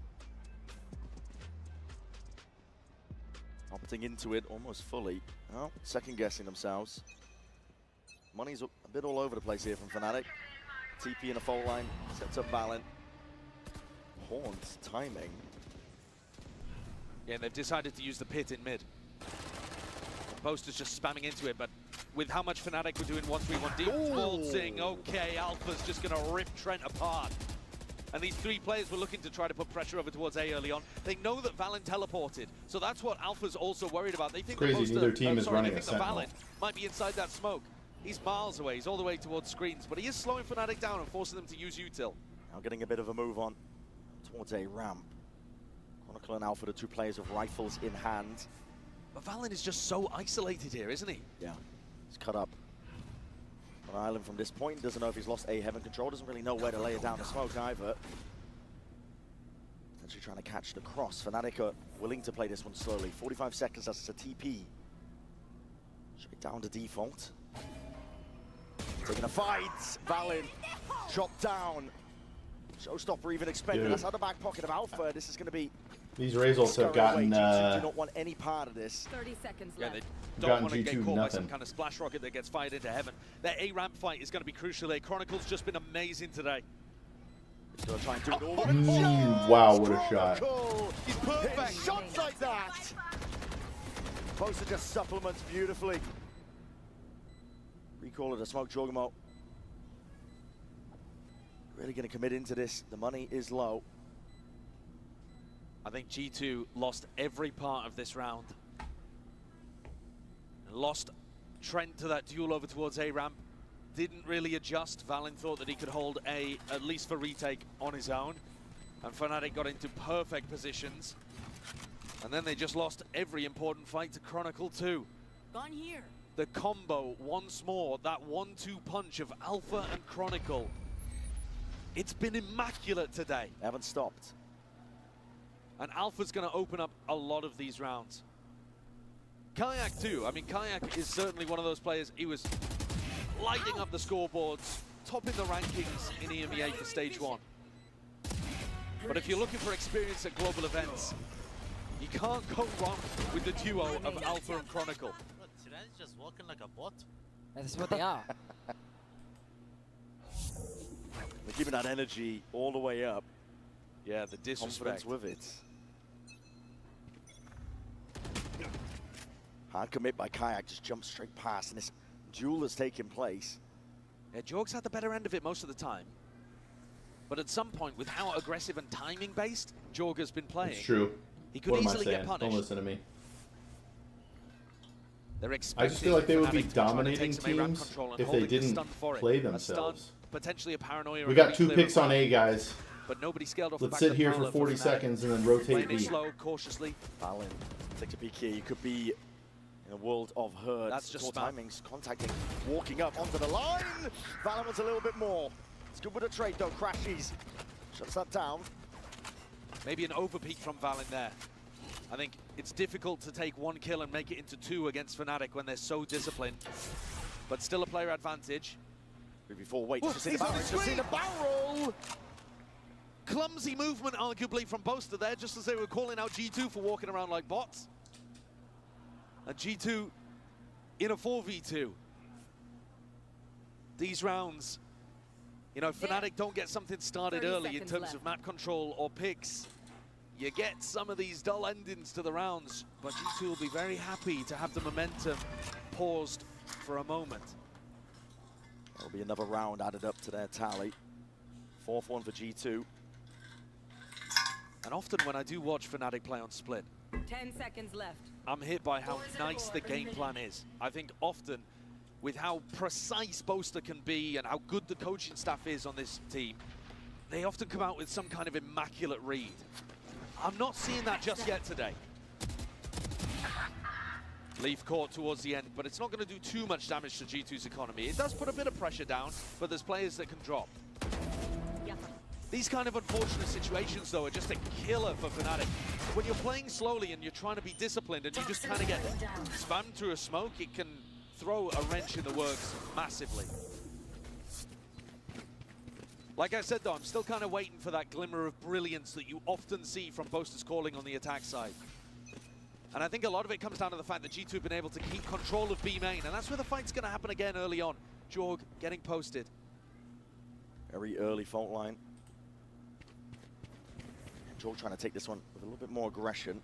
Opting into it almost fully. Well, second guessing themselves. Money's a bit all over the place here from Fnatic. TP in a fault line, sets up Valent. Horns timing. Yeah, and they've decided to use the pit in mid. Boaster's just spamming into it, but with how much Fnatic were doing 1-3-1 deep, waltzing, okay, Alpha's just going to rip Trent apart. And these 3 players were looking to try to put pressure over towards A early on. They know that Valent teleported, so that's what Alpha's also worried about. They think crazy, neither team is running they a think that Sentinel. Valent might be inside that smoke. He's miles away, he's all the way towards screens, but he is slowing Fnatic down and forcing them to use util. Now getting a bit of a move on towards A ramp. Chronicle and Alpha, the 2 players with rifles in hand. But Valent is just so isolated here, isn't he? Yeah, he's cut up on island from this point. Doesn't know if he's lost A Heaven control. Doesn't really know where to lay it down to smoke either. Potentially trying to catch the cross. Fnatic are willing to play this one slowly. 45 seconds, that's a TP. Straight down to default. Taking a fight. Valent chopped down. Showstopper even expected. Dude. That's out the back pocket of Alpha. This is going to be... These Razors have gotten do not want any part of this. 30 seconds Yeah, left. they don't Gotten want to get G2 caught by some nothing. kind of splash rocket that gets fired into heaven. Their A-ramp fight is going to be crucial here. Chronicle's just been amazing today. Gonna try and do it all. Wow, what a shot. He's perfect. Shots like that. Boaster just supplements beautifully. Recall it a smoke, Jorgamo. Really going to commit into this. The money is low. I think G2 lost every part of this round. Lost Trent to that duel over towards A ramp. Didn't really adjust. Valen thought that he could hold A, at least for retake, on his own. And Fnatic got into perfect positions. And then they just lost every important fight to Chronicle 2. Gone here. The combo, once more, that 1-2 punch of Alpha and Chronicle. It's been immaculate today. They haven't stopped. And Alpha's going to open up a lot of these rounds. Kayak too. I mean, Kayak is certainly one of those players. He was lighting up the scoreboards, topping the rankings in EMEA for stage 1. But if you're looking for experience at global events, you can't go wrong with the duo of Alpha and Chronicle. Look, Tyrann's just walking like a bot. That's what they are. They're keeping that energy all the way up. Yeah, the disrespect. Confidence with it. Hard commit by Kayak, just jumps straight past, and this duel has taken place. Yeah, Jorg's had the better end of it most of the time. But at some point, with how aggressive and timing-based Jorg has been playing, It's true. he could What am I easily saying? get punished. Don't listen to me. They're I just feel like they would be Fnatic to try to dominating take some A-ramp teams control and if holding they the didn't stun for it. play A stun, themselves. potentially a paranoia. We and got a 2 clear picks on fight. A, guys. But nobody scaled off the Let's back sit of here Fowler for 40 Fnatic. seconds and then rotate Playing B. it slow, cautiously. Valen takes a peek here. You could be in a world of hurt. That's just Poor spam. timings, contacting, walking up onto the line. Valen wants a little bit more. It's good with a trade though. Crashies shuts that down. Maybe an overpeak from Valen there. I think it's difficult to take 1 kill and make it into 2 against Fnatic when they're so disciplined. But still a player advantage. 3v4, wait, Ooh, just see he's the on barrel, the just see the screen. barrel! Clumsy movement, arguably, from Boaster there, just as they were calling out G2 for walking around like bots. And G2 in a 4v2. These rounds, you know, Fnatic don't get something started 30 early in seconds terms left. of map control or picks. You get some of these dull endings to the rounds, but G2 will be very happy to have the momentum paused for a moment. There'll be another round added up to their tally. 4th one for G2. And often when I do watch Fnatic play on Split, 10 seconds left. I'm hit by how nice the game plan is. I think often with how precise Boaster can be and how good the coaching staff is on this team, they often come out with some kind of immaculate read. I'm not seeing that just yet today. Leaf caught towards the end, but it's not going to do too much damage to G2's economy. It does put a bit of pressure down, but there's players that can drop. These kind of unfortunate situations, though, are just a killer for Fnatic. When you're playing slowly and you're trying to be disciplined and you just kind of get spammed through a smoke, it can throw a wrench in the works massively. Like I said, though, I'm still kind of waiting for that glimmer of brilliance that you often see from Boaster's calling on the attack side. And I think a lot of it comes down to the fact that G2 have been able to keep control of B main, and that's where the fight's going to happen again early on. Jorg getting posted. Very early fault line. Jorg trying to take this one with a little bit more aggression.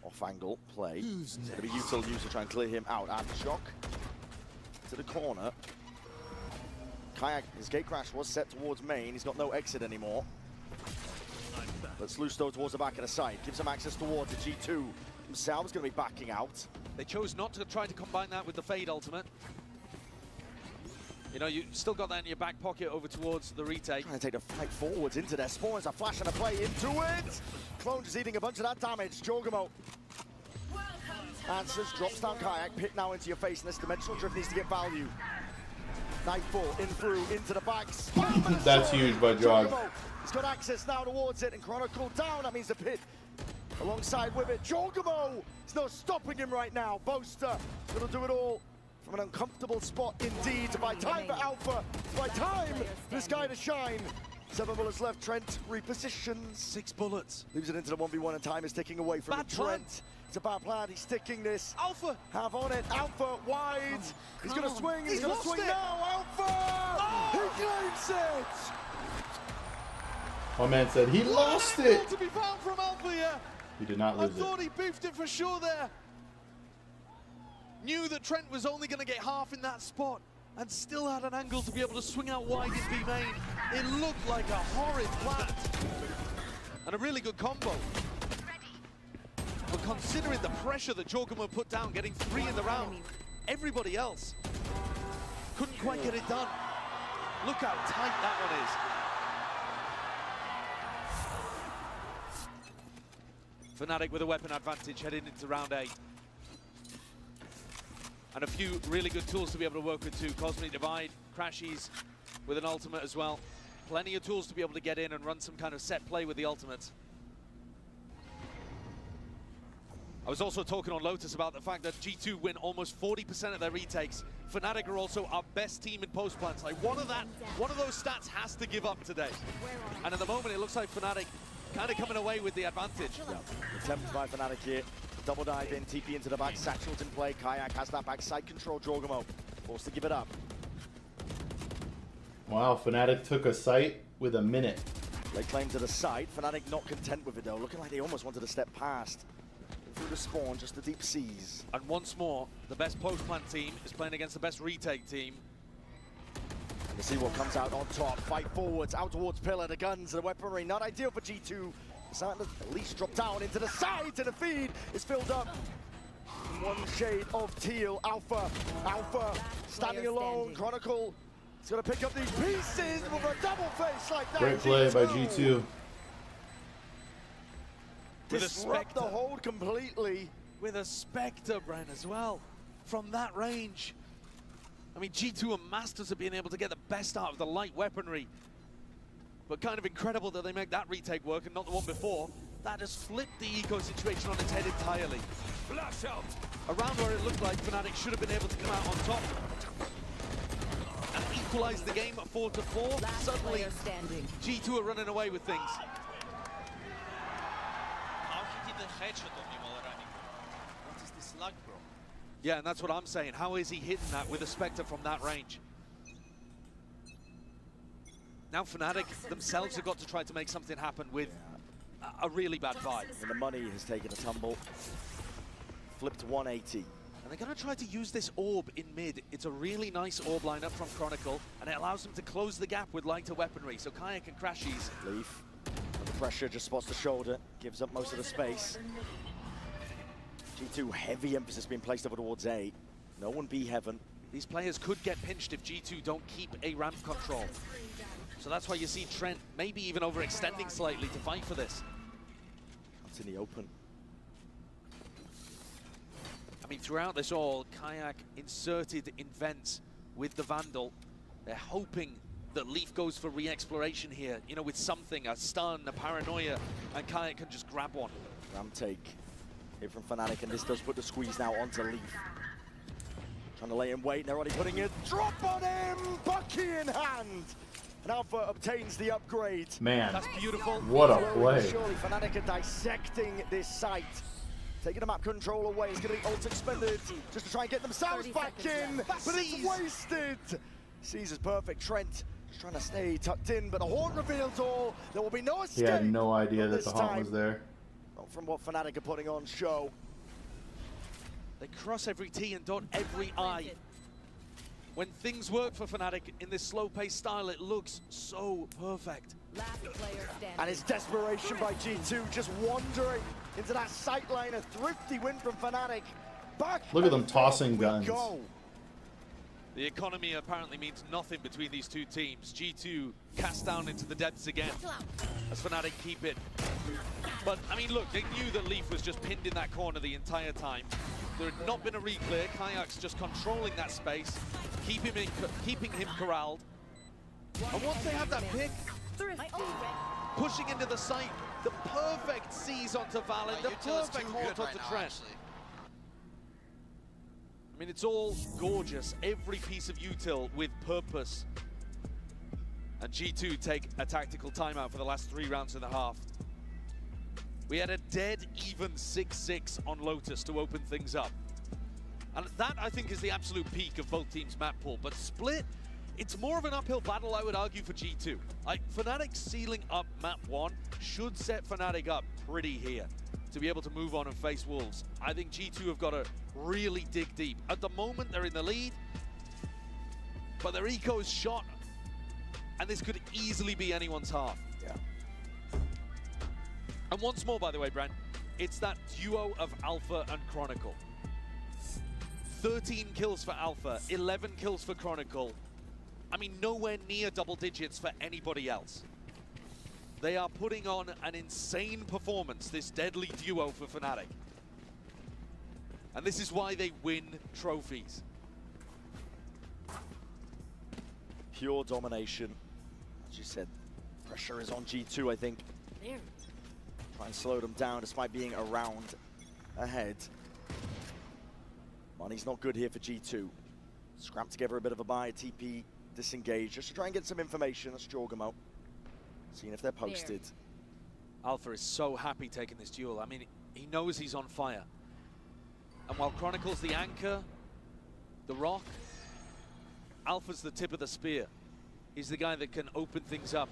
Off angle play. It's going to be util user trying to clear him out. And shock to the corner. Kayak, his gate crash was set towards main. He's got no exit anymore. But Slusto towards the back of the side. Gives him access towards the G2. Himself is going to be backing out. They chose not to try to combine that with the Fade ultimate. You know, you still got that in your back pocket over towards the retake. Trying to take the fight forwards into their spawns. A flash and a play into it. Clone just eating a bunch of that damage. Jorgamo answers, drops down Kayak. Pit now into your face, and this dimensional drift needs to get value. Nightfall in through into the backs. That's huge by Jog. He's got access now towards it, and Chronicle down. That means the pit alongside with it. Jorgamo is no stopping him right now. Boaster gonna do it all from an uncomfortable spot indeed to buy time for Alpha. To buy time for this guy to shine. 7 bullets left. Trent repositions. 6 bullets. Leaves it into the 1v1, and time is ticking away from Bad him. plan. Trent. It's a bad plan. He's sticking this. Alpha. Have on it. Alpha wide. He's going to swing. He's going to lost swing it. now. Alpha. Oh. He claims it. My man said he lost it. To be found from Alpha here. He did not I lose it. thought he beefed it for sure there. Knew that Trent was only going to get half in that spot and still had an angle to be able to swing out wide in B main. It looked like a horrid plant. And a really good combo. But considering the pressure that Jorgamo put down, getting 3 in the round, everybody else couldn't quite get it done. Look how tight that one is. Fnatic with a weapon advantage heading into round 8. And a few really good tools to be able to work with too. Cosmic Divide, Crashies with an ultimate as well. Plenty of tools to be able to get in and run some kind of set play with the ultimates. I was also talking on Lotus about the fact that G2 win almost 40% of their retakes. Fnatic are also our best team in post plants. Like one of those stats has to give up today. And at the moment, it looks like Fnatic kind of coming away with the advantage. Yeah. Attempt by Fnatic here. Double dive in, TP into the back, Satchel's in play. Kayak has that backside control. Jorgamo forced to give it up. Wow, Fnatic took a site with a minute. They claim to the site. Fnatic not content with it though. Looking like they almost wanted to step past. Through the spawn, just the deep seas. And once more, the best post-plant team is playing against the best retake team. And to see what comes out on top. Fight forwards, out towards Pillar. The guns and the weaponry, not ideal for G2. Starting to at least drop down into the sides, and the feed is filled up. One shade of teal. Alpha standing alone. Chronicle is going to pick up these pieces with a double face like that. Great play by G2. Disrupt the hold completely. With a Spectre, Bren, as well. From that range. I mean, G2 are masters of being able to get the best out of the light weaponry. But kind of incredible that they make that retake work and not the one before. That has flipped the eco situation on its head entirely. Flash out! Around where it looked like Fnatic should have been able to come out on top. And equalize the game at 4-4. Suddenly, G2 are running away with things. Headshot on me while running. What is this luck, bro? Yeah, and that's what I'm saying. How is he hitting that with a Spectre from that range? Now Fnatic themselves have got to try to make something happen with a really bad vibe. And the money has taken a tumble. Flipped 180. And they're going to try to use this orb in mid. It's a really nice orb lineup from Chronicle, and it allows them to close the gap with lighter weaponry. So Kayak and Crashies. Leaf. The pressure just spots the shoulder, gives up most of the space. G2, heavy emphasis being placed over towards A. No one B heaven. These players could get pinched if G2 don't keep A ramp control. So that's why you see Trent maybe even overextending slightly to fight for this. That's in the open. I mean, throughout this all, Kayak inserted in vents with the Vandal. They're hoping that Leaf goes for re-exploration here, you know, with something, a stun, a paranoia, and Kayak can just grab one. Ram take here from Fnatic, and this does put the squeeze now onto Leaf. Trying to lay in wait, and they're already putting a drop on him! Bucky in hand! And Alpha obtains the upgrade. Man, that's beautiful. What a play. Surely Fnatic are dissecting this site. Taking the map control away, it's going to be ult expended just to try and get themselves back in, but it's wasted! Caesar's perfect. Trent just trying to stay tucked in, but the horn reveals all. There will be no escape. He had no idea that the haunt was there. Not from what Fnatic are putting on show. They cross every T and dot every I. When things work for Fnatic in this slow-paced style, it looks so perfect. And it's desperation by G2, just wandering into that sight line. A thrifty win from Fnatic. Back. Look at them tossing guns. The economy apparently means nothing between these two teams. G2 cast down into the depths again as Fnatic keep it. But, I mean, look, they knew that Leaf was just pinned in that corner the entire time. There had not been a re-clear. Kayak's just controlling that space, keeping him corralled. And once they have that pick, pushing into the site, the perfect seize onto Valid, the perfect haunt onto Trent. I mean, it's all gorgeous. Every piece of util with purpose. And G2 take a tactical timeout for the last 3 rounds and a half. We had a dead even 6-6 on Lotus to open things up. And that, I think, is the absolute peak of both teams' map pool. But Split, it's more of an uphill battle, I would argue, for G2. Like, Fnatic sealing up map 1 should set Fnatic up pretty here to be able to move on and face Wolves. I think G2 have got to really dig deep. At the moment, they're in the lead, but their eco is shot, and this could easily be anyone's half. Yeah. And once more, by the way, Brent, it's that duo of Alpha and Chronicle. 13 kills for Alpha, 11 kills for Chronicle. I mean, nowhere near double digits for anybody else. They are putting on an insane performance, this deadly duo for Fnatic. And this is why they win trophies. Pure domination. As you said, pressure is on G2, I think. Try and slow them down despite being a round ahead. Money's not good here for G2. Scrap together a bit of a buy, TP disengage, just to try and get some information. That's Jorgamo. Seeing if they're posted. Alpha is so happy taking this duel. I mean, he knows he's on fire. And while Chronicle's the anchor, the rock, Alpha's the tip of the spear. He's the guy that can open things up,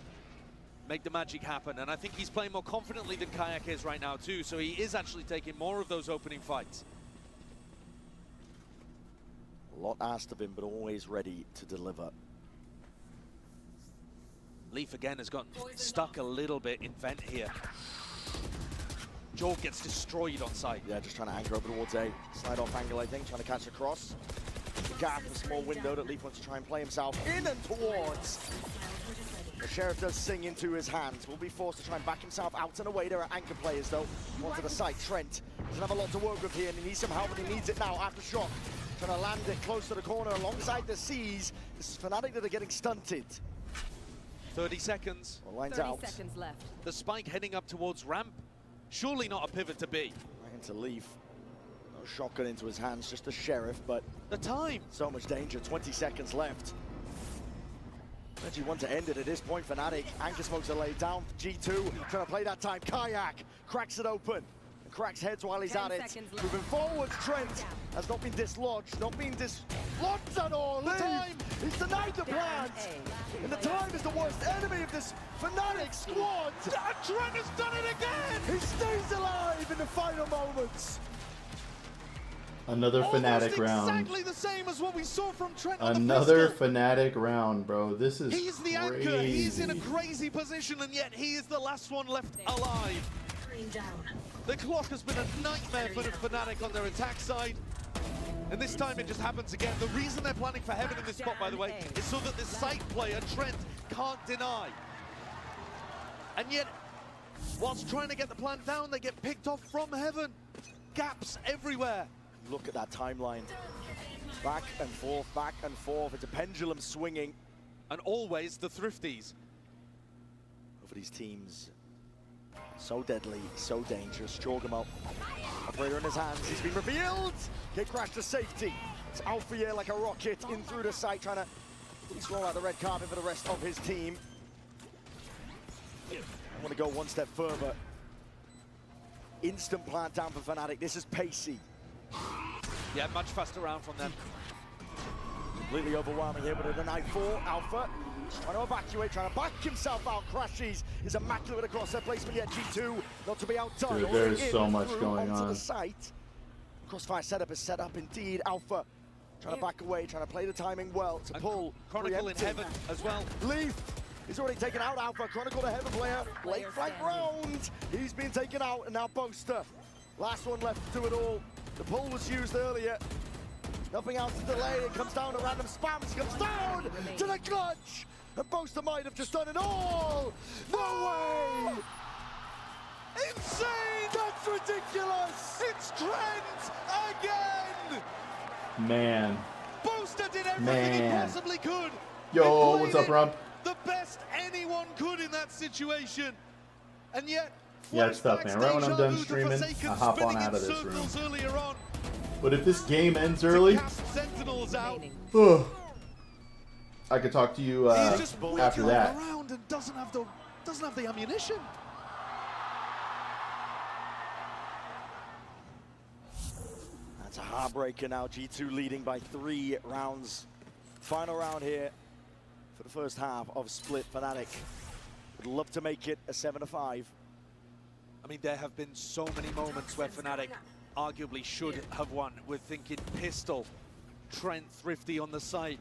make the magic happen. And I think he's playing more confidently than Kayak is right now too, so he is actually taking more of those opening fights. A lot asked of him, but always ready to deliver. Leaf again has gotten stuck a little bit in vent here. Jorg gets destroyed on site. Yeah, just trying to anchor over towards A. Slide off angle, I think, trying to catch a cross. The gap, a small window that Leaf wants to try and play himself in and towards. The Sheriff does sing into his hands. Will be forced to try and back himself out and away. There are anchor players, though. Onto the site. Trent doesn't have a lot to work with here, and he needs some help, and he needs it now after shock. Trying to land it close to the corner alongside the C's. This is Fnatic that are getting stunted. 30 seconds. Well, lines 30 out. seconds left. The spike heading up towards ramp. Surely not a pivot to B. Right into Leaf. No shotgun into his hands, just the Sheriff, but the time. So much danger, 20 seconds left. Where do you want to end it at this point, Fnatic? Anchor smokes are laid down. G2 trying to play that time. Kayak cracks it open. And cracks heads while he's at it. Moving forwards, Trent has not been dislodged. Not been dislodged at all. The time! He's denied the plant! And the time is the worst enemy of this Fnatic squad! Trent has done it again! He stays alive in the final moments! Another Fnatic round. Exactly the same as what we saw from Trent. Another Fnatic round, bro. This is He's the crazy. anchor. He's in a crazy position, and yet he is the last one left alive. The clock has been a nightmare for the Fnatic on their attack side. And this time it just happens again. The reason they're planning for Heaven in this spot, by the way, is so that this side player, Trent, can't deny. And yet, whilst trying to get the plant down, they get picked off from Heaven. Gaps everywhere. Look at that timeline. Back and forth, back and forth. It's a pendulum swinging. And always the Thrifties. Over these teams. So deadly, so dangerous. Jorgamo, operator in his hands. He's been revealed. Get crashed to safety. It's Alpha here like a rocket in through the site, trying to roll out the red carpet for the rest of his team. I want to go one step further. Instant plant down for Fnatic. This is pacey. Yeah, much faster round from them. Completely overwhelming here, but at an I4, Alpha trying to evacuate, trying to back himself out. Crashes is immaculate across their placement, yet G2 not to be outdone. Dude, there's so much going onto on. The site. Crossfire setup is set up indeed. Alpha trying to back away, trying to play the timing well to pull. Chronicle in Heaven as well. Leaf is already taken out. Alpha, Chronicle the Heaven player. Late flank round. He's been taken out, and now Boaster. Last one left to do it all. The pull was used earlier. Nothing else to delay. It comes down to random spams. Comes down to the clutch. And Boaster might have just done it all. No way! Insane! That's ridiculous! It's Trent again! Man. Boaster did everything he possibly could. Yo, what's up, Rump? The best anyone could in that situation. And yet, yeah, it's tough, man. Right when I'm done streaming, I hop on out of this room. But if this game ends early, I could talk to you after that. Around and doesn't have the ammunition. That's a heartbreaker now. G2 leading by 3 rounds. Final round here. for the first half of Split. Fnatic would love to make it a 7-5. I mean, there have been so many moments where Fnatic arguably should have won. We're thinking Pistol, Trent Thrifty on the site,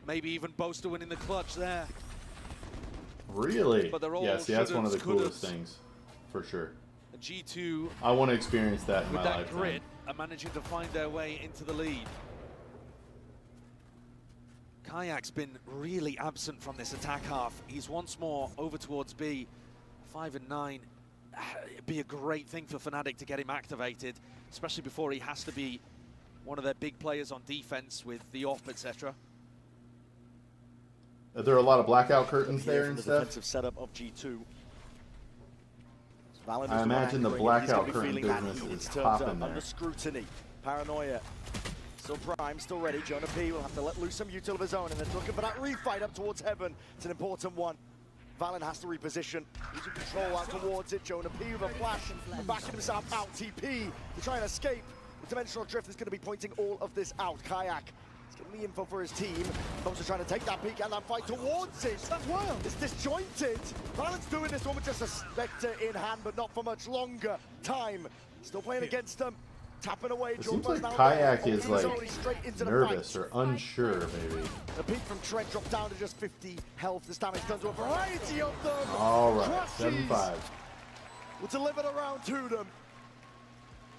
maybe even Boaster winning the clutch there. Really? But they're all yeah, see, that's one of the coolest could'ves. things, for sure. G2 I want to experience that in with my that lifetime. grit are managing to find their way into the lead. Kayak's been really absent from this attack half. He's once more over towards B, 5 and 9. It'd be a great thing for Fnatic to get him activated, especially before he has to be one of their big players on defense with the op, etc. Are there a lot of blackout curtains there and the stuff? defensive setup of G2. I imagine the blackout curtain business He's is turned popping up there. under scrutiny. Paranoia. Still prime, still ready. Jonah P will have to let loose some util of his own, and they're looking for that refight up towards heaven. It's an important one. Valen has to reposition. He's in control out towards it. Jonah P with a flash, and backing himself out. TP to try and escape. The dimensional drift is going to be pointing all of this out. Kayak is getting the info for his team. Those are trying to take that peek and then fight towards it. That's wild. It's disjointed. Valen's doing this one with just a Spectre in hand, but not for much longer. Time still playing against them. Tapping away. It seems like Kayak is like nervous or unsure, maybe. The peak from Trent dropped down to just 50 health. This damage done to a variety of them. All right, Crushes 7-5. will deliver around to them.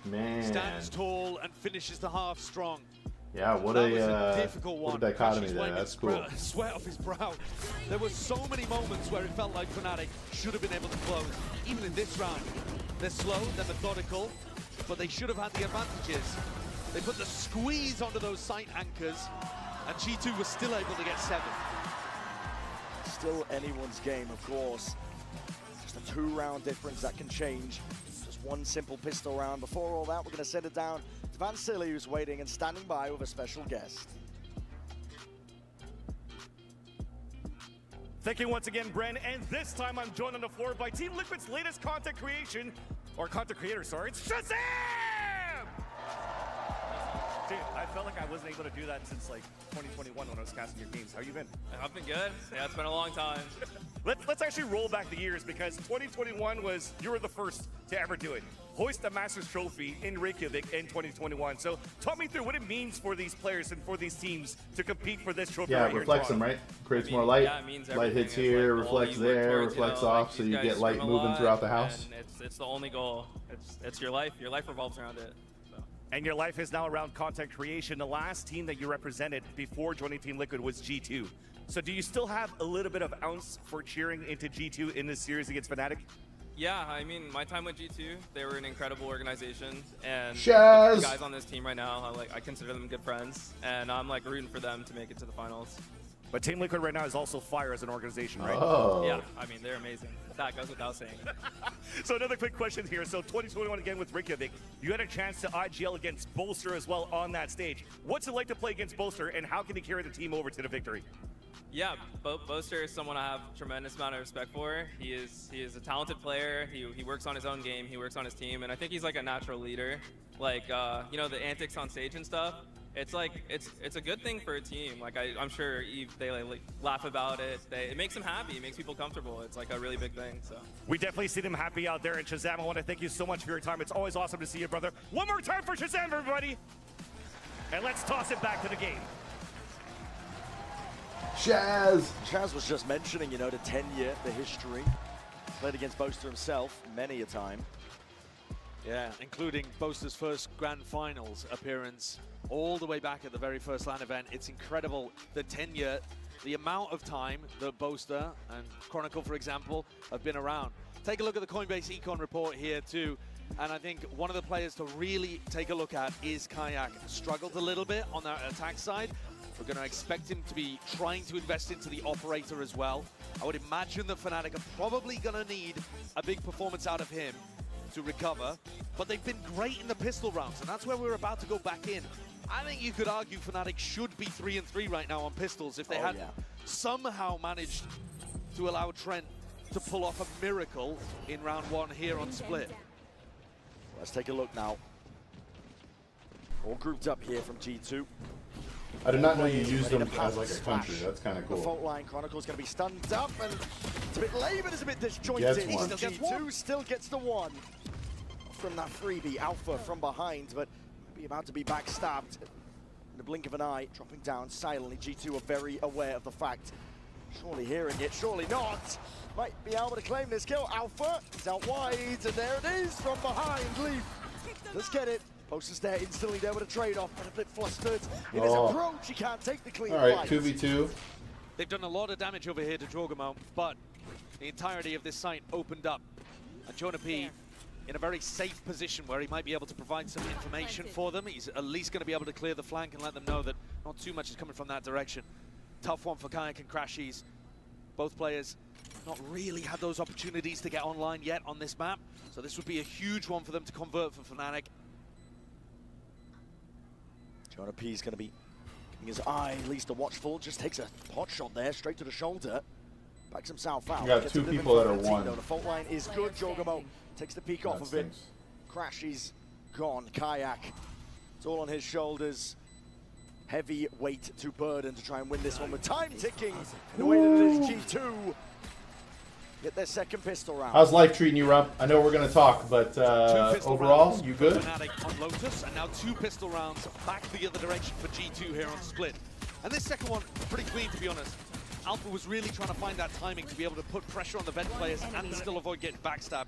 Man. Stands tall and finishes the half strong. Yeah, what That was a difficult one. what a dichotomy Crushes there. wiping That's cool. Sweat off his brow. There were so many moments where it felt like Fnatic should have been able to close. Even in this round, they're slow, they're methodical, but they should have had the advantages. They put the squeeze onto those sight anchors, and G2 was still able to get 7. Still anyone's game, of course. Just a 2-round difference that can change. Just one simple pistol round. Before all that, we're going to send it down to Van Silly, who's waiting and standing by with a special guest. Thank you once again, Bren, and this time I'm joined on the floor by Team Liquid's latest content creation, or content creator, sorry, it's Shazam! Dude, I felt like I wasn't able to do that since like 2021 when I was casting your games. How you been? I've been good. Yeah, it's been a long time. Let's actually roll back the years, because 2021 was, you were the first to ever do it. Hoist a Masters Trophy in Reykjavik in 2021. So talk me through what it means for these players and for these teams to compete for this trophy. Yeah, right it here reflects in them, Toronto. right? Creates more light. Yeah, it means Light hits everything. here, It's like reflects all you work there, towards, reflects you know, off, like, so these you guys get light swim a moving lot, throughout the house. and it's the only goal. It's your life. Your life revolves around it. So. And your life is now around content creation. The last team that you represented before joining Team Liquid was G2. So do you still have a little bit of ounce for cheering into G2 in this series against Fnatic? Yeah, I mean, my time with G2, they were an incredible organization, and Shaz! the guys on this team right now, I consider them good friends, and I'm like rooting for them to make it to the finals. But Team Liquid right now is also fire as an organization, right? Oh. Yeah, I mean, they're amazing. That goes without saying. So another quick question here. So 2021 again with Reykjavik, you had a chance to IGL against Bolster as well on that stage. What's it like to play against Bolster, and how can he carry the team over to the victory? Yeah, Boaster is someone I have a tremendous amount of respect for. He is a talented player. He works on his own game. He works on his team, and I think he's like a natural leader. Like you know, the antics on stage and stuff. It's like it's a good thing for a team. Like I'm sure they like laugh about it. It makes them happy. It makes people comfortable. It's like a really big thing. So We definitely see them happy out there. And Shazam, I want to thank you so much for your time. It's always awesome to see you, brother. One more time for Shazam, everybody. And let's toss it back to the game. Chaz was just mentioning, you know, the tenure, the history. Played against Boaster himself many a time. Yeah, including Boaster's first Grand Finals appearance all the way back at the very first LAN event. It's incredible, the tenure, the amount of time that Boaster and Chronicle, for example, have been around. Take a look at the Coinbase Econ report here too. And I think one of the players to really take a look at is Kayak. Struggled a little bit on that attack side. We're going to expect him to be trying to invest into the operator as well. I would imagine that Fnatic are probably going to need a big performance out of him to recover. But they've been great in the pistol rounds, and that's where we're about to go back in. I think you could argue Fnatic should be 3-3 right now on pistols if they had somehow managed to allow Trent to pull off a miracle in round 1 here on Split. Let's take a look now. All grouped up here from G2. I did not know you used them as like a country. That's kind of The cool. fault line Chronicle's going to be stunned up, and it's a bit late, but it's a bit disjointed. Gets one. G2 still gets the one from that freebie. Alpha from behind, but be about to be backstabbed in the blink of an eye, dropping down silently. G2 are very aware of the fact. Surely hearing it, surely not. Might be able to claim this kill. Alpha is out wide, and there it is from behind. Leaf, let's get it. Boaster's there, instantly there with a trade-off, but a bit flustered in his approach. He can't take the clean All right, fight. 2v2. They've done a lot of damage over here to Jorgamo, but the entirety of this site opened up. And Jonah P in a very safe position where he might be able to provide some information for them. He's at least going to be able to clear the flank and let them know that not too much is coming from that direction. Tough one for Kayak and Crashies. Both players not really had those opportunities to get online yet on this map, so this would be a huge one for them to convert for Fnatic. Jonah P is going to be keeping his eye at least a watchful. Just takes a pot shot there, straight to the shoulder. Backs himself out. You got Gets two a living people that from are the team, one. though. The fault line is good. Jorgamo takes the peak off of it. Crashies gone. Kayak, it's all on his shoulders. Heavy weight to burden to try and win this one with time ticking in the way that it is. G2 get their second pistol round. How's life treating you, Rump? I know we're going to talk, but overall, you good? Fnatic on Lotus, and now 2 pistol rounds back the other direction for G2 here on Split. And this second one, pretty clean to be honest. Alpha was really trying to find that timing to be able to put pressure on the vent players and still avoid getting backstabbed.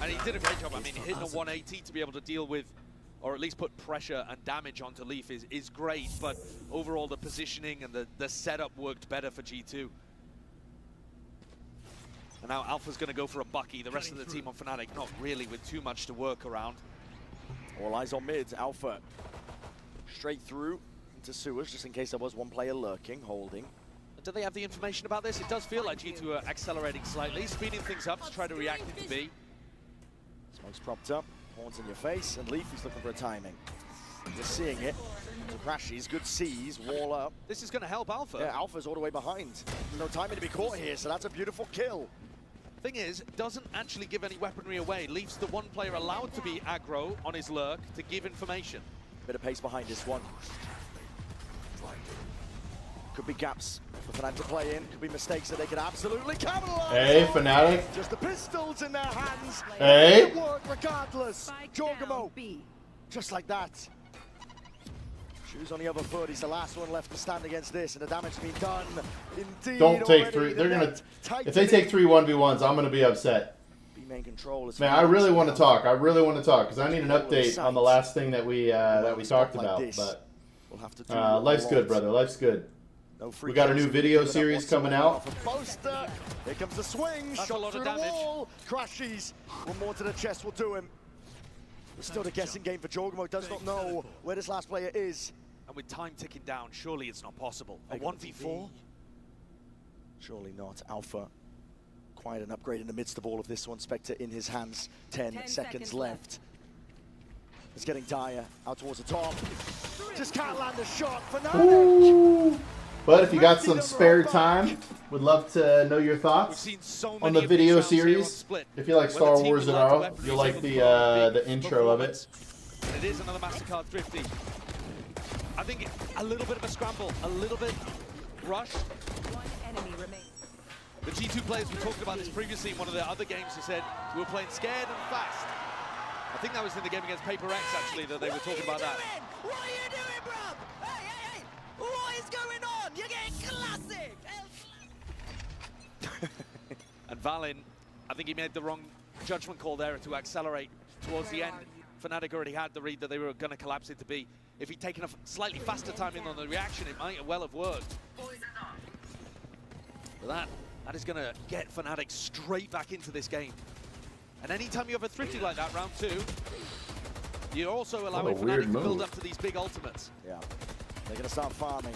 And he did a great job. I mean, hitting a 180 to be able to deal with, or at least put pressure and damage onto Leaf is great, but overall the positioning and the setup worked better for G2. And now Alpha's going to go for a Bucky. The rest of the team on Fnatic not really with too much to work around. All eyes on mid. Alpha straight through into sewers, just in case there was one player lurking, holding. Do they have the information about this? It does feel like G2 are accelerating slightly, speeding things up to try to react into B. Smoke's propped up, horns in your face, and Leaf is looking for a timing. Just seeing it. Crashies, good C's, wall up. This is going to help Alpha. Yeah, Alpha's all the way behind. No timing to be caught here, so that's a beautiful kill. Thing is, doesn't actually give any weaponry away. Leaves the one player allowed to be aggro on his lurk to give information. Bit of pace behind this one. Could be gaps for Fnatic to play in. Could be mistakes that they could absolutely capitalize. Hey, Fnatic. Just the pistols in their hands. Hey. It worked regardless. Jorgamo. Just like that. Shoes on the other foot. He's the last one left to stand against this, and the damage has been done. Indeed. Don't take 3. They're going to... If they take 3 1v1s, I'm going to be upset. B-main control is Man, I really want to talk. I really want to talk, because I need an update on the last thing that we talked about. But we'll have to do life's good, brother. Life's good. We got a new video series coming out. Boaster. Here comes the swing. That's Shot a lot through of the damage. wall. Crashies. One more to the chest will do him. It's still the guessing game for Jorgamo. Does not know where this last player is. And with time ticking down, surely it's not possible. A 1v4? Surely not. Alpha. Quite an upgrade in the midst of all of this one. Spectre in his hands. 10 seconds left. It's getting dire. Out towards the top. Just can't land a shot. Fnatic. But if you got some spare time, would love to know your thoughts on the video series. If you like Star Wars at all, you'll like the intro of it. And it is another MasterCard Thrifty. I think a little bit of a scramble, a little bit rushed. One enemy remains. The G2 players, we talked about this previously in one of the other games, who said we were playing scared and fast. I think that was in the game against PRX actually that they were talking about that. What are you doing, bruv? Hey! What is going on? You're getting classic! And Valin, I think he made the wrong judgment call there to accelerate towards the end. Fnatic already had the read that they were going to collapse into B. If he'd taken a slightly faster timing on the reaction, it might well have worked. But that is going to get Fnatic straight back into this game. And anytime you have a Thrifty like that, round 2, you're also allowing Fnatic to build up to these big ultimates. Yeah, they're going to start farming.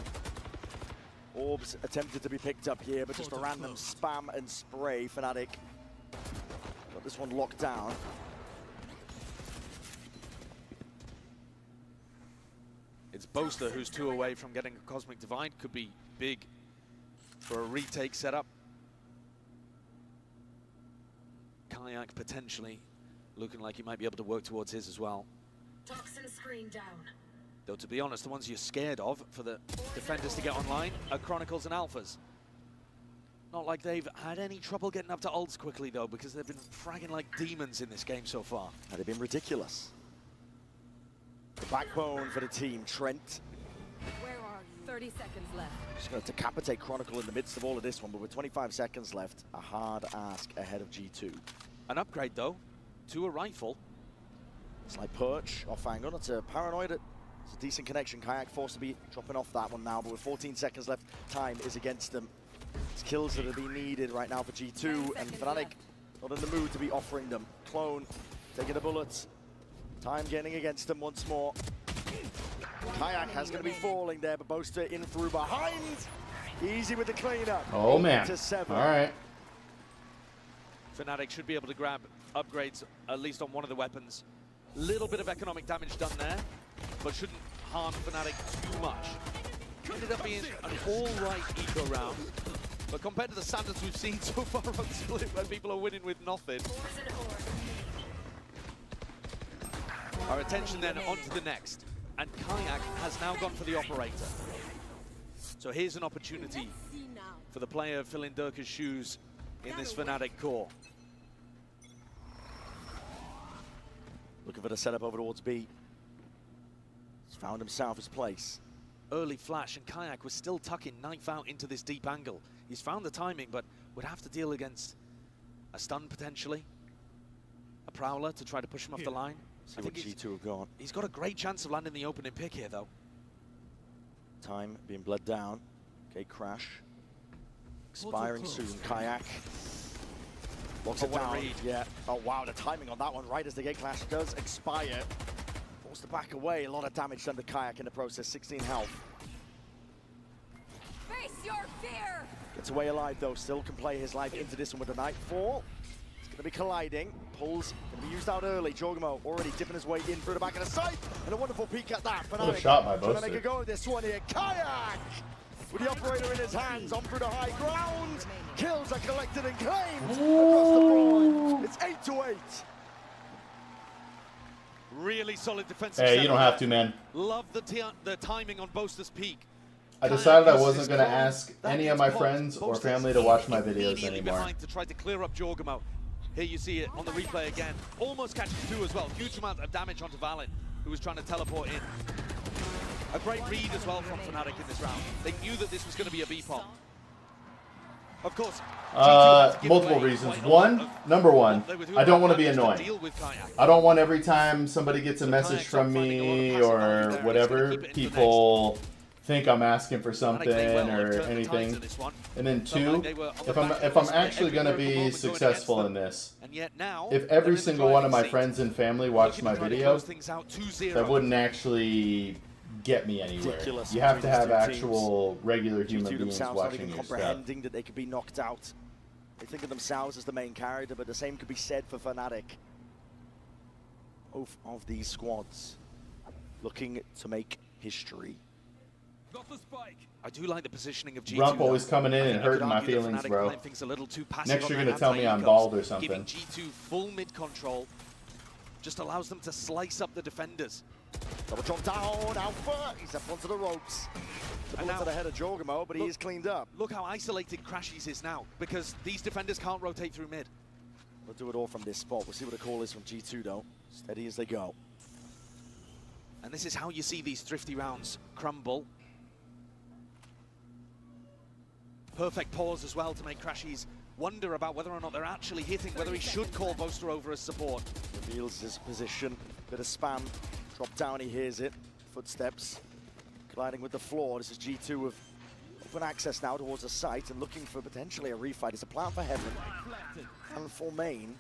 Orbs attempted to be picked up here, but just a random spam and spray. Fnatic got this one locked down. It's Boaster who's 2 away from getting a Cosmic Divine. Could be big for a retake setup. Kayak potentially looking like he might be able to work towards his as well. Toxin screen down. Though, to be honest, the ones you're scared of for the defenders to get online are Chronicles and Alphas. Not like they've had any trouble getting up to ults quickly, though, because they've been fragging like demons in this game so far. And they've been ridiculous. The backbone for the team, Trent. Where are you? 30 seconds left. Just going to decapitate Chronicle in the midst of all of this one, but with 25 seconds left, a hard ask ahead of G2. An upgrade, though, to a rifle. Slight perch off angle. That's a paranoid. It's a decent connection. Kayak forced to be dropping off that one now, but with 14 seconds left, time is against them. It's kills that are being needed right now for G2, and Fnatic not in the mood to be offering them. Clone taking the bullets. Time getting against them once more. Kayak has going to be falling there, but Boaster in through behind. Easy with the cleanup. Oh man. 8-7. All right. Fnatic should be able to grab upgrades, at least on one of the weapons. Little bit of economic damage done there, but shouldn't harm Fnatic too much. Ended up being an all-right eco round, but compared to the standards we've seen so far on Split, where people are winning with nothing. Our attention then onto the next, and Kayak has now gone for the operator. So here's an opportunity for the player filling Durka's shoes in this Fnatic core. Looking for the setup over towards B. He's found himself his place. Early flash, and Kayak was still tucking Knife out into this deep angle. He's found the timing, but would have to deal against a stun potentially. A Prowler to try to push him off the line. See what G2 have gone. He's got a great chance of landing the opening pick here, though. Time being bled down. Okay, Crash. Expiring soon. Kayak. Locks it down. Yeah. Oh, wow, the timing on that one, right as the gate clash does expire. Forced to back away. A lot of damage done to Kayak in the process. 16 health. Face your fear! Gets away alive, though. Still can play his life into this one with the Nightfall. It's going to be colliding. Pulls going to be used out early. Jorgamo already dipping his way in through the back of the site. And a wonderful peek at that. What a shot by Trying to Boaster. make a go of this one here. Kayak! With the operator in his hands, on through the high ground. Kills are collected and claimed across the board. It's 8-8. Really solid defensive. Hey, you don't have to, man. Love the timing on Boaster's peak. I decided I wasn't going to ask any of my friends or family to watch my videos anymore. Behind to try to clear up Jorgamo. Here you see it on the replay again. Almost catches two as well. Huge amount of damage onto Valen, who was trying to teleport in. A great read as well from Fnatic in this round. They knew that this was going to be a B-pop. Of course, multiple reasons. Number one, I don't want to be annoying. I don't want every time somebody gets a message from me or whatever, people think I'm asking for something or anything. And then two, if I'm actually going to be successful in this, if every single one of my friends and family watched my video, that wouldn't actually get me anywhere. You have to have actual regular human beings watching your stuff. Comprehending that they could be knocked out. They think of themselves as the main character, but the same could be said for Fnatic. Both of these squads looking to make history. I do like the positioning of G2. Rump always coming in and hurting my feelings, bro. Next you're going to tell me I'm bald or something. Giving G2 full mid control just allows them to slice up the defenders. Double drop down, Alpha. He's up onto the ropes. The bullet to the head of Jorgamo, but he is cleaned up. Look how isolated Crashies is now, because these defenders can't rotate through mid. We'll do it all from this spot. We'll see what the call is from G2, though. Steady as they go. And this is how you see these thrifty rounds crumble. Perfect pause as well to make Crashies wonder about whether or not they're actually hitting, whether he should call Boaster over as support. Reveals his position. Bit of spam. Drop down, he hears it. Footsteps colliding with the floor. This is G2 with open access now towards the site and looking for potentially a refight. It's a plan for Heaven and for main.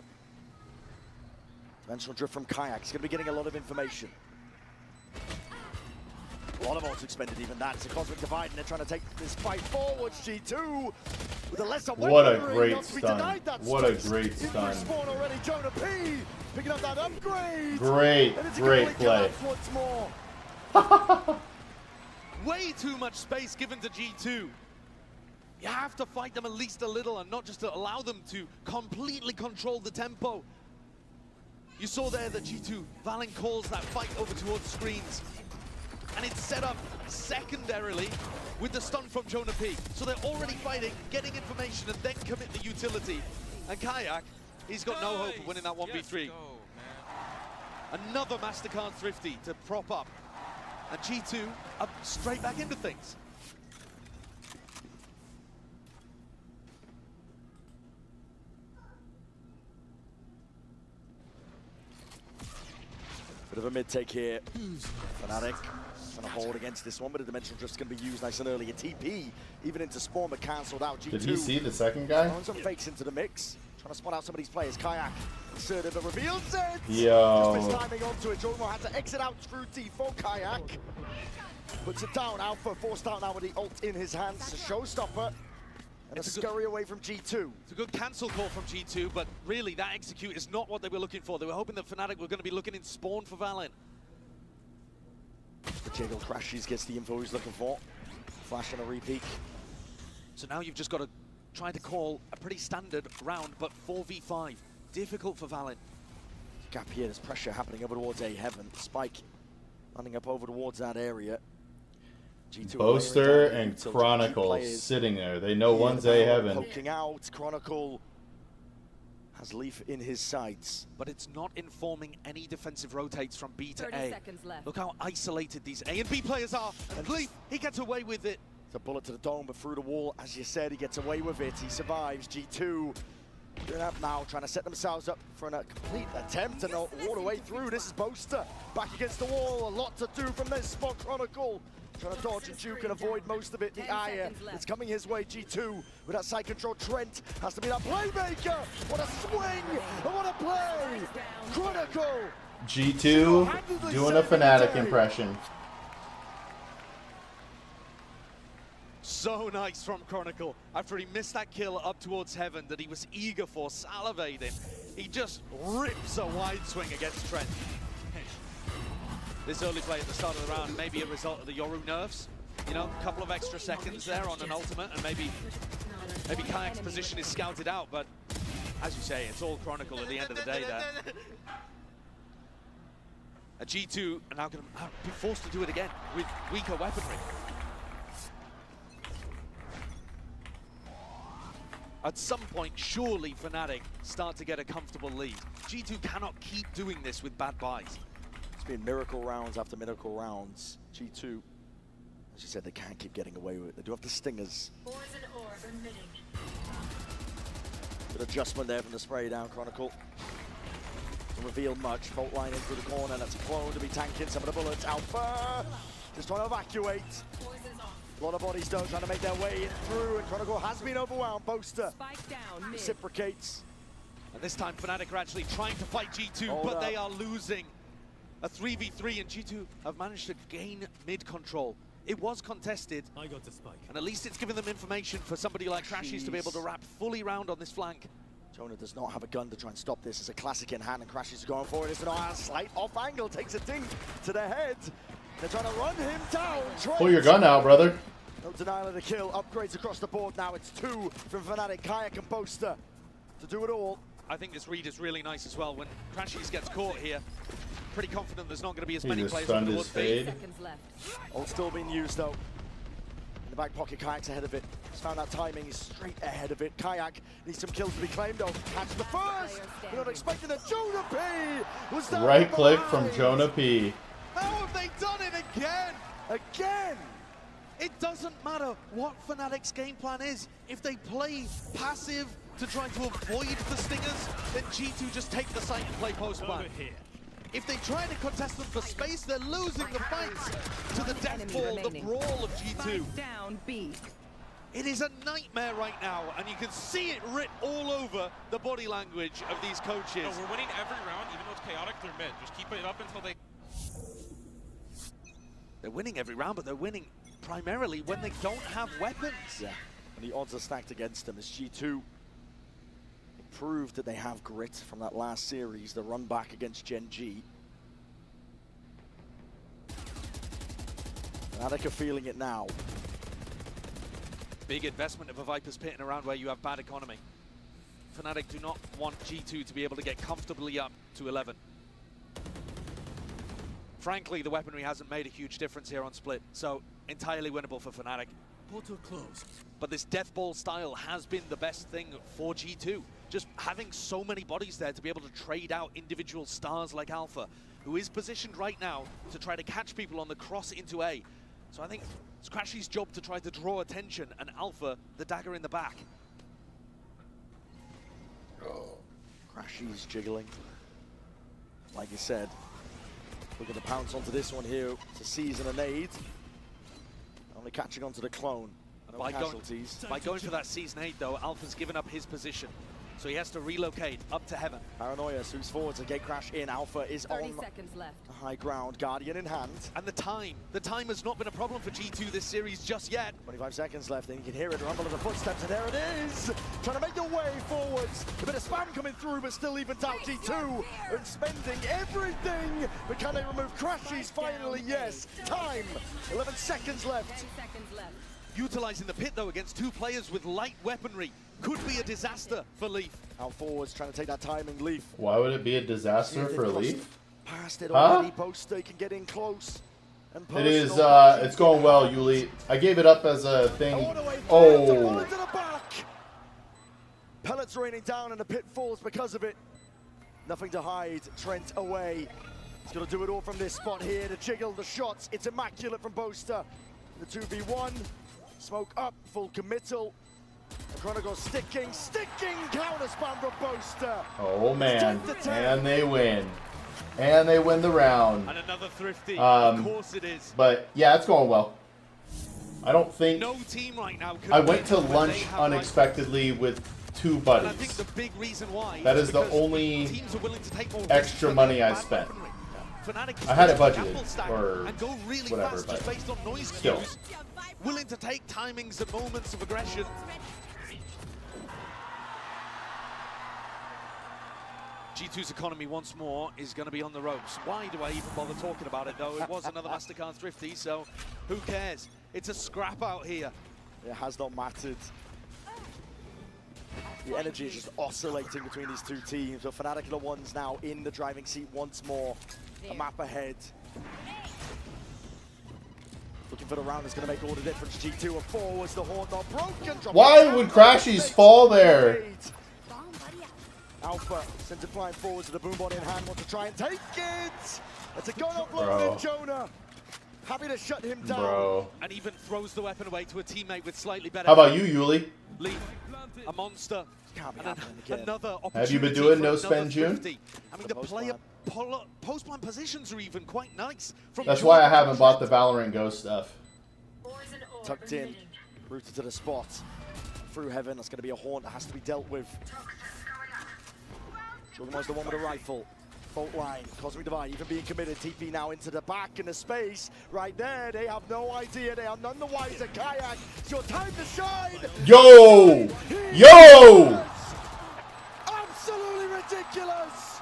Dimensional drift from Kayak. He's going to be getting a lot of information. A lot of ults expended, even that. It's a Cosmic Divide, and they're trying to take this fight forward. G2 with a lesser weapon. What a great stun. What a great stun. Spawn already, Jonah P picking up that upgrade. Great play. Once more. Way too much space given to G2. You have to fight them at least a little and not just to allow them to completely control the tempo. You saw there that G2, Valen calls that fight over towards the screens. and it's set up secondarily with the stun from Jonah P. So they're already fighting, getting information, and then commit the utility. And Kayak, he's got no hope of winning that 1v3. Another MasterCard Thrifty to prop up. And G2 up straight back into things. Bit of a mid-take here. Fnatic trying to hold against this one, but the Dimensional Drift's going to be used nice and early. A TP, even into Spawn, but cancelled out. G2. Did he see the second guy? Throwing some fakes into the mix. Trying to spot out some of these players. Kayak inserted, but reveals it! Yo. Just missed timing onto it. Jormo had to exit out through T for Kayak. Puts it down. Alpha forced out now with the ult in his hands. It's a showstopper. And a scurry away from G2. It's a good cancel call from G2, but really that execute is not what they were looking for. They were hoping that Fnatic were going to be looking in Spawn for Valorant. The Jiggle crashes, gets the info he's looking for. Flash and a repeat. So now you've just got to try to call a pretty standard round, but 4v5. Difficult for Valorant. Gap here, there's pressure happening over towards A Heaven. Spike landing up over towards that area. G2 Boaster and Chronicle sitting there. They know one's A Heaven. Poking out. Chronicle has Leaf in his sights. But it's not informing any defensive rotates from B to 30 A. seconds left. Look how isolated these A and B players are. And Leaf, he gets away with it. It's a bullet to the dome, but through the wall, as you said, he gets away with it. He survives. G2 doing up now, trying to set themselves up for a complete attempt and all the way through. This is Boaster back against the wall. A lot to do from this spot. Chronicle trying to dodge and juke and avoid most of it. The ire, it's coming his way. G2 with that side control. Trent has to be that playmaker. What a swing and what a play. Chronicle. G2 doing a Fnatic impression. So nice from Chronicle. After he missed that kill up towards Heaven that he was eager for, salivating, he just rips a wide swing against Trent. This early play at the start of the round may be a result of the Yoru nerfs. You know, a couple of extra seconds there on an ultimate, and maybe Kayak's position is scouted out, but as you say, it's all Chronicle at the end of the day there. A G2 are now going to be forced to do it again with weaker weaponry. At some point, surely Fnatic start to get a comfortable lead. G2 cannot keep doing this with bad buys. It's been miracle rounds after miracle rounds. G2, as you said, they can't keep getting away with it. They do have the stingers. Good adjustment there from the spray down, Chronicle. Doesn't reveal much. Fault line in through the corner. That's a clone to be tanking some of the bullets. Alpha just trying to evacuate. A lot of bodies though trying to make their way in through, and Chronicle has been overwhelmed. Boaster reciprocates. And this time Fnatic are actually trying to fight G2, but they are losing. A 3v3, and G2 have managed to gain mid control. It was contested, I got the spike. And at least it's given them information for somebody like Crashies to be able to wrap fully round on this flank. Jonah does not have a gun to try and stop this. It's a classic in hand, and Crashies is going for it. It's a slight off angle, takes a ding to the head. They're trying to run him down. Pull your gun out, brother. No denial of the kill. Upgrades across the board now. It's 2 from Fnatic, Kayak and Boaster to do it all. I think this read is really nice as well. When Crashies gets caught here, pretty confident there's not going to be as many players on the fade. All still being used though. In the back pocket, Kayak's ahead of it. He's found that timing, he's straight ahead of it. Kayak needs some kills to be claimed though. Catch the first! We're not expecting that. Jonah P was down. Right click from Jonah P. How have they done it again? Again! It doesn't matter what Fnatic's game plan is. If they play passive to try to avoid the stingers, then G2 just take the site and play post plan. If they try to contest them for space, they're losing the fights to the death ball, the brawl of G2. Down B. It is a nightmare right now, and you can see it writ all over the body language of these coaches. No, we're winning every round, even though it's chaotic, they're mid. Just keep it up until they... They're winning every round, but they're winning primarily when they don't have weapons. Yeah, and the odds are stacked against them as G2 proved that they have grit from that last series, the run back against Gen G. Fnatic are feeling it now. Big investment of a Viper's Pit in a round where you have bad economy. Fnatic do not want G2 to be able to get comfortably up to 11. frankly, the weaponry hasn't made a huge difference here on Split, so entirely winnable for Fnatic. Portal closed. But this death ball style has been the best thing for G2. Just having so many bodies there to be able to trade out individual stars like Alpha, who is positioned right now to try to catch people on the cross into A. So I think it's Crashy's job to try to draw attention, and Alpha, the dagger in the back. Crashy's jiggling. Like you said, we're going to pounce onto this one here to season a nade. Only catching onto the clone. No casualties. By going for that season 8 though, Alpha's given up his position. So he has to relocate up to heaven. Paranoia swoops forward to gate crash in. Alpha is 30 on seconds left. the high ground, Guardian in hand. And the time has not been a problem for G2 this series just yet. 25 seconds left, and you can hear it rumble of the footsteps, and there it is! Trying to make their way forwards. A bit of spam coming through, but still evens out G2, and spending everything. But can they remove Crashies finally? Yes. Time, 11 seconds left. 10 seconds left. Utilizing the pit though against two players with light weaponry could be a disaster for Leaf. Out forwards, trying to take that timing, Leaf. Why would it be a disaster for Leaf? Past it Huh? already, Boaster can get in close. And It is, personal. it's going well, Yuli. I gave it up as a thing. Oh! Oh, Into the back. Pellets raining down and the pit falls because of it. Nothing to hide. Trent away. He's going to do it all from this spot here. The jiggle, the shots. It's immaculate from Boaster. The 2v1. Smoke up. Full committal. The Chronicle sticking counter spam from Boaster. oh man, and they win. And they win the round. And another thrifty. Of course it is. But yeah, it's going well. I don't think No team right now could I went to win when they lunch have unexpectedly with 2 And I buddies. think the big reason why That is the because only teams are willing to take more extra risks money when I they have spent. weaponry. Fnatic I had it is budgeted, gamble stack or and go really whatever, fast just but based on noise still. cues. Willing to take timings and moments of aggression. G2's economy once more is going to be on the ropes. Why do I even bother talking about it though? It was another MasterCard thrifty, so who cares? It's a scrap out here. It has not mattered. The energy is just oscillating between these two teams, but Fnatic are the ones now in the driving seat once more. A map ahead. Looking for the round that's going to make all the difference. G2 are forwards, the horn not broken. Why would Crashies fall there? Alpha sends it flying forwards with the boombot in hand, wants to try and take it. It's a gun offload Bro. in Jonah. Happy to shut him down. Bro. And even throws the weapon away to a teammate with slightly better. How about you, Yuli? Leaf, a monster. Can't be And happening again. another Have you been opportunity doing for no another spend June? thrifty. I mean, the player post-plan positions are even quite nice. From That's June why I to haven't Trent. bought the Valorant Go stuff. Tucked in, rooted to the spot. Through heaven, that's going to be a horn that has to be dealt with. Jorgenmo's the one with a rifle. Fault line, Cosmic Divide even being committed. TP now into the back in the space. Right there, they have no idea. They are none the wiser. Kayak, it's your time to shine. Yo! Yo! Absolutely ridiculous.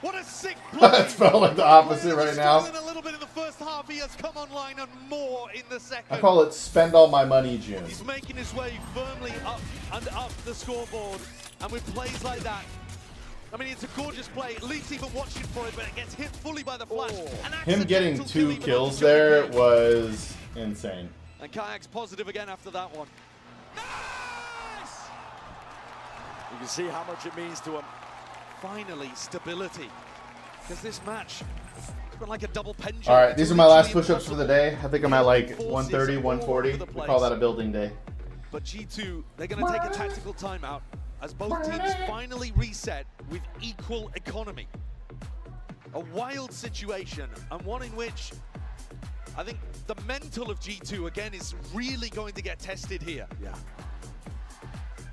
What a sick play. That felt like the opposite right now. A little bit in the first half, he has come online and more in the second. I call it spend all my money, June. He's making his way firmly up and up the scoreboard, and with plays like that, I mean, it's a gorgeous play. Leaf's even watching for it, but it gets hit fully by the flash. An Him getting accidental 2 kill even kills on the there jump. was insane. And Kayak's positive again after that one. You can see how much it means to him. Finally, stability. Because this match, it's been like a double pendulum. All right, It's these are my last literally push-ups for the day. I think I'm at like Forces 130, all 140. over the We call place. that a building day. But G2, they're going to take a tactical timeout as both teams finally reset with equal economy. A wild situation, and one in which I think the mental of G2 again is really going to get tested here. Yeah.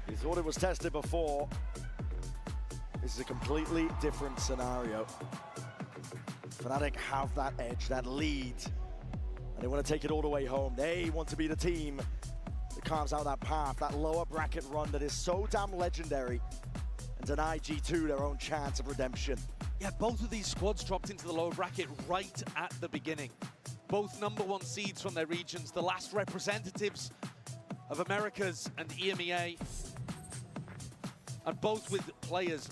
You thought it was tested before. This is a completely different scenario. Fnatic have that edge, that lead, and they want to take it all the way home. They want to be the team that carves out that path, that lower bracket run that is so damn legendary, and deny G2 their own chance of redemption. Yeah, both of these squads dropped into the lower bracket right at the beginning. Both #1 seeds from their regions, the last representatives of Americas and EMEA, and both with players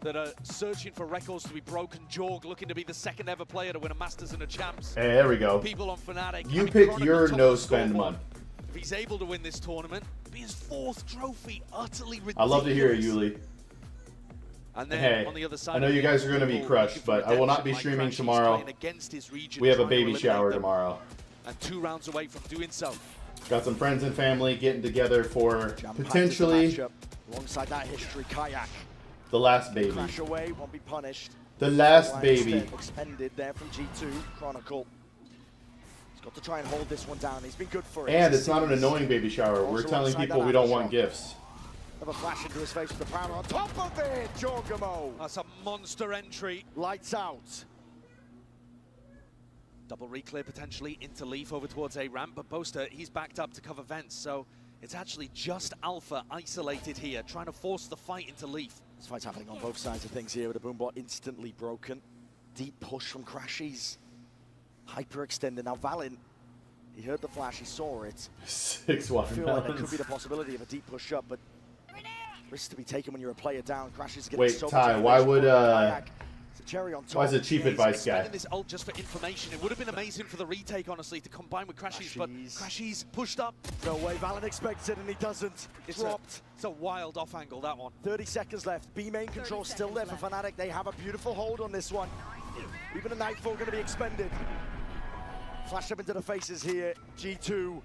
that are searching for records to be broken. Jorg looking to be the second ever player to win a Masters and a Champs. Hey, there we go. People on Fnatic. You pick your no-spend month. If he's able to win this tournament, it'll be his 4th trophy. Utterly ridiculous. I love to hear it, Yuli. And then hey, on the other side I know you guys are going to be crushed, but I will not be streaming tomorrow. We have a baby shower tomorrow. And 2 rounds away from doing so. Got some friends and family getting together for potentially alongside that history, Kayak. The last baby. Crash away, won't be punished. The last baby. Expended there from G2. Chronicle. He's got to try and hold this one down. He's been good for it. And it's not an annoying baby shower. We're telling people we don't want gifts. Another flash into his face with the power on top of it. Jorgamo. That's a monster entry. Lights out. Double reclear potentially into Leaf over towards A ramp, but Boaster, he's backed up to cover vents, so it's actually just Alpha isolated here, trying to force the fight into Leaf. This fight's happening on both sides of things here with the boombot instantly broken. Deep push from Crashies. Hyperextended. Now Valin, he heard the flash, he saw it. 6 I feel like there watermelons. could be the possibility of a deep push up, but risks to be taken when you're a player down. Crashies getting Wait, so Ty, much why would cherry on top. why is it cheap advice guy? Spending this ult just for information. It would have been amazing for the retake, honestly, to combine with Crashies, but Crashies pushed up. No way, Valin expects it and he doesn't. It's dropped. It's a wild off angle, that one. 30 seconds left. B main control still there for Fnatic. They have a beautiful hold on this one. Even a Nightfall going to be expended. Flash up into the faces here. G2.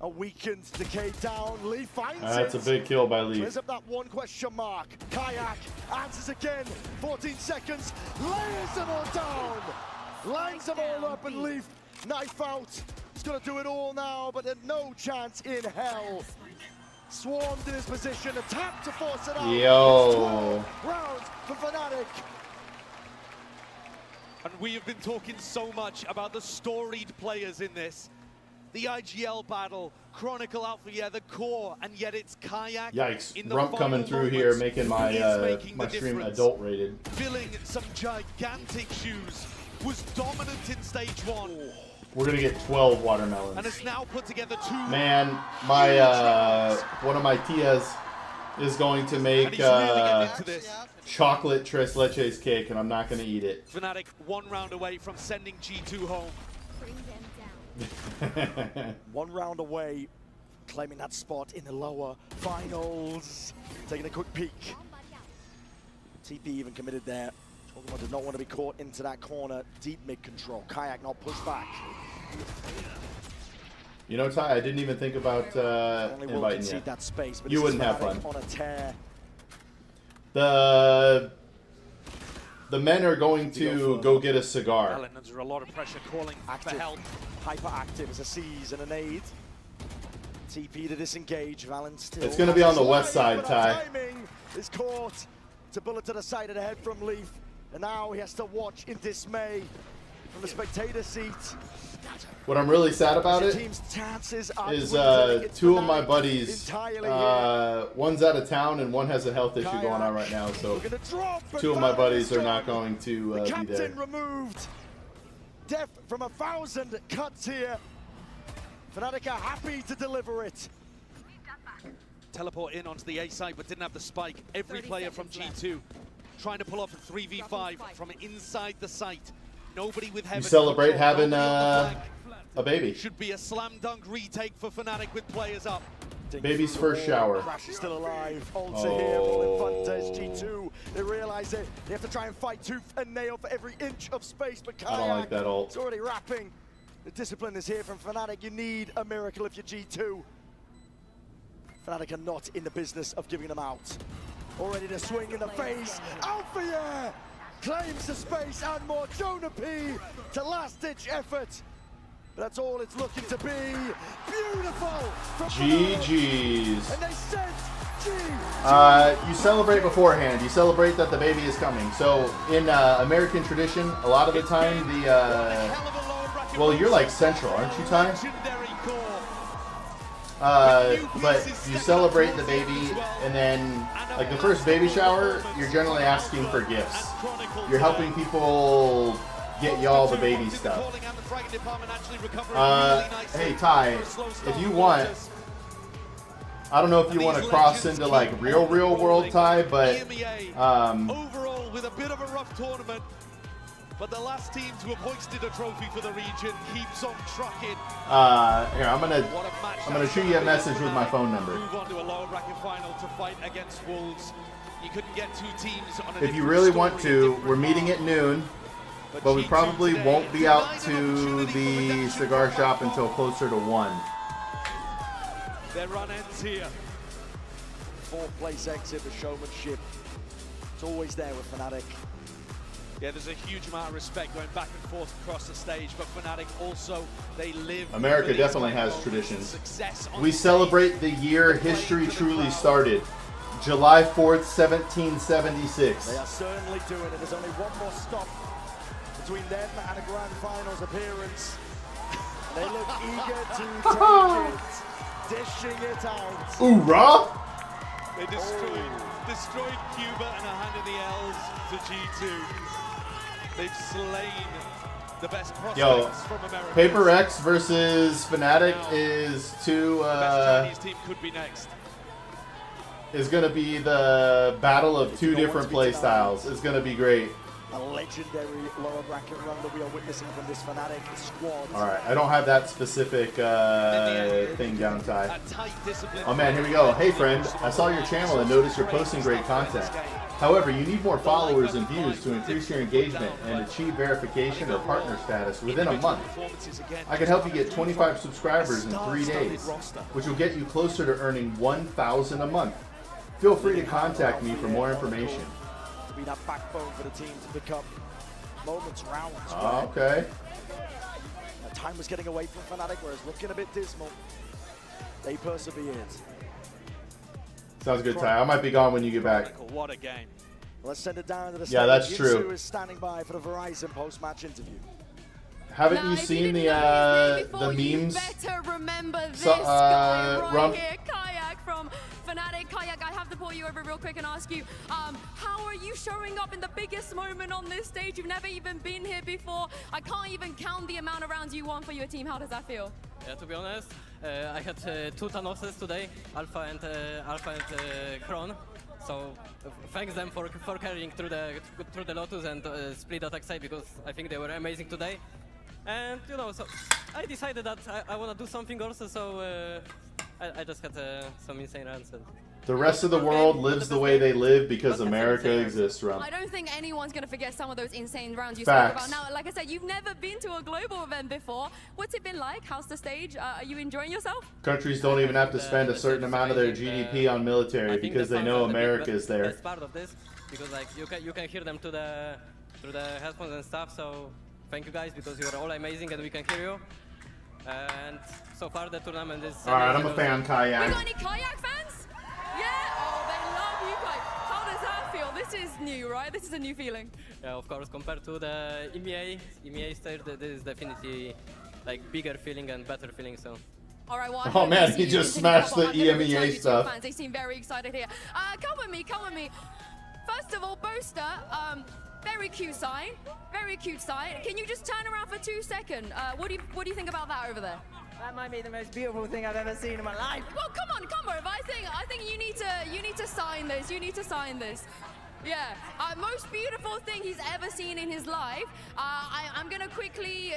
A weakened, decayed down. Lee finds it. That's a big kill by Lee. Clears up that one question mark. Kayak answers again. 14 seconds. Layers them all down. Lines them all up and Leaf. Knife out. He's going to do it all now, but there's no chance in hell. Swarmed in his position. Attack to force it out. Yo. Rounds for Fnatic. And we have been talking so much about the storied players in this. The IGL battle, Chronicle Alpha, yeah, the core, and yet it's Kayak. Yikes. In the Rump coming through here, making my my stream difference. adult rated. Filling some gigantic shoes, was dominant in stage 1. We're gonna get 12 watermelons. And has now put together 2. Man, my one of my tias is going to make chocolate tres leches cake, and I'm not gonna eat it. Fnatic 1 round away from sending G2 home. 1 round away, claiming that spot in the lower finals. Taking a quick peek. TP even committed there. Jorgamo did not want to be caught into that corner. Deep mid control. Kayak not pushed back. You know, Ty, I didn't even think about inviting you. That space, but You wouldn't have fun. on a tear. The men are going to go get a cigar. Alan, under a lot of pressure, calling for help. Hyperactive as a seize and a nade. TP to disengage. Valen still. It's going to be on the west side, Ty. Timing is caught. It's a bullet to the side of the head from Leaf. And now he has to watch in dismay from the spectator seat. What I'm really sad about it is 2 of my buddies, one's out of town and one has a health issue going on right now, so 2 of my buddies are not going to be there. Captain removed. Death from 1,000 cuts here. Fnatic are happy to deliver it. Teleport in onto the A side, but didn't have the spike. Every player from G2 trying to pull off a 3v5 from inside the site. Nobody with heaven. You celebrate having a baby. Should be a slam dunk retake for Fnatic with players up. Baby's first shower. Crash is still alive. Ulta here, all Infantes, G2. They realize it. They have to try and fight tooth and nail for every inch of space. But Kayak, I don't like that ult. It's already wrapping. The discipline is here from Fnatic. You need a miracle if you're G2. Fnatic are not in the business of giving them out. Already to swing in the face. Alpha, yeah! Claims the space and more. Jonah P to last-ditch effort. But that's all it's looking to be. Beautiful. GG's. And they sent you celebrate beforehand. You celebrate that the baby is coming. So in American tradition, a lot of the time well, you're like Central, aren't you, Ty? But you celebrate the baby, and then like the first baby shower, you're generally asking for gifts. You're helping people get y'all the baby stuff. Hey Ty, if you want, I don't know if you want to cross into like real world Ty, but with a bit of a rough tournament, but the last team to have hoisted a trophy for the region keeps on trucking. Here, I'm gonna shoot you a message with my phone number. Move on to a lower bracket final to fight against Wolves. You couldn't get two teams on a If you really want to, we're meeting at noon, but we probably won't be out to the cigar shop until closer to 1. Their run ends here. 4th place exit for showmanship. It's always there with Fnatic. Yeah, there's a huge amount of respect going back and forth across the stage, but Fnatic also, they live... America definitely has traditions. We celebrate the year history truly started. July 4th, 1776. They are certainly doing it. There's only one more stop between them and a grand finals appearance. They look eager to take it, dishing it out. Hoorah! They destroyed Cuba and a hand of the L's to G2. They've slain the best prospects from America. PRX versus Fnatic is the best Chinese team could be next. Is going to be the battle of two different play styles. It's going to be great. A legendary lower bracket run that we are witnessing from this Fnatic squad. All right, I don't have that specific thing down, Ty. Oh man, here we go. Hey friend, I saw your channel and noticed you're posting great content. However, you need more followers and views to increase your engagement and achieve verification or partner status within a month. I can help you get 25 subscribers in 3 days, which will get you closer to earning $1,000 a month. Feel free to contact me for more information. To be that backbone for the team to pick up moments, rounds. Okay. Time was getting away from Fnatic, whereas looking a bit dismal. They persevered. Sounds good, Ty. I might be gone when you get back. What a game. Let's send it down to the stage. Yeah, that's true. Jitsu is standing by for the Verizon post-match interview. Haven't you seen the memes? Better remember this guy right Rump? here, Kayak from Fnatic. Kayak, I have to pull you over real quick and ask you, how are you showing up in the biggest moment on this stage? You've never even been here before. I can't even count the amount of rounds you won for your team. How does that feel? Yeah, to be honest, I had 2 Thanoses today, Alpha and Kron. So thanks them for carrying through the Lotus and split attack side, because I think they were amazing today. And you know, so I decided that I want to do something also. So I just had some insane runs. The rest of the world lives the way they live because America exists, Rump. I don't think anyone's going to forget some of those insane rounds you Facts. spoke about. Now, like I said, you've never been to a global event before. What's it been like? How's the stage? Are you enjoying yourself? Countries don't even have to spend a certain amount of their GDP on military because they know America is there. That's part of this, because like you can hear them through the headphones and stuff. So thank you guys, because you are all amazing and we can hear you. And so far the tournament is... Alright, I'm a fan, Kayak. We got any Kayak fans? Yeah? Oh, they love you guys. How does that feel? This is new, right? This is a new feeling. Yeah, of course, compared to the EMEA stage, this is definitely like bigger feeling and better feeling, so... All right, well, oh man, he just smashed the EMEA stuff. Fans. They seem very excited here. Come with me, come with me. First of all, Boaster, very cute sign, very cute sign. Can you just turn around for 2 seconds? What do you think about that over there? That might be the most beautiful thing I've ever seen in my life. Well, come on, I think you need to sign this. You need to sign this. Yeah, most beautiful thing he's ever seen in his life. I'm gonna quickly.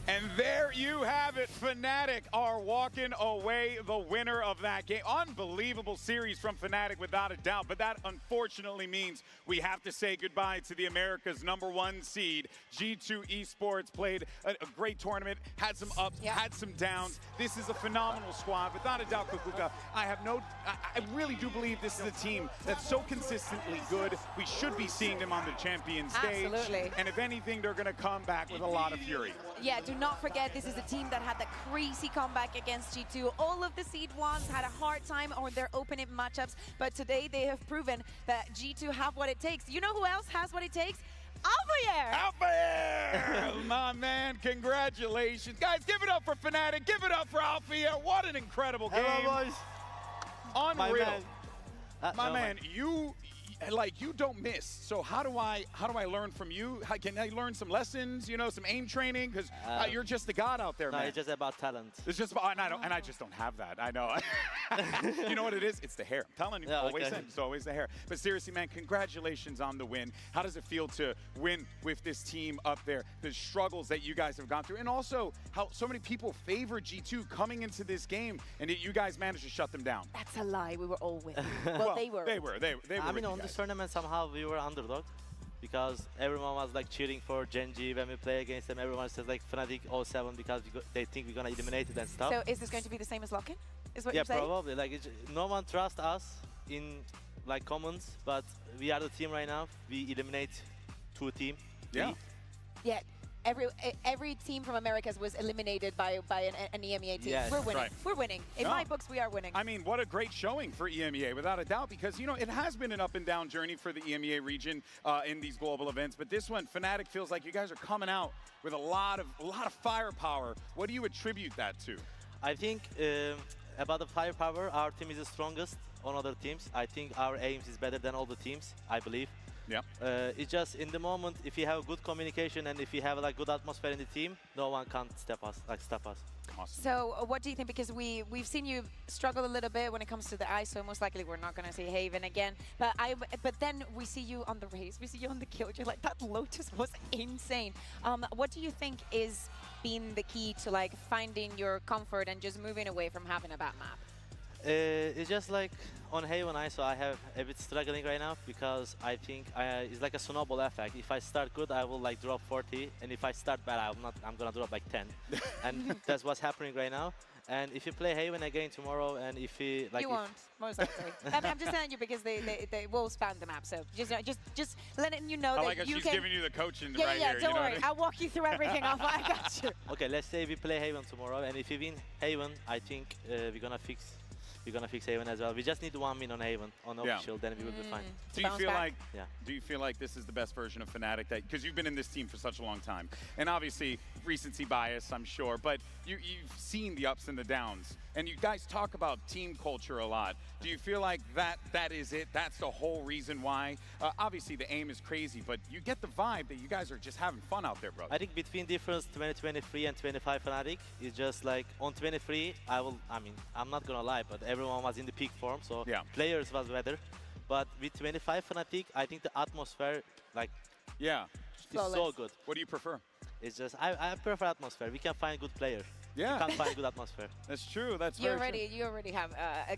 And there you have it. Fnatic are walking away the winner of that game. Unbelievable series from Fnatic, without a doubt. But that unfortunately means we have to say goodbye to the America's #1 seed. G2 Esports played a great tournament, had some ups, had some downs. This is a phenomenal squad. Without a doubt, Kukuka, I really do believe this is a team that's so consistently good. We should be seeing them on the champion stage. Absolutely. And if anything, they're going to come back with a lot of fury. Yeah, do not forget, this is a team that had the crazy comeback against G2. All of the seed ones had a hard time on their opening matchups, but today they have proven that G2 have what it takes. You know who else has what it takes? Alphayer! Alphayer! My man, congratulations. Guys, give it up for Fnatic. Give it up for Alphayer. What an incredible game. Hello, boys. Unreal. My man, you like you don't miss. So how do I learn from you? Can I learn some lessons? You know, some aim training because you're just the god out there, no, man. it's just about talent. It's just about, and I just don't have that. I know. You know what it is? It's the hair. I'm telling you, Yeah, always okay. it's always the hair. But seriously, man, congratulations on the win. How does it feel to win with this team up there? The struggles that you guys have gone through, and also how so many people favor G2 coming into this game, and yet you guys managed to shut them down. That's a lie. We were all with you. Well, they were. They were. I mean, with on you this guys. tournament, somehow we were underdog because everyone was like cheering for Genji when we play against them. Everyone says like Fnatic 07 because they think we're gonna eliminate it and stuff. So is this going to be the same as Lock-in? Is what Yeah, you're saying? probably. Like no one trusts us in like commons, but we are the team right now. We eliminate 2 teams. Yeah. Yeah. Every team from Americas was eliminated by an EMEA team. Yes. We're winning. Right. We're winning. In my books, we are winning. I mean, what a great showing for EMEA, without a doubt, because, you know, it has been an up and down journey for the EMEA region in these global events. But this one, Fnatic feels like you guys are coming out with a lot of firepower. What do you attribute that to? I think about the firepower, our team is the strongest on other teams. I think our aims is better than all the teams, I believe. Yeah. It's just in the moment, if you have good communication and if you have like good atmosphere in the team, no one can stop us. Awesome. So what do you think? Because we've seen you struggle a little bit when it comes to the ISO. Most likely we're not going to see Haven again. But then we see you on the race. We see you on the kill. You're like, that Lotus was insane. What do you think is been the key to like finding your comfort and just moving away from having a bad map? It's just like on Haven ISO, I have a bit struggling right now because I think it's like a snowball effect. If I start good, I will like drop 40, and if I start bad, I'm gonna drop like 10, and that's what's happening right now. And if you play Haven again tomorrow, and if you like, you won't, most likely. I'm just telling you because they will spam the map. So just letting you know I that like how you she's can. giving you the coaching Yeah, right yeah, here. don't you know worry. what I I'll walk you through everything. I got you. Okay, let's say we play Haven tomorrow, and if you win Haven, I think we're gonna fix Haven as well. We just need 1 win on Haven on official, then we will be fine. Do you feel like Yeah. Do you feel like this is the best version of Fnatic? Because you've been in this team for such a long time, and obviously recency bias, I'm sure, but you've seen the ups and the downs, and you guys talk about team culture a lot. Do you feel like that is it? That's the whole reason why? Obviously the aim is crazy, but you get the vibe that you guys are just having fun out there, brother. I think between difference 2023 and 25 Fnatic is just like on 23, I'm not gonna lie, but everyone was in the peak form, so players was better. But with 25 Fnatic, I think the atmosphere, like, is so good. What do you prefer? It's just, I prefer atmosphere. We can find good players. Yeah. We can't find good atmosphere. That's true. That's You already have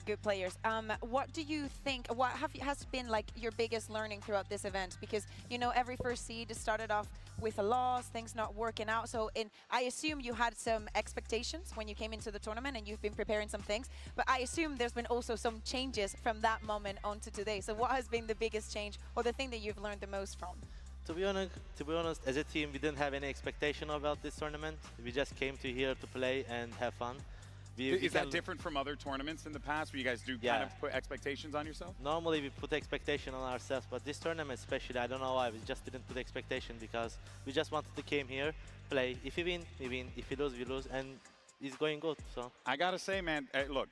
good players. What do you think? What has been like your biggest learning throughout this event? Because you know every first seed started off with a loss, things not working out. So I assume you had some expectations when you came into the tournament, and you've been preparing some things. But I assume there's been also some changes from that moment on to today. So what has been the biggest change, or the thing that you've learned the most from? To be honest, as a team, we didn't have any expectation about this tournament. We just came to here to play and have fun. Is that different from other tournaments in the past where you guys do kind of put expectations on yourself? Normally we put expectation on ourselves, but this tournament especially, I don't know why, we just didn't put expectation because we just wanted to came here, play. If we win, we win. If we lose, we lose. And it's going good, so. I gotta say, man, look,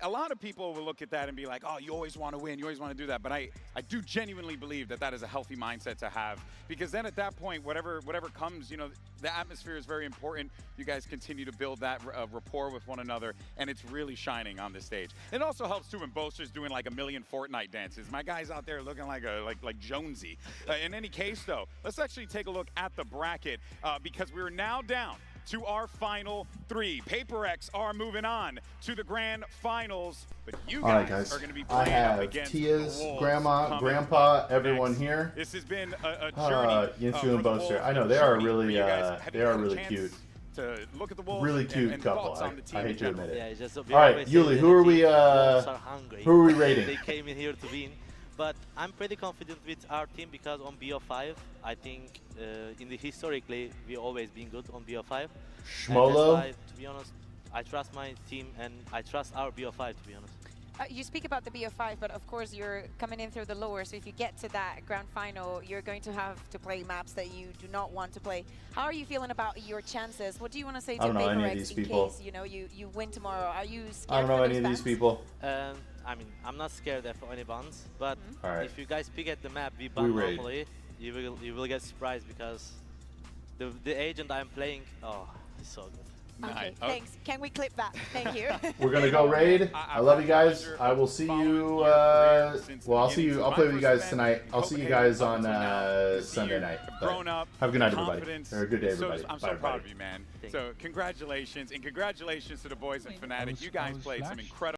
a lot of people will look at that and be like, oh, you always want to win, you always want to do that. But I do genuinely believe that is a healthy mindset to have, because then at that point, whatever comes, you know, the atmosphere is very important. You guys continue to build that rapport with one another, and it's really shining on this stage. It also helps too when Boaster's doing like a million Fortnite dances. My guy's out there looking like Jonesy. In any case, though, let's actually take a look at the bracket because we're now down to our final 3. PRX are moving on to the grand finals, but you guys are going to be playing up against Tia's the Wolves grandma, grandpa, everyone here. This has been a journey. Yinsu and Boaster. I know they are really cute. To look at the Wolves really cute and couple. thoughts on the team I hate to admit it. Yeah, it's just All right, Yuli, who are we rating? They came in here to win. But I'm pretty confident with our team because on BO5, I think in the historically we always been good on BO5. Schmolo? To be honest, I trust my team and I trust our BO5 to be honest. You speak about the BO5, but of course you're coming in through the lower, so if you get to that grand final, you're going to have to play maps that you do not want to play. How are you feeling about your chances? What do you want to say to PRX in case, you know, you win tomorrow? Are you scared? I don't know any of these people. I mean, I'm not scared of any bans, but Alright. if you guys pick at the map we ban normally, you will get surprised because the agent I'm playing, oh, he's so good. Okay, thanks. Can we clip that? Thank you. We're gonna go raid. I love you guys. I will see you. Well, I'll see you. I'll play with you guys tonight. I'll see you guys on Sunday night. But have a good night, everybody. Or a good day, everybody. I'm so proud of you, man. So congratulations, and congratulations to the boys in Fnatic. You guys played some incredible.